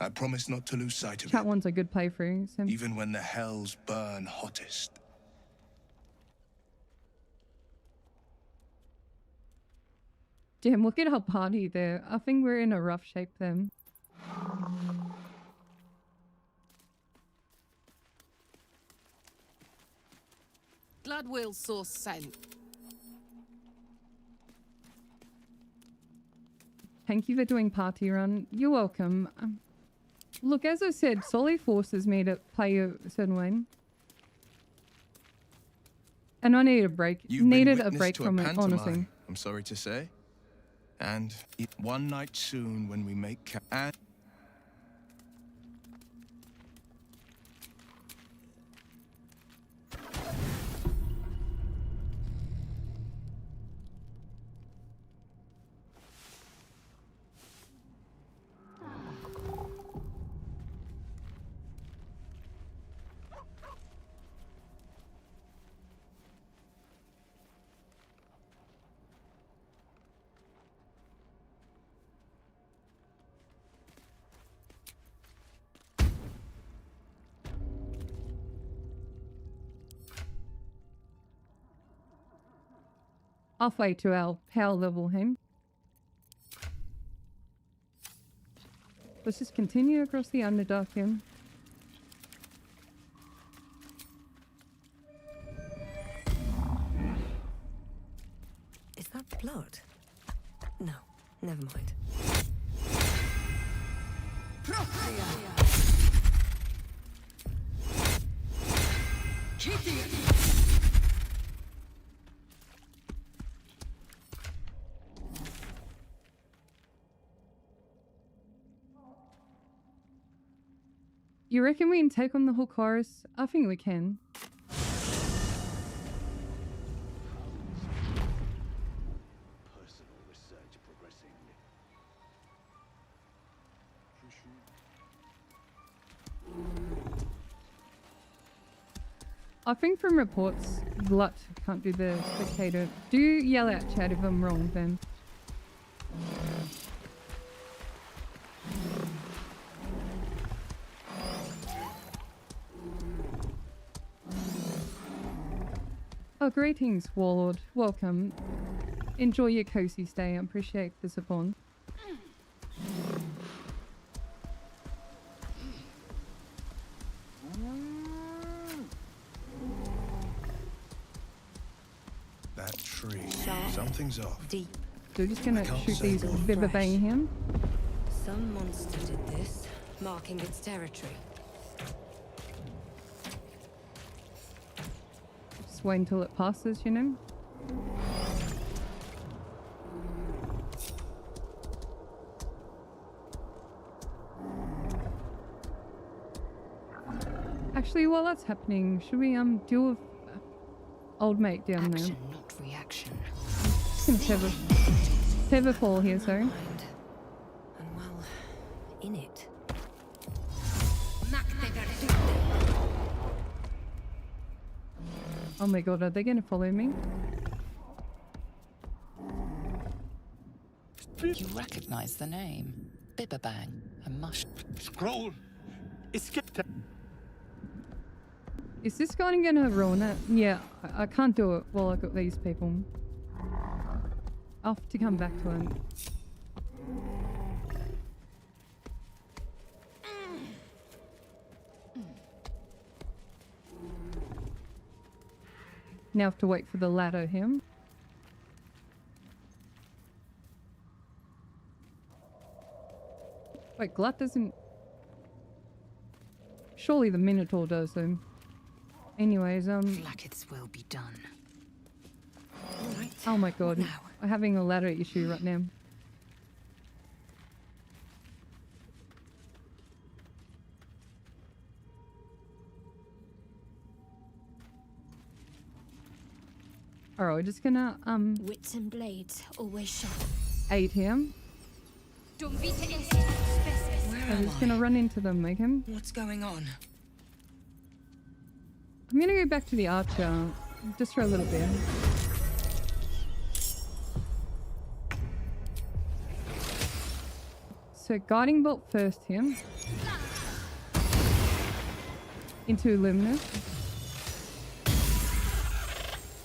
I promise not to lose sight of Chat it, one's a good playthrough. So. even when the hells burn hottest. Damn, look at our party there. I think we're in a rough shape then. Glad Will's source sent. Thank you for doing party run. You're welcome. Look, as I said, Solly forces me to play a certain way. And I need a break. Needed a break from it, honestly. I'm sorry to say. And one night soon when we make Halfway to our power level, him. Let's just continue across the Underdark, him. Is that blood? No, never mind. You reckon we can take on the whole chorus? I think we can. Personal research progressing. I think from reports, Glut can't do the spectator. Do yell out chat if I'm wrong then. Oh, greetings, Warlord. Welcome. Enjoy your cozy stay. I appreciate the support. that tree. Something's off. Deep. So we're just gonna shoot these bibba-bang him. Some monster did this, marking its territory. Just wait until it passes, you know? Actually, while that's happening, should we deal with old mate down there? Not reaction. Just gonna tether fall here, sorry. And well, in it. Oh my god, are they gonna follow me? You recognize the name. Bibberbang, a mush. Scroll. Escape. Is this guy gonna ruin it? Yeah, I can't do it while I got these people. I'll have to come back to him. Now I have to wait for the ladder him. Wait, Glut doesn't... Surely the Minotaur does though. Anyways, Like its will be done. Right. Oh my god, I'm having a ladder issue right now. Alright, we're just gonna Wits and blades always sharp. aid him. I'm just gonna run into them, make him. What's going on? I'm gonna go back to the archer just for a little bit. So guiding bolt first him. Into Luminous.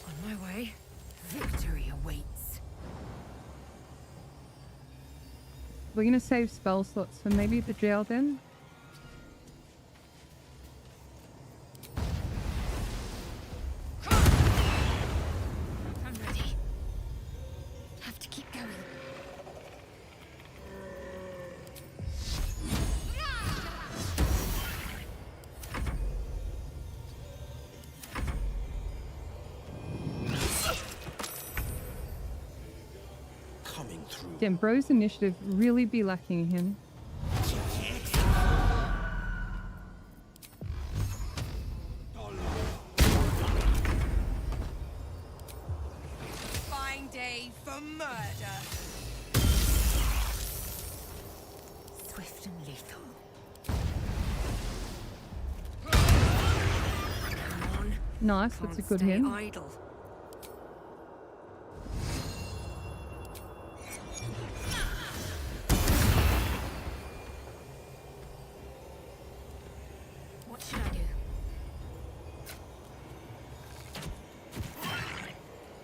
On my way. Victory awaits. We're gonna save spell slots for maybe the jail then. I'm ready. Have to keep going. Damn, bro's initiative really be lacking him. Fine day for murder. Swift and lethal. Come on. Nice, that's a good hit. Idle. What should I do?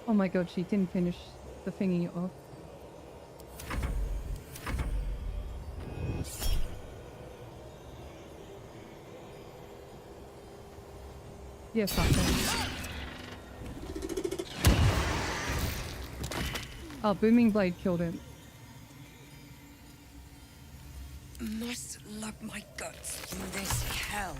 Oh my god, she didn't finish the thingy off. Yeah, fuck that. Oh, Booming Blade killed it. Must lug my guts through this hell.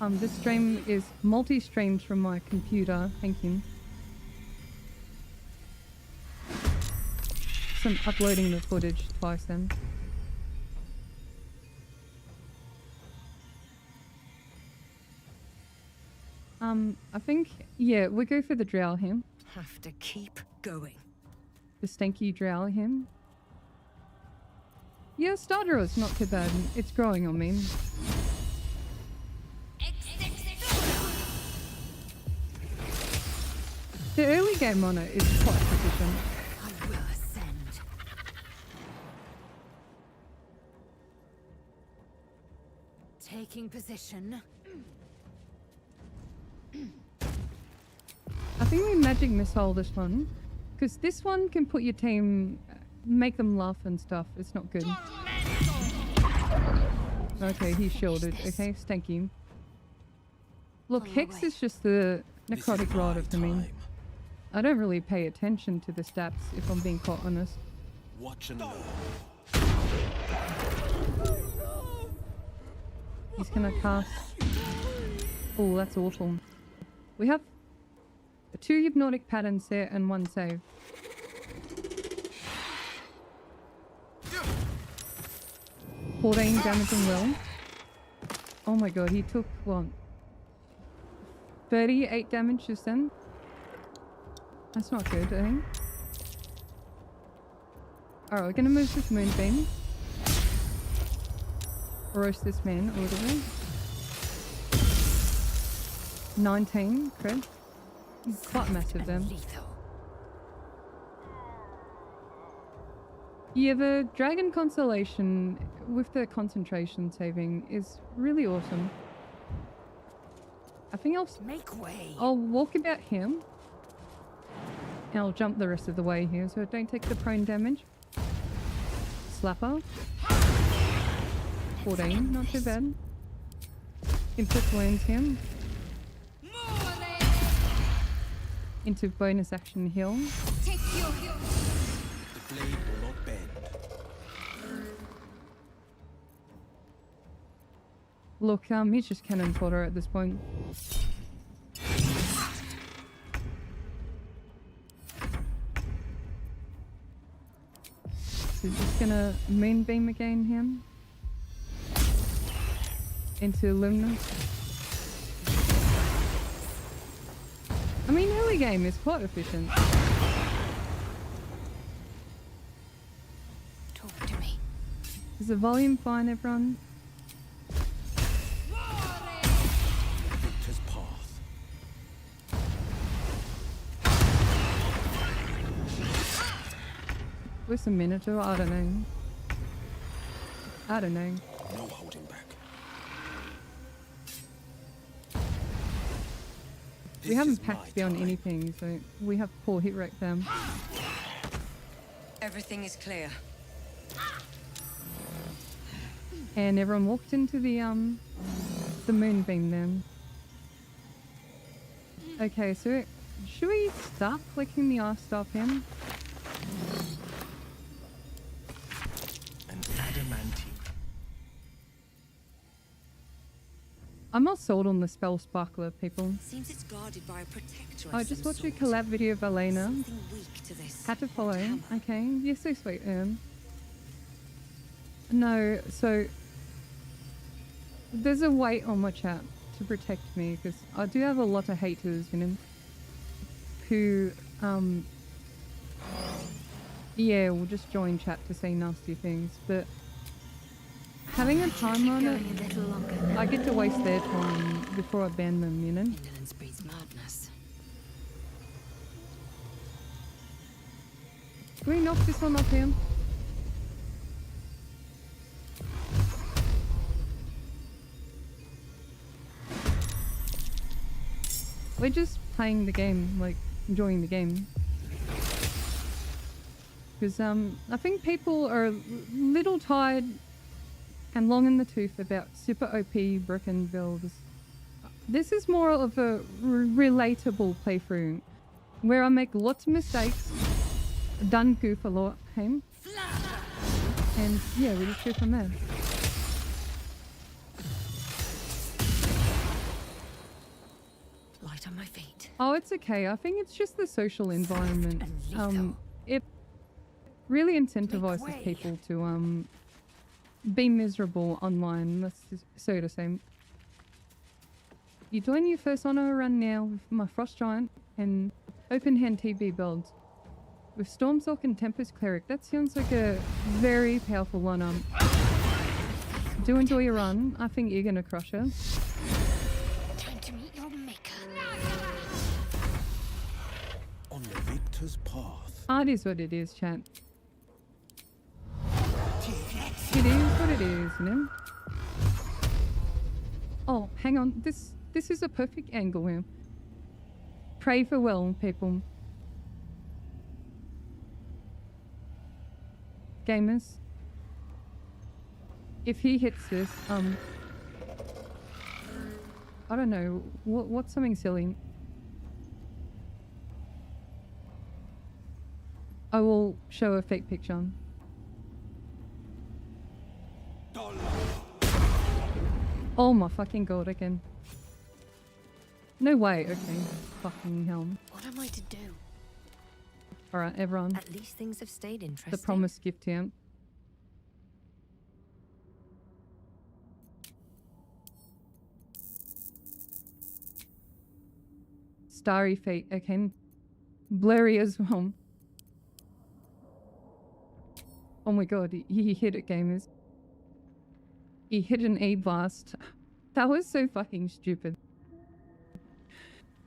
This stream is multi-streamed from my computer. Thank you. So I'm uploading the footage twice then. I think, yeah, we'll go for the drow him. Have to keep going. The stanky drow him. Yeah, Starter is not too bad. It's growing on me. The early game on it is quite proficient. I will ascend. Taking position. I think we magic missile this one, because this one can put your team, make them laugh and stuff. It's not good. Okay, he's shielded. Okay, thank you. Look, Hex is just the necrotic rod of the mean. I don't really pay attention to the stats, if I'm being quite honest. Watch and learn. He's gonna cast... Oh, that's awful. We have 2 hypnotic patterns there and 1 save. Damaging Will. Oh my god, he took what? 38 damage just then? That's not good, I think. Alright, we're gonna move this Moonbeam. Roast this man a little bit. 19 crit. Quite massive then. Yeah, the Dragon Constellation with the concentration saving is really awesome. I think I'll walk about him. And I'll jump the rest of the way here so I don't take the prone damage. Slapper. 14, not too bad. Inflict wounds him. Into bonus action heal. The blade will not bend. Look, he's just cannon fodder at this point. So just gonna moonbeam again him into Luminous. I mean, early game is quite efficient. Talk to me. Is the volume fine, everyone? Victor's path. Where's the Minotaur? I don't know. I don't know. No holding back. We haven't packed beyond anything, so we have poor hit rate them. Everything is clear. And everyone walked into the moonbeam then. Okay, so should we start flicking the ice off him? An adamantine. I'm not sold on the spell sparkler, people. Seems it's guarded by a protector. I just watched a collab video of Elena. Something weak to this. Had to follow. Okay, you're so sweet, No, so there's a weight on my chat to protect me because I do have a lot of haters, you know, who yeah, will just join chat to say nasty things, but having a time on it, I get to waste their time before I ban them, you know. Indolence breeds madness. Can we knock this one off him? We're just playing the game, like enjoying the game. Because I think people are a little tired and long in the tooth about super OP broken builds. This is more of a relatable playthrough where I make lots of mistakes, done goof a lot, hey? And yeah, we just go from there. Light on my feet. Oh, it's okay. I think it's just the social environment. It really incentivizes people to be miserable online. That's so the same. You join your first honor run now with my Frost Giant and open hand TB builds. With Stormstalk and Tempest Cleric, that sounds like a very powerful lineup. Do enjoy your run. I think you're gonna crush it. Time to meet your maker. On the victor's path. It is what it is, chat. It is what it is, you know? Oh, hang on. This is a perfect angle here. Pray for well, people. Gamers. If he hits this, I don't know, what's something silly? I will show a fake picture. Oh my fucking god, again. No way, okay. Fucking Helm. What am I to do? Alright, everyone. At least things have stayed interesting. The promised gift here. Starry Fate, okay. Blurry as well. Oh my god, he hit it, gamers. He hit an E-blast. That was so fucking stupid.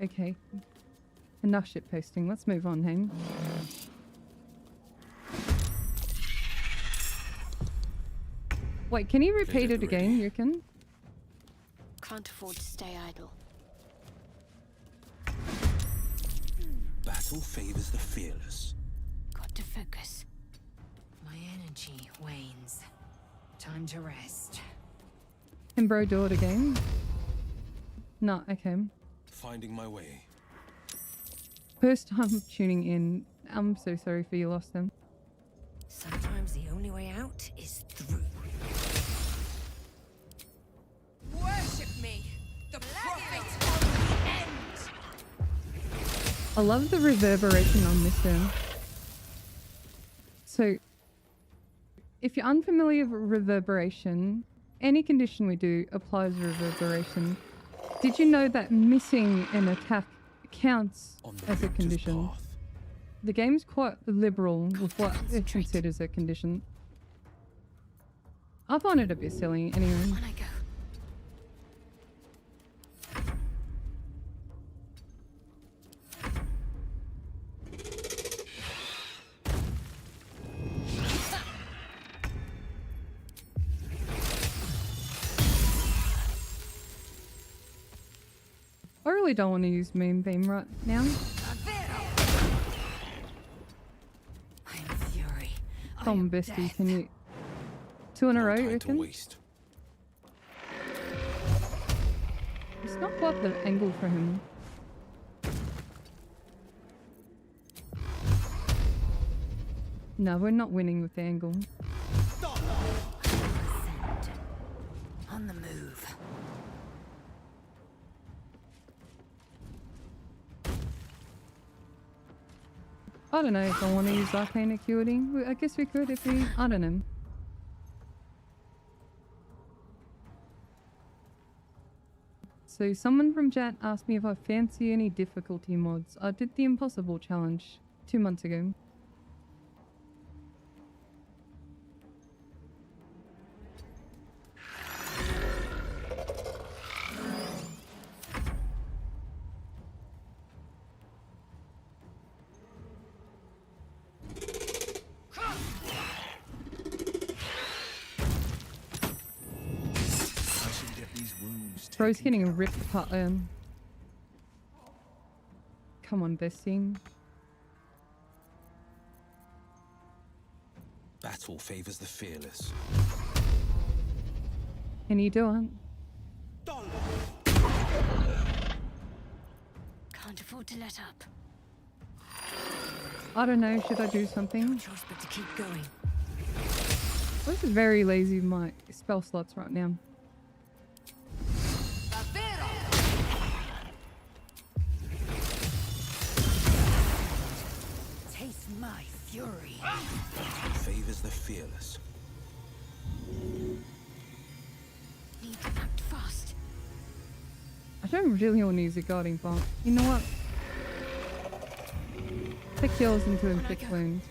Okay. Enough shit posting. Let's move on, hey? Wait, can you repeat it again, Yurkin? Can't afford to stay idle. Battle favors the fearless. Got to focus. My energy wanes. Time to rest. Can bro do it again? No, okay. Finding my way. First time tuning in. I'm so sorry for your loss then. Sometimes the only way out is through. Worship me, the prophet of the end. I love the reverberation on this one. So, if you're unfamiliar with reverberation, any condition we do applies reverberation. Did you know that missing an attack counts as a condition? The game's quite liberal with what it considers a condition. I find it a bit silly anyway. I really don't want to use Moonbeam right now. Come on, bestie, can you... 2 in a row, you reckon? It's not quite the angle for him. No, we're not winning with the angle. On the move. I don't know if I want to use Arcane Acuity. I guess we could if we... I don't know. So someone from chat asked me if I fancy any difficulty mods. I did the Impossible Challenge 2 months ago. Bro's getting ripped apart. Come on, bestie. Battle favors the fearless. Can you do it? Can't afford to let up. I don't know, should I do something? No choice but to keep going. This is very lazy with my spell slots right now. Taste my fury. Favors the fearless. Need to act fast. I don't really want to use a guarding bolt. You know what? Take heals into inflict wounds.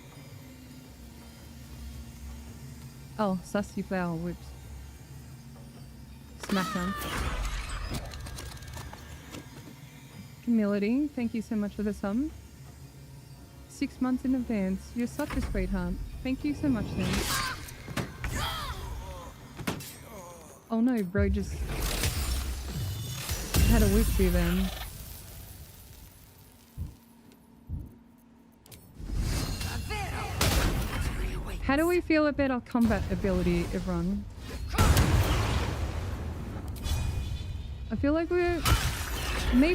Oh, Sassy Flower Whips. Smack them. Humility, thank you so much for the sum. 6 months in advance. You're such a sweetheart. Thank you so much then. Oh no, bro just had a whip you then. How do we feel about our combat ability, everyone? I feel like me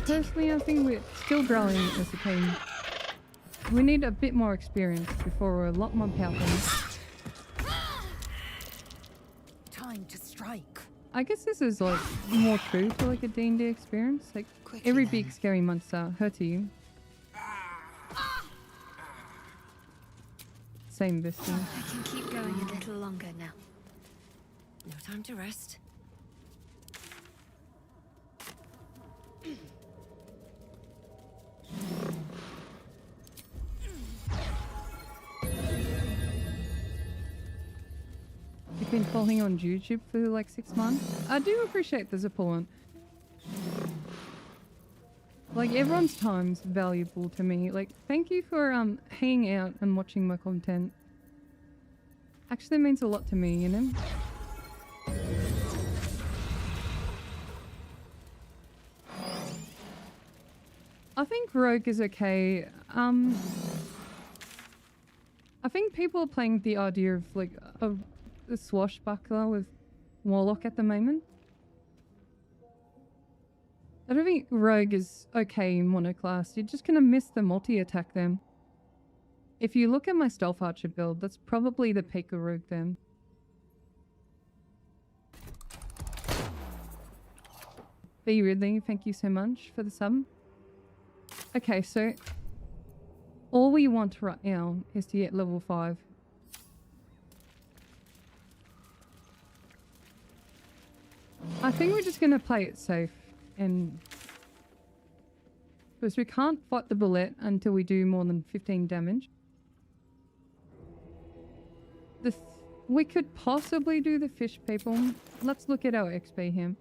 personally, I think we're still growing as a team. We need a bit more experience before we're a lot more powerful. Time to strike. I guess this is like more true for like a D&D experience. Like every big scary monster hurts you. Same bestie. I can keep going a little longer now. No time to rest. You've been following on YouTube for like 6 months. I do appreciate the support. Like everyone's time's valuable to me. Like thank you for hanging out and watching my content. Actually means a lot to me, you know? I think Rogue is okay. I think people are playing with the idea of like a swashbuckler with Warlock at the moment. I don't think Rogue is okay in monoclass. You're just gonna miss the multi-attack then. If you look at my Stealth Archer build, that's probably the peak of Rogue then. B Ridley, thank you so much for the sub. Okay, so all we want right now is to get level 5. I think we're just going to play it safe, and because we can't fight the bullet until we do more than 15 damage. We could possibly do the fish people. Let's look at our XP here.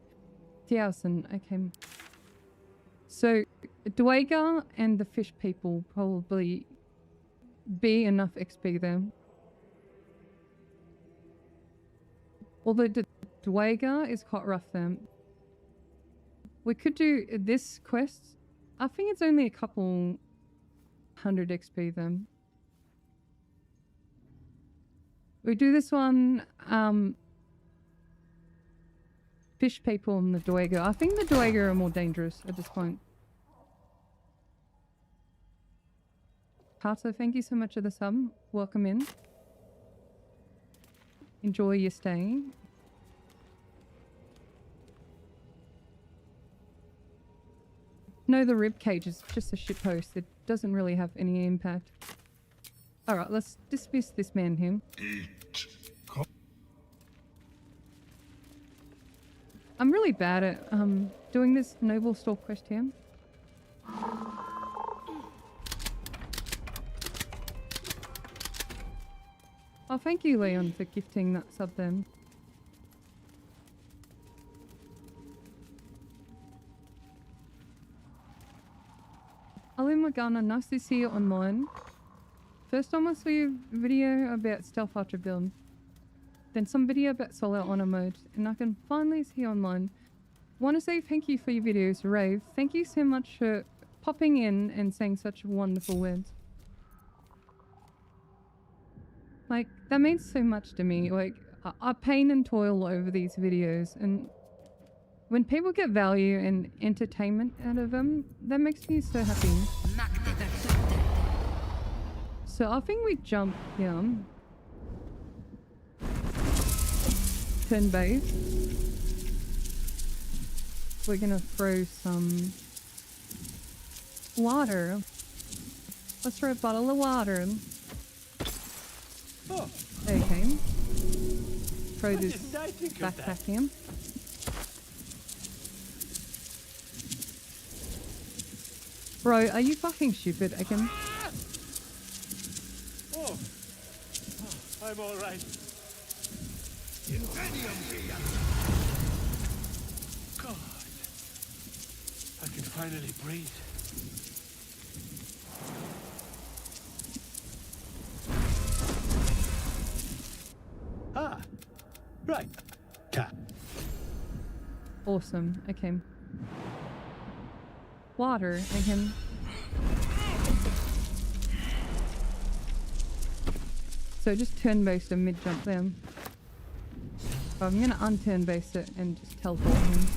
1,000, okay. So Duergar and the fish people probably be enough XP there. Although the Duergar is quite rough then. We could do this quest. I think it's only a couple 100 XP then. We do this one, fish people and the Duergar. I think the Duergar are more dangerous at this point. Carter, thank you so much for the sub. Welcome in. Enjoy your stay. No, the ribcage is just a shitpost. It doesn't really have any impact. Alright, let's dismiss this man here. I'm really bad at doing this noble stalk quest here. Oh, thank you, Leon, for gifting that sub then. Hello, Morgana. Nice to see you online. First time I saw your video about Stealth Archer build. Then some video about solo honor mode. And I can finally see you online. Want to say thank you for your videos, Rave. Thank you so much for popping in and saying such wonderful words. Like, that means so much to me. Like, I pain and toil over these videos, and when people get value and entertainment out of them, that makes me so happy. So I think we jump here. Turn base. We're gonna throw some water. Let's throw a bottle of water. Okay. Throw this backpack in. Bro, are you fucking stupid again? Oh, I'm all right. God, I can finally breathe. Ah, right. Tap. Awesome. Okay. Water. I can. So just turn base and mid jump them. Oh, I'm gonna unturn base it and just teleport him.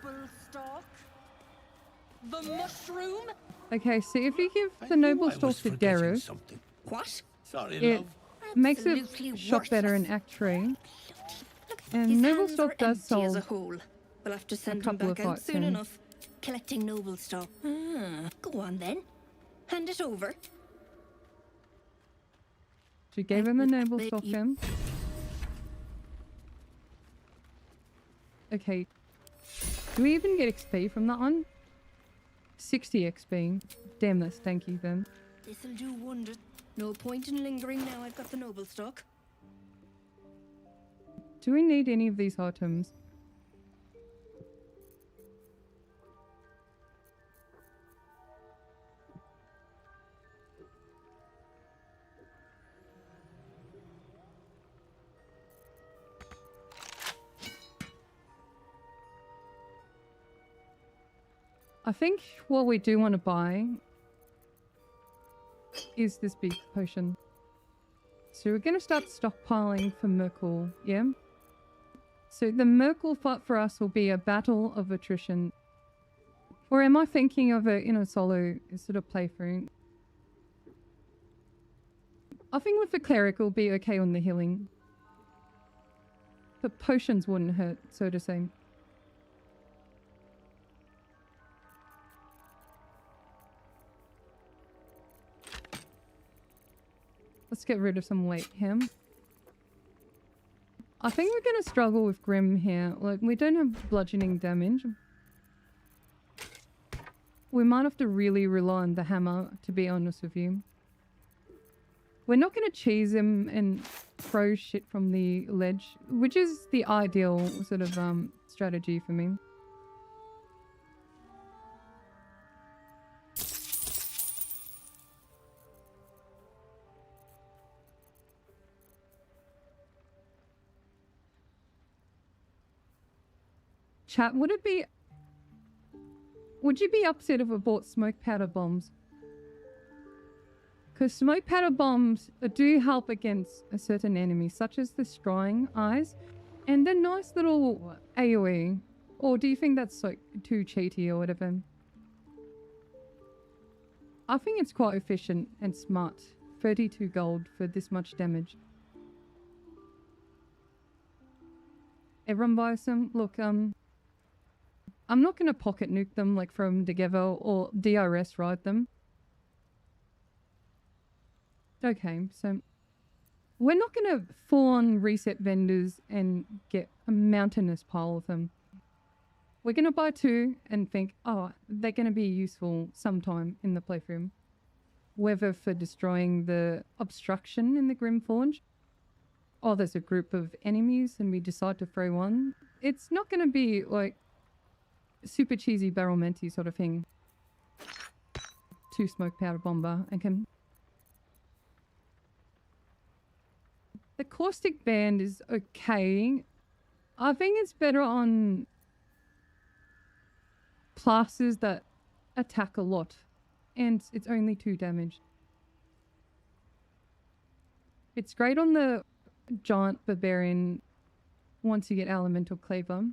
Noble stock? The mushroom? Okay, so if you give the noble stalk to Daru, What? it makes it shop better in Act 3. And noble stalk does as solve a whole. We'll have to send a them couple back of out fights soon in. enough. Collecting noble stock. Go on then. Hand it over. She gave him the noble stalk then. Okay. Do we even get XP from that one? 60 XP. Damn this, thank you then. This'll do wonders. No point in lingering now I've got the noble stock. Do we need any of these items? I think what we do want to buy is this big potion. So we're going to start stockpiling for Merkel, yeah? So the Merkel fight for us will be a battle of attrition. Or am I thinking of it in a solo sort of playthrough? I think with the cleric it'll be okay on the healing. But potions wouldn't hurt, so to say. Let's get rid of some weight here. I think we're going to struggle with Grim here. Like, we don't have bludgeoning damage. We might have to really rely on the hammer, to be honest with you. We're not going to cheese him and throw shit from the ledge, which is the ideal sort of strategy for me. Chat, would you be upset if I bought smoke powder bombs? Because smoke powder bombs do help against a certain enemy, such as the scrying eyes, and they're nice little AoE. Or do you think that's like too cheaty or whatever? I think it's quite efficient and smart. 32 gold for this much damage. Everyone buys some? Look, I'm not going to pocket nuke them, like throw them together or DRS ride them. Okay, so we're not going to full on reset vendors and get a mountainous pile of them. We're going to buy 2 and think, oh, they're going to be useful sometime in the playthrough. Whether for destroying the obstruction in the Grimforge, or there's a group of enemies and we decide to throw one. It's not going to be like super cheesy barrelmenty sort of thing. 2 smoke powder bomber. Okay. The caustic band is okay. I think it's better on classes that attack a lot. And it's only 2 damage. It's great on the giant barbarian once you get elemental cleaver.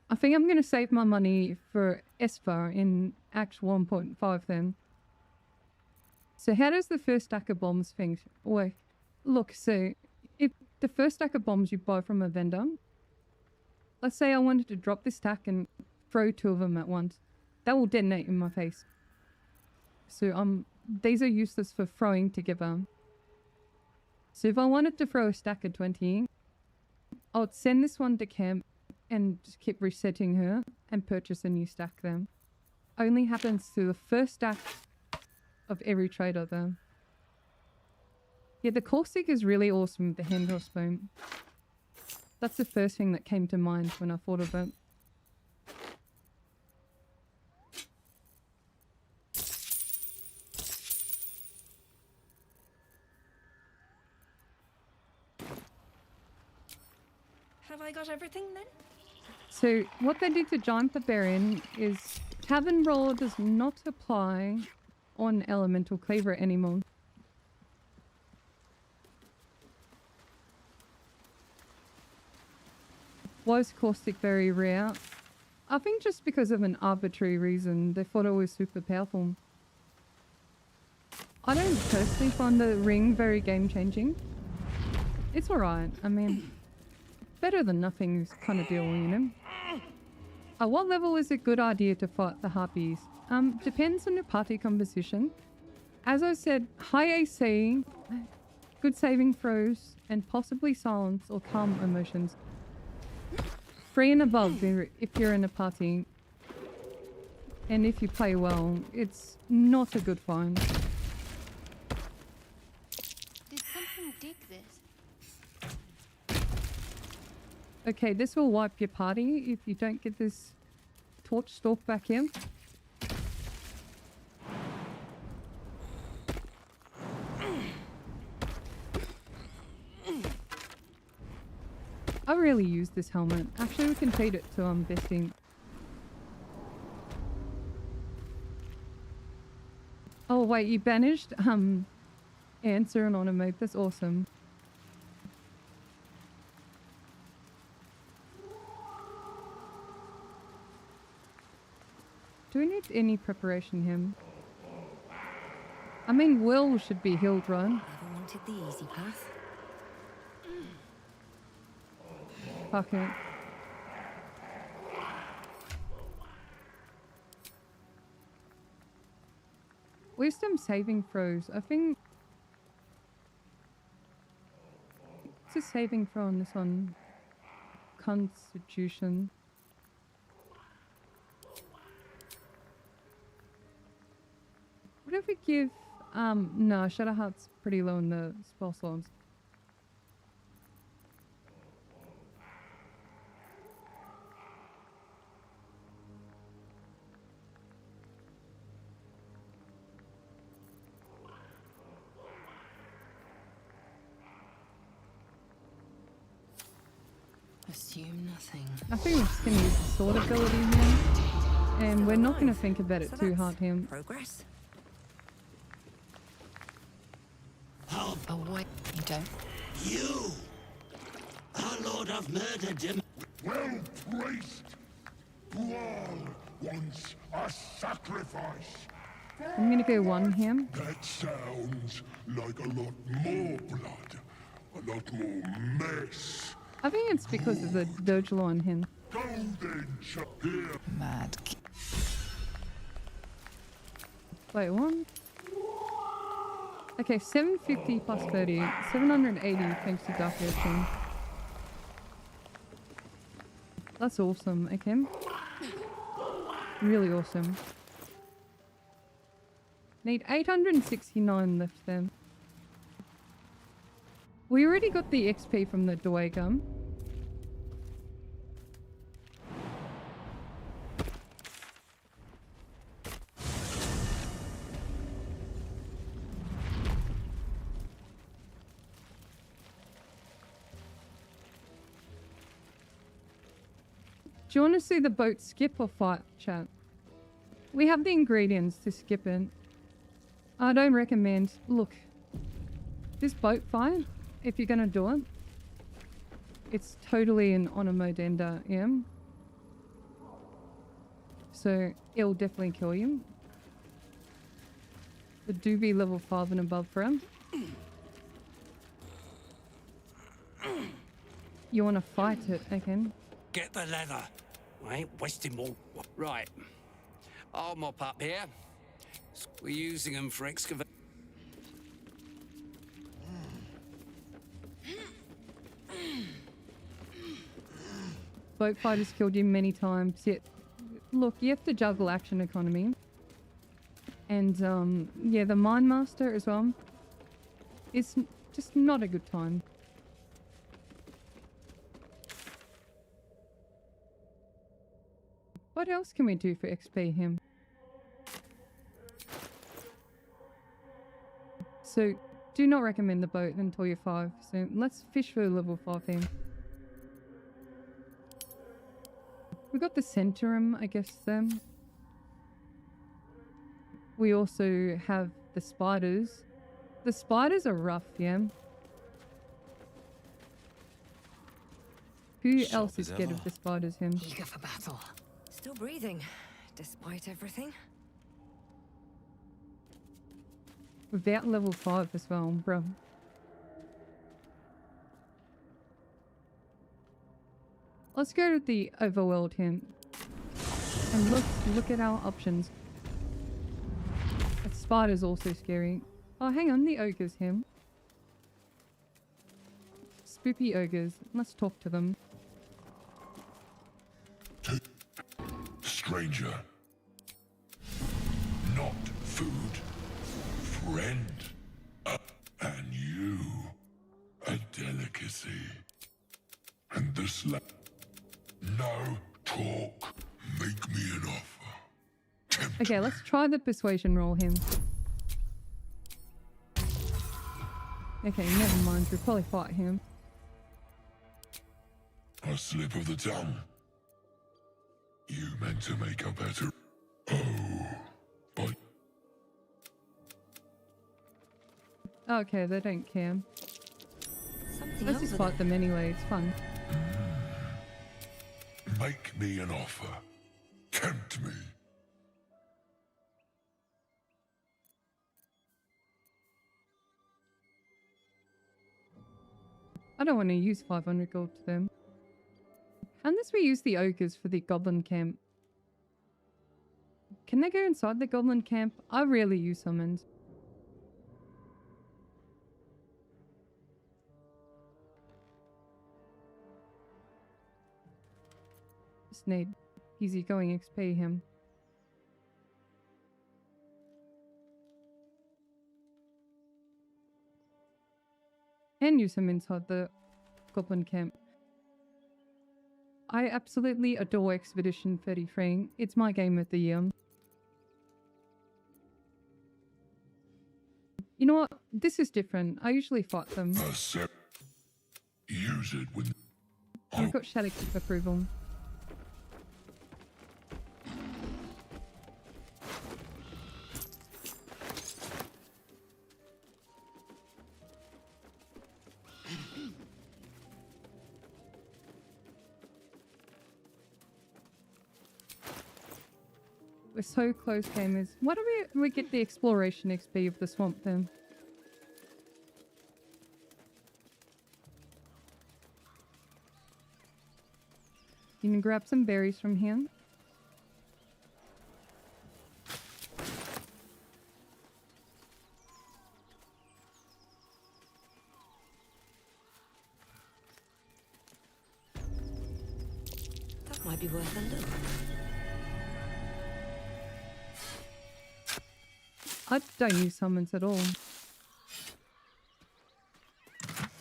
I think I'm going to save my money for Esper in Act 1.5 then. So how does the first stack of bombs thing work? Look, so if the first stack of bombs you buy from a vendor, let's say I wanted to drop this stack and throw 2 of them at once, that will detonate in my face. So these are useless for throwing together. So if I wanted to throw a stack of 20, I would send this one to camp and just keep resetting her and purchase a new stack then. Only happens to the first stack of every trader though. Yeah, the caustic is really awesome with the hand crossbow. That's the first thing that came to mind when I thought of it. Have I got everything then? So what they did to Giant Barbarian is Tavern Roll does not apply on Elemental Cleaver anymore. Was Caustic very rare? I think just because of an arbitrary reason. They thought it was super powerful. I don't personally find the ring very game-changing. It's alright. I mean, better than nothing kind of deal, you know? At what level is it a good idea to fight the Harpies? Depends on your party composition. As I said, high AC, good saving throws, and possibly silence or calm emotions. 3 and above if you're in a party. And if you play well, it's not a good find. Did something dig this? Okay, this will wipe your party if you don't get this torch stalk back in. I really use this helmet. Actually, we can trade it to besting. Oh wait, you banished answer and honor mode. That's awesome. Do we need any preparation here? I mean, Will should be healed, right? Never wanted the easy path. Fuck it. Wisdom saving throws. I think it's a saving throw on this one. Constitution. What if we give no, Shadowheart's pretty low in the spell slots. Assume nothing. I think we're just going to use the sword ability here. And we're not going to think about it too hard here. Progress. Oh, wait, you don't. You! Our Lord of Murder Well placed! Dual wants a sacrifice. I'm going to go one here. That sounds like a lot more blood. A lot more mess. I think it's because of the Doge law on him. Go then, here. Mad. Wait, one. Okay, 750 plus 30. 780 thanks to Dark Urchin. That's awesome, okay. Really awesome. Need 869 left then. We already got the XP from the Duergar. Do you want to see the boat skip or fight, chat? We have the ingredients to skip it. I don't recommend. Look, this boat fight, if you're going to do it, it's totally an honor mode ender, yeah? So it'll definitely kill you. But do be level 5 and above for him. You want to fight it, okay? Get the leather. I ain't wasting more. Right. I'll mop up here. We're using them for excavation. Boat fighters killed you many times. Yet, look, you have to juggle action economy. And, yeah, the Mine Master as well. It's just not a good time. What else can we do for XP him? So, do not recommend the boat until you're 5. So, let's fish for level 5 him. We got the Centaurum, I guess, then. We also have the spiders. The spiders are rough, yeah? Who else is scared of the spiders, him? Eager for battle. Still breathing, despite everything. Without level 5 as well, bro. Let's go to the overworld him. And look at our options. The spider's also scary. Oh, hang on, the ogre's him. Spoopy ogres. Let's talk to them. Stranger. Not food. Friend. And you. A delicacy. And this no talk. Make me an offer. Okay, let's try the persuasion roll him. Okay, never mind. We'll probably fight him. A slip of the tongue. You meant to make a better... Oh, but... Okay, they don't care. Let's just fight them anyway, it's fun. Make me an offer. Tempt me. I don't want to use 500 gold to them. Unless we use the ogres for the goblin camp. Can they go inside the goblin camp? I rarely use summons. Just need easygoing XP him. And use him inside the goblin camp. I absolutely adore Expedition 33. It's my game of the year. You know what? This is different. I usually fight them. Use it when... I've got Shadow Keep approval. We're so close, gamers. Why do we get the exploration XP of the swamp then? You can grab some berries from here. That might be worth a look. I don't use summons at all.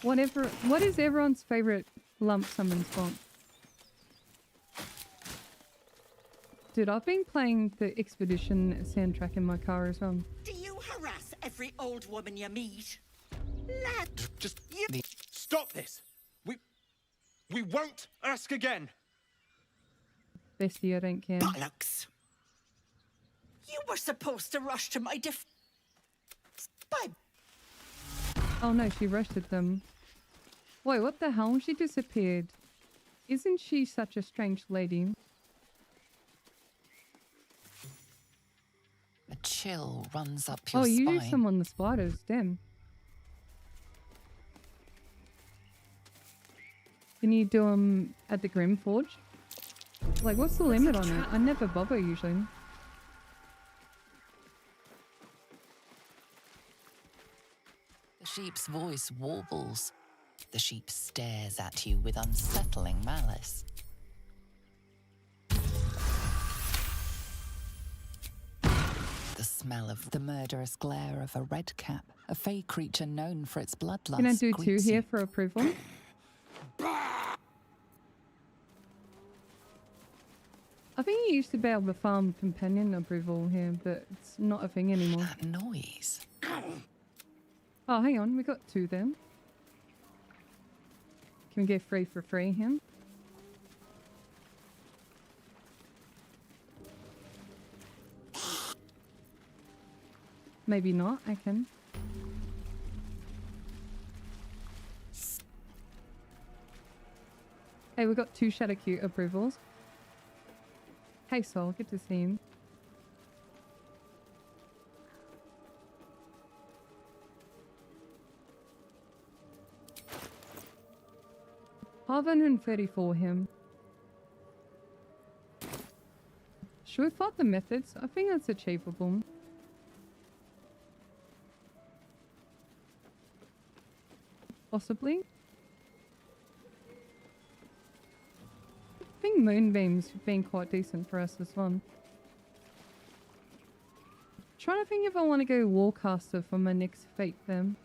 What is everyone's favorite lump summon spot? Dude, I've been playing the Expedition soundtrack in my car as well. Do you harass every old woman you meet? Lad, Just stop this. We won't ask again. Bestie, I don't care. Bollocks. You were supposed to rush to my Oh no, she rushed at them. Wait, what the hell? She disappeared. Isn't she such a strange lady? A chill runs up your Oh, you spine. do summon the spiders, damn. Can you do them at the Grimforge? Like, what's the limit on it? I never bother usually. The sheep's voice warbles. The sheep stares at you with unsettling malice. The smell of the murderous glare of a red cap, a fey creature known for its bloodlust. Can I do 2 greets here you. for approval? I think you used to be able to farm companion approval here, but it's not a thing anymore. That noise. Oh, hang on, we got 2 then. Can we get 3 for free here? Maybe not, I can. Hey, we got 2 Shadowcute approvals. Hey Sol, good to see you. $534 him. Should we fight the methods? I think that's achievable. Possibly. I think Moonbeam's been quite decent for us as well. Trying to think if I want to go Warcaster for my next fate then.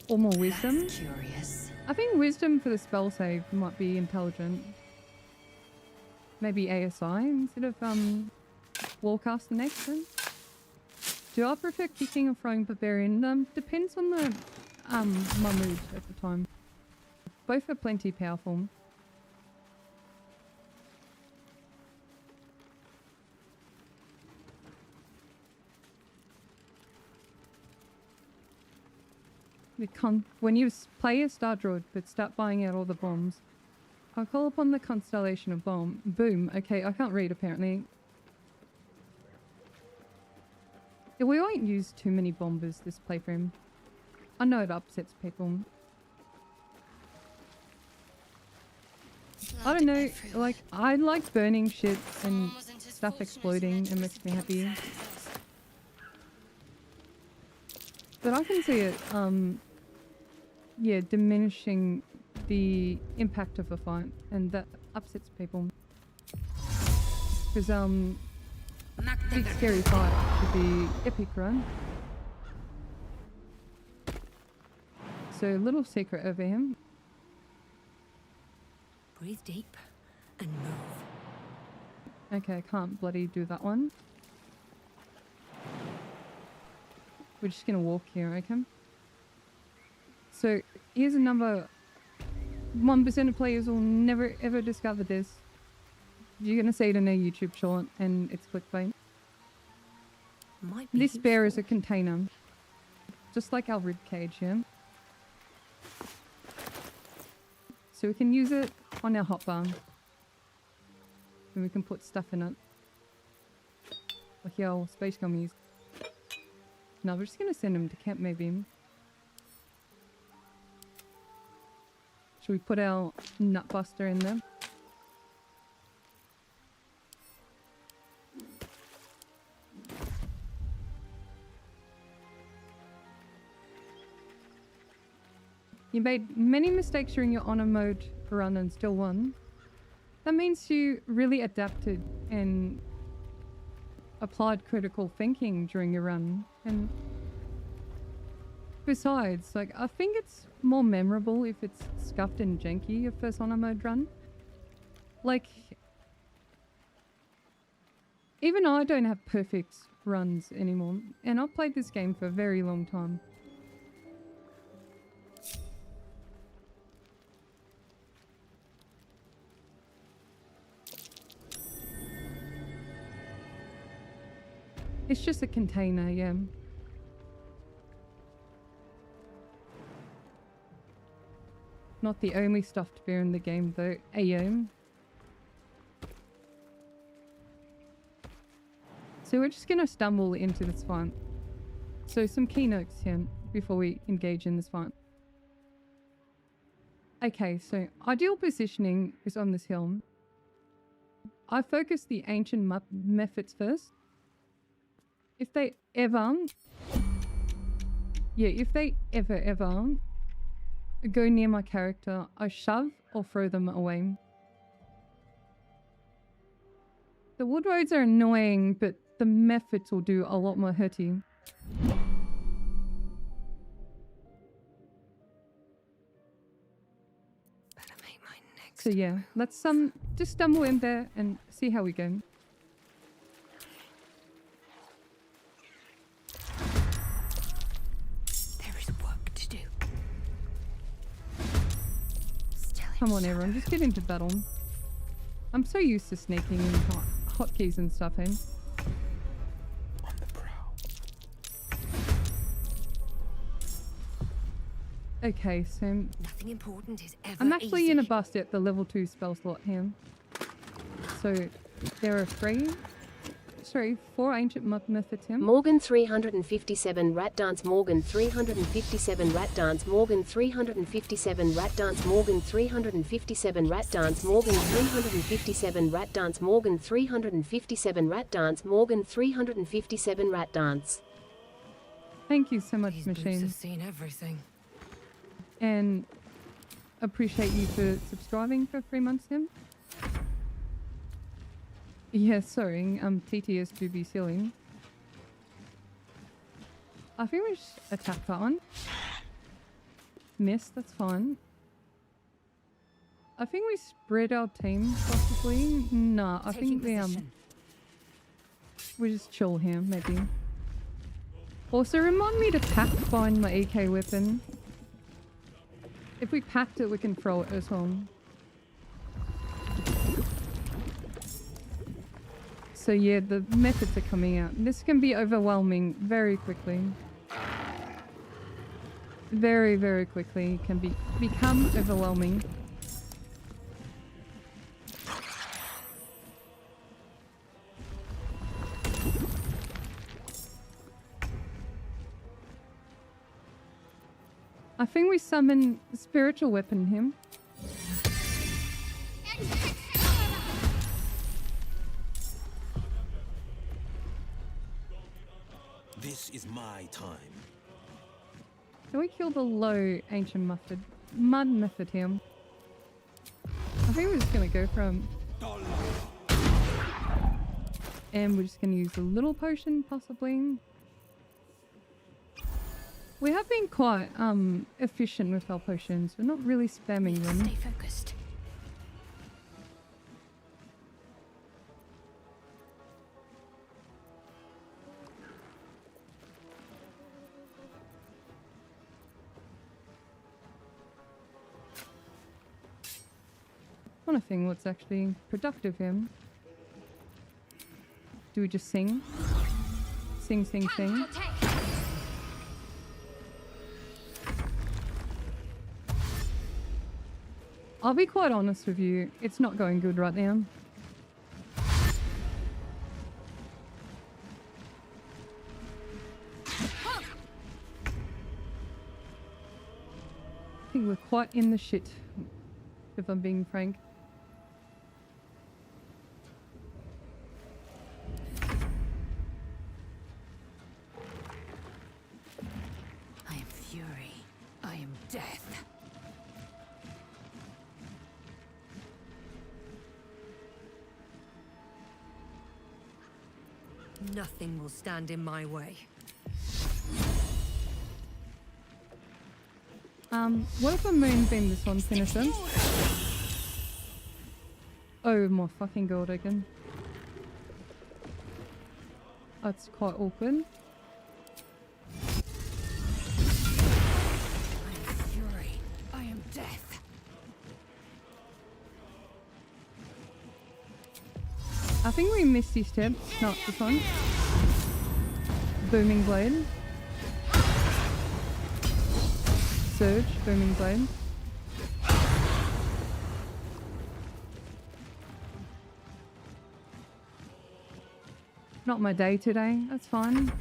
Or more Wisdom. That's curious. I think Wisdom for the spell save might be intelligent. Maybe ASI instead of Warcaster next then. Do I prefer kicking or throwing Barbarian? Depends on the my mood at the time. Both are plenty powerful. When you play a Star Druid, but start buying out all the bombs. I'll call upon the constellation of Boom. Okay, I can't read apparently. Yeah, we won't use too many bombers this playthrough. I know it upsets people. I don't know, like, I like burning shit and stuff exploding. It makes me happy. But I can see it, yeah, diminishing the impact of a fight, and that upsets people. Because, big scary fight should be epic, right? So, little secret over him. Breathe deep and move. Okay, I can't bloody do that one. We're just gonna walk here, okay? So, here's a number. 1% of players will never ever discover this. You're gonna see it in a YouTube short and it's clickbait. This bear is a container. Just like our ribcage, yeah? So we can use it on our hotbar. And we can put stuff in it. Like your old space gummies. No, we're just gonna send him to camp maybe. Should we put our nutbuster in there? You made many mistakes during your honor mode run and still won. That means you really adapted and applied critical thinking during your run. And besides, like, I think it's more memorable if it's scuffed and janky, your first honor mode run. Like, even I don't have perfect runs anymore. And I've played this game for a very long time. It's just a container, yeah. Not the only stuffed bear in the game though, Ayo. So we're just gonna stumble into this fight. So some key notes here before we engage in this fight. Okay, so ideal positioning is on this hill. I focus the ancient methods first. If they ever go near my character, I shove or throw them away. The wood roads are annoying, but the methods will do a lot more hurting. So yeah, let's just stumble in there and see how we go. Come on everyone, just get into battle. I'm so used to sneaking and hotkeys and stuff, eh? On the prowl. Okay, so nothing important is ever I'm actually easy. in a bust at the level 2 spell slot here. So there are 4 ancient methods here. Morgan 357 Rat Dance Morgan 357 Rat Dance Morgan 357 Rat Dance Morgan 357 Rat Dance Morgan 357 Rat Dance Morgan 357 Rat Dance Morgan 357 Rat Dance. Thank you so much, These Machine. boots have seen everything. And appreciate you for subscribing for 3 months, Tim. Yeah, sorry, TTS to be silly. I think we just attack that one. Miss, that's fine. I think we spread our team possibly. Nah, I think we just chill here, maybe. Also, remind me to pack behind my AK weapon. If we packed it, we can throw it as well. So yeah, the methods are coming out. This can be overwhelming very quickly. Very, very quickly. It can become overwhelming. I think we summon a spiritual weapon him. This is my time. Can we kill the low ancient mud method here? I think we're just gonna go from, and we're just gonna use a little potion possibly. We have been quite efficient with our potions. We're not really spamming them. Stay focused. I want to think what's actually productive here. Do we just sing? Sing, sing, sing. I'll be quite honest with you, it's not going good right now. I think we're quite in the shit, if I'm being frank. I am fury. I am death. Nothing will stand in my way. What if I moonbeam this one, finisher? Oh my fucking god, again. That's quite awkward. I am fury. I am death. I think we missed his step. Not this one. Booming blade. Surge, booming blade. Not my day today, that's fine.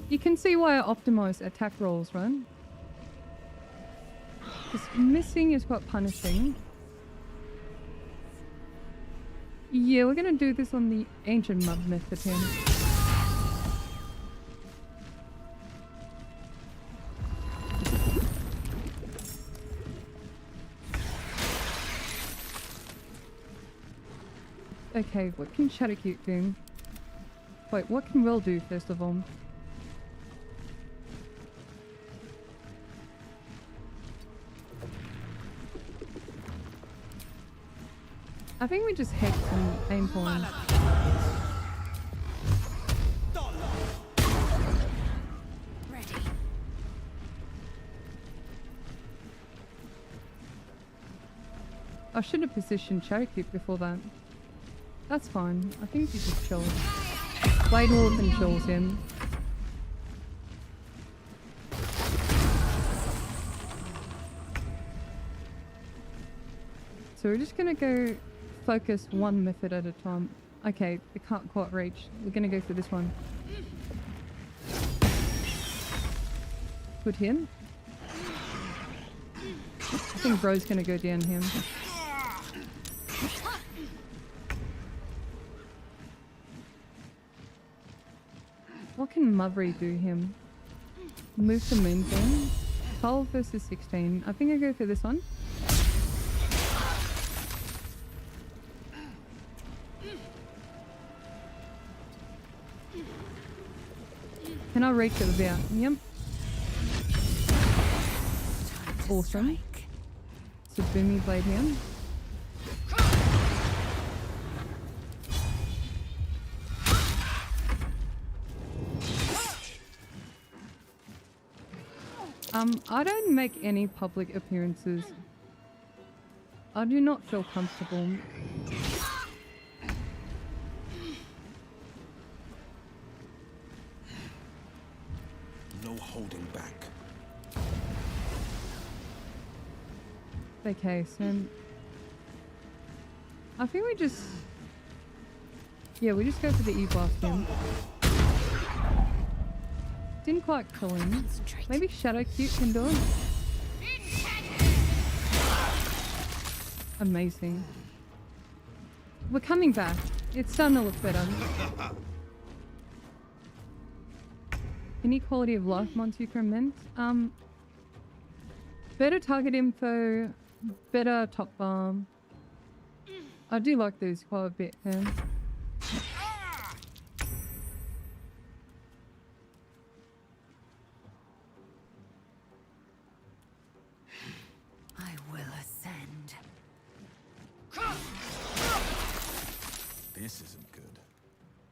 You can see why I optimize attack rolls, right? Because missing is quite punishing. Yeah, we're gonna do this on the ancient mud method here. Okay, what can Shadowcute do? Wait, what can Will do first of all? I think we just hex and aim for him. Ready. I should have positioned Shadowcute before that. That's fine. I think he just chills. Blade Warp and chills him. So we're just gonna go focus one method at a time. Okay, we can't quite reach. We're gonna go for this one. Good hit. I think Bro's gonna go down him. What can Muvry do him? Move to Moonbeam. 12 versus 16. I think I go for this one. Can I reach it without? Yep. Awesome. So Boomy Blade him. I don't make any public appearances. I do not feel comfortable. No holding back. Okay, so I think we just, yeah, we just go for the E-blast him. Didn't quite kill him. Maybe Shadowcute can do it. Amazing. We're coming back. It's starting to look better. Any quality of life mods you can mint? Better target info, better top bomb. I do like those quite a bit, man. I will ascend. This isn't good.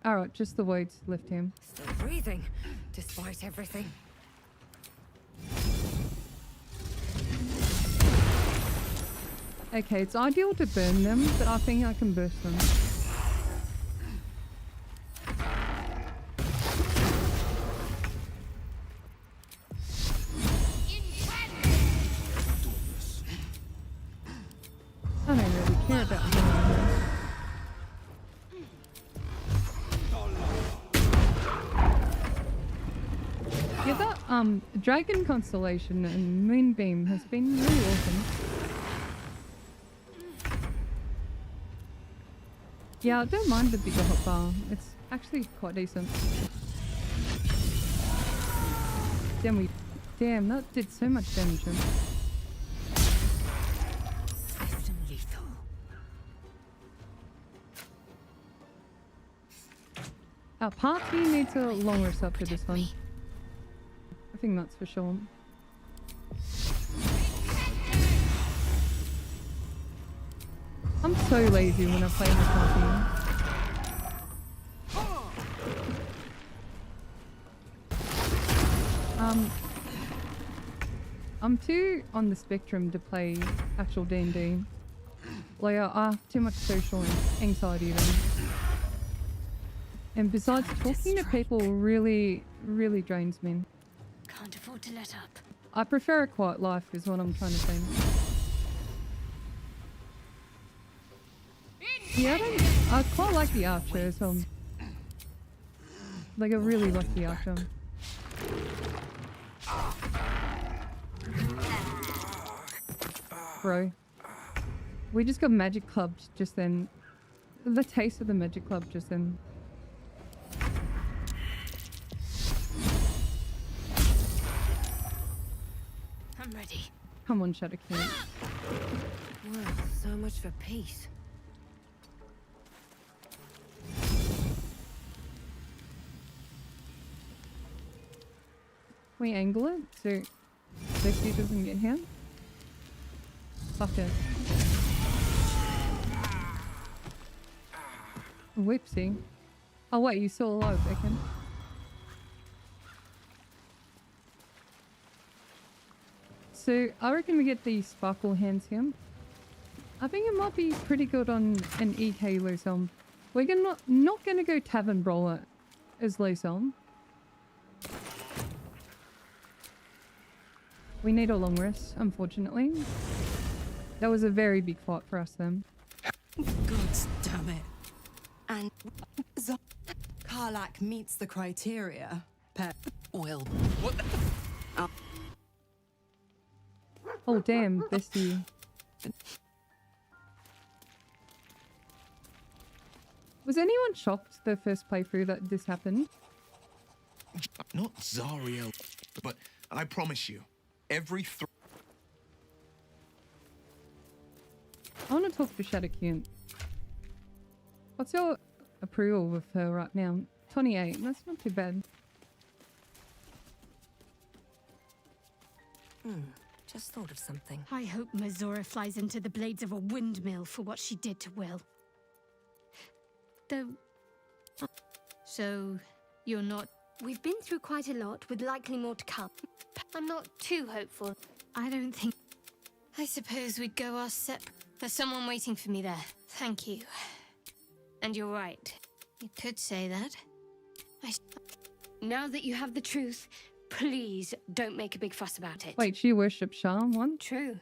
Alright, just the weights lift him. Still breathing, despite everything. Okay, it's ideal to burn them, but I think I can burst them. I don't really care about them. Yeah, that Dragon Constellation and Moonbeam has been really awesome. Yeah, I don't mind the bigger hotbar. It's actually quite decent. Damn, that did so much damage. Swift and lethal. Our party needs a long rest up for this one. I think that's for sure. I'm so lazy when I play this party. I'm too on the spectrum to play actual D&D. Like, I have too much social anxiety then. And besides, talking to people really drains me. Can't afford to let up. I prefer a quiet life is what I'm trying to say. Yeah, I quite like the archer, so like I really like the archer. Bro, we just got magic clubbed just then. The taste of the magic club just then. I'm ready. Come on, Shadowcute. Well, so much for peace. Can we angle it so Bessie doesn't get him? Fuck it. Whoopsie. Oh wait, you still alive, Beacon? So I reckon we get the sparkle hands here. I think it might be pretty good on an EK low sum. We're not gonna go tavern brawler as low sum. We need a long rest, unfortunately. That was a very big fight for us then. God damn it. And Karlach meets the criteria. Well, what the Oh damn, bestie. Was anyone shocked the first playthrough that this happened? Not Zariel, but I promise you, every I want to talk to Shadowcute. What's your approval with her right now? 28, that's not too bad. Just thought of something. I hope Mazora flies into the blades of a windmill for what she did to Will. Though... So, you're not... We've been through quite a lot, with likely more to come. I'm not too hopeful. I don't think... I suppose we'd go our separate... There's someone waiting for me there. Thank you. And you're right. You could say that. Now that you have the truth, please don't make a big fuss about it. Wait, she worships Charm? True.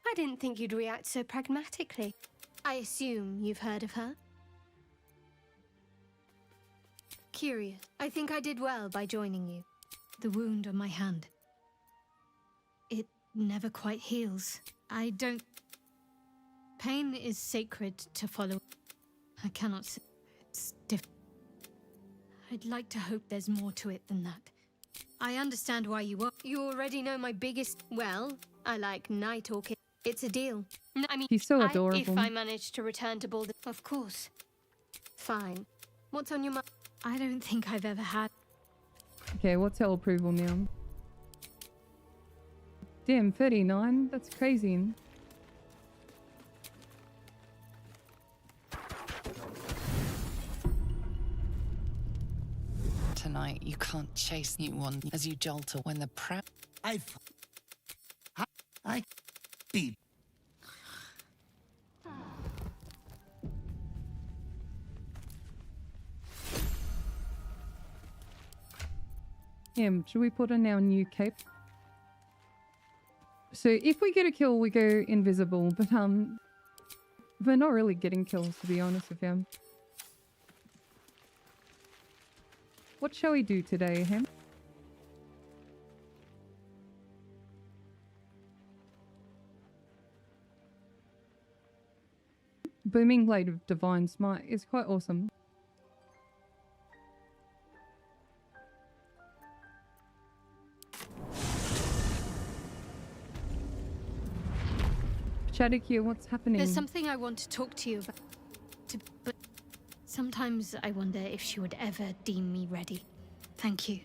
I didn't think you'd react so pragmatically. I assume you've heard of her? Curious. I think I did well by joining you. The wound on my hand. It never quite heals. I don't... Pain is sacred to follow. I cannot say it's different. I'd like to hope there's more to it than that. I understand why you are. You already know my biggest... Well, I like night orchid. It's a deal. No, I mean, He's so adorable. If I manage to return to Baldur... Of course. Fine. What's on your mind? I don't think I've ever had... Okay, what's our approval now? Damn, 39? That's crazy. Tonight, you can't chase new one as you jolter when the I beat. Should we put on our new cape? So if we get a kill, we go invisible, but we're not really getting kills, to be honest with you. What shall we do today, Helm? Booming Blade of Divine Smite is quite awesome. Shadowkey, what's happening? There's something I want to talk to you about. But sometimes I wonder if she would ever deem me ready. Thank you.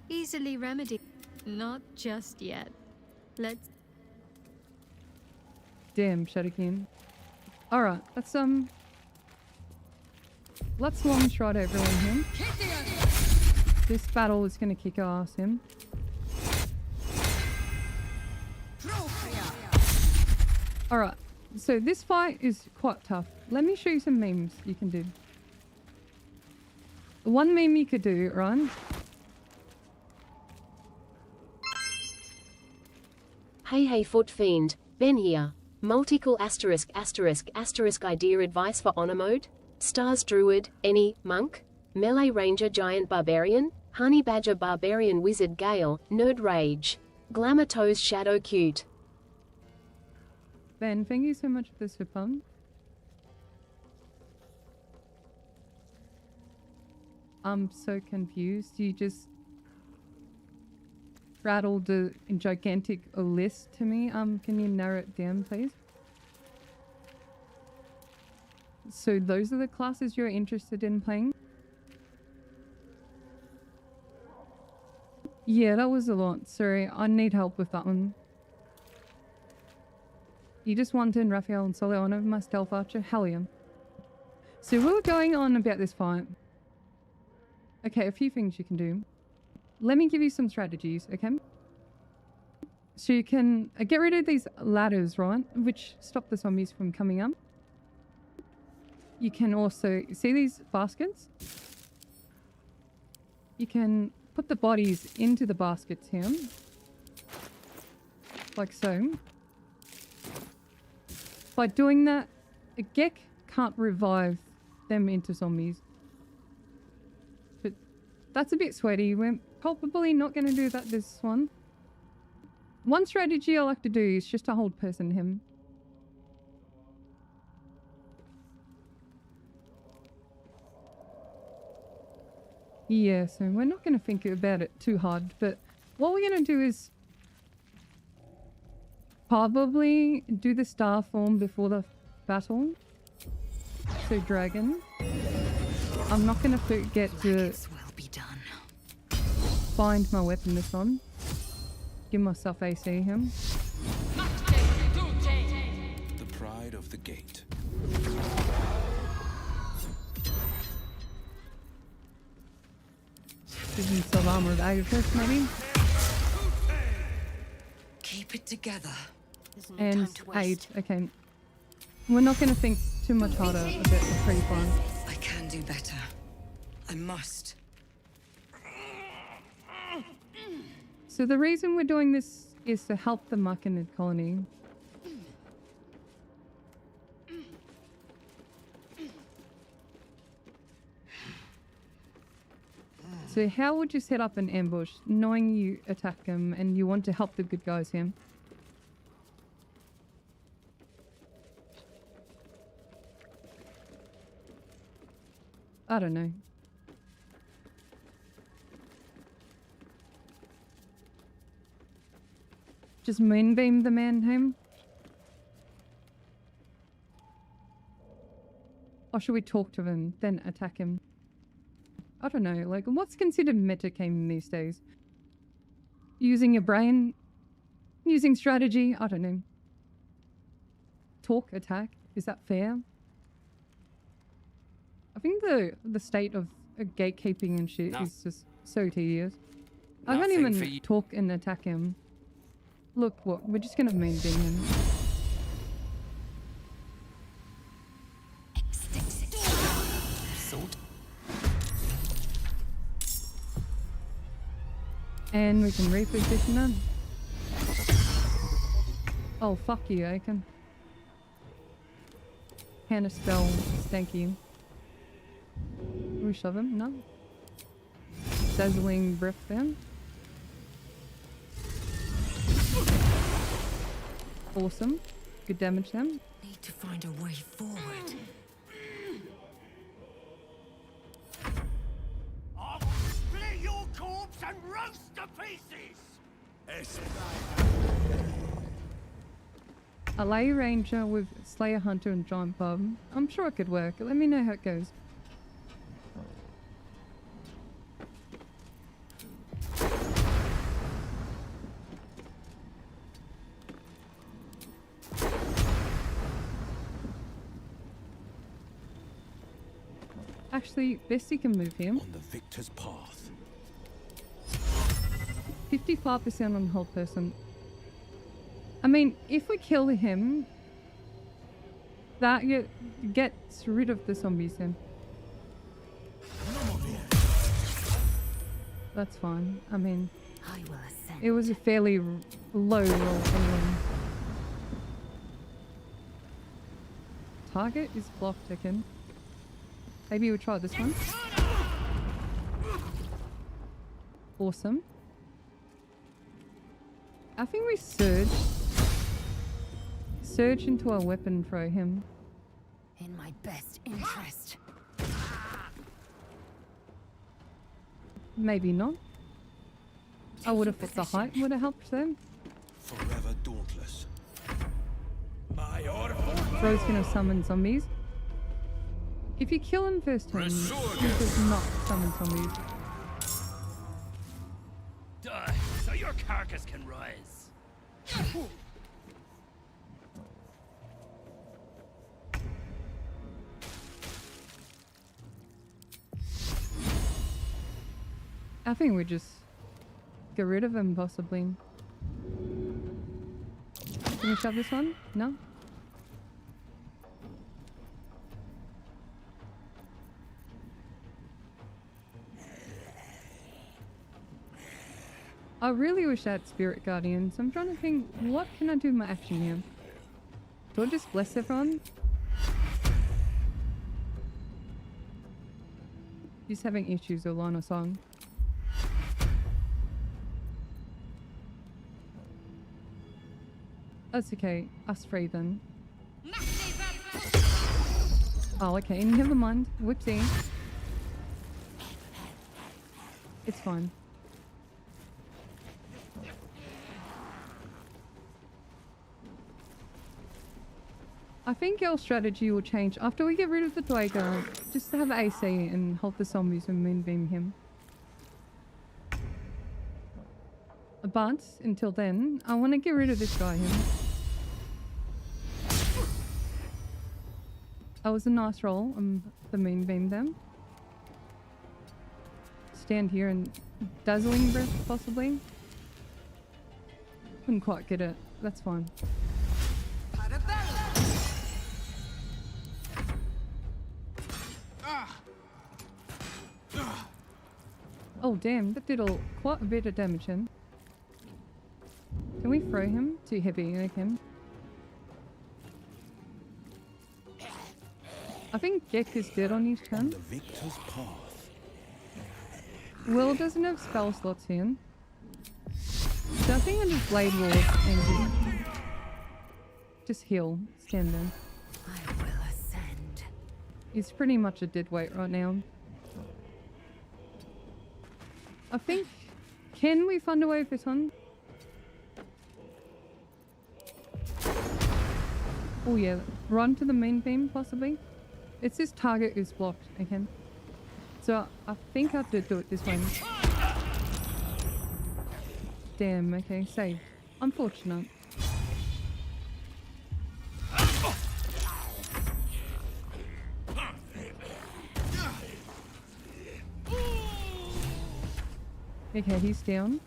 Easily remedied. Not just yet. Let's... Damn, Shadowkey. Alright, let's long shot everyone here. This battle is gonna kick our ass him. Alright, so this fight is quite tough. Let me show you some memes you can do. One meme you could do, right? Hey Foot Fiend, Ben here. Multiple asterisk idea advice for honor mode? Stars Druid, any, Monk? Melee Ranger Giant Barbarian? Honey Badger Barbarian Wizard Gale, Nerd Rage. Glamour Toes Shadow Cute. Ben, thank you so much for the super. I'm so confused. You just rattled a gigantic list to me. Can you narrow it down, please? So those are the classes you're interested in playing? Yeah, that was a lot. Sorry, I need help with that one. You just wanted Raphael and Soliana, my stealth archer? Hell yeah. So we were going on about this fight. Okay, a few things you can do. Let me give you some strategies, okay? So you can get rid of these ladders, right? Which stop the zombies from coming up. You can also... See these baskets? You can put the bodies into the baskets here. Like so. By doing that, a Gek can't revive them into zombies. But that's a bit sweaty. We're probably not going to do that this one. One strategy I like to do is just to hold person him. Yeah, so we're not going to think about it too hard, but what we're going to do is probably do the star form before the battle. So dragon. I'm not going to forget to find my weapon this one. Give myself AC him. The pride of the gate. Give himself armor of Agathis, maybe. Keep it together. And 8. Okay. We're not going to think too much harder about the pre-fun. I can do better. I must. So the reason we're doing this is to help the Myconid Colony. So how would you set up an ambush knowing you attack him and you want to help the good guys here? I don't know. Just moonbeam the man home? Or should we talk to him, then attack him? I don't know, like, what's considered metagame these days? Using your brain? Using strategy? I don't know. Talk, attack? Is that fair? I think the state of gatekeeping and shit is just so tedious. I can't even talk and attack him. Look, what? We're just gonna moonbeam him. And we can reposition them. Oh, fuck you, Aiken. Can a spell, thank you. We shove him? No. Dazzling breath then. Awesome. Good damage then. Need to find a way forward. I'll split your corpse and roast to pieces! A lay ranger with Slayer Hunter and Giant Bub. I'm sure it could work. Let me know how it goes. Actually, Bessie can move him. On the victor's path. 55% on hold person. I mean, if we kill him, that gets rid of the zombies then. That's fine. I mean, it was a fairly low roll anyway. Target is blocked again. Maybe we'll try this one. Awesome. I think we surge into our weapon throw him. In my best interest. Maybe not. I would have thought the height would have helped them. Forever dauntless. Bro's gonna summon zombies. If you kill him first turn, he does not summon zombies. Die, so your carcass can rise. I think we just get rid of him, possibly. Can we shove this one? No? I really wish I had Spirit Guardians. I'm trying to think, what can I do with my action here? Do I just bless everyone? He's having issues with line of song. That's okay. Us three then. Oh, okay. Never mind. Whoopsie. It's fine. I think our strategy will change after we get rid of the Duergar. Just to have AC and hold the zombies and moonbeam him. But until then, I want to get rid of this guy here. That was a nice roll on the moonbeam then. Stand here and dazzling breath possibly. Couldn't quite get it. That's fine. Oh damn, that did quite a bit of damage in. Can we throw him? Too heavy, okay. I think Gek is dead on his turn. The victor's path. Will doesn't have spell slots here. So I think I just blade ward and just heal. Stand there. I will ascend. He's pretty much a dead weight right now. I think... Can we find a way with this one? Oh yeah, run to the main beam possibly. It says target is blocked, okay. So I think I have to do it this way. Damn, okay, saved. Unfortunate. Okay, he's down.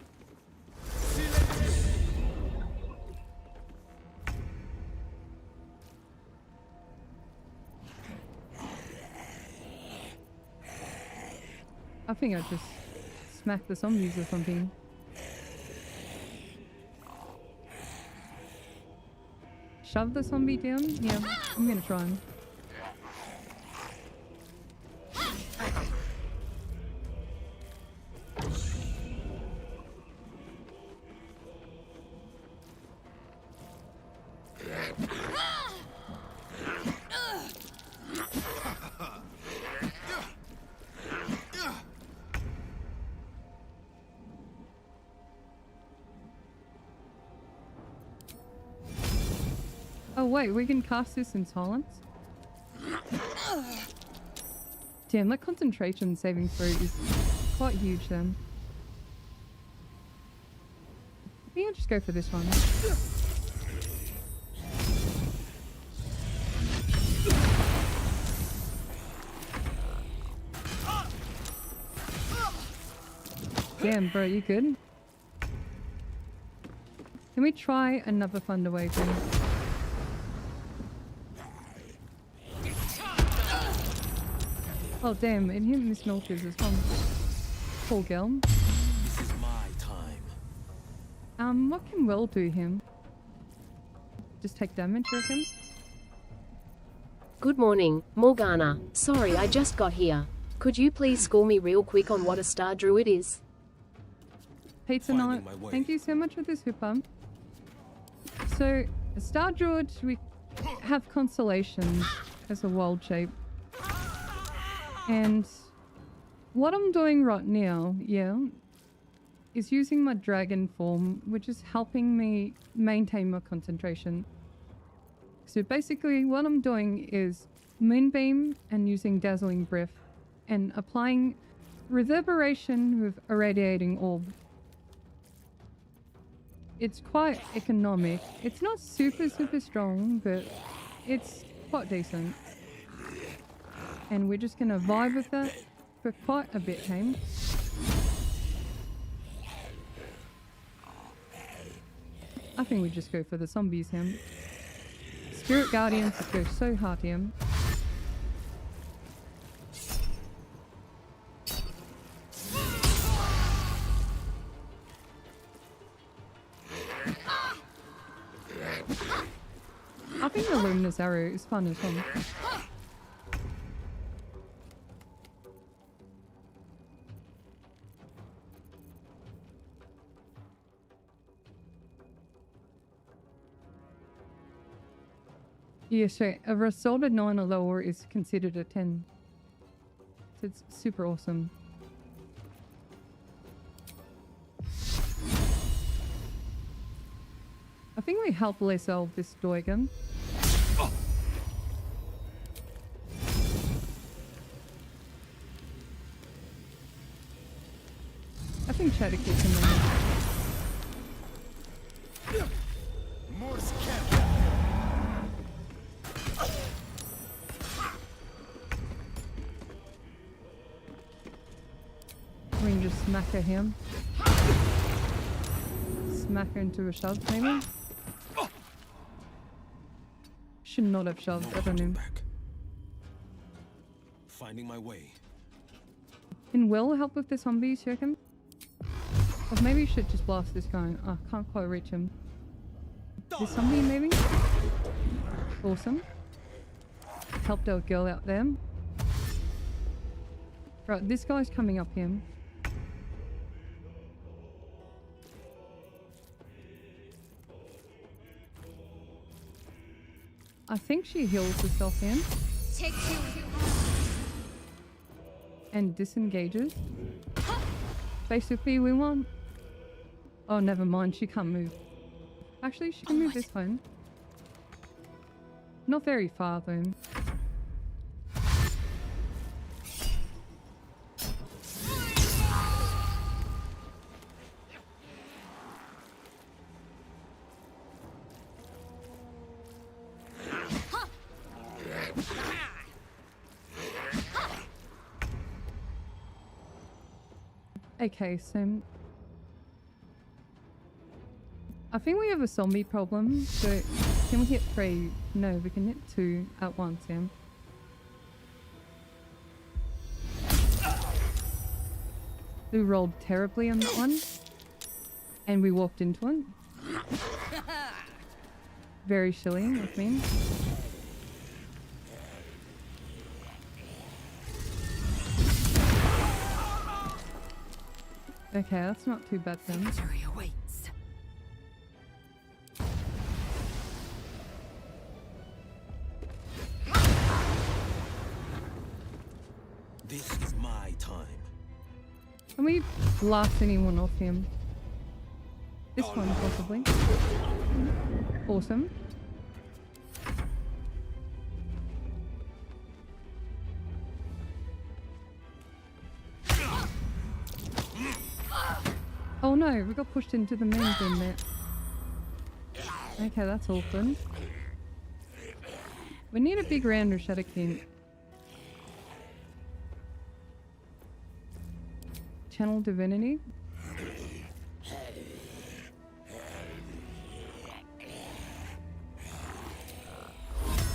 I think I just smacked the zombies or something. Shove the zombie down? Yeah, I'm gonna try. Oh wait, we can cast this in silence? Damn, that concentration saving throw is quite huge then. I think I'll just go for this one. Damn, bro, you good? Can we try another Thunder Wave then? Oh damn, it hit Miss Milkers as well. Poor Gale. This is my time. What can Will do him? Just take damage, you reckon? Good morning, Morgana. Sorry, I just got here. Could you please school me real quick on what a Star Druid is? Pizza Night, thank you so much for this hoop pump. So, a Star Druid, we have constellations as a wild shape. And what I'm doing right now, is using my dragon form, which is helping me maintain my concentration. So basically what I'm doing is Moonbeam and using Dazzling Breath and applying Reverberation with Irradiating Orb. It's quite economic. It's not super strong, but it's quite decent. And we're just going to vibe with that for quite a bit, hey? I think we just go for the zombies, him. Spirit Guardians just go so hard, him. I think the Luminous Arrow is fun as well. Yeah, so a Resolved 9 or lower is considered a 10. So it's super awesome. I think we help resolve this Duergar. I think try to keep him in. We can just smack at him. Smack her into a shove, maybe? Should not have shoved, I don't know. Finding my way. Can Will help with the zombies, you reckon? Or maybe you should just blast this guy. Oh, I can't quite reach him. This zombie, maybe? Awesome. Helped our girl out there. Right, this guy's coming up here. I think she heals herself in. And disengages. Basically, we want... Oh, never mind. She can't move. Actually, she can move this one. Not very far, though. Okay, so I think we have a zombie problem. So can we hit 3? No, we can hit 2 at once, yeah. We rolled terribly on that one. And we walked into it. Very silly of me. Okay, that's not too bad then. Victory awaits. This is my time. Can we blast anyone off him? This one, possibly. Awesome. Oh no, we got pushed into the main bin there. Okay, that's awkward. We need a big round of Shadowkin. Channel Divinity.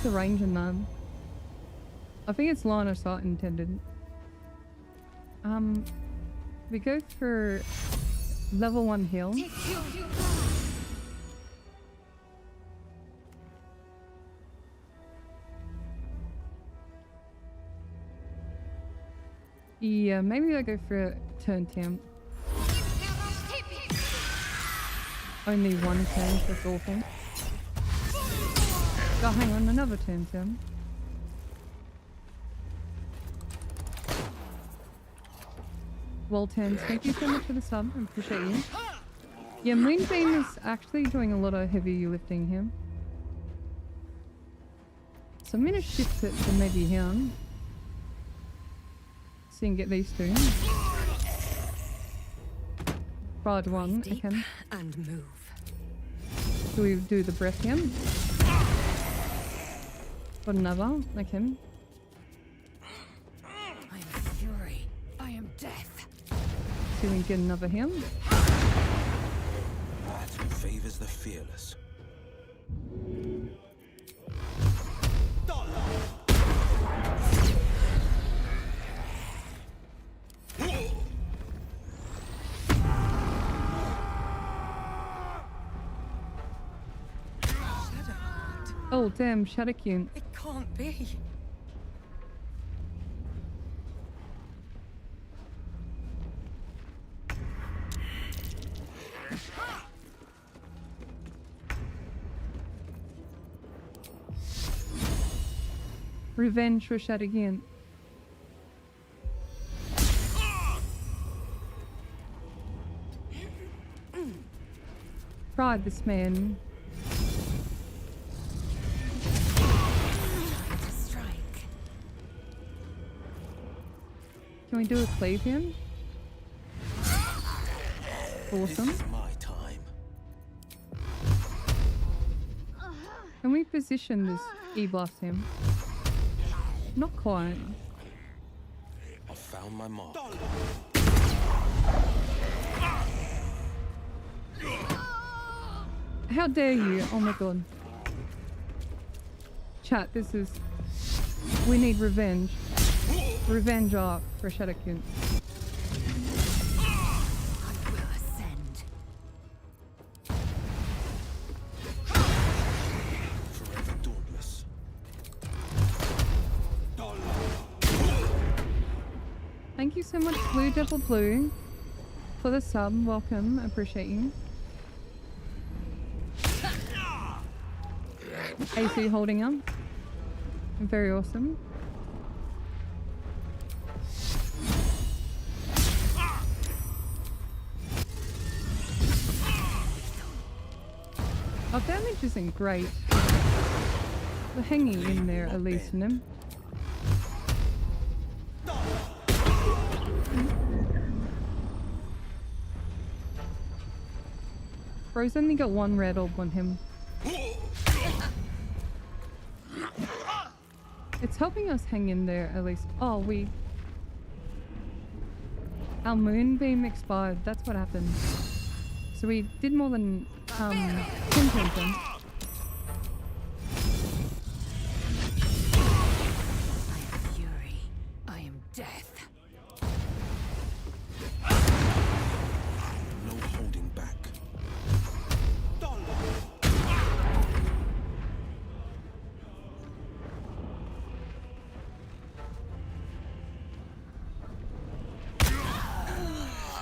The range in that. I think it's line of sight intended. We go for level 1 heal. Yeah, maybe I go for a turn temp. Only 1 turn, that's awful. Oh, hang on, another turn temp. Well turns, thank you so much for the sub, I appreciate you. Yeah, Moonbeam is actually doing a lot of heavy lifting here. So I'm gonna shift it to maybe him. So you can get these 2. Ride 1, okay. And move. Do we do the breath here? Got another, okay. I am fury. I am death. See if we can get another here. That favors the fearless. Oh damn, Shadowkin. It can't be. Revenge for Shadowkin. Pride this man. Can we do a cleave here? Awesome. This is my time. Can we position this E-blast him? Not quite. I found my mark. How dare you? Oh my god. Chat, this is... We need revenge. Revenge arc for Shadowkin. I will ascend. Forever dauntless. Thank you so much, Blue Devil Blue, for the sub. Welcome. I appreciate you. AC holding up. Very awesome. Our damage isn't great. We're hanging in there at least, in him. Bro's only got one red orb on him. It's helping us hang in there at least. Oh, our moonbeam expired. That's what happened. So we did more than 10 turns then. Fury. I am death. No holding back.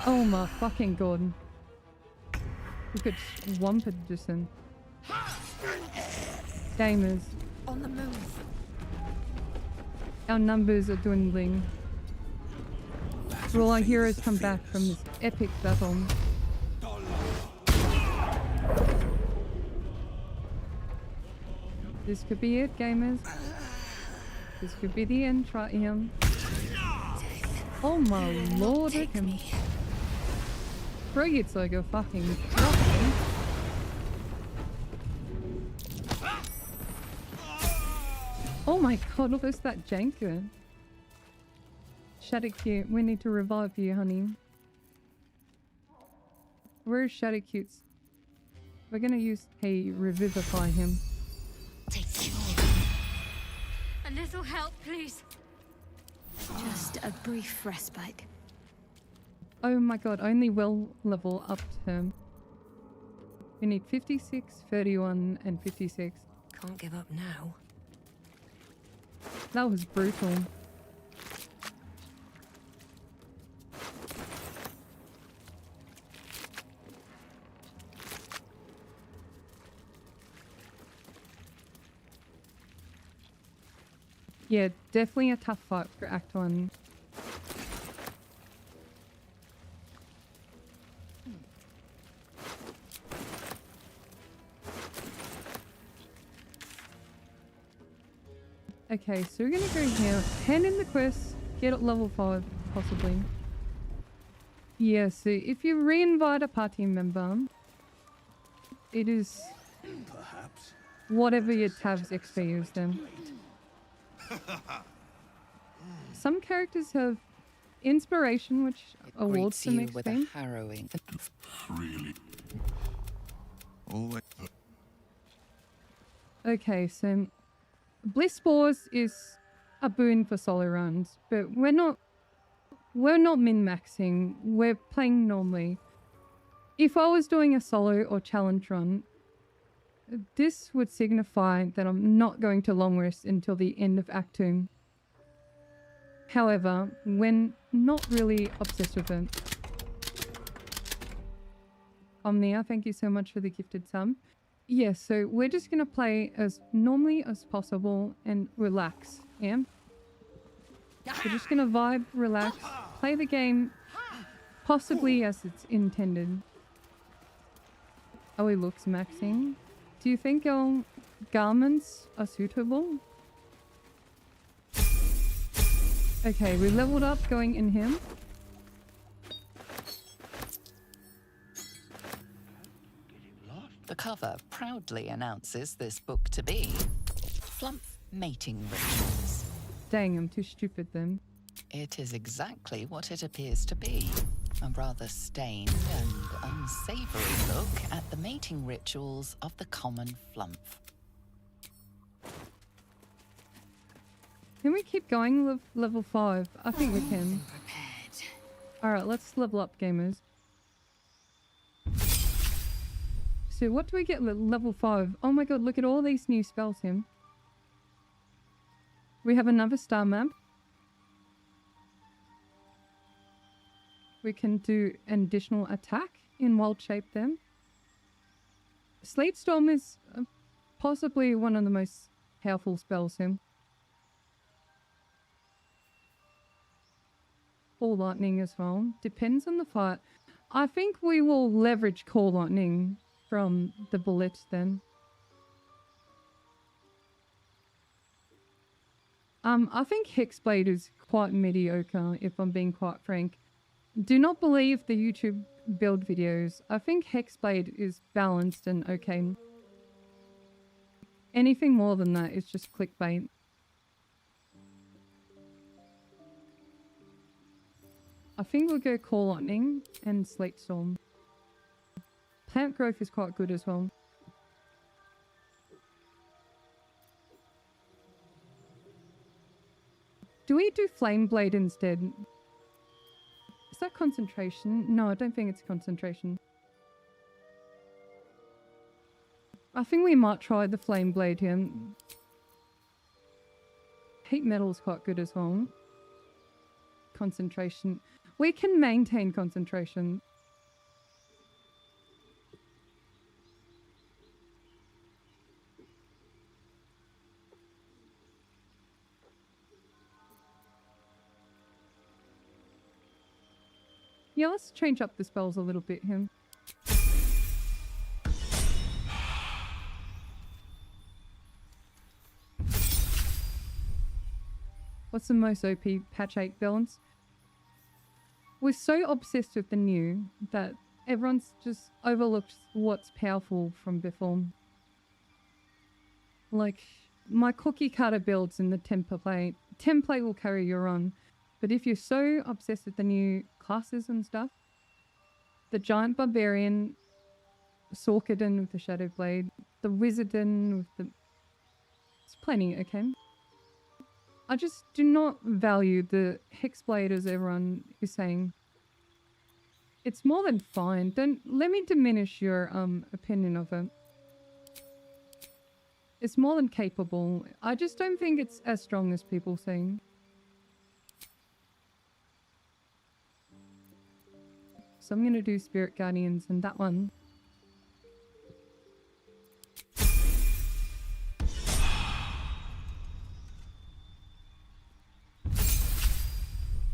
Oh my fucking god. We could swamp it just in. Gamers. On the move. Our numbers are dwindling. Will our heroes come back from this epic battle? This could be it, gamers. This could be the end. Try him. Oh my lord, look him. Bro gets like a fucking dropping. Oh my god, look at that janker. Shadowcute, we need to revive you, honey. Where is Shadowcute's? We're gonna use revivify him. Take care. A little help, please. Just a brief respite. Oh my god, only well level up him. We need 56, 31, and 56. Can't give up now. That was brutal. Yeah, definitely a tough fight for Act 1. Okay, so we're gonna go here, hand in the quest, get it level 5, possibly. Yeah, so if you re-invite a party member, it is Perhaps. whatever your tabs XP is then. Some characters have inspiration, which awards some you with a XP. harrowing. Really? Always. Okay, so Bliss Spores is a boon for solo runs, but we're not min-maxing, we're playing normally. If I was doing a solo or challenge run, this would signify that I'm not going to long rest until the end of Act 2. However, when not really obsessed with it. Omnia, thank you so much for the gifted sub. Yeah, so we're just going to play as normally as possible and relax, yeah? We're just going to vibe, relax, play the game possibly as it's intended. Oh, he looks maxing. Do you think our garments are suitable? Okay, we leveled up going in him. The cover proudly announces this book to be Flump Mating Rituals. Dang, I'm too stupid then. It is exactly what it appears to be. A rather stained and unsavory look at the mating rituals of the common flump. Can we keep going level 5? I think we can. Alright, let's level up, gamers. So what do we get level 5? Oh my god, look at all these new spells here. We have another star map. We can do an additional attack in wild shape then. Sleet Storm is possibly one of the most powerful spells him. Call Lightning as well. Depends on the fight. I think we will leverage Call Lightning from the bullet then. I think Hexblade is quite mediocre, if I'm being quite frank. Do not believe the YouTube build videos. I think Hexblade is balanced and okay. Anything more than that is just clickbait. I think we'll go Call Lightning and Slate Storm. Plant Growth is quite good as well. Do we do Flame Blade instead? Is that concentration? No, I don't think it's concentration. I think we might try the Flame Blade here. Heat Metal is quite good as well. Concentration. We can maintain concentration. Yeah, let's change up the spells a little bit here. What's the most OP patch 8 balance? We're so obsessed with the new that everyone's just overlooked what's powerful from before. Like, my cookie cutter builds in the template. Template will carry you on. But if you're so obsessed with the new classes and stuff, the Giant Barbarian, Sorkadin with the Shadow Blade, the Wizardin with the... It's plenty, okay? I just do not value the Hexblade as everyone is saying. It's more than fine. Don't let me diminish your opinion of it. It's more than capable. I just don't think it's as strong as people saying. So I'm gonna do Spirit Guardians and that one.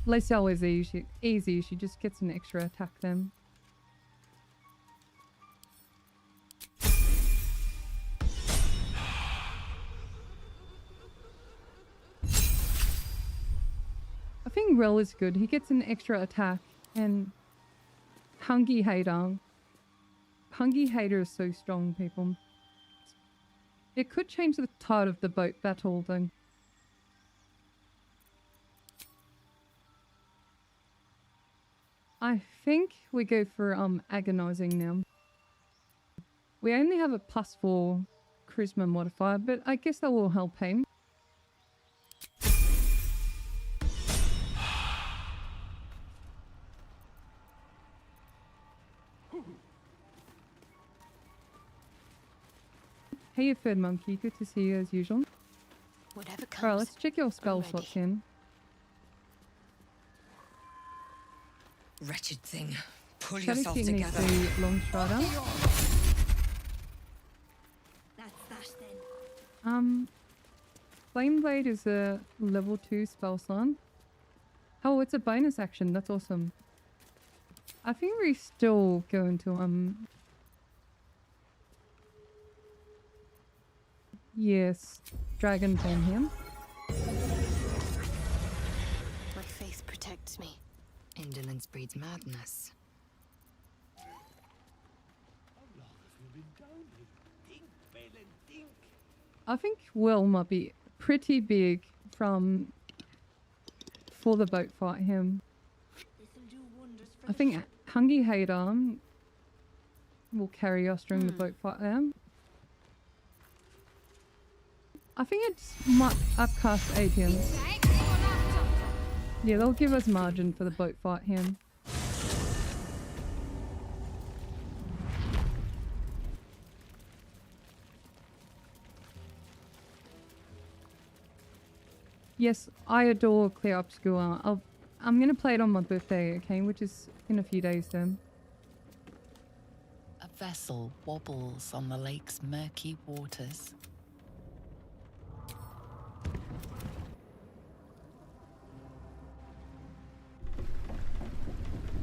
Lacelle is easy. She just gets an extra attack then. I think Rel is good. He gets an extra attack. And Hungy Hater. Hungy Hater is so strong, people. It could change the tide of the boat battle though. I think we go for agonizing now. We only have a +4 charisma modifier, but I guess that will help him. Hey, you third monkey. Good to see you as usual. Whatever comes. Alright, let's check your spell slots in. Wretched thing. Pull Shadow yourself King needs together. the Long Strider. Flame Blade is a level 2 spell slot. Oh, it's a bonus action. That's awesome. I think we still go into yes, Dragon Bomb him. My faith protects me. Indolence breeds madness. I think Will might be pretty big for the boat fight him. I think Hungy Hater will carry us during the boat fight there. I think it's upcast ATMs. Yeah, they'll give us margin for the boat fight him. Yes, I adore Clear Obscure. I'm gonna play it on my birthday, okay? Which is in a few days then. A vessel wobbles on the lake's murky waters.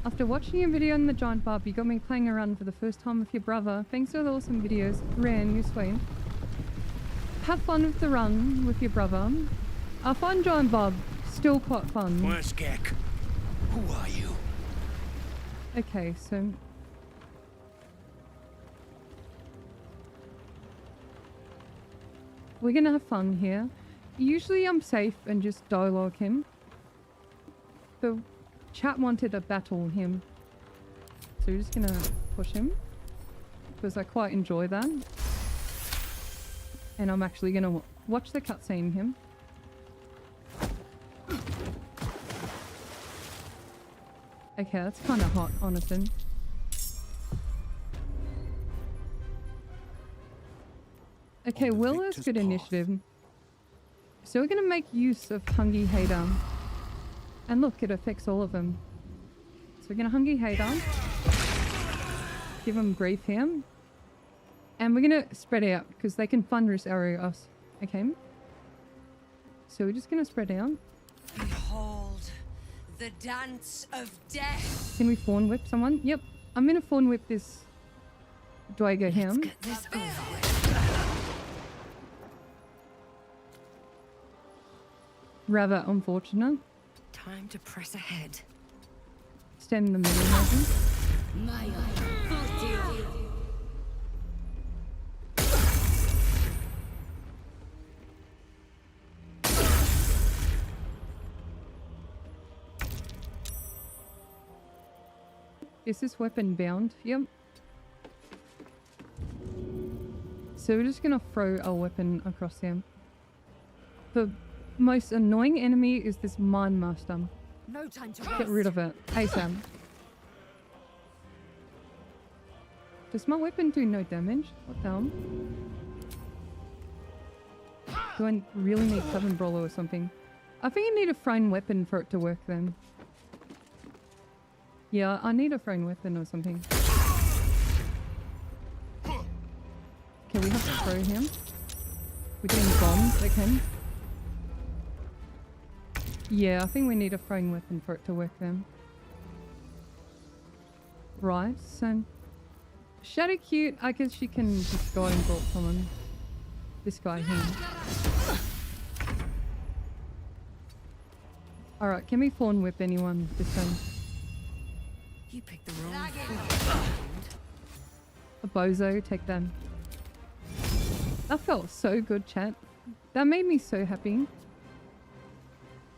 After watching your video on the giant barb, you got me playing around for the first time with your brother. Thanks for the awesome videos. Ran, you sweet. Have fun with the run with your brother. I find giant barb still quite fun. Worskek, who are you? Okay, so... we're gonna have fun here. Usually I'm safe and just dialogue him. The chat wanted to battle him. So we're just gonna push him. Because I quite enjoy that. And I'm actually gonna watch the cutscene him. Okay, that's kind of hot, honestly. Okay, Will has good initiative. So we're gonna make use of Hungry Hater. And look, it affects all of them. So we're gonna Hungry Hater. Give them grief here. And we're gonna spread out, because they can thunderous arrow us. Okay. So we're just gonna spread out. Behold, the dance of death. Can we fawn whip someone? Yep. I'm gonna fawn whip this Duergar Helm. Rather unfortunate. Time to press ahead. Stand in the middle, maybe. Is this weapon bound? Yep. So we're just gonna throw a weapon across him. The most annoying enemy is this Mine Master. No time to Get rid of it. ASAP. Does my weapon do no damage? What the hell? Do I really need Southern Brawler or something? I think I need a thrown weapon for it to work then. Yeah, I need a thrown weapon or something. Okay, we have to throw him. We're doing bombs, okay. Yeah, I think we need a thrown weapon for it to work then. Right, so... Shadow Cute, I guess she can just go and bolt someone. This guy here. Alright, can we fawn whip anyone this time? You picked the wrong foot. A bozo, take them. That felt so good, chat. That made me so happy.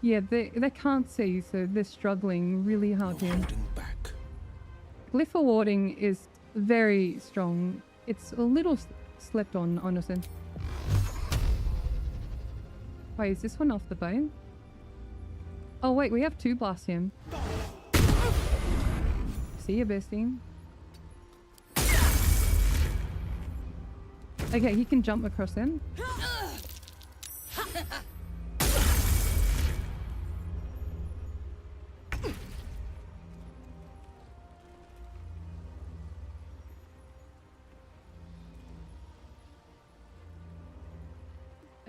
Yeah, they can't see, so they're struggling really hard here. Glyph warding is very strong. It's a little slept on, honestly. Wait, is this one off the bone? Oh wait, we have two blasts here. See you, bestie. Okay, he can jump across them.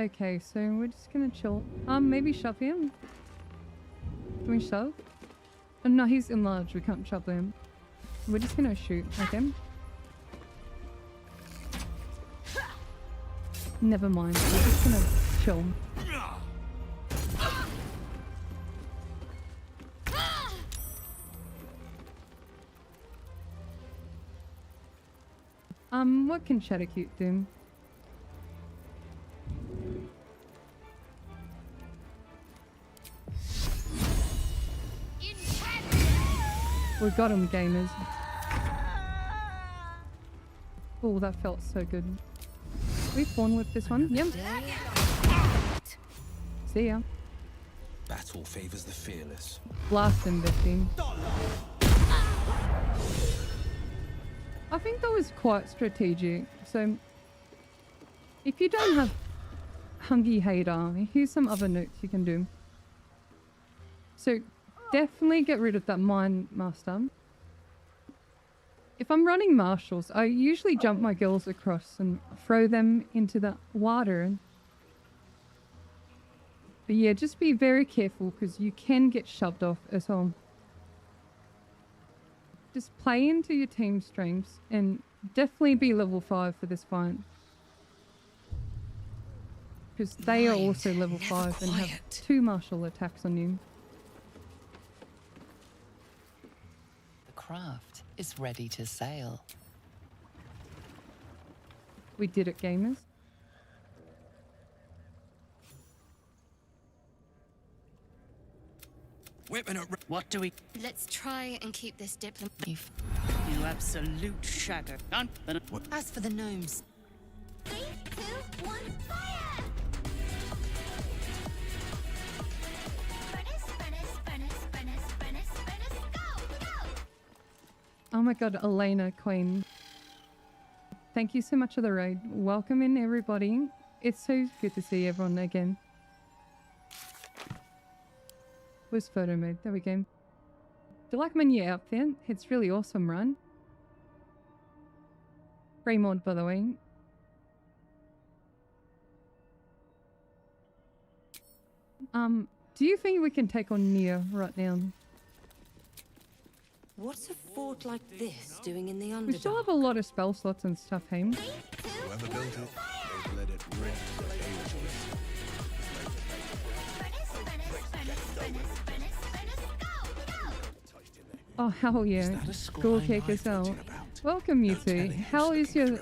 Okay, so we're just gonna chill. Maybe shove him? Can we shove? Oh, no, he's enlarged. We can't shove him. We're just gonna shoot, okay? Never mind. We're just gonna chill. What can Shadowcute do? We got him, gamers. Oh, that felt so good. We fawn with this one? Yep. See ya. Battle favors the fearless. Blast him, bestie. I think that was quite strategic. So, if you don't have Hungry Hater, here's some other notes you can do. So, definitely get rid of that Mine Master. If I'm running marshals, I usually jump my girls across and throw them into the water. But yeah, just be very careful because you can get shoved off as well. Just play into your team strengths and definitely be level 5 for this fight. Because they are also level 5 and have 2 martial attacks on you. The craft is ready to sail. We did it, gamers. What do we... Let's try and keep this diplomat. You absolute shadow. As for the gnomes... 3, 2, 1, fire! Oh my god, Elena, Queen. Thank you so much for the raid. Welcome in, everybody. It's so good to see everyone again. Where's photo mode? There we go. Do you like my new outfit? It's really awesome, right? Grey mod, by the way. Do you think we can take on Nere right now? What's a fort like this doing in the Underdark? We still have a lot of spell slots and stuff, hey? Whoever built it, they've let it rip for ages. Oh, hell yeah. School cake as well. Welcome, you two. How is your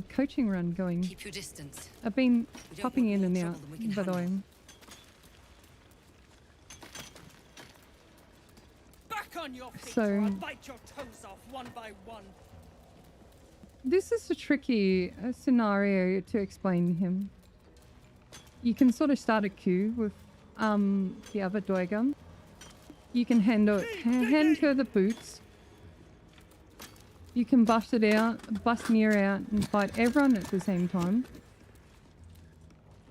coaching run going? Keep your distance. I've been popping in and out, by the way. Back on your feet, So, or I'll bite your toes off one by one. This is a tricky scenario to explain to him. You can sort of start a queue with the other Duergar. You can hand her the boots. You can bust it out, bust Nere out, and fight everyone at the same time.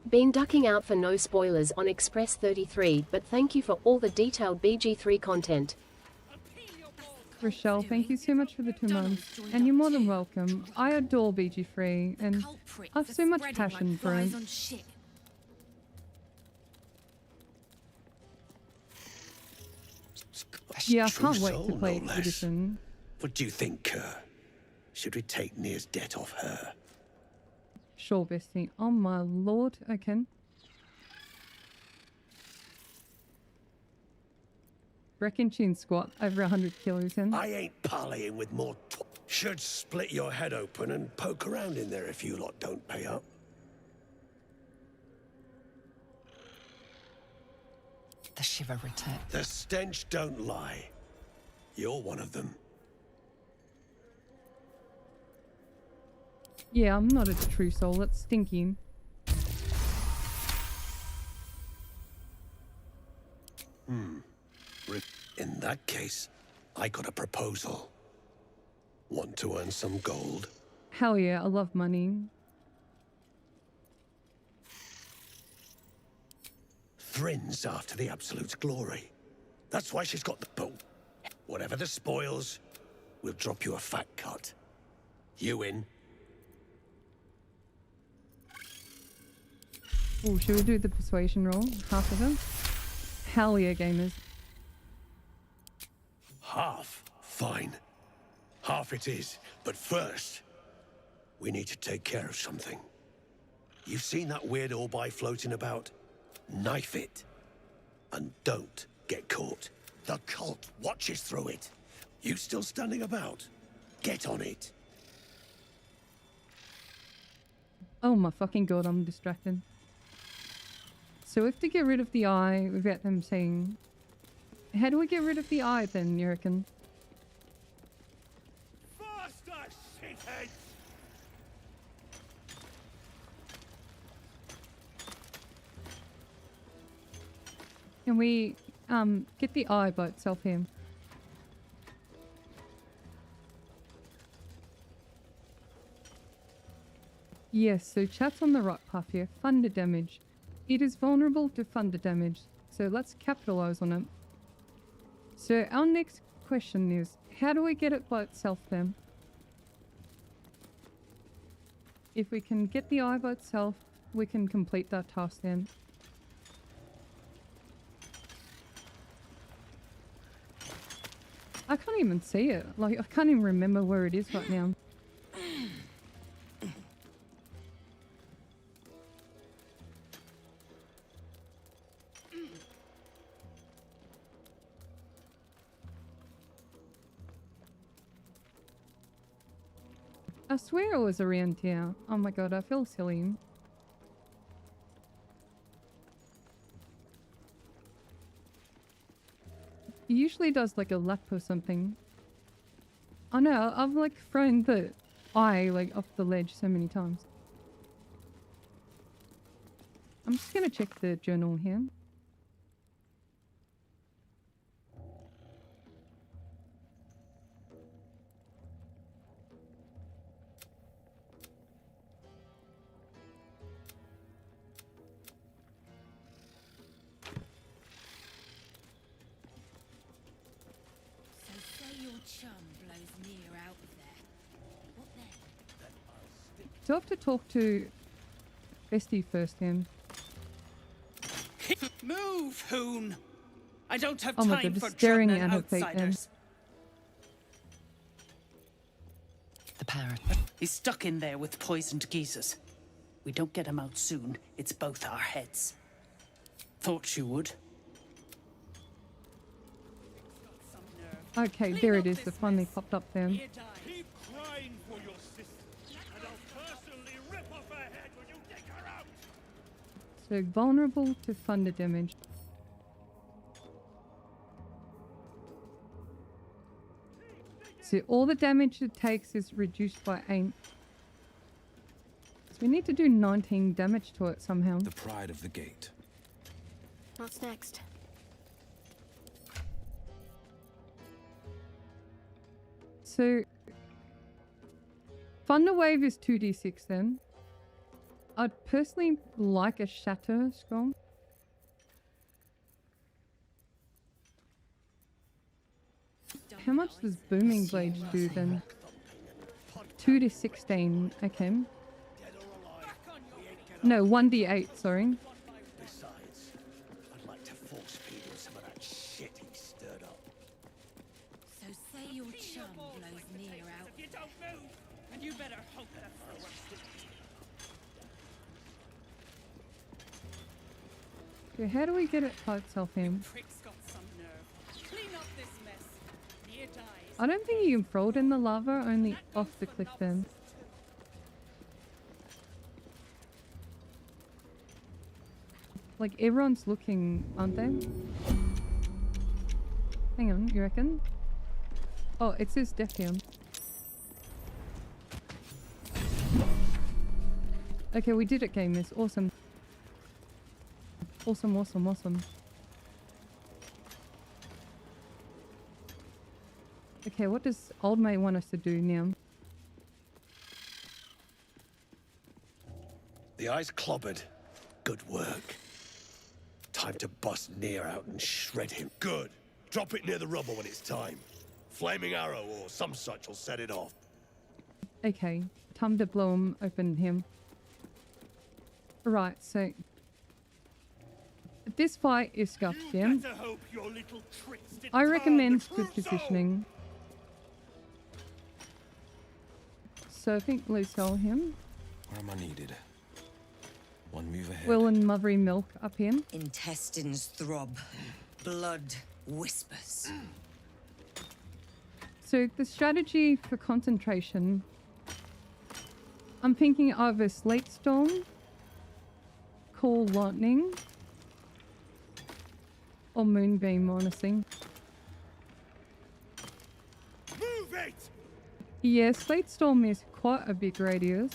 Been ducking out for no spoilers on Express 33, but thank you for all the detailed BG3 content. Rochelle, thank you so much for the 2 months, and you're more than welcome. I adore BG3, and I have so much passion for it. Yeah, I can't wait to play Expedition. What do you think, Kerr? Should we take Nere's debt off her? Sure, bestie. Oh my lord. Okay. Reckon she can squat over 100 kilos in. I ain't parleying with more Should split your head open and poke around in there if you lot don't pay up. The shiver returned. The stench don't lie. You're one of them. Yeah, I'm not a true soul. That's stinking. In that case, I got a proposal. Want to earn some gold? Hell yeah, I love money. Thrin's after the Absolute's glory. That's why she's got the boat. Whatever the spoils, we'll drop you a fat cut. You in? Oh, should we do the persuasion roll? Half of them? Hell yeah, gamers. Half? Fine. Half it is. But first, we need to take care of something. You've seen that weird Owlbear floating about? Knife it. And don't get caught. The cult watches through it. You still standing about? Get on it. Oh my fucking god, I'm distracted. So we have to get rid of the eye without them saying... How do we get rid of the eye then, you reckon? Faster, shitheads! Can we get the eye by itself here? Yes, so chat's on the right path here. Thunder damage. It is vulnerable to thunder damage, so let's capitalize on it. So our next question is, how do we get it by itself then? if we can get the eye by itself, we can complete that task then. I can't even see it. Like, I can't even remember where it is right now. I swear it was around here. Oh my god, I feel silly. He usually does like a lap or something. I know, I've like thrown the eye like off the ledge so many times. I'm just gonna check the journal here. Do I have to talk to Bestie first then? Move, Hoon! I don't have oh my time god, for just staring German at her feet then. outsiders. The parrot. He's stuck in there with poisoned geezers. We don't get him out soon, it's both our heads. Thought you would. Okay, there it is. It finally popped up there. Keep crying for your sister, and I'll personally rip off her head when you dig her out! So vulnerable to thunder damage. So all the damage it takes is reduced by 8. So we need to do 19 damage to it somehow. The pride of the gate. What's next? So Thunder Wave is 2d6 then. I'd personally like a Shatter Skull. How much does Booming Blades do then? 2d16, okay. No, 1d8, sorry. Besides, I'd like to force feed him some of that shit he stirred up. So say your chum blows Nere out. You don't move, and you better hope that's the worst. Okay, how do we get it by itself in? Prick's got some nerve. Clean up this mess. Nere dies. I don't think you can throw it in the lava, only off the cliff then. Like, everyone's looking, aren't they? Hang on, you reckon? Oh, it says death here. Okay, we did it, game this. Awesome. Awesome, awesome, awesome. Okay, what does old mate want us to do now? The eye's clobbered. Good work. Time to bust Nere out and shred him. Good. Drop it near the rubble when it's time. Flaming arrow or some such will set it off. Okay, time to blow him open him. Right, so this fight is scuffed, yeah? I recommend good positioning. So I think let's sell him. Where am I needed? One move ahead. Will and Mothery Milk up him. Intestines throb. Blood whispers. So the strategy for concentration, I'm thinking either Slate Storm, Call Lightning, or Moonbeam, honestly. Move it! Yeah, Slate Storm is quite a big radius,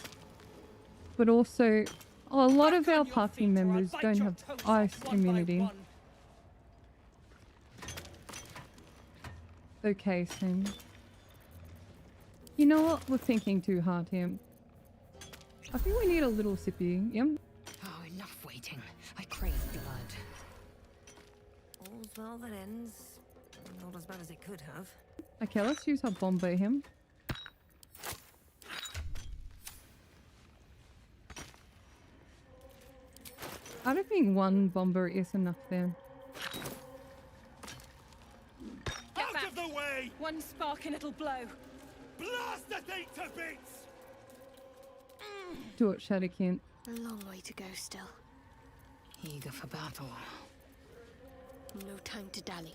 but also a lot of our party members don't have ice immunity. Okay, Sam. You know what? We're thinking too hard here. I think we need a little sippy, yeah? Oh, enough waiting. I crave blood. All's well that ends. Not as bad as it could have. Okay, let's use our Bombay him. I don't think one bomber is enough there. Out of the way! One spark and it'll blow. Blast the thing to bits! Do it, Shadowkin. A long way to go still. Eager for battle. No time to dally.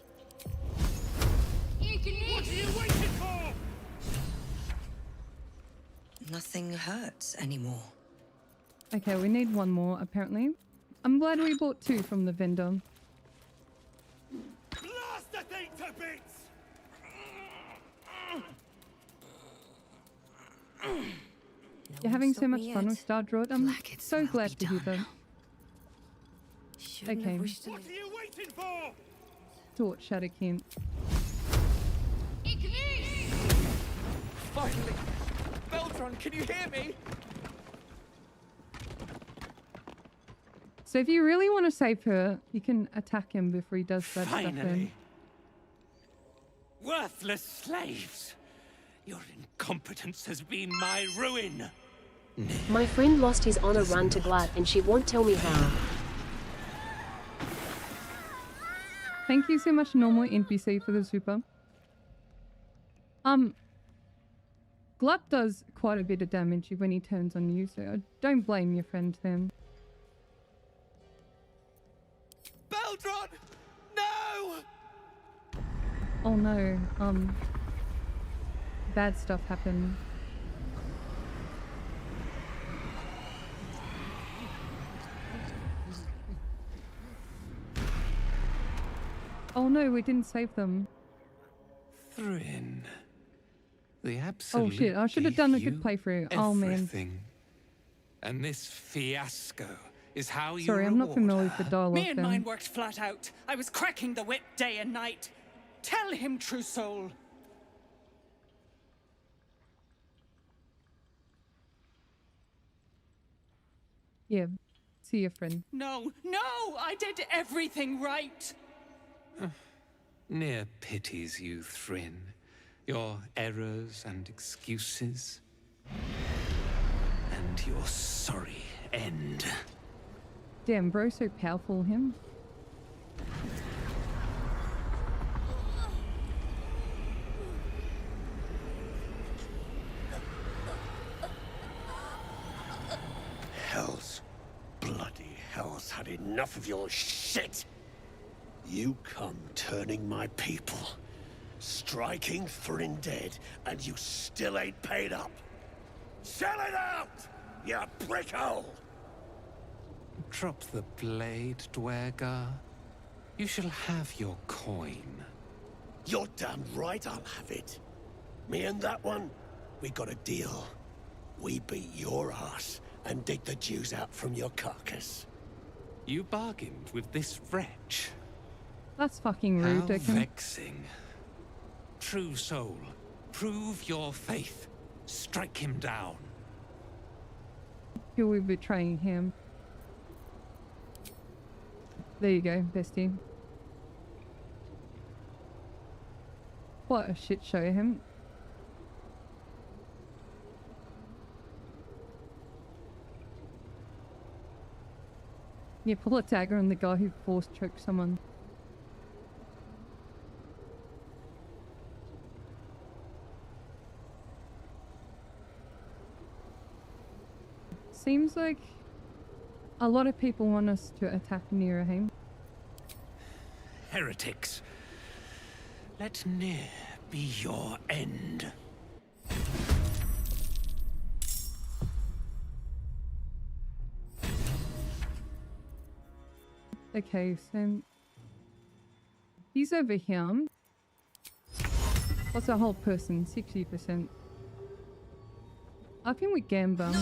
What are you waiting for? Nothing hurts anymore. Okay, we need one more, apparently. I'm glad we bought 2 from the vendor. Blast the thing to bits! You're having so much fun with Star Druid. I'm so glad to hear that. Okay. What are you waiting for? Do it, Shadowkin. Finally! Beltron, can you hear me? So if you really want to save her, you can attack him before he does that stuff then. Finally! Worthless slaves! Your incompetence has been my ruin! My friend lost his honor run to Glut and she won't tell me how. Thank you so much, normal NPC, for the super. Glut does quite a bit of damage when he turns on you, so don't blame your friend then. Beltron! No! Oh no, bad stuff happened. Oh no, we didn't save them. Thrin. The absolute. Oh shit, I should have done a good playthrough. Oh man. Everything. And this fiasco is how you Sorry, I'm not familiar with the dialogue Me and then. mine worked flat out. I was cracking the whip day and night. Tell him, true soul. Yeah, see your friend. No, I did everything right. Nere pities you, Thrin. Your errors and excuses. And your sorry end. Damn, bro, so powerful, him. Hells. Bloody hell's had enough of your shit! You come turning my people, striking Thrin dead, and you still ain't paid up. Sell it out, you brickhole! Drop the blade, Duergar. You shall have your coin. You're damn right I'll have it. Me and that one, we got a deal. We beat your ass and dig the Jews out from your carcass. You bargained with this wretch. That's fucking rude, How Declan. vexing. True soul, prove your faith. Strike him down. Who will be betraying him? There you go, bestie. What a shit show, him. Yeah, pull a dagger on the guy who force choked someone. Seems like a lot of people want us to attack Nere. Heretics. Let Nere be your end. Okay, so he's over here. What's a whole person? 60%. I think we Gamba.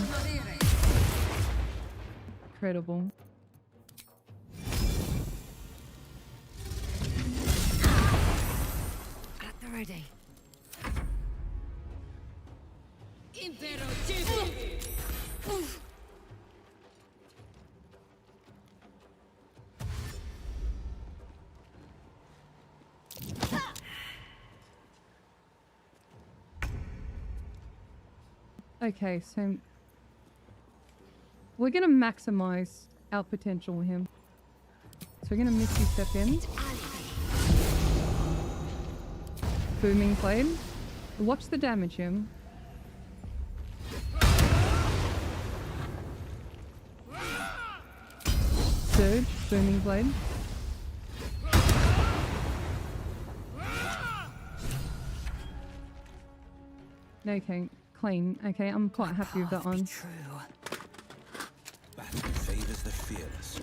Incredible. At the ready. Okay, so we're gonna maximize our potential with him. So we're gonna Misty Step in. Booming Blade. Watch the damage him. Surge, Booming Blade. Okay, clean. Okay, I'm quite happy with that one. Battle favors the fearless.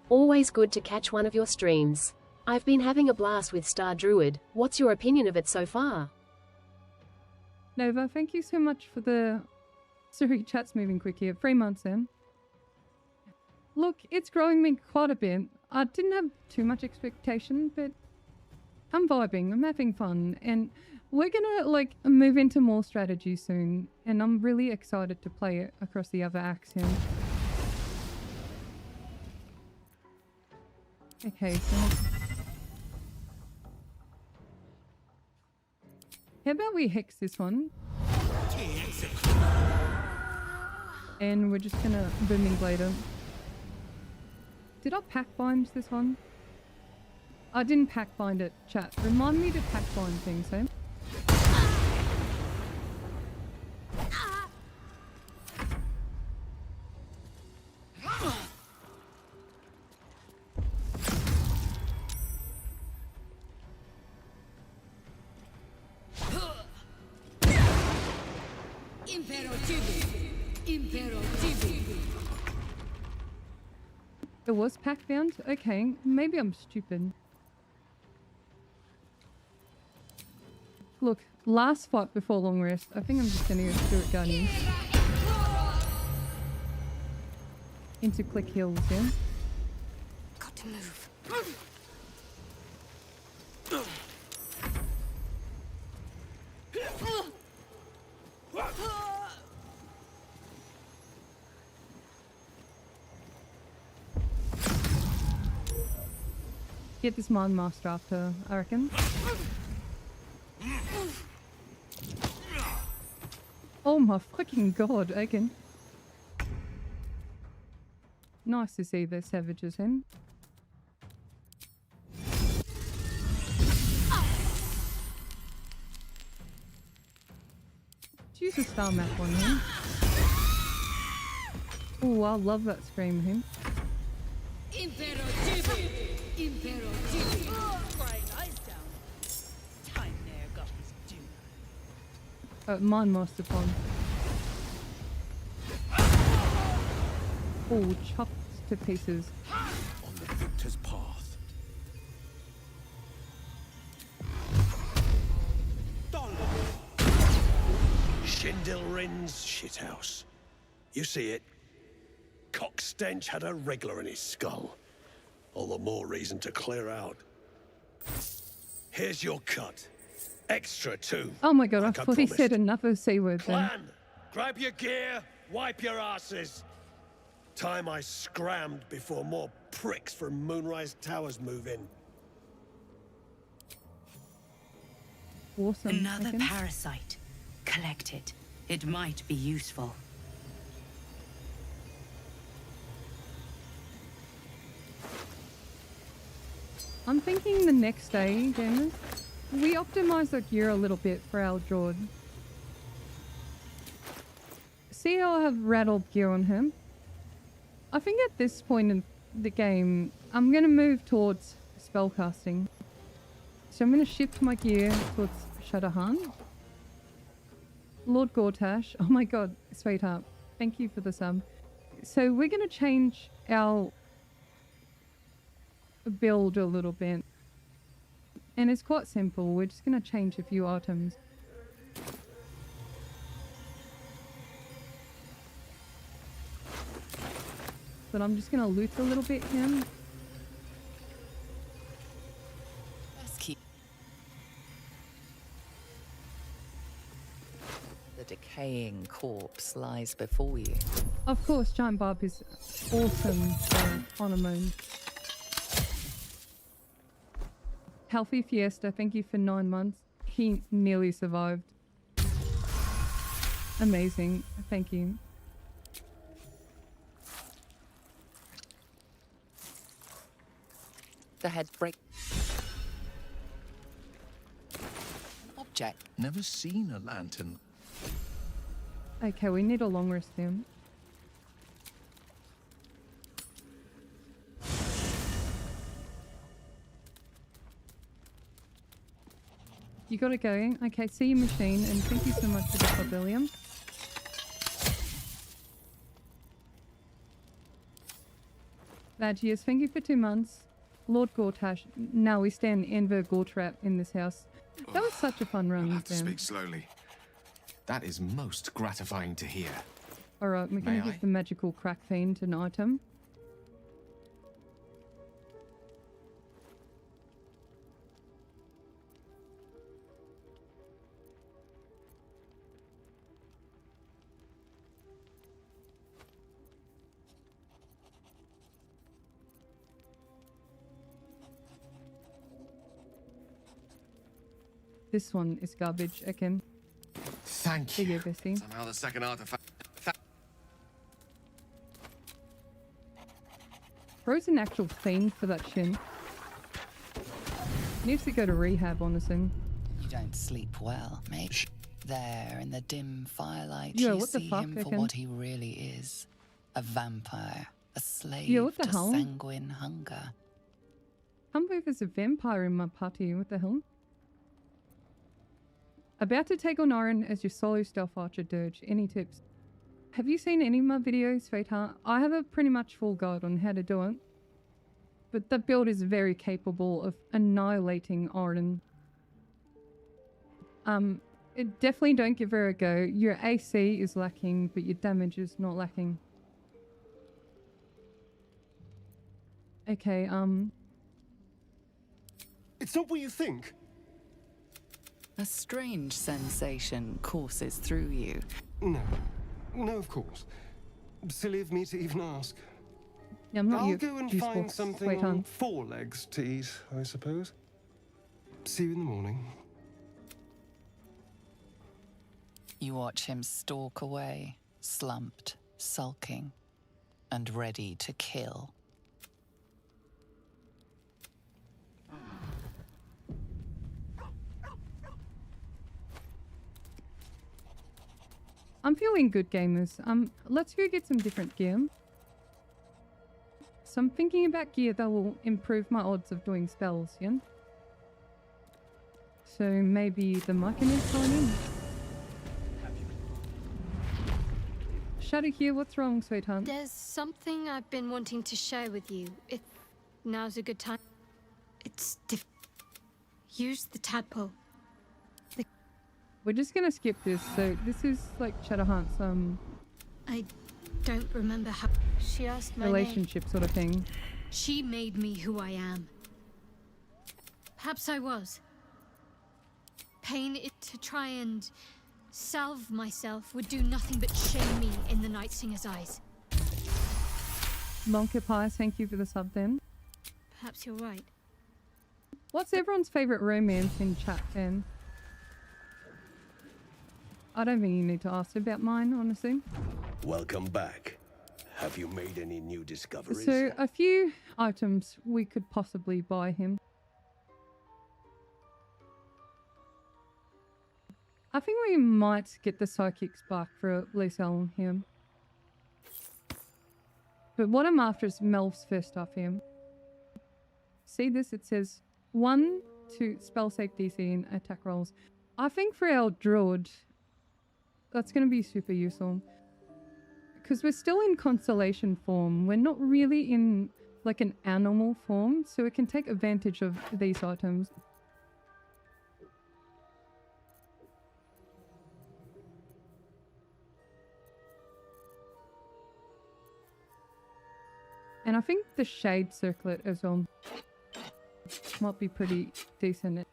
Always good to catch one of your streams. I've been having a blast with Star Druid. What's your opinion of it so far? Nova, thank you so much for the... Sorry, chat's moving quick here. 3 months in. Look, it's growing me quite a bit. I didn't have too much expectation, but I'm vibing, I'm having fun, and we're gonna like move into more strategy soon, and I'm really excited to play it across the other acts here. Okay, so how about we hex this one? And we're just gonna Booming Blade it. Did I pack bind this one? I didn't pack bind it, chat. Remind me to pack bind things, eh? It was pack bound? Okay, maybe I'm stupid. Look, last fight before long rest. I think I'm just gonna go Spirit Guardian. Into click heals, yeah? Got to move. Get this Mind Master after, I reckon. Oh my fucking god, Aiken. Nice to see the savages in. Let's use a star map on him. Oh, I love that scream him. Mind Master Pond. Oh, chopped to pieces. On the victor's path. Shindilrin's shithouse. You see it? Cockstench had a wriggler in his skull. All the more reason to clear out. Here's your cut. Extra too. Oh my god, like I thought he said another C word then. Plan! Grab your gear, wipe your asses. Time I scrammed before more pricks from Moonrise Towers move in. Awesome. Another parasite. Collect it. It might be useful. I'm thinking the next day, gamers, we optimize our gear a little bit for our Druid. See how I have rattled gear on him? I think at this point in the game, I'm going to move towards spellcasting. So I'm going to shift my gear towards Shadowhan. Lord Gortash, oh my god, sweetheart, thank you for the sub. So we're going to change our build a little bit. And it's quite simple, we're just going to change a few items. But I'm just going to loot a little bit here. The decaying corpse lies before you. Of course, Giant Barb is awesome on a moon. Healthy Fiesta, thank you for 9 months. He nearly survived. Amazing, thank you. The head break. Object. Never seen a lantern. Okay, we need a long rest then. You got it going. Okay, see you, machine, and thank you so much for the pavilion. Vagius, thank you for 2 months. Lord Gortash, now we stand Enver Gortrap in this house. That was such a fun run. You'll have to speak slowly. That is most gratifying to hear. Alright, we're gonna give the magical crack fiend an item. This one is garbage again. Thank you. Bessie. Somehow the second artifact. Bro's an actual fiend for that shin. Needs to go to rehab, honestly. You don't sleep well, mate. There in the dim firelight, Yo, you what the see fuck, him for what he really is. A vampire. A slave what the to hell? sanguine hunger. Can't believe there's a vampire in my party. What the hell? About to take on Oren as your solo stealth archer, Dirge. Any tips? Have you seen any of my videos, sweetheart? I have a pretty much full guide on how to do it. But the build is very capable of annihilating Oren. Definitely don't give her a go. Your AC is lacking, but your damage is not lacking. Okay, It's not what you think. A strange sensation courses through you. No. No, of course. Silly of me to even ask. Yeah, I'm not I'll go and juice find box. something Wait, on 4 legs to eat, I suppose. See you in the morning. You watch him stalk away, slumped, sulking, and ready to kill. I'm feeling good, gamers. Let's go get some different gear. So I'm thinking about gear that will improve my odds of doing spells, yeah? So maybe the Myconid Colony? Shadow here, what's wrong, sweetheart? There's something I've been wanting to share with you. If now's a good time. It's use the tadpole. We're just gonna skip this. So this is like Shadowheart's I don't remember how she asked my relationship name. sort of thing. She made me who I am. Perhaps I was. Pain it to try and salve myself would do nothing but shame me in the Night Singer's eyes. Monka Pie, thank you for the sub then. Perhaps you're right. What's everyone's favourite romance in chat then? I don't think you need to ask about mine, honestly. Welcome back. Have you made any new discoveries? So, a few items we could possibly buy him. I think we might get the Psychic Spark for Lysel him. But what I'm after is Melf's first stuff here. See this? It says 1 to spell save DC and attack rolls. I think for our Druid, that's going to be super useful. Because we're still in constellation form. We're not really in like an animal form. So we can take advantage of these items. And I think the Shade Circlet as well might be pretty decent.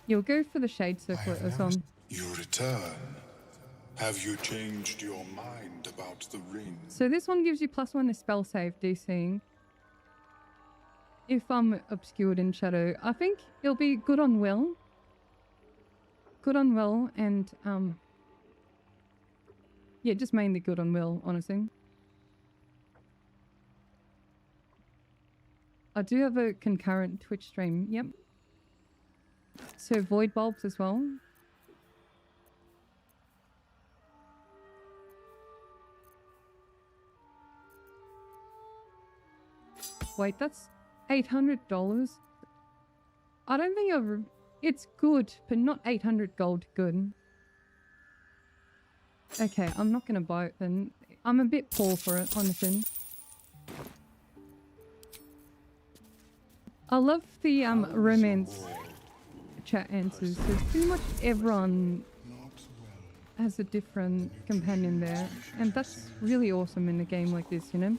You'll go for the Shade Circlet as well. You return. Have you changed your mind about the ring? So this one gives you +1 to spell save DC. if I'm obscured in shadow. I think it'll be good on will. Good on will and yeah, just mainly good on will, honestly. I do have a concurrent Twitch stream, yep. So void bulbs as well. Wait, that's $800. I don't think I've... It's good, but not 800 gold good. Okay, I'm not gonna buy it then. I'm a bit poor for it, honestly. I love the romance chat answers. So pretty much everyone has a different companion there. And that's really awesome in a game like this, you know?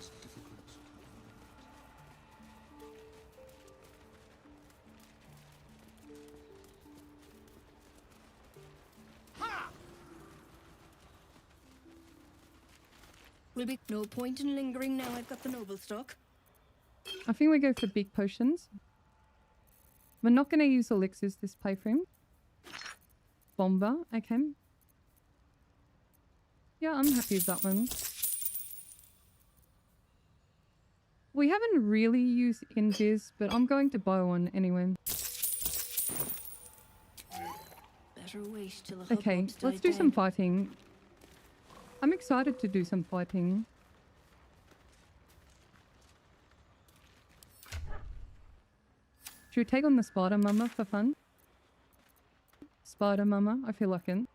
Will be no point in lingering now I've got the noble stock. I think we go for big potions. We're not going to use elixirs this playthrough. Bomber, okay. Yeah, I'm happy with that one. We haven't really used invis, but I'm going to buy one anyway. Better wait till the Okay, let's do some fighting. I'm excited to do some fighting. Should we take on the spider mama for fun? Spider mama, I feel like it.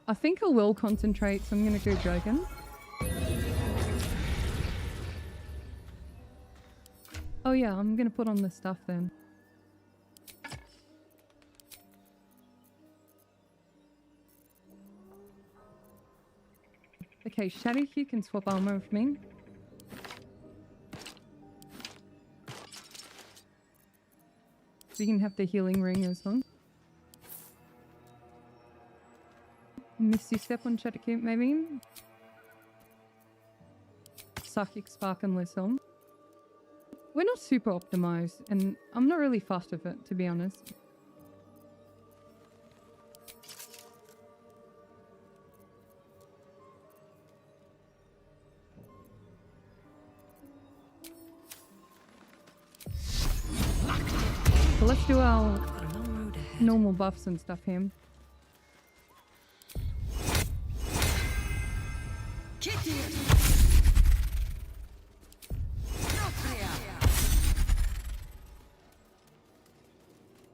I think I will concentrate, so I'm gonna go dragon. Oh yeah, I'm gonna put on the stuff then. Okay, Shadowhue can swap armor with me. So you can have the healing ring as well. Misty Step on Shadowhue, maybe? Psychic Spark and Lysel. We're not super optimized, and I'm not really fast with it, to be honest. So let's do our normal buffs and stuff here.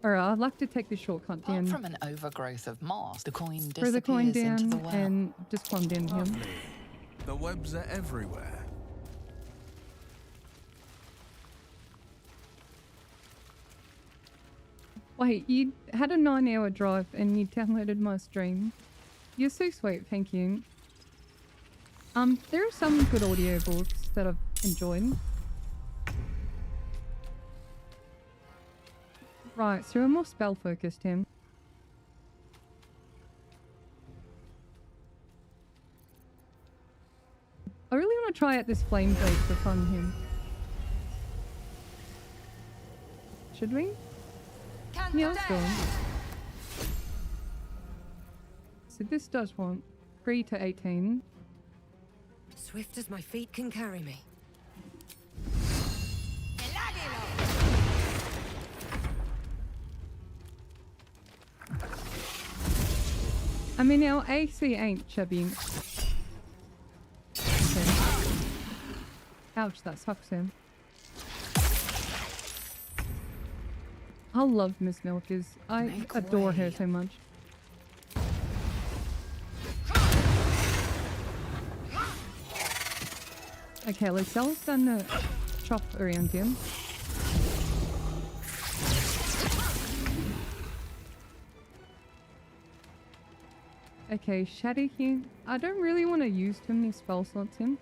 Alright, I'd like to take the shortcut down. Apart from an overgrowth of moss, the coin Throw the coin disappears into the down well. and just plumb down here. The webs are everywhere. Wait, you had a 9-hour drive and you downloaded my stream. You're so sweet, thank you. There are some good audiobooks that I've enjoyed. Right, so we're more spell focused here. I really want to try out this flame blade for fun here. Should we? Yeah, let's go. So this does want 3 to 18. Swift as my feet can carry me. I mean, our AC ain't chubby. Okay. Ouch, that sucks him. I love Miss Milkers. I adore her so much. Okay, let's done the chop around him. Okay, Shadowhue. I don't really want to use too many spell slots in.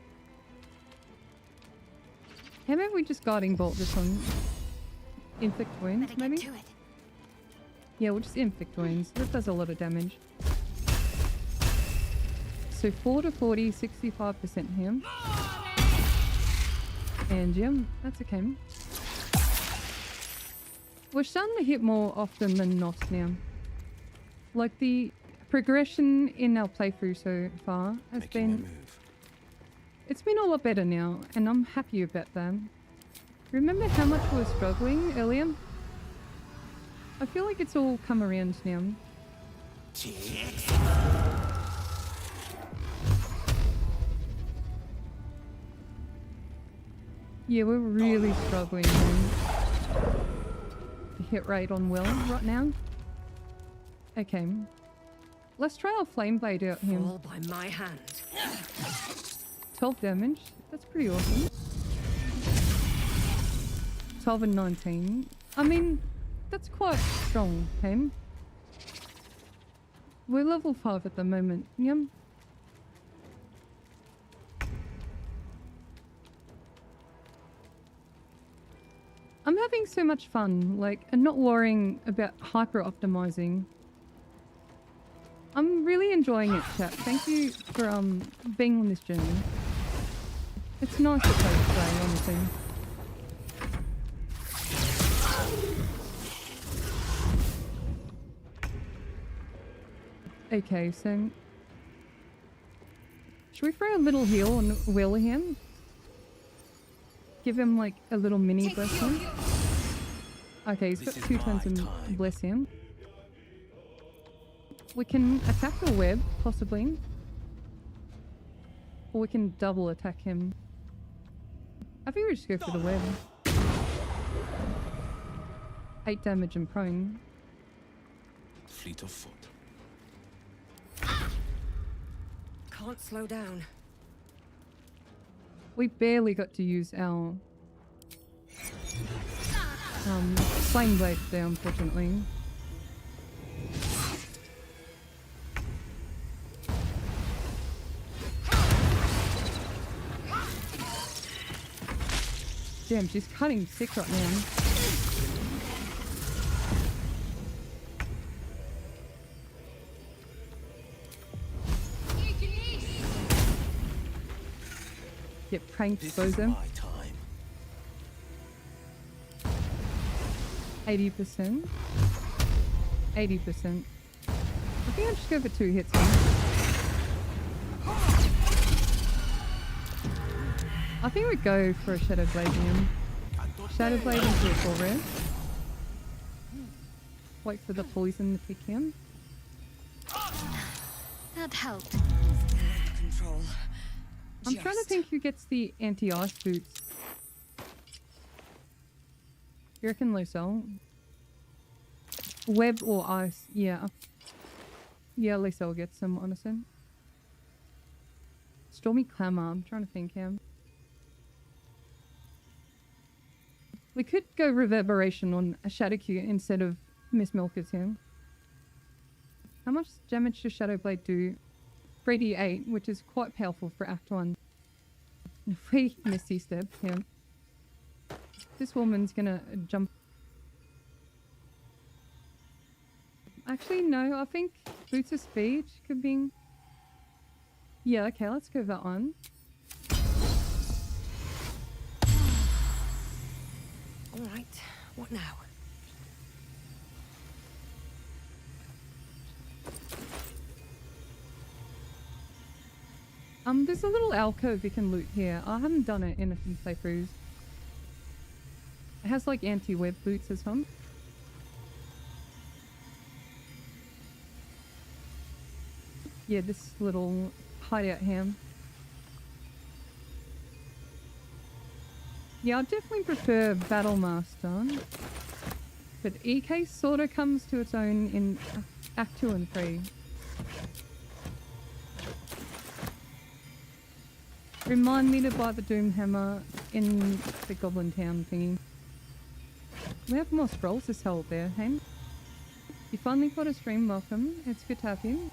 How about we just Guiding Bolt this one? Inflict wounds, maybe? Yeah, we'll just inflict wounds. That does a lot of damage. So 4 to 40, 65% here. And yeah, that's okay. We're starting to hit more often than not now. Like the progression in our playthrough so far has been... It's been a lot better now, and I'm happy about that. Remember how much we were struggling earlier? I feel like it's all come around now. Yeah, we're really struggling the hit rate on Will right now. Okay. Let's try our flame blade out here. Fall by my hand. 12 damage. That's pretty awesome. 12 and 19. I mean, that's quite strong, okay? We're level 5 at the moment. Yep. I'm having so much fun, like, and not worrying about hyper-optimizing. I'm really enjoying it, chat. Thank you for being on this journey. It's nice to play this way, honestly. Okay, so... should we throw a little heal on Will here? Give him like a little mini blessing. Okay, he's got 2 turns and bless him. We can attack the web, possibly. Or we can double attack him. I think we just go for the web. 8 damage and prone. Fleet of foot. Can't slow down. We barely got to use our flame blade there, unfortunately. Damn, she's cutting sick right now. Get pranked, Bozo. 80%. 80%. I think I'll just go for 2 hits here. I think we'd go for a Shadow Blade here. Shadow Blade into a full red. Wait for the poison to kick in. That helped. Control. I'm trying to think who gets the anti-ice boots. You reckon Lucille? Web or ice? Yeah. Yeah, Lucille gets some, honestly. Stormy Clamor. I'm trying to think here. We could go Reverberation on a Shadowcue instead of Miss Milkers here. How much damage does Shadow Blade do? 3d8, which is quite powerful for Act 1. If we Misty Step here. This woman's gonna jump. Actually, no, I think Boots of Speed could be... Yeah, okay, let's go that one. Alright, what now? There's a little alcove you can loot here. I haven't done it in a few playthroughs. It has like anti-web boots as well. Yeah, this little hideout here. Yeah, I definitely prefer Battle Master. But EK sort of comes to its own in Act 2 and 3. Remind me to buy the Doom Hammer in the Goblin Town thingy. We have more scrolls to sell there, hey? You finally got a stream, welcome. It's good to have you.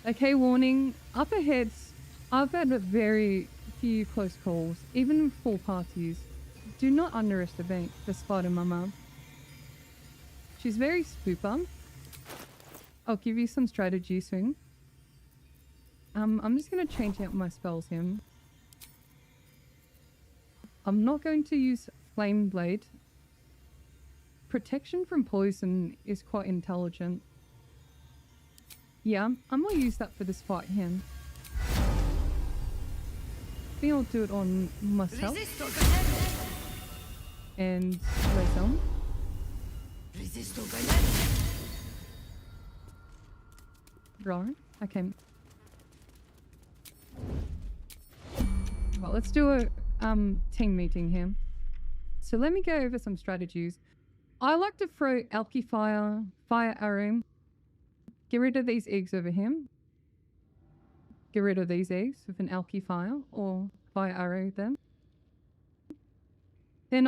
Okay, warning. Up ahead, I've had a very few close calls, even full parties. Do not underestimate the spider mama. She's very spooper. I'll give you some strategy soon. I'm just going to change out my spells here. I'm not going to use Flame Blade. Protection from poison is quite intelligent. Yeah, I'm going to use that for this fight here. I think I'll do it on myself. And myself. Right, okay. Well, let's do a team meeting here. So let me go over some strategies. I like to throw Alky Fire, Fire Arrow. Get rid of these eggs over here. Get rid of these eggs with an Alky Fire or Fire Arrow then. Then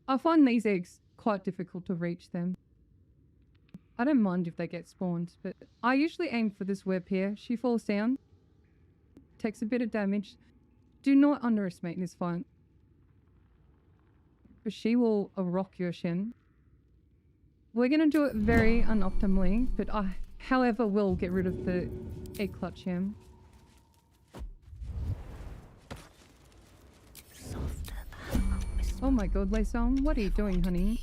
I find these eggs quite difficult to reach them. I don't mind if they get spawned, but I usually aim for this web here. She falls down. Takes a bit of damage. Do not underestimate this fight. But she will rock your shin. We're going to do it very unoptimally, but I, however, will get rid of the egg clutch here. Oh my god, Leison, what are you doing, honey?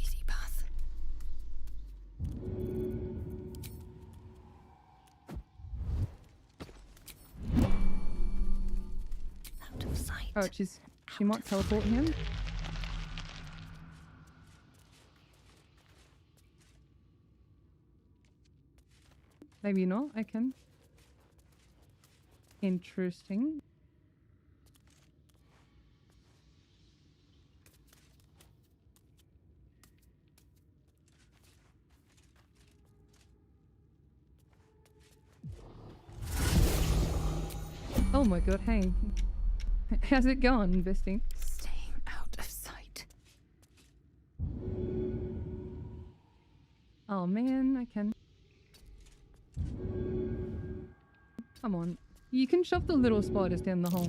Oh, she might teleport him. Maybe not, I can. Interesting. Oh my god, hey. How's it going, investing? Staying out of sight. Oh man, I can. Come on. You can shove the little spiders down the hole.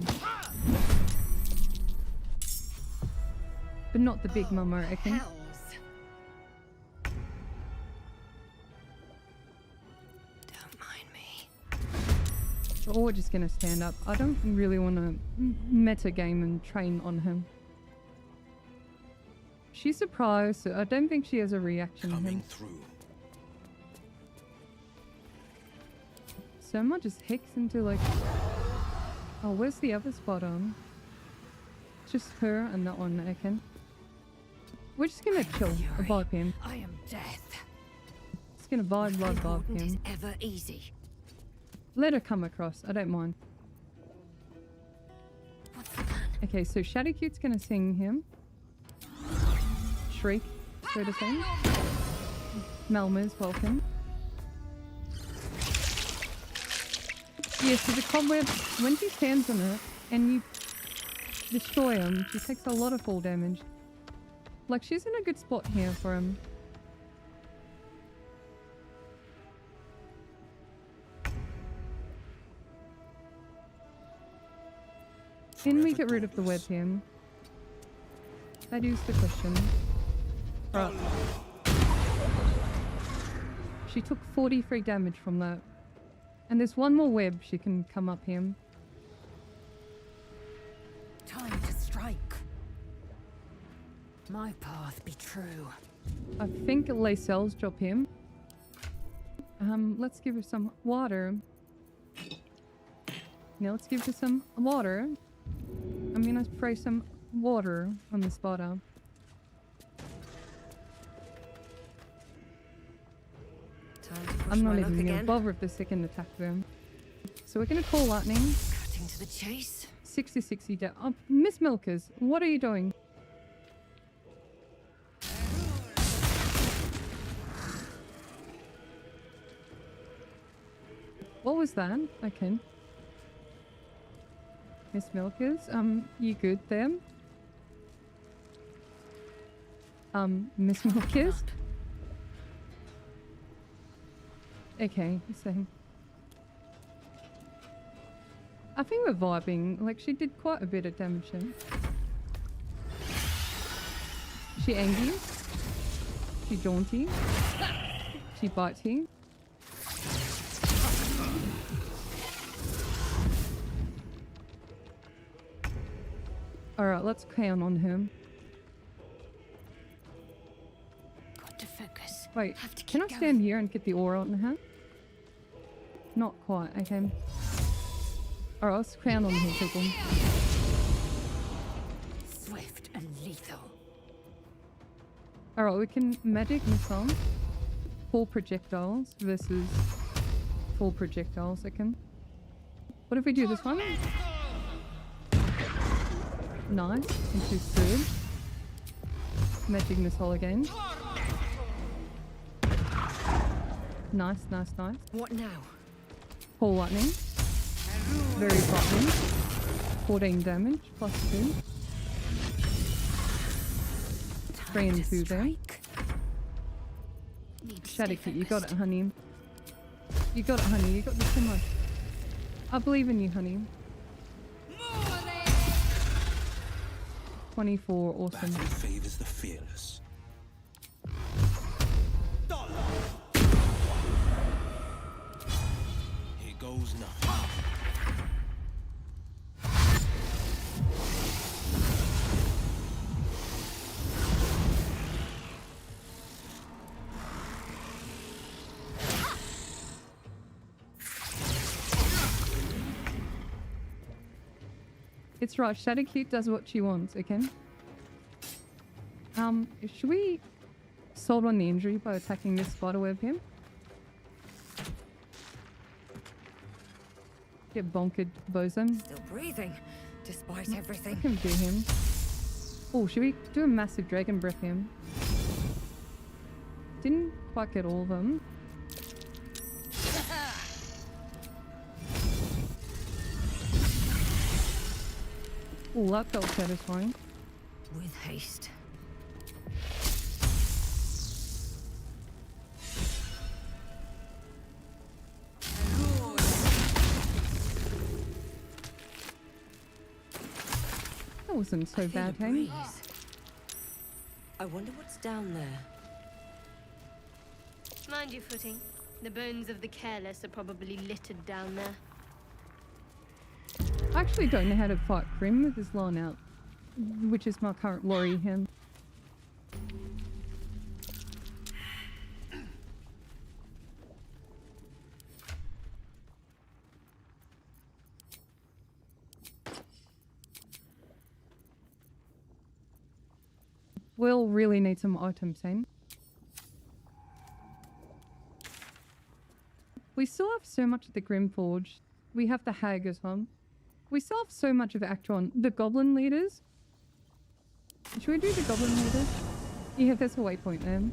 But not the big mama, I think. Or we're just gonna stand up. I don't really want to meta game and train on him. She's surprised, so I don't think she has a reaction to him. So I might just hex into like... Oh, where's the other spot on? Just her and that one, I can. We're just gonna chill, vibe him. I am death. Just gonna vibe him. Ever easy. Let her come across, I don't mind. Okay, so Shadowcute's gonna sing him. Shriek, so to sing. Malma's welcome. Yeah, so the cobweb, when she stands on it and you destroy him, she takes a lot of fall damage. Like, she's in a good spot here for him. Can we get rid of the web here? That is the question. Right. She took 43 damage from that. And there's one more web she can come up here. Time to strike. My path be true. I think Lacelle's job him. Let's give her some water. Yeah, let's give her some water. I'm gonna spray some water on the spotter. I'm not even gonna bother with the second attack room. So we're gonna call lightning. Cutting to the chase. 60 down. Oh, Miss Milkers, what are you doing? What was that? Okay. Miss Milkers, you good there? Miss Milkers? Okay, same. I think we're vibing. Like, she did quite a bit of damage in. She angry. She jaunty. She bitey. Alright, let's count on him. Got to focus. Wait, Have to can I keep stand going. here and get the aura on her? Not quite, okay. Alright, let's count on him, people. Swift and lethal. Alright, we can magic missile. Full projectiles versus full projectiles, okay. What if we do this one? Nice, into third. Magic missile again. Nice, nice, nice. What now? Full lightning. Very frightening. 14 damage, plus 2. 3 and 2 there. Shadowkit, you got it, honey. You got it, honey. You got this so much. I believe in you, honey. 24, awesome. Battle favors the fearless. Here goes nothing. It's right, Shadowkit does what she wants, okay? Should we solve on the injury by attacking this spiderweb here? Get bonkered, bosom. Still breathing, despite everything. I can do him. Oh, should we do a massive dragon breath him? Didn't quite get all of them. Oh, that felt satisfying. With haste. That wasn't so bad, hey? I wonder what's down there. Mind your footing. The bones of the careless are probably littered down there. I actually don't know how to fight Grim with his line out, which is my current lorry him. We'll really need some items, eh? We still have so much of the Grimforge. We have the Hag as well. We still have so much of Actron. The Goblin leaders. Should we do the Goblin leaders? Yeah, there's a waypoint there.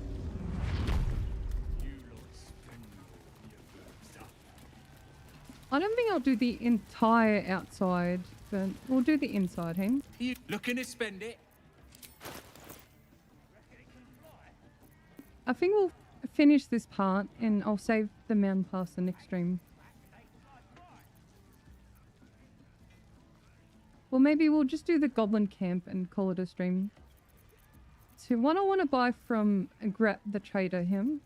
I don't think I'll do the entire outside, but we'll do the inside, hey? You looking to spend it? I think we'll finish this part and I'll save the mountain pass the next stream. Well, maybe we'll just do the Goblin camp and call it a stream. So what I want to buy from Grat the trader him.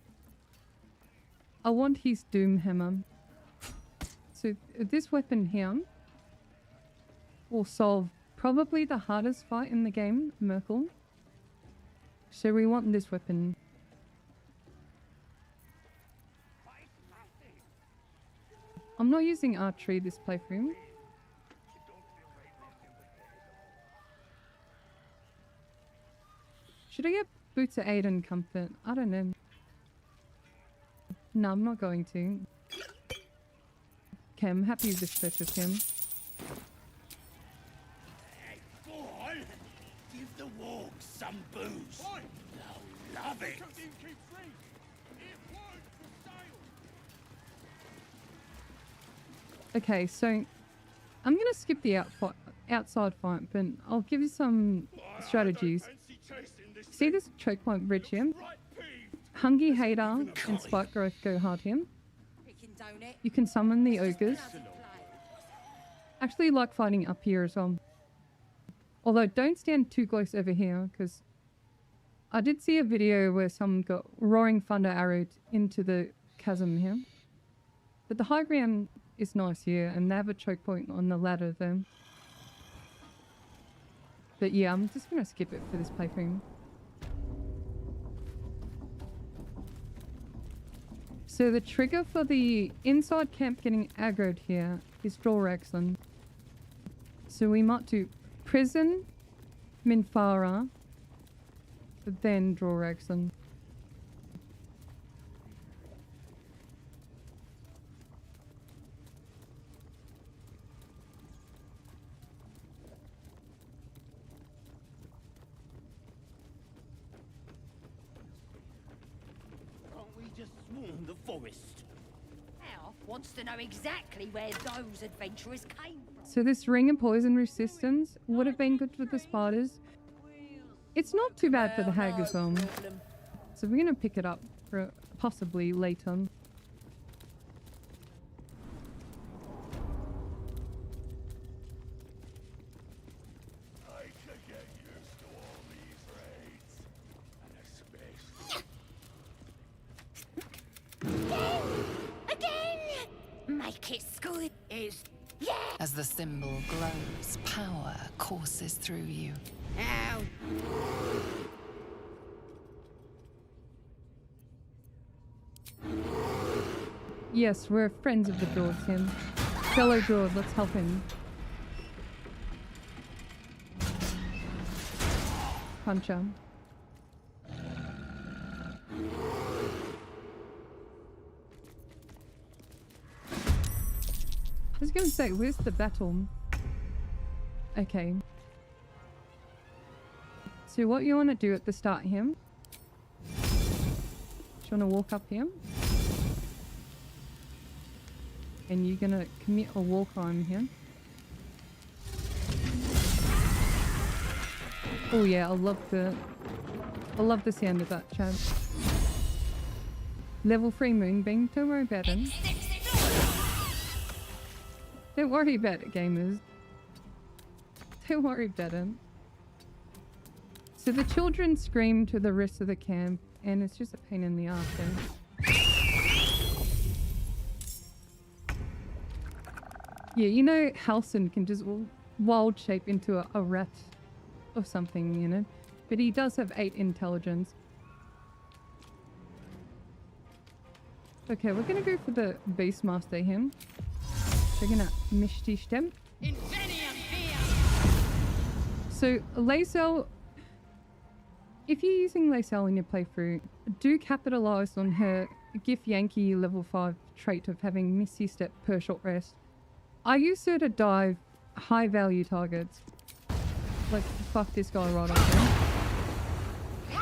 I want his Doom Hammer. So this weapon here will solve probably the hardest fight in the game, Merkel. So we want this weapon. I'm not using archery this playthrough. Should I get Boots of Aid and Comfort? I don't know. No, I'm not going to. Okay, I'm happy with this purchase him. Hey, boy! Give the warg some booze. They'll love it. Okay, so I'm gonna skip the outside fight, but I'll give you some strategies. See this choke point bridge here? Hungry Hater and Spike Growth go hard here. You can summon the ogres. Actually like fighting up here as well. Although don't stand too close over here, because I did see a video where someone got roaring thunder arrowed into the chasm here. But the high ground is nice here, and they have a choke point on the ladder there. But yeah, I'm just going to skip it for this playthrough. So the trigger for the inside camp getting aggroed here is Duergar. So we might do Prison, Minfara, then Duergar. The forest. Alf wants to know exactly where those adventurers came from. So this ring of poison resistance would have been good for the spiders. It's not too bad for the hag as well. So we're going to pick it up for possibly later. Make it good is As the symbol glows, power courses through you. Ow. Yes, we're friends of the Druids, him. Fellow Druid, let's help him. Puncher. I was gonna say, where's the battle? Okay. So what you want to do at the start here? Do you want to walk up here? And you're gonna commit a wall climb here. Oh yeah, I love the sound of that, Chad. Level 3 moonbeam, don't worry about it. Don't worry about it, gamers. Don't worry about it. So the children scream to the rest of the camp, and it's just a pain in the ass then. Yeah, you know Halson can just wild shape into a rat or something, you know? But he does have 8 intelligence. Okay, we're gonna go for the Beastmaster him. We're gonna Mishti Stem. So Lacel, if you're using Lacel in your playthrough, do capitalize on her Gif Yankee level 5 trait of having Misty Step per short rest. I use her to dive high value targets. Like, fuck this guy right off there.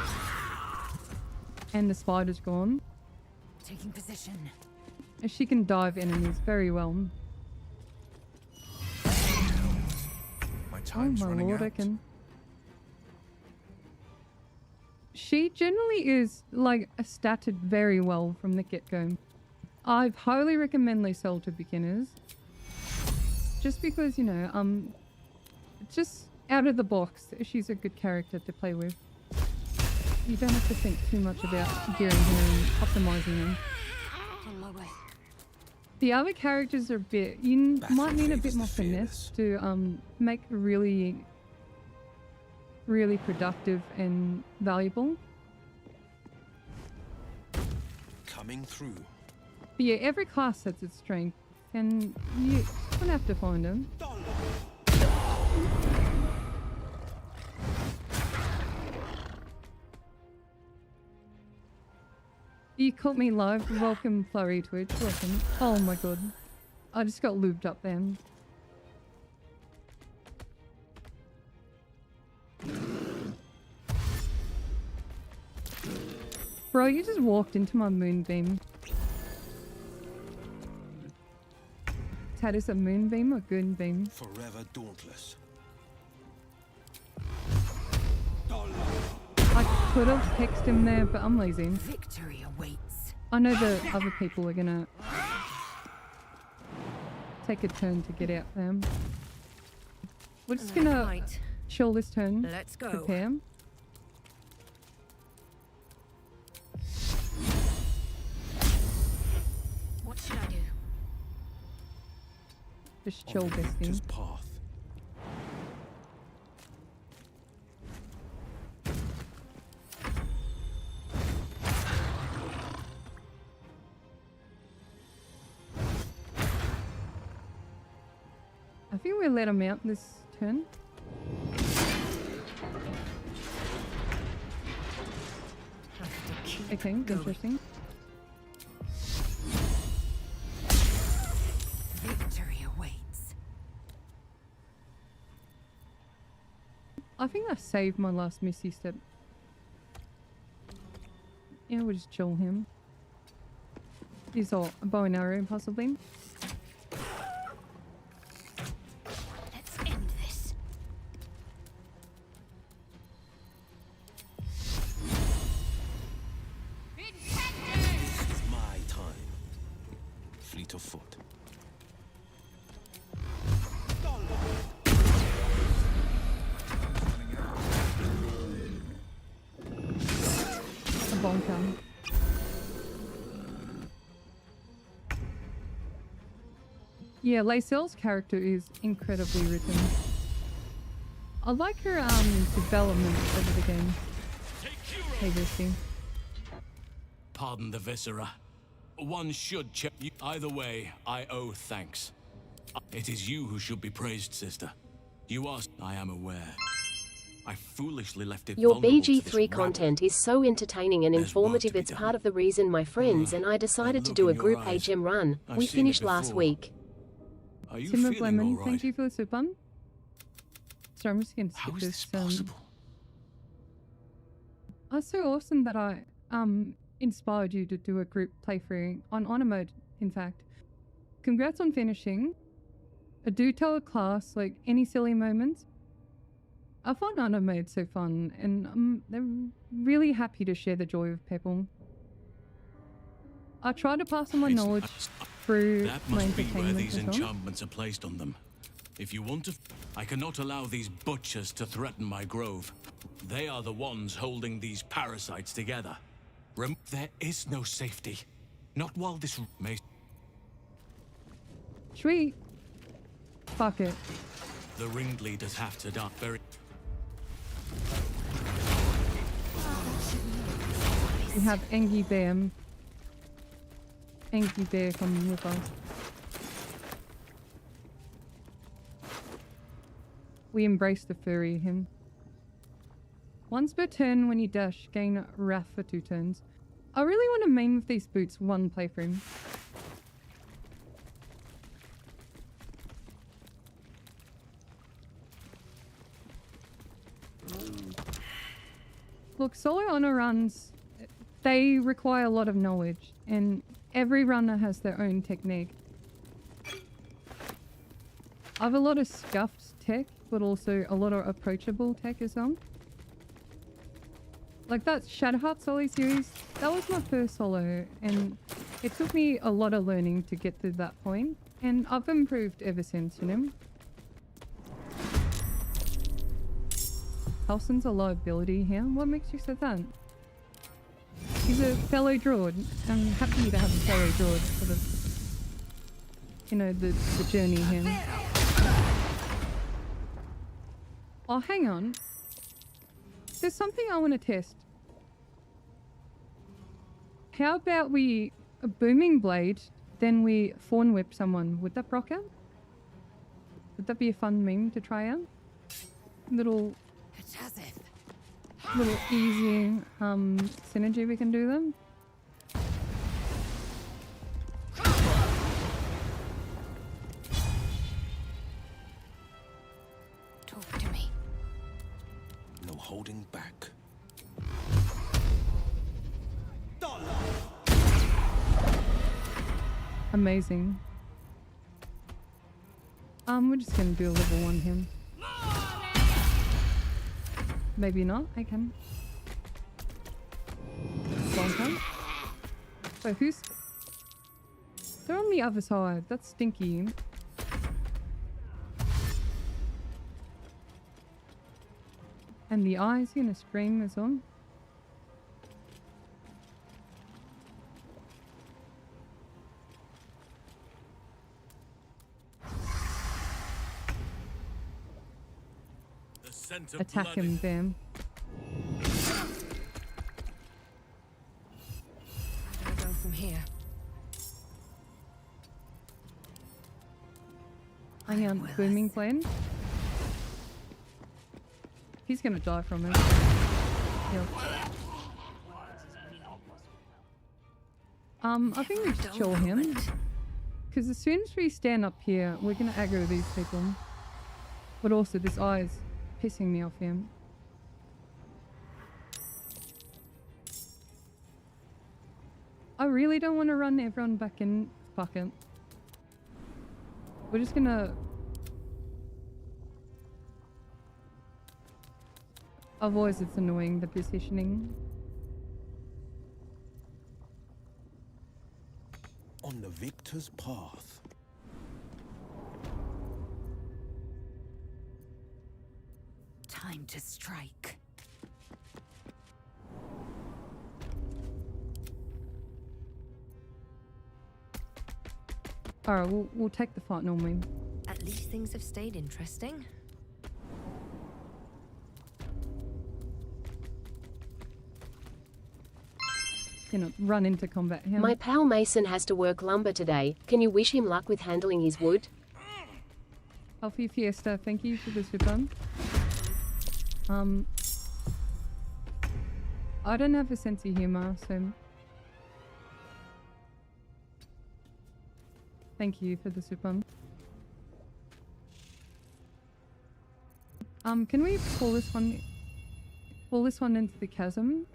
And the spider's gone. Taking position. She can dive enemies very well. Oh my lord, I can. She generally is like statted very well from the get-go. I highly recommend Lacel to beginners. Just because, you know, just out of the box, she's a good character to play with. You don't have to think too much about gearing her and optimizing them. The other characters are a bit... You might need a bit more finesse to make really productive and valuable. Coming through. But yeah, every class has its strength, and you don't have to find them. You caught me live. Welcome, Flurry Twitch. Welcome. Oh my god. I just got lubed up then. Bro, you just walked into my moonbeam. Tad, is a moonbeam or goonbeam? Forever dauntless. I could have texted him there, but I'm lazy. Victory awaits. I know the other people are gonna take a turn to get out there. We're just gonna Right. chill this turn. Let's go. Prepare. What should I do? Just chill this thing. Just path. I think we'll let him out this turn. Okay, interesting. Victory awaits. I think I saved my last missy step. Yeah, we'll just chill him. He's all a bow and arrow, possibly. Let's end this. This is my time. Fleet of foot. A bonker. Yeah, Lacell's character is incredibly written. I like her development over the game. Hey, Lucy. Pardon the viscera. One should check you. Either way, I owe thanks. It is you who should be praised, sister. You are. I am aware. I foolishly left it. Your vulnerable to this BG3 rabble. content is so entertaining and informative. It's part of the reason my friends and I decided to do a group HM run. We finished last week. Are you Tim of feeling Lemon, all thank right? you for the super. Sorry, I'm just gonna skip How is this. this possible? Oh, so awesome that I inspired you to do a group playthrough on honor mode. In fact, congrats on finishing. Do tell a class like any silly moments. I find honor mode so fun, and they're really happy to share the joy with people. I try to pass on my knowledge through That my must be where entertainment these as well. enchantments are placed on them. If you want to, I cannot allow these butchers to threaten my grove. They are the ones holding these parasites together. There is no safety. Not while this may. Sweet. Fuck it. The ringleaders have to die. Very. We have Engie Bear. Engie Bear coming with us. We embrace the furry him. Once per turn when you dash, gain Wrath for 2 turns. I really want to main with these boots one playthrough. Look, solo honor runs, they require a lot of knowledge, and every runner has their own technique. I have a lot of scuffed tech, but also a lot of approachable tech as well. Like that Shadowheart solo series, that was my first solo, and it took me a lot of learning to get to that point, and I've improved ever since, you know? Halson's a low ability here. What makes you say that? He's a fellow Druid. I'm happy to have a fellow Druid for the, you know, the journey here. Oh, hang on. There's something I want to test. How about we a booming blade, then we fawn whip someone? Would that proc out? Would that be a fun meme to try out? Little easy synergy we can do them. Talk to me. No holding back. Amazing. We're just gonna do a level 1 him. Maybe not, I can. Bonker. So who's... They're on the other side, that's stinky. And the eye's gonna scream as well. Attack him, bam. Where do I go from here? Hang on, booming plane. He's gonna die from it. Yep. I think we should chill him. Because as soon as we stand up here, we're gonna aggro these people. But also, this eye is pissing me off him. I really don't want to run everyone back in. Fuck it. We're just gonna... Otherwise it's annoying, the positioning. On the victor's path. Time to strike. Alright, we'll take the fight normally. At least things have stayed interesting. Cannot run into combat here. My pal Mason has to work lumber today. Can you wish him luck with handling his wood? Alfie Fiesta, thank you for the super. I don't have a sense of humor, so thank you for the super. Can we pull this one into the chasm?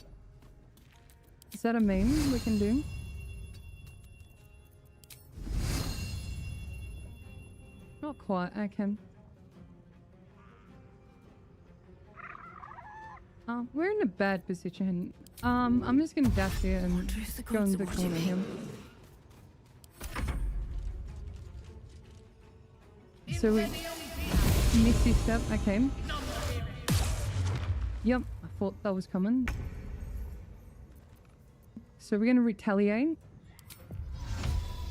Is that a meme we can do? Not quite, I can. We're in a bad position. I'm just gonna dash here and go in the corner here. So we misty step, okay. Yep, I thought that was coming. So we're gonna retaliate.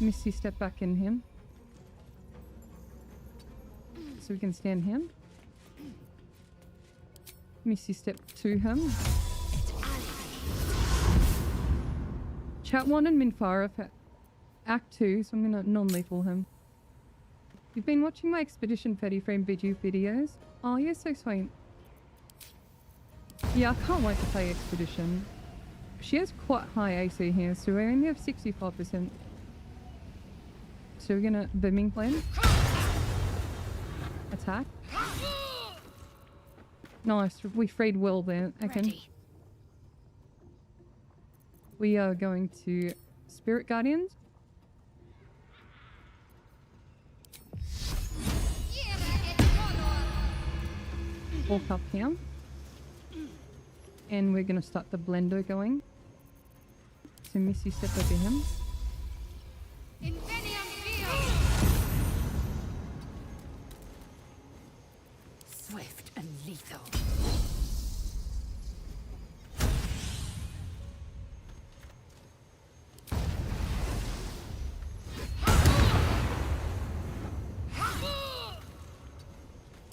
Misty step back in him. So we can stand him. Misty step to him. Chat 1 and Minfara for Act 2, so I'm gonna non-lethal him. You've been watching my Expedition 30 frame BG videos? Oh, you're so sweet. Yeah, I can't wait to play Expedition. She has quite high AC here, so we only have 65%. So we're gonna booming plane. Attack. Nice, we freed Will there. Okay. Ready. We are going to Spirit Guardians. Walk up here. And we're gonna start the blender going. So Missy step over him. Swift and lethal.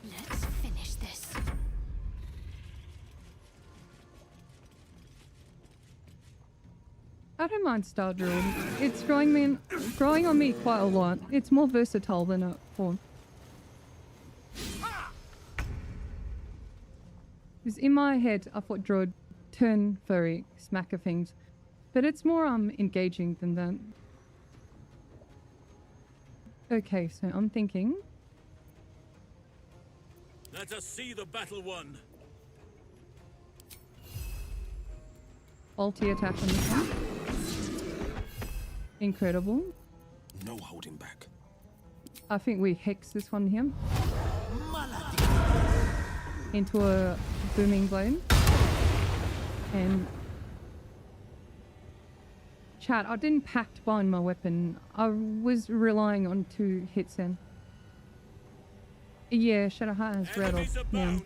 Let's finish this. I don't mind Star Druid. It's growing on me quite a lot. It's more versatile than a form. Because in my head, I thought Druid turn furry, smacker things. But it's more engaging than that. Okay, so I'm thinking. Let us see the battle won. Ulti attack on this one. Incredible. No holding back. I think we hex this one here. Into a booming blade. And chat, I didn't pact bind my weapon. I was relying on 2 hits in. Yeah, Shadowheart has rattled. Yeah.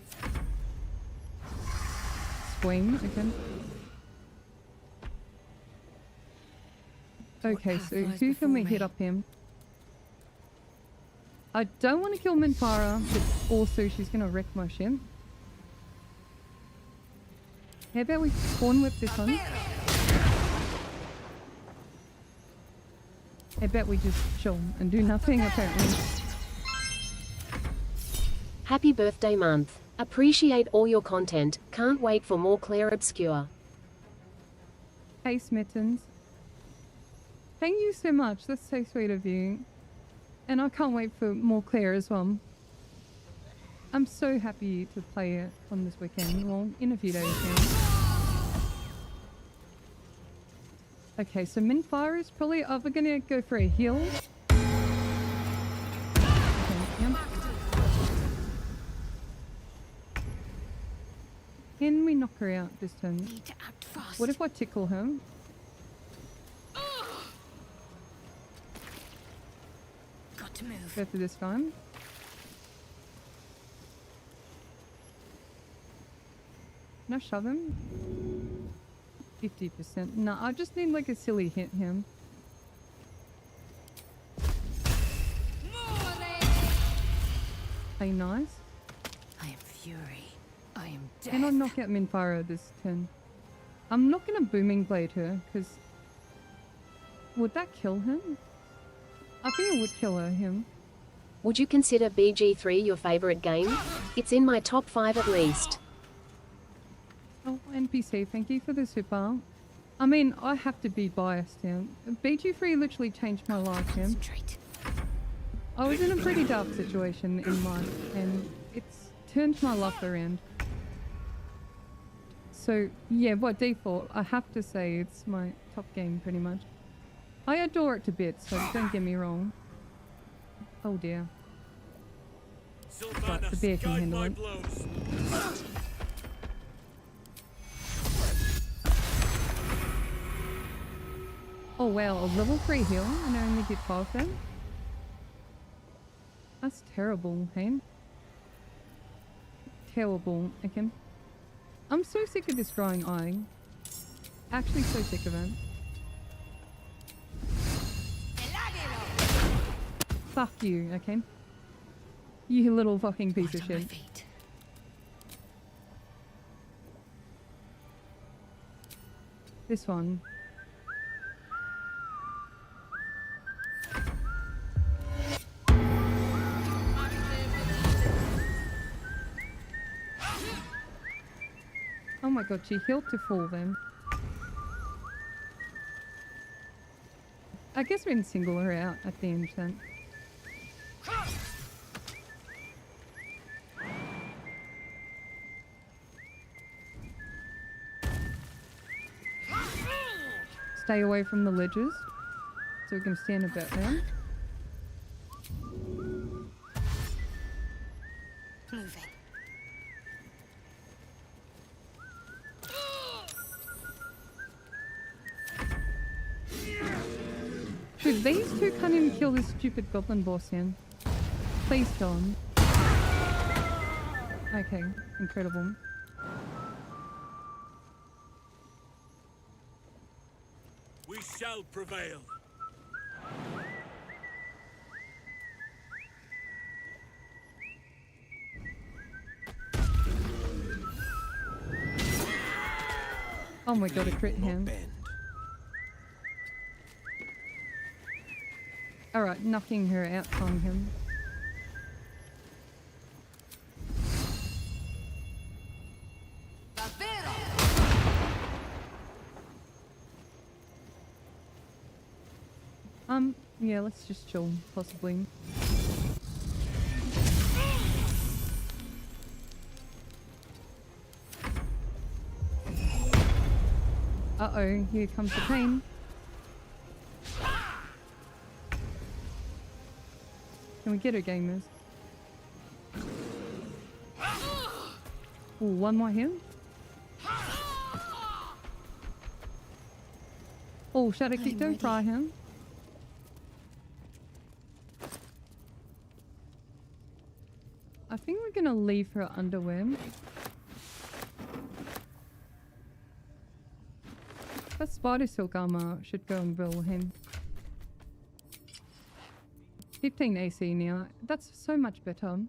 queen again. Okay, so who can we hit up him? I don't want to kill Minfara, but also she's gonna wreck my ship. How about we spawn whip this one? I bet we just chill and do nothing apparently. Happy birthday month. Appreciate all your content. Can't wait for more Claire Obscure. Hey Smittens. Thank you so much. That's so sweet of you. And I can't wait for more Claire as well. I'm so happy to play it on this weekend. Well, in a few days now. Okay, so Minfire is probably... Oh, we're gonna go for a heal. Okay, yeah. Can we knock her out this turn? Need to act fast. What if I tickle her? Got to move. Go for this time. Can I shove him? 50%. No, I just need like a silly hit him. Hey, nice. I am fury. I am death. Can I knock out Minfire this turn? I'm not gonna Booming Blade her, because... Would that kill him? I think it would kill him. Would you consider BG3 your favorite game? It's in my top 5 at least. Oh, NPC, thank you for the super. I mean, I have to be biased here. BG3 literally changed my life here. I was in a pretty dark situation in life, and it's turned my life around. So, yeah, by default, I have to say it's my top game, pretty much. I adore it to bits, so don't get me wrong. Oh dear. Right, the bear can handle it. Oh wow, a level 3 heal and I only get 5 then? That's terrible, hey? Terrible, okay. I'm so sick of this drawing eye. Actually so sick of it. Fuck you, okay? You little fucking piece of shit. This one. Oh my god, she healed to fall then. I guess we can single her out at the end then. Stay away from the ledges, so we can stand about there. Moving. Dude, these two can't even kill this stupid goblin boss in. Please kill him. Okay, incredible. We shall prevail. Oh my god, a crit him. Alright, knocking her out on him. Yeah, let's just chill, possibly. Uh-oh, here comes the pain. Can we get her, gamers? Ooh, one more here. Oh, Shadow Kick, don't fry him. I think we're gonna leave her underwear. That spider silk armor should go and bill him. 15 AC now. That's so much better.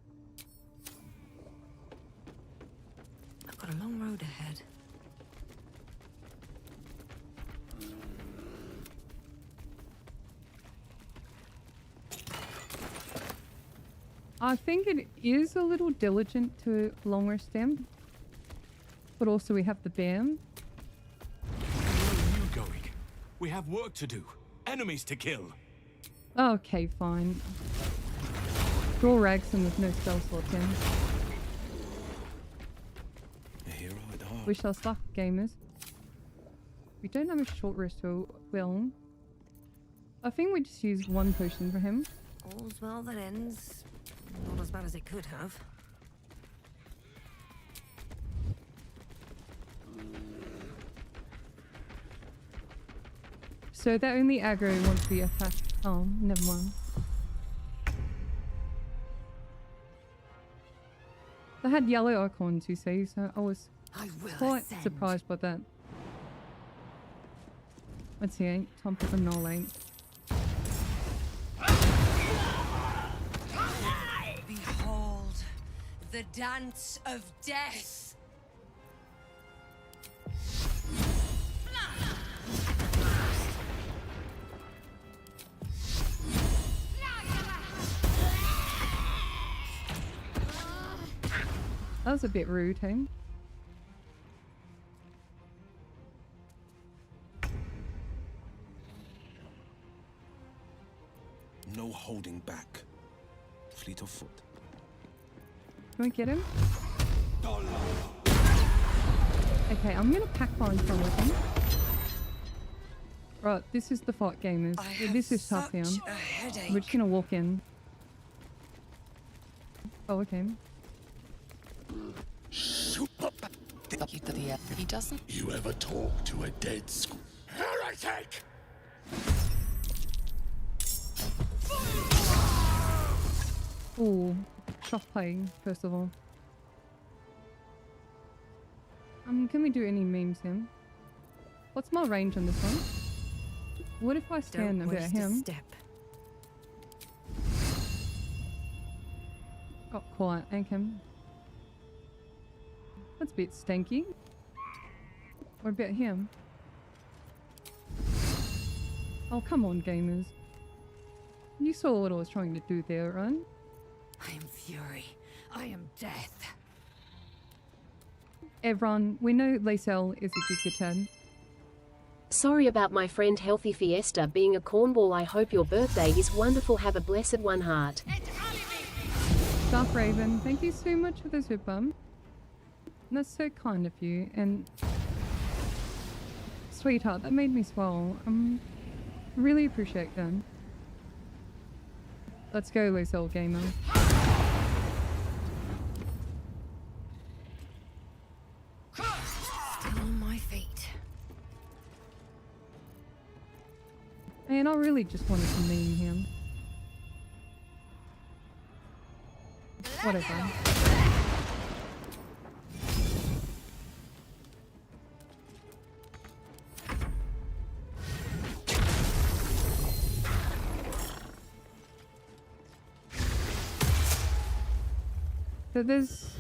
I've got a long road ahead. I think it is a little diligent to long rest them. But also we have the BAM. Where are you going? We have work to do. Enemies to kill. Okay, fine. Draw Ragson with no spell slot in. We shall suck, gamers. We don't have a short rest, so well. I think we just use one potion for him. All's well that ends. Not as bad as it could have. So that only aggro once we attack. Oh, never mind. They had yellow icons, you see, so I was quite surprised by that. Let's see, ain't time to annihilate. Behold, the dance of death. That was a bit rude, hey? No holding back. Fleet of foot. Can we get him? Okay, I'm gonna pack mine from with him. Right, this is the fight, gamers. This is tough here. We're just gonna walk in. Oh, okay. He doesn't. You ever talk to a dead heretic? Ooh, shock playing, first of all. Can we do any memes here? What's my range on this one? What if I stand about him? Got quiet, okay. That's a bit stanky. What about him? Oh, come on, gamers. You saw what I was trying to do there, right? I am fury. I am death. Everyone, we know Lacelle is a good guitar. Sorry about my friend Healthy Fiesta being a cornball. I hope your birthday is wonderful. Have a blessed one, heart. Dark Raven, thank you so much for the super. That's so kind of you, and sweetheart, that made me swell. Really appreciate that. Let's go, Lacelle Gamer. Still on my feet. Man, I really just wanted to meme him. Whatever. So there's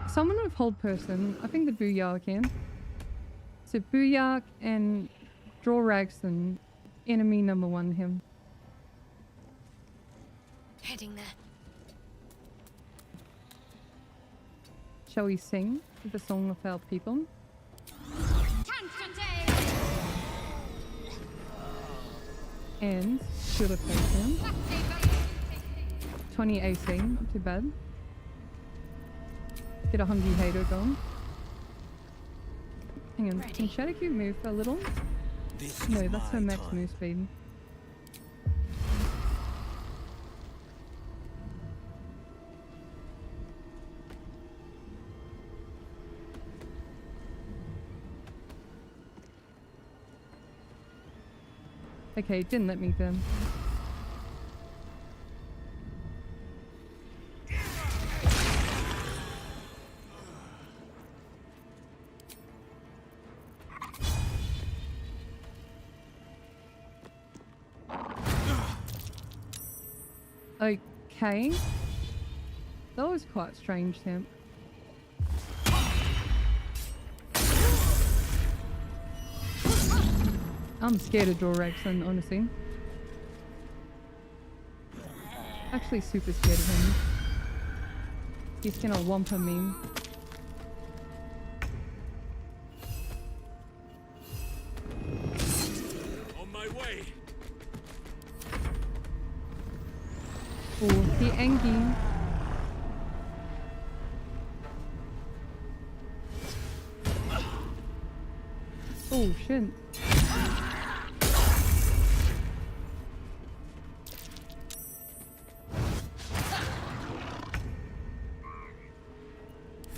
someone with hold person. I think the Booyark can. So Booyark and Draw Ragson, enemy number 1 him. Heading there. Shall we sing the song of our people? And should have faced him. 20 AC, not too bad. Get a hungry hater going. Hang on, can Shadowcube move a little? No, that's her max move speed. Okay, it didn't let me then. Okay. That was quite strange, Sam. I'm scared of Dorexon, honestly. Actually super scared of him. He's gonna whomper me. On my way. Oh, the Angie. Oh shit.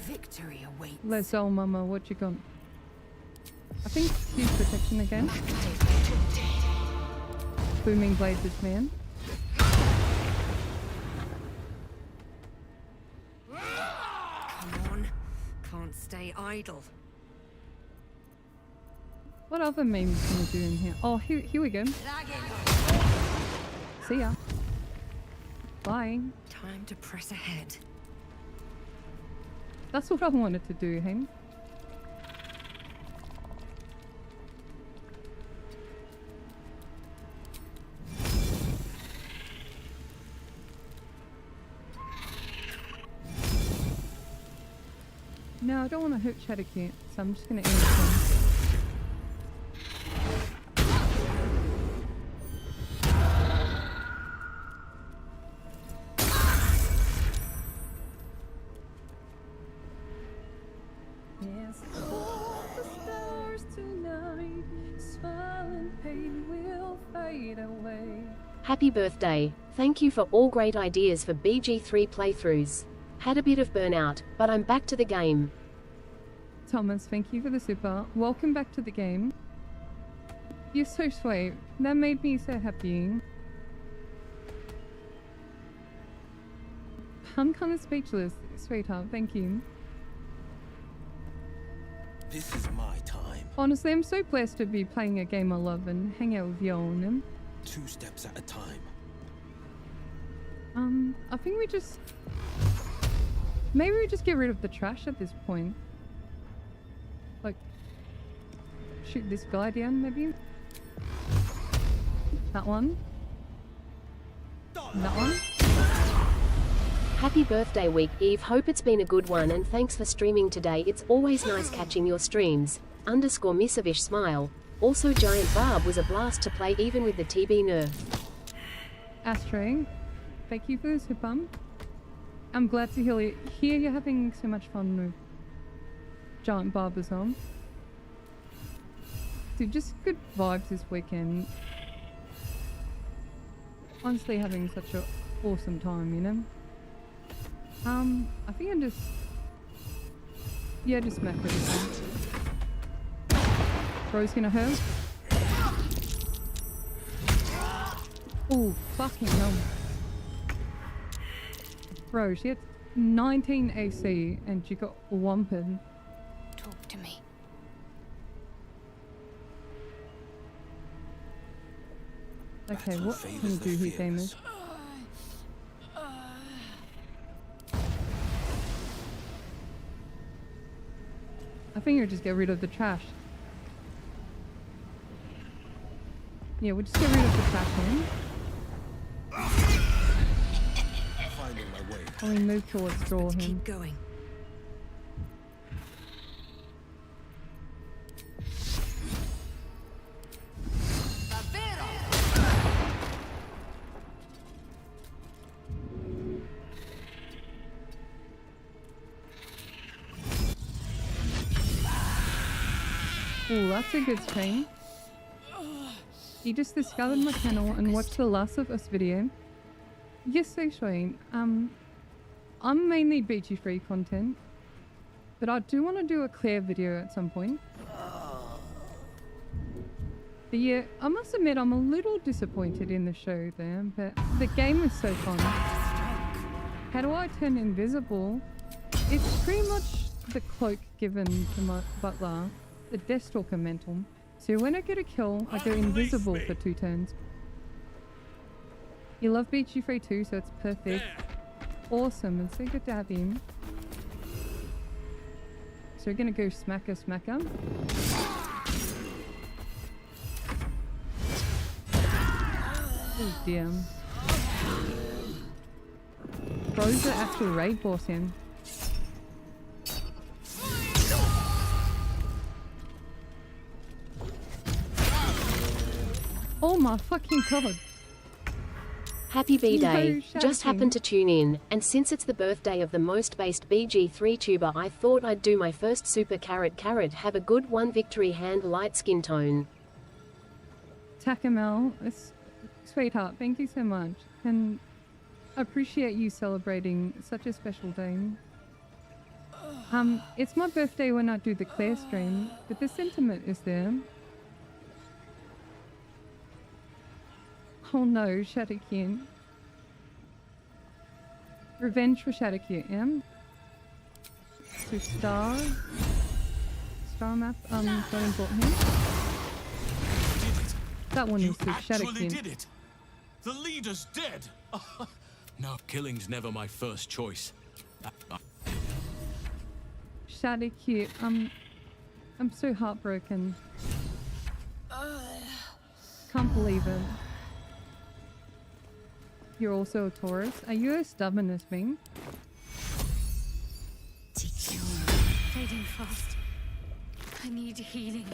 Victory awaits. Let's go, mama. What you got? I think huge protection again. Booming blade this man. Come on. Can't stay idle. What other memes can we do in here? Oh, here we go. See ya. Bye. Time to press ahead. That's what I wanted to do, hey? No, I don't want to hurt Shadowcat, so I'm just going to end this one. Happy birthday. Thank you for all great ideas for BG3 playthroughs. Had a bit of burnout, but I'm back to the game. Thomas, thank you for the super. Welcome back to the game. You're so sweet. That made me so happy. I'm kind of speechless, sweetheart. Thank you. This is my time. Honestly, I'm so blessed to be playing a game I love and hang out with y'all on them. 2 steps at a time. I think we just... Maybe we just get rid of the trash at this point. Like, shoot this guy down, maybe? That one. That one. Happy birthday week, Eve. Hope it's been a good one and thanks for streaming today. It's always nice catching your streams. _Misovish smile. Also, Giant Barb was a blast to play even with the TB nerf. Astray, thank you for this hip bump. I'm glad to hear you're having so much fun with Giant Barb as well. Dude, just good vibes this weekend. Honestly, having such an awesome time, you know? I think I'm just... Yeah, just smack everything. Bro's gonna hurt. Oh, fucking hell. Bro, she had 19 AC and she got whumped. Talk to me. Okay, what can we do here, gamers? I think you'll just get rid of the trash. Yeah, we'll just get rid of the trash then. Finding my way. And we move towards draw him. Keep going. Ooh, that's a good stream. You just discovered my channel and watched the Last of Us video. Yes, so sweet. I'm mainly BG3 content, but I do want to do a Claire video at some point. But yeah, I must admit I'm a little disappointed in the show there, but the game is so fun. How do I turn invisible? It's pretty much the cloak given to my butler, the Deathstalker mental. So when I get a kill, I go invisible for 2 turns. You love BG3 too, so it's perfect. Awesome, it's so good to have him. So we're gonna go smacker. Oh dear. Bro's the actual raid boss in. Oh my fucking god. Happy B-Day. No Just happened to tune in, and since it's the birthday of the most based BG3 tuber, I thought I'd do my first super carrot. Have a good one, victory hand, light skin tone. Takamel, sweetheart, thank you so much. And I appreciate you celebrating such a special day. It's my birthday when I do the Claire stream, but the sentiment is there. Oh no, Shadowkin. Revenge for Shadowkin, yeah? So star map, got important here. That one is the actually Shadowkin. did it. The leader's dead. No, killing's never my first choice. Shadowkin, I'm so heartbroken. Can't believe it. You're also a Taurus. Are you as stubborn as me? Fading fast. I need healing.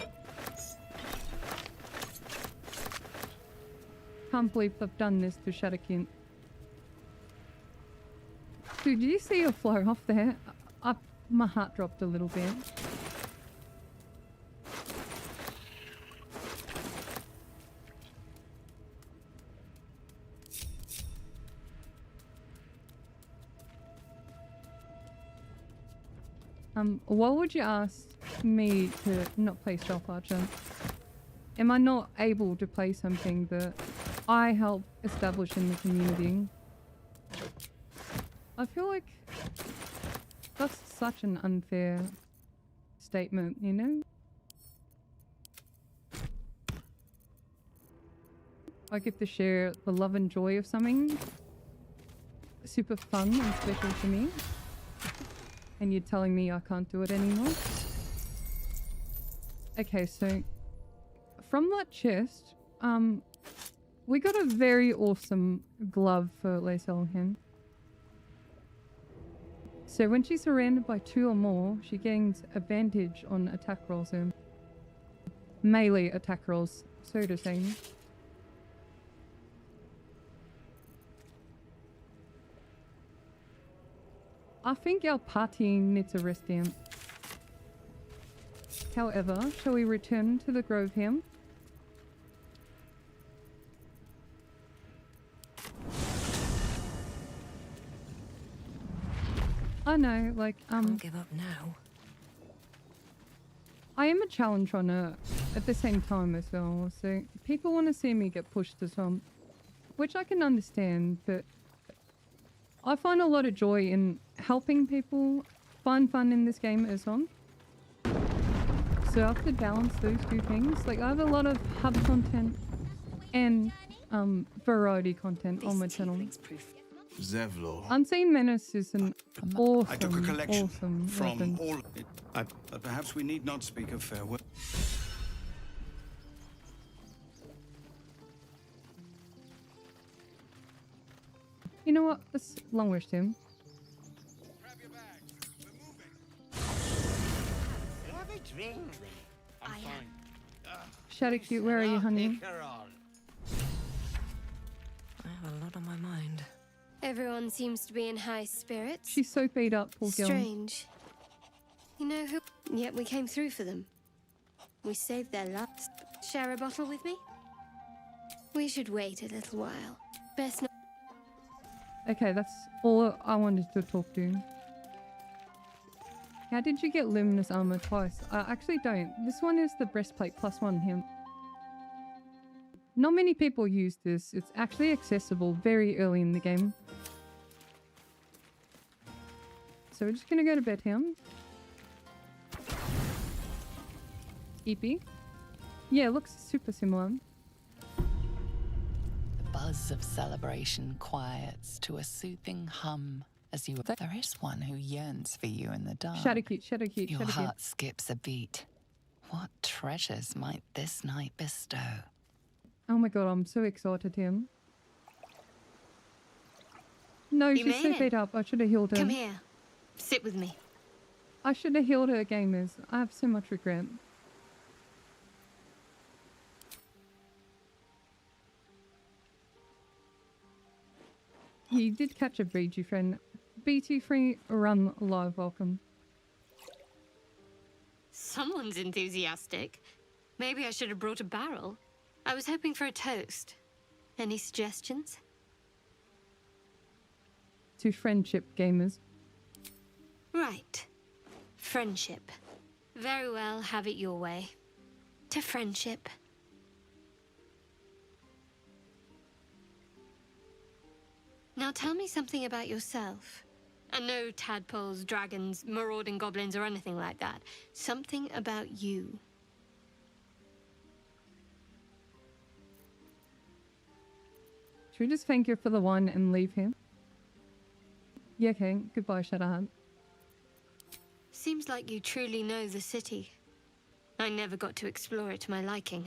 Can't believe I've done this to Shadowkin. Dude, did you see your flow off there? My heart dropped a little bit. What would you ask me to not play Stealth Archer? Am I not able to play something that I help establish in the community? I feel like that's such an unfair statement, you know? I get to share the love and joy of something super fun and special to me. And you're telling me I can't do it anymore? Okay, so from that chest, we got a very awesome glove for Lae'zel. So when she's surrounded by 2 or more, she gains advantage on attack rolls and melee attack rolls, so to say. I think our party needs a rest down. However, shall we return to the grove here? I know, like, Can't give up now. I am a challenge runner at the same time as well, so people want to see me get pushed as well, which I can understand, but I find a lot of joy in helping people find fun in this game as well. So I have to balance those 2 things. Like, I have a lot of hub content and variety content on my channel. Zevlor. Unseen Menace is an awesome, I took a collection awesome from weapon. all. Perhaps we need not speak of farewell. You know what? Let's long wish him. Have a drink. I'm fine. Shadowcute, where are you, honey? I have a lot on my mind. Everyone seems to be in high spirits. She's so beat up, poor girl. Strange. You know who? Yet we came through for them. We saved their lives. Share a bottle with me? We should wait a little while. Best not. Okay, that's all I wanted to talk to. How did you get luminous armor twice? I actually don't. This one is the breastplate +1 here. Not many people use this. It's actually accessible very early in the game. So we're just gonna go to bed here. EP. Yeah, it looks super similar. The buzz of celebration quiets to a soothing hum as you... There is one who yearns for you in the dark. Shadowcute, Your heart skips a beat. What treasures might this night bestow? Oh my god, I'm so excited, Tim. No, You she's so made it. beat up. I should have healed her. Come here. Sit with me. I should have healed her, gamers. I have so much regret. You did catch a BG friend. BG3 run live, welcome. Someone's enthusiastic. Maybe I should have brought a barrel. I was hoping for a toast. Any suggestions? To friendship, gamers. Right. Friendship. Very well, have it your way. To friendship. Now tell me something about yourself. And no tadpoles, dragons, marauding goblins, or anything like that. Something about you. Should we just thank you for the one and leave him? Yeah, okay. Goodbye, Shadowhunt. Seems like you truly know the city. I never got to explore it to my liking.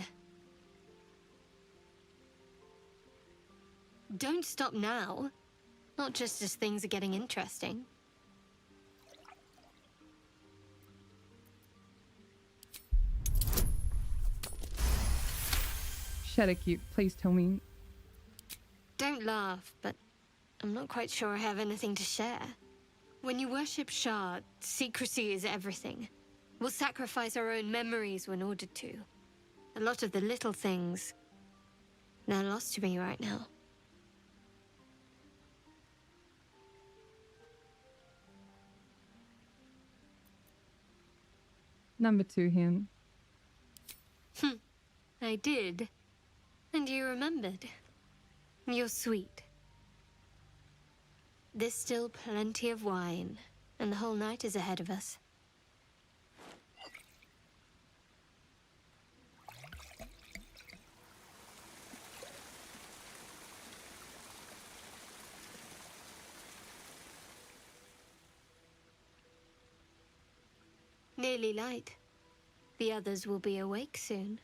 Don't stop now. Not just as things are getting interesting. Shadowcute, please tell me. Don't laugh, but I'm not quite sure I have anything to share. When you worship Shard, secrecy is everything. We'll sacrifice our own memories when ordered to. A lot of the little things, they're lost to me right now. Number 2, him. I did. And you remembered. You're sweet. There's still plenty of wine, and the whole night is ahead of us. Nearly light. The others will be awake soon.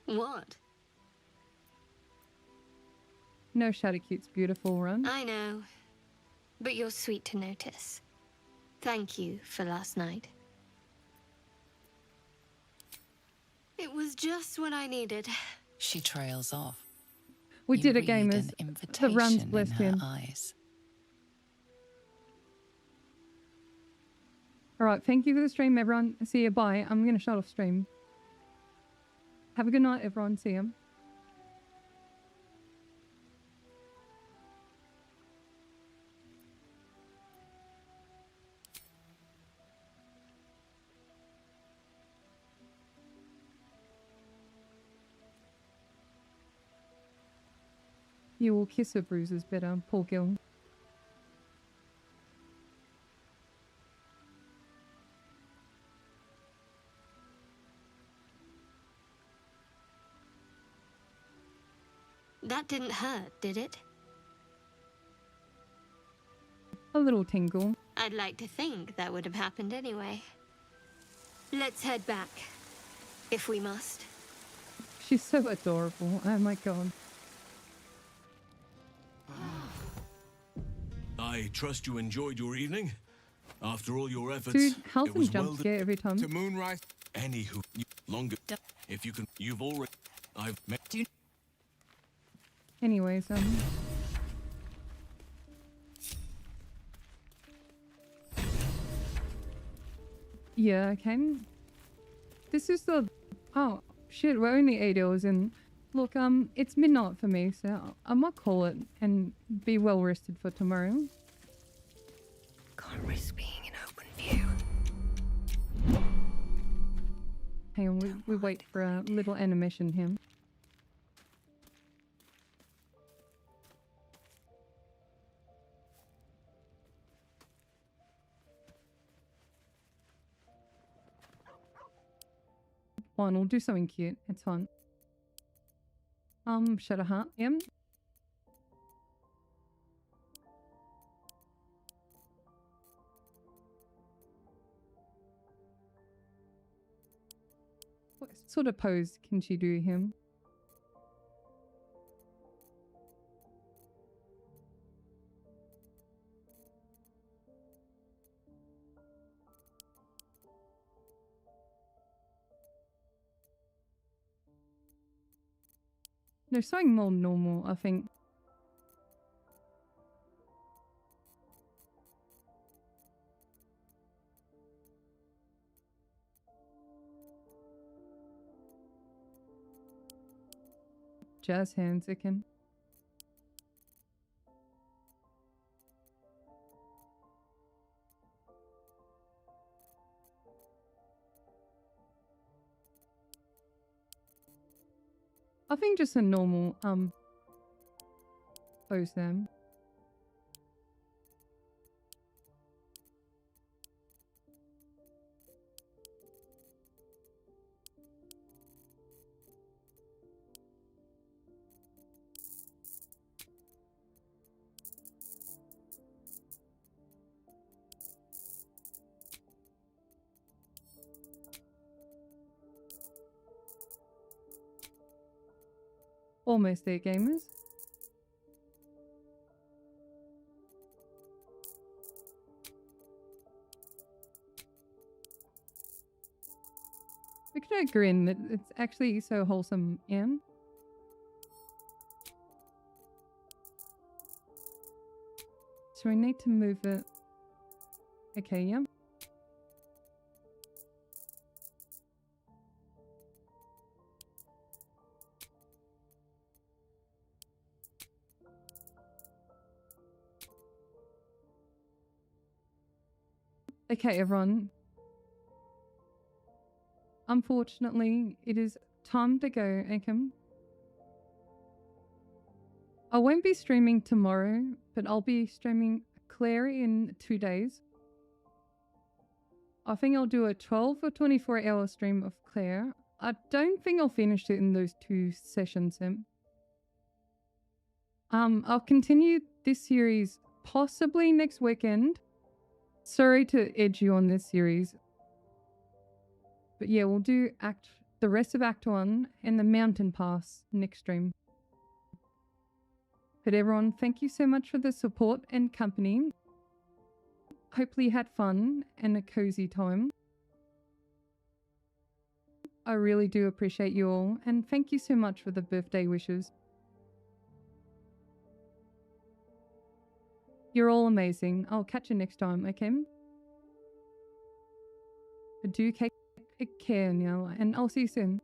What? No, Shadowcute's beautiful run. I know, but you're sweet to notice. Thank you for last night. It was just what I needed. She trails off. We You did it, read gamers. an The run's invitation blessed in her him. eyes. Alright, thank you for the stream, everyone. See you, bye. I'm gonna shut off stream. Have a good night, everyone. See you. You will kiss her bruises better, poor Gale. That didn't hurt, did it? A little tingle. I'd like to think that would have happened anyway. Let's head back, if we must. She's so adorable. Oh my god. I trust you enjoyed your evening. After all your efforts, Dude, health it was and jump well scare every time. to Moonrise. Anywho, longer. If you can, you've already. I've met you. Anyways, yeah, okay. This is the... Oh, shit, we're only 8 hours in. Look, it's midnight for me, so I might call it and be well rested for tomorrow. Can't risk being in open view. Hang on, we wait for a little animation here. fine. We'll do something cute. It's fine. Shadowheart. Yep. What sort of pose can she do him? There's something more normal, I think. Jazz hands again. I think just a normal pose them. Almost there, gamers. Look at her grin. It's actually so wholesome, yeah? So we need to move it. Okay, yeah. Okay, everyone. Unfortunately, it is time to go, Akim. I won't be streaming tomorrow, but I'll be streaming Clary in 2 days. I think I'll do a 12 or 24-hour stream of Claire. I don't think I'll finish it in those 2 sessions, I'll continue this series possibly next weekend. Sorry to edge you on this series. But yeah, we'll do the rest of Act 1 and the Mountain Pass next stream. But everyone, thank you so much for the support and company. Hopefully you had fun and a cozy time. I really do appreciate you all, and thank you so much for the birthday wishes. You're all amazing. I'll catch you next time, okay? But do take care now, and I'll see you soon.